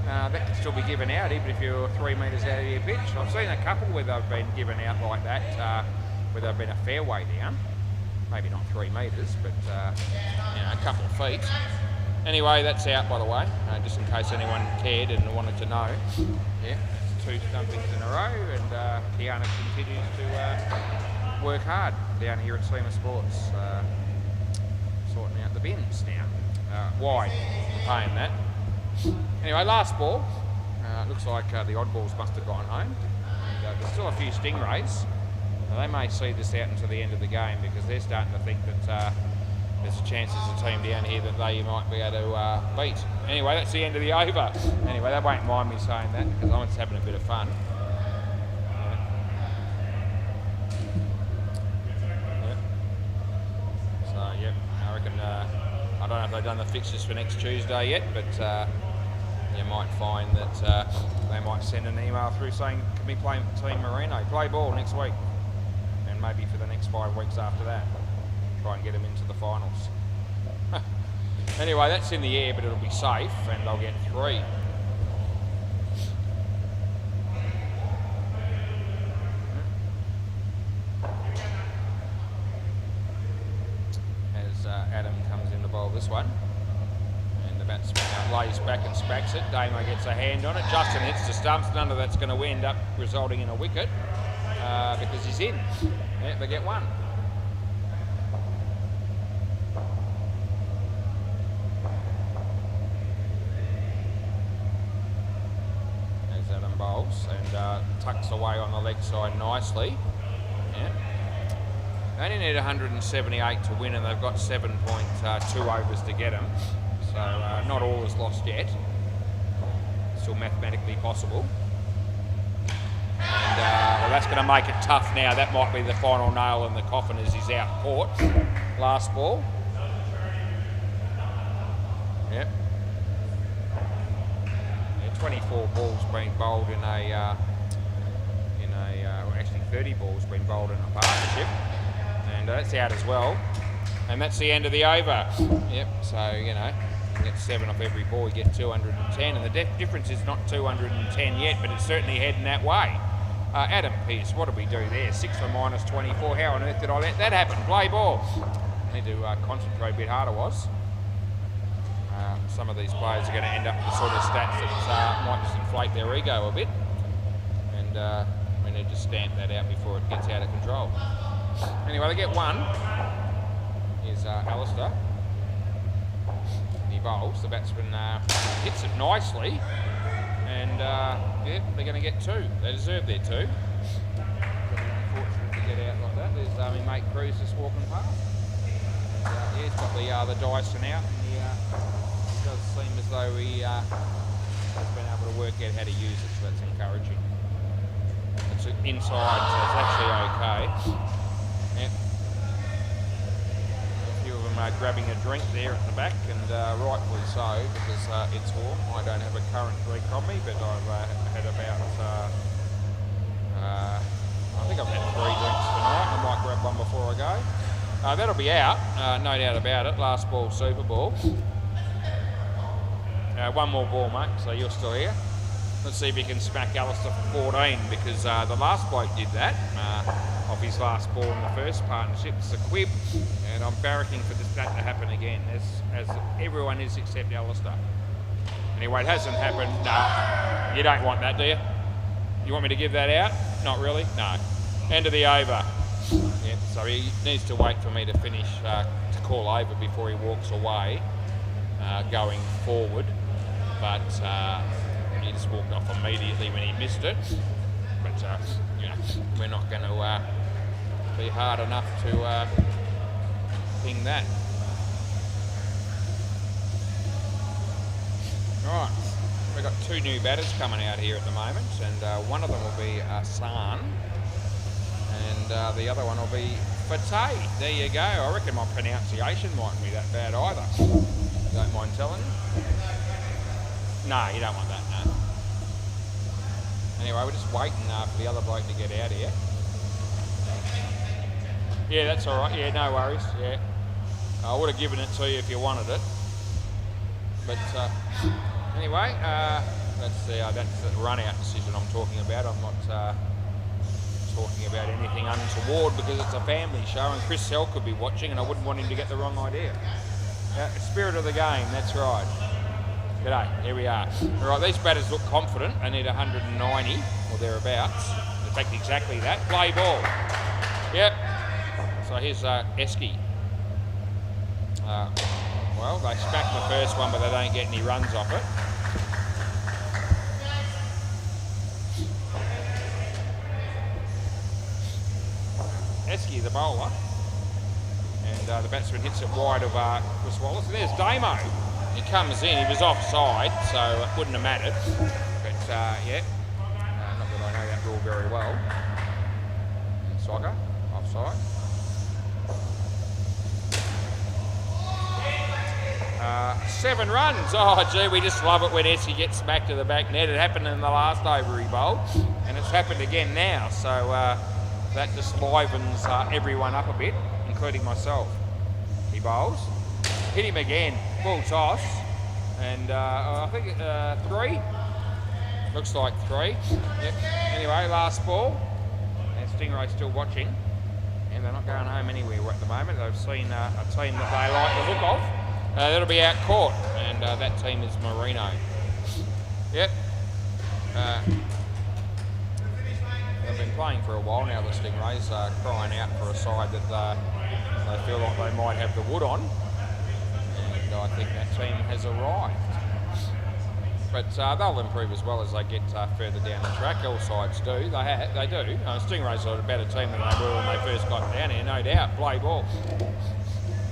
That can still be given out even if you're 3 metres out of your pitch. I've seen a couple where they've been given out like that, where they've been a fair way down. Maybe not 3 metres, but a couple of feet. Anyway, that's out, by the way, just in case anyone cared and wanted to know. Yeah. 2 stumpings in a row, and Kiana continues to work hard down here at Seema Sports, sorting out the bins now. Wide, paying that. Anyway, last ball. Looks like the oddballs must have gone home. And, there's still a few stingrays. Now, they may see this out until the end of the game, because they're starting to think that there's a chance there's a team down here that they might be able to beat. Anyway, that's the end of the over. Anyway, they won't mind me saying that, because I'm just having a bit of fun. So, I reckon, I don't know if they've done the fixtures for next Tuesday yet, but you might find that they might send an email through saying, can we play Team Merino? Play ball next week. And maybe for the next 5 weeks after that. Try and get them into the finals. Anyway, that's in the air, but it'll be safe, and they'll get 3. As Adam comes in to bowl this one, and the batsman lays back and smacks it. Damo gets a hand on it. Justin hits the stumps. None of that's going to end up resulting in a wicket because he's in. Yeah, they get 1. Bowls and tucks away on the leg side nicely. Yeah. They only need 178 to win, and they've got 7.2 overs to get them. So So not all is lost yet. Still mathematically possible. And well, that's going to make it tough now. That might be the final nail in the coffin as he's out caught. Last ball. Yep. Yeah, 24 balls being bowled in a well, actually 30 balls being bowled in a partnership. And that's out as well. And that's the end of the over. Yep, so, you know, you get 7 off every ball, you get 210. And the difference is not 210 yet, but it's certainly heading that way. Adam Pearce, what did we do there? 6 for minus 24. How on earth did I let that happen? Play ball. Need to concentrate a bit harder, was. Some of these players are going to end up with the sort of stats that might just inflate their ego a bit. And we need to stamp that out before it gets out of control. Anyway, they get one. Here's Alistair. He bowls. The batsman hits it nicely. And yeah, they're going to get 2. They deserve their 2. Unfortunate to get out like that. There's my mate Cruz just walking past. And, yeah, he's got the Dyson out. And he does seem as though he has been able to work out how to use it, so that's encouraging. It's inside, so it's actually okay. Yep. A few of them are grabbing a drink there at the back, and rightfully so, because it's warm. I don't have a current drink on me, but I've had about, I think I've had 3 drinks tonight. I might grab one before I go. That'll be out, no doubt about it. Last ball, Super Ball. One more ball, mate, so you're still here. Let's see if you can smack Alistair for 14, because the last bloke did that off his last ball in the first partnership. It's a quib, and I'm barracking for that to happen again, as everyone is except Alistair. Anyway, it hasn't happened. No, you don't want that, do you? You want me to give that out? Not really? No. End of the over. Yep, so he needs to wait for me to finish, to call over before he walks away, going forward. But he just walked off immediately when he missed it. But you know, we're not going to be hard enough to ping that. Right, we've got 2 new batters coming out here at the moment, and one of them will be San, and the other one will be Fateh. There you go. I reckon my pronunciation mightn't be that bad either. Don't mind telling you. No, you don't want that, no. Anyway, we're just waiting for the other bloke to get out here. Yeah, that's all right. Yeah, no worries. Yeah, I would have given it to you if you wanted it. But anyway, that's the run-out decision I'm talking about. I'm not talking about anything untoward because it's a family show and Chris Hell could be watching and I wouldn't want him to get the wrong idea. Spirit of the game, that's right. G'day, here we are. All right, these batters look confident. They need 190 or thereabouts. In fact, exactly that. Play ball. Yep. So here's Esky. Well, they smacked the first one, but they don't get any runs off it. Esky, the bowler. And the batsman hits it wide of Chris Wallace. And there's Damo. He comes in, he was offside, so it wouldn't have mattered. But yeah, not that I know that rule very well. In soccer, offside. 7 runs. Oh, gee, we just love it when Esky gets back to the back net. It happened in the last over he bowled, and it's happened again now. So that just livens everyone up a bit, including myself. He bowls. Hit him again, full toss, and I think 3. Looks like 3. Yep. Anyway, last ball, and Stingray's still watching, and they're not going home anywhere at the moment. They've seen a team that they like the look of. That'll be out court, and that team is Marino. Yep. They've been playing for a while now, the Stingrays, crying out for a side that they feel like they might have the wood on. And I think that team has arrived. But they'll improve as well as they get further down the track. All sides do. They do. Stingrays are a better team than they were when they first got down here, no doubt. Play ball.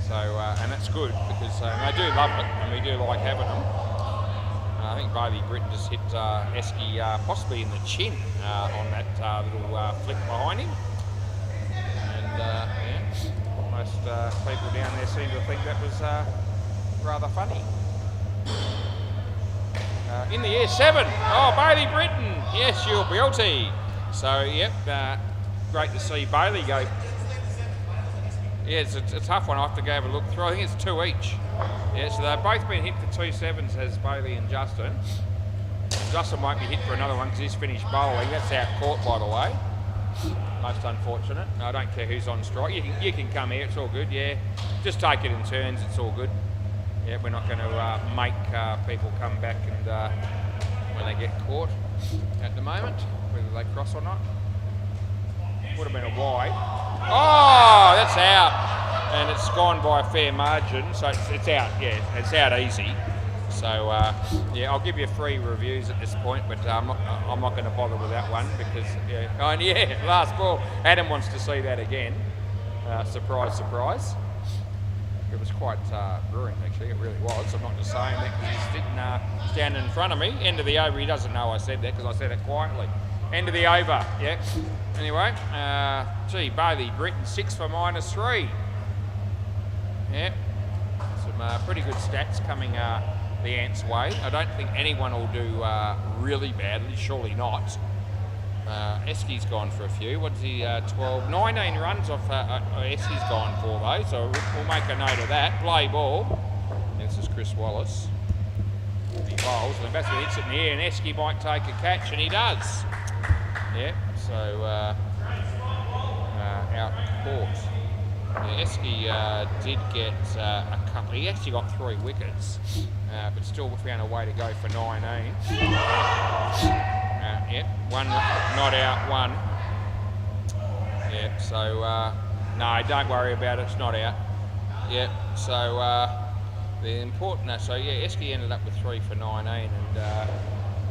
So, and that's good because they do love it and we do like having them. I think Bailey Britton just hit Esky possibly in the chin on that little flick behind him. And yeah, most people down there seem to think that was rather funny. In the air, 7. Oh, Bailey Britton. Yes, you're guilty. So, yep, great to see Bailey go. Yeah, it's a tough one. I have to go have a look through. I think it's 2 each. Yeah, so they've both been hit for 2 7s, as Bailey and Justin. Justin won't be hit for another one because he's finished bowling. That's out court, by the way. Most unfortunate. I don't care who's on strike. You can come here. It's all good. Yeah, just take it in turns. It's all good. Yeah, we're not going to make people come back and when they get caught at the moment, whether they cross or not. Would have been a wide. Oh, that's out. And it's gone by a fair margin, so it's out. Yeah, it's out easy. So yeah, I'll give you free reviews at this point, but I'm not going to bother with that one because yeah, last ball. Adam wants to see that again. Surprise, surprise. It was quite brilliant, actually. It really was. I'm not just saying that because he's sitting standing in front of me. End of the over. He doesn't know I said that because I said it quietly. End of the over. Yeah. Anyway, gee, Bailey Britton 6 for -3. Yeah. Some pretty good stats coming the Ants' way. I don't think anyone will do really badly. Surely not. Esky's gone for a few. What's he? 12, 19 runs off Esky's gone for though, so we'll make a note of that. Play ball. This is Chris Wallace. He bowls, and the batsman hits it in the air, and Esky might take a catch, and he does. Yeah, so out court. Yeah, Esky did get a couple. He actually got 3 wickets, but still found a way to go for 19. Yep, 1 not out, 1. Yep, so no, don't worry about it, it's not out. Yep, so the important, so yeah, Esky ended up with 3 for 19, and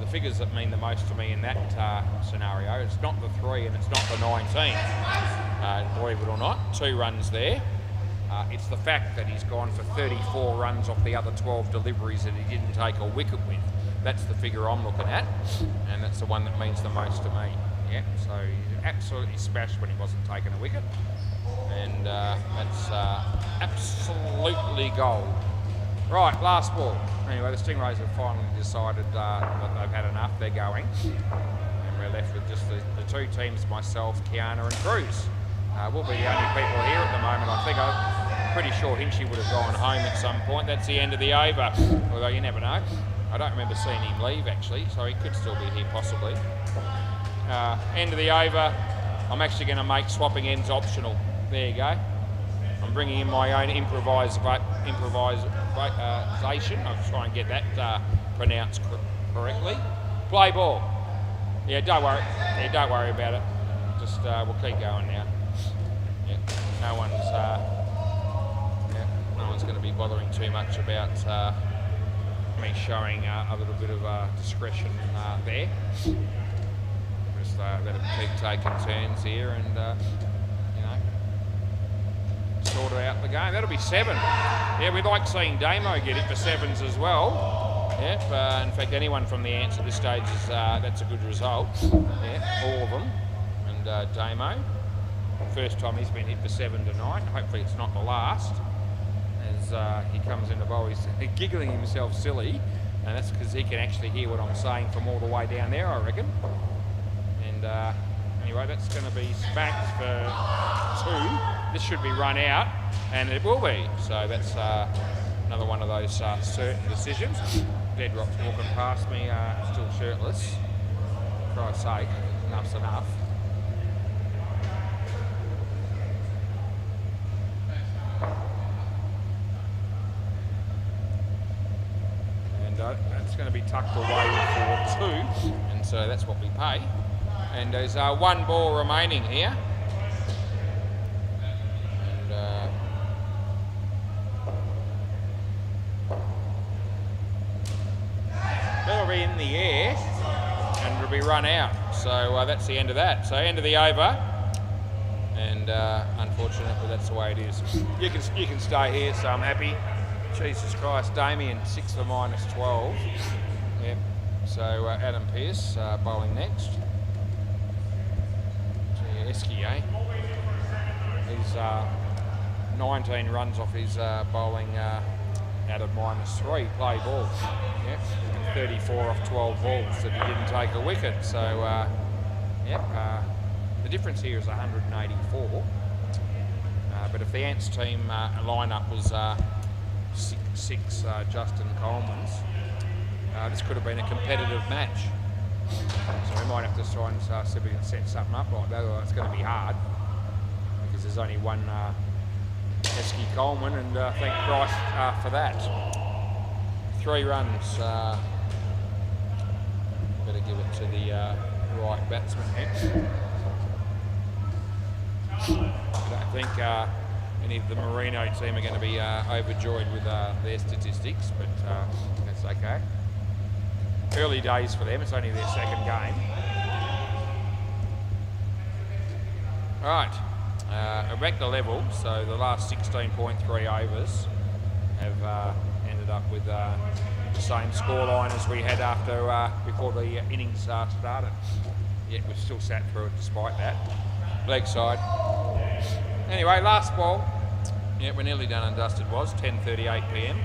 the figures that mean the most to me in that scenario, it's not the 3 and it's not the 19, believe it or not, 2 runs there. It's the fact that he's gone for 34 runs off the other 12 deliveries that he didn't take a wicket with. That's the figure I'm looking at, and that's the one that means the most to me. Yeah, so he absolutely smashed when he wasn't taking a wicket, and that's absolutely gold. Right, last ball. Anyway, the Stingrays have finally decided that they've had enough. They're going, and we're left with just the 2 teams: myself, Kiana, and Cruz. We'll be the only people here at the moment. I think I'm pretty sure Hinchy would have gone home at some point. That's the end of the over, although you never know. I don't remember seeing him leave actually, so he could still be here possibly. End of the over. I'm actually going to make swapping ends optional. There you go. I'm bringing in my own improvisation. I'll try and get that pronounced correctly. Play ball. Yeah, don't worry. Yeah, don't worry about it. Just we'll keep going now. Yeah, no one's going to be bothering too much about me showing a little bit of discretion there. Just let them keep taking turns here and you know, sort out the game. That'll be 7. Yeah, we'd like seeing Damo get it for 7s as well. Yeah, in fact, anyone from the Ants at this stage is that's a good result. Yeah, all of them. And Damo, first time he's been hit for 7 tonight. Hopefully it's not the last. As he comes into bowl, he's giggling himself silly, and that's because he can actually hear what I'm saying from all the way down there, I reckon. And anyway, that's going to be smacked for 2. This should be run out, and it will be. So that's another one of those certain decisions. Bedrock's walking past me, still shirtless. For Christ's sake, enough's enough. It's going to be tucked away for 2, and so that's what we pay. And there's 1 ball remaining here. And that'll be in the air, and it'll be run out. So that's the end of that. So end of the over. And unfortunately, that's the way it is. You can stay here, so I'm happy. Jesus Christ, Damien 6 for -12. Yep. So Adam Pearce bowling next. Gee, Esky, He's 19 runs off his bowling out of -3 play ball. Yep. And 34 off 12 balls that he didn't take a wicket. So the difference here is 184. But if the Ants team lineup was six Justin Coleman's, this could have been a competitive match. So we might have to try and see if we can set something up like that, or it's going to be hard because there's only one Esky Coleman, and thank Christ for that. 3 runs. Better give it to the right batsman here. I don't think any of the Merino team are going to be overjoyed with their statistics, but that's okay. Early days for them, it's only their second game. Right, we're back to level, so the last 16.3 overs have ended up with the same scoreline as we had before the innings started. Yet we've still sat through it despite that. Leg side. Anyway, last ball. Yeah, we're nearly done and dusted. 10:38 p.m.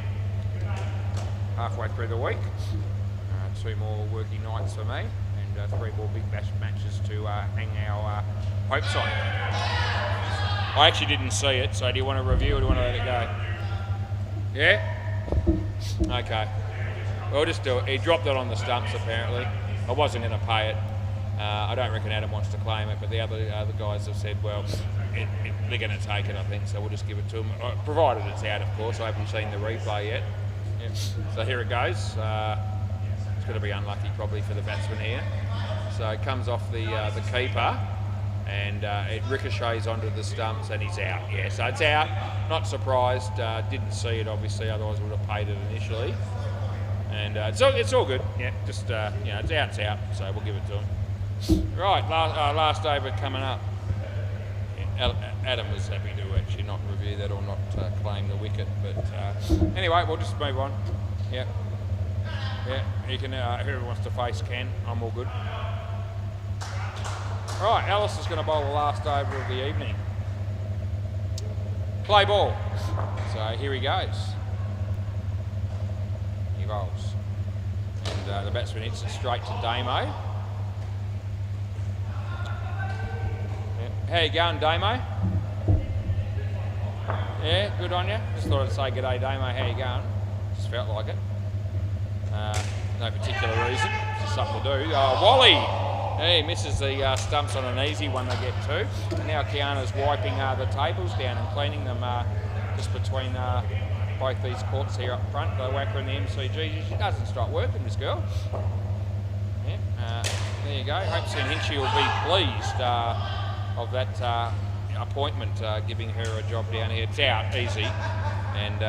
Halfway through the week. 2 more working nights for me, and 3 more big bash matches to hang our hopes on. I actually didn't see it, so do you want to review or do you want to let it go? Yeah? Okay. We'll just do it. He dropped it on the stumps apparently. I wasn't going to pay it. I don't reckon Adam wants to claim it, but the other guys have said, well, they're going to take it, I think, so we'll just give it to them. Provided it's out, of course. I haven't seen the replay yet. Yep. So here it goes. It's going to be unlucky probably for the batsman here. So it comes off the keeper, and it ricochets onto the stumps, and he's out. Yeah, so it's out. Not surprised. Didn't see it, obviously, otherwise would have paid it initially. And it's all good. Yeah, just it's out. So we'll give it to him. Right, last over coming up. Yeah, Adam was happy to actually not review that or not claim the wicket, but anyway, we'll just move on. Yeah, you can. Whoever wants to face can. I'm all good. Right, Alice is going to bowl the last over of the evening. Play ball. So here he goes. He bowls, and the batsman hits it straight to Damo. How you going, Damo? Yeah, good on you. Just thought I'd say g'day, Damo. How you going? Just felt like it. No particular reason. Just something to do. Wally! He misses the stumps on an easy one. They get 2. And now Kiana's wiping the tables down and cleaning them just between both these courts here up front, the WACA and the MCG. She doesn't stop working, this girl. Yeah. There you go. Hope St Hinchy will be pleased of that appointment, giving her a job down here. It's out easy, and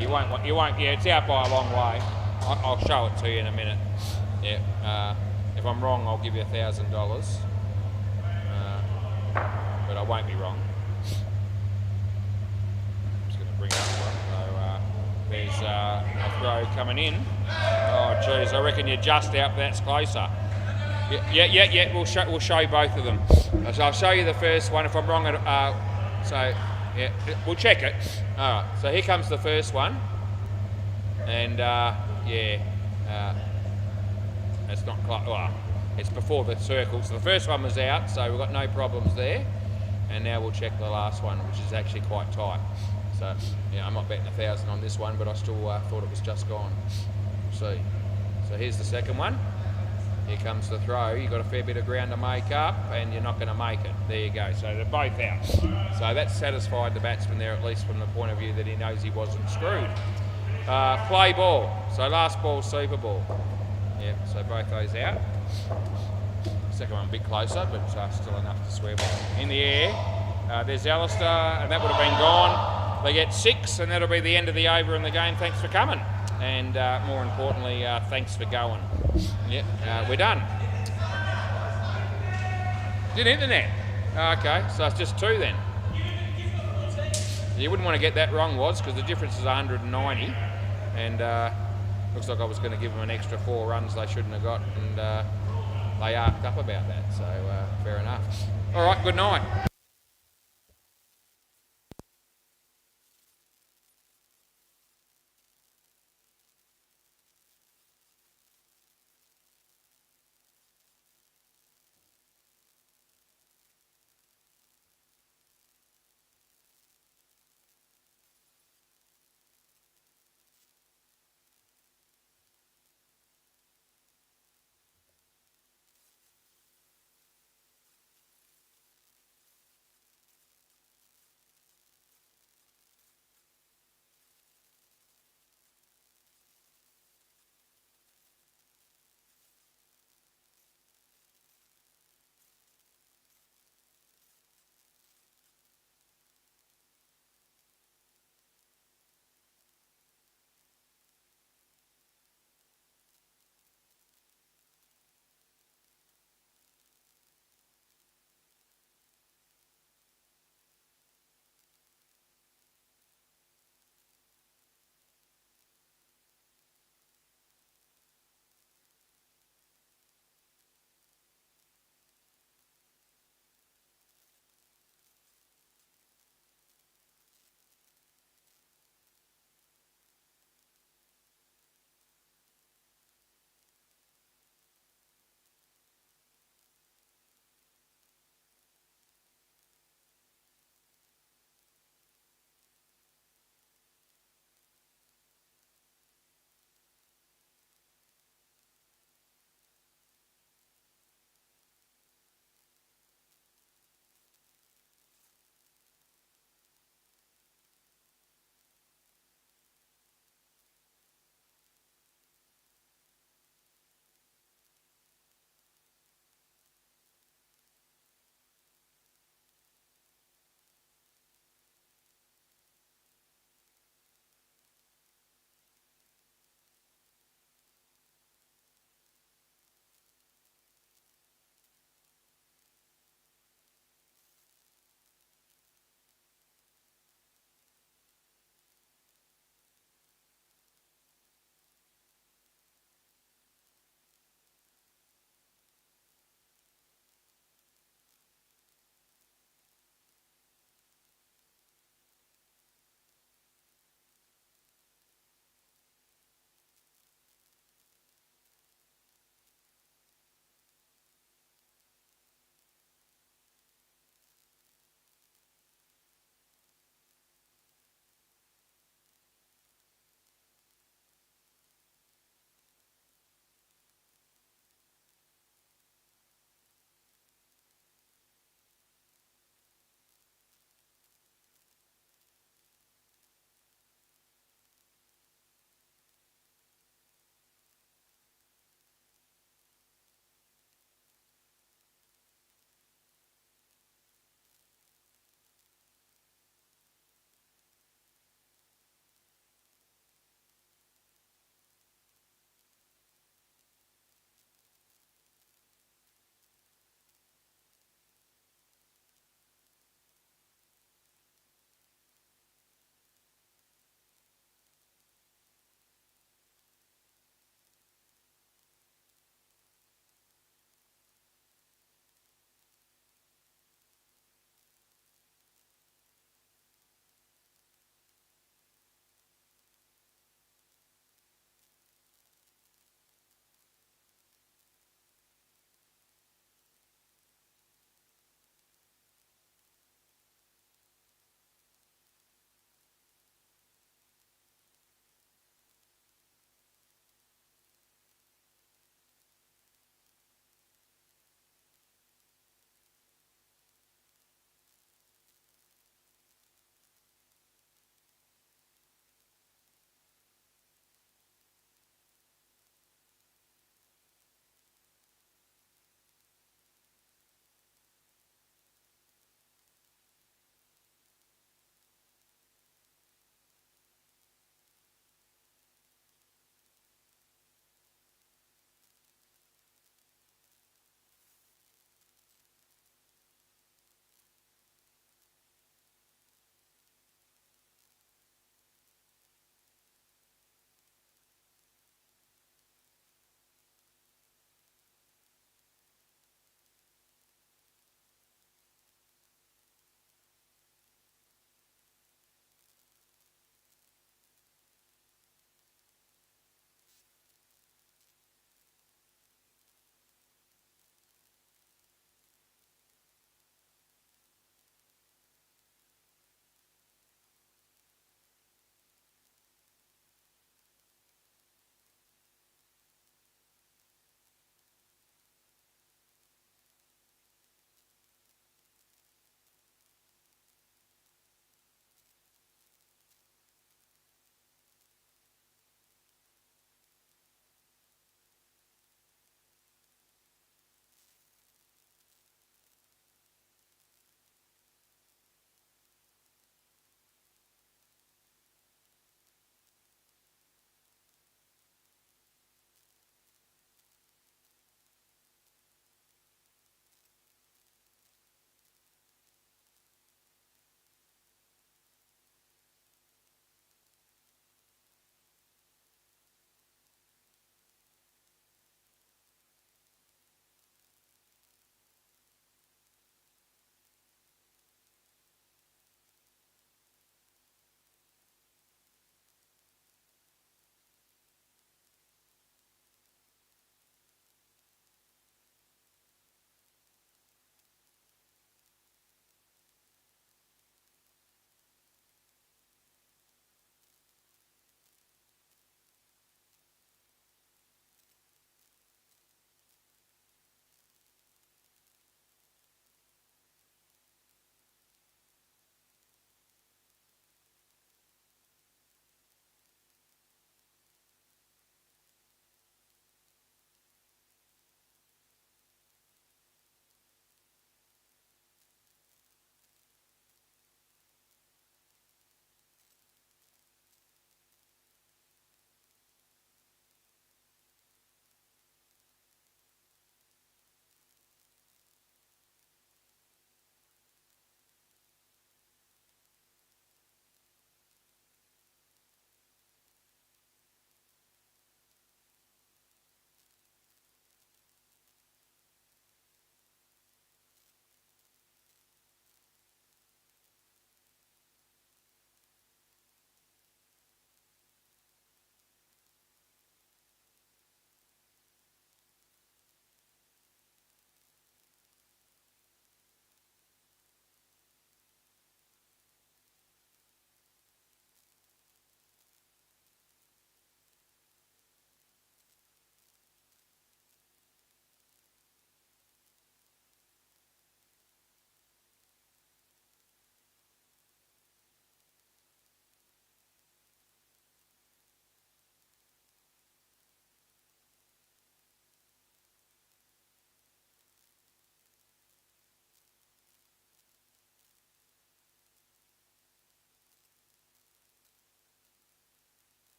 you won't. Yeah, it's out by a long way. I'll show it to you in a minute. Yeah, if I'm wrong, I'll give you $1,000, but I won't be wrong. I'm just going to bring it up. So there's a throw coming in. Oh, geez, I reckon you're just out. That's closer. Yeah. We'll show both of them. So I'll show you the first one. If I'm wrong, we'll check it. All right. So here comes the first one, and it's not quite. Well, it's before the circle. So the first one was out, so we've got no problems there. And now we'll check the last one, which is actually quite tight. So I'm not betting 1,000 on this one, but I still thought it was just gone. We'll see. So here's the second one. Here comes the throw. You've got a fair bit of ground to make up, and you're not going to make it. There you go. So they're both out. So that's satisfied the batsman there, at least from the point of view that he knows he wasn't screwed. Play ball. So last ball, super ball. Yeah, so both those out. Second one a bit closer, but still enough to swear by. In the air, there's Alistair, and that would have been gone. They get 6, and that'll be the end of the over in the game. Thanks for coming. And more importantly, thanks for going. Yep, we're done. Good internet. Okay, so it's just 2 then. You wouldn't want to get that wrong, Woz, because the difference is 190, and looks like I was going to give them an extra 4 runs they shouldn't have got, and they arced up about that, so fair enough. All right, good night.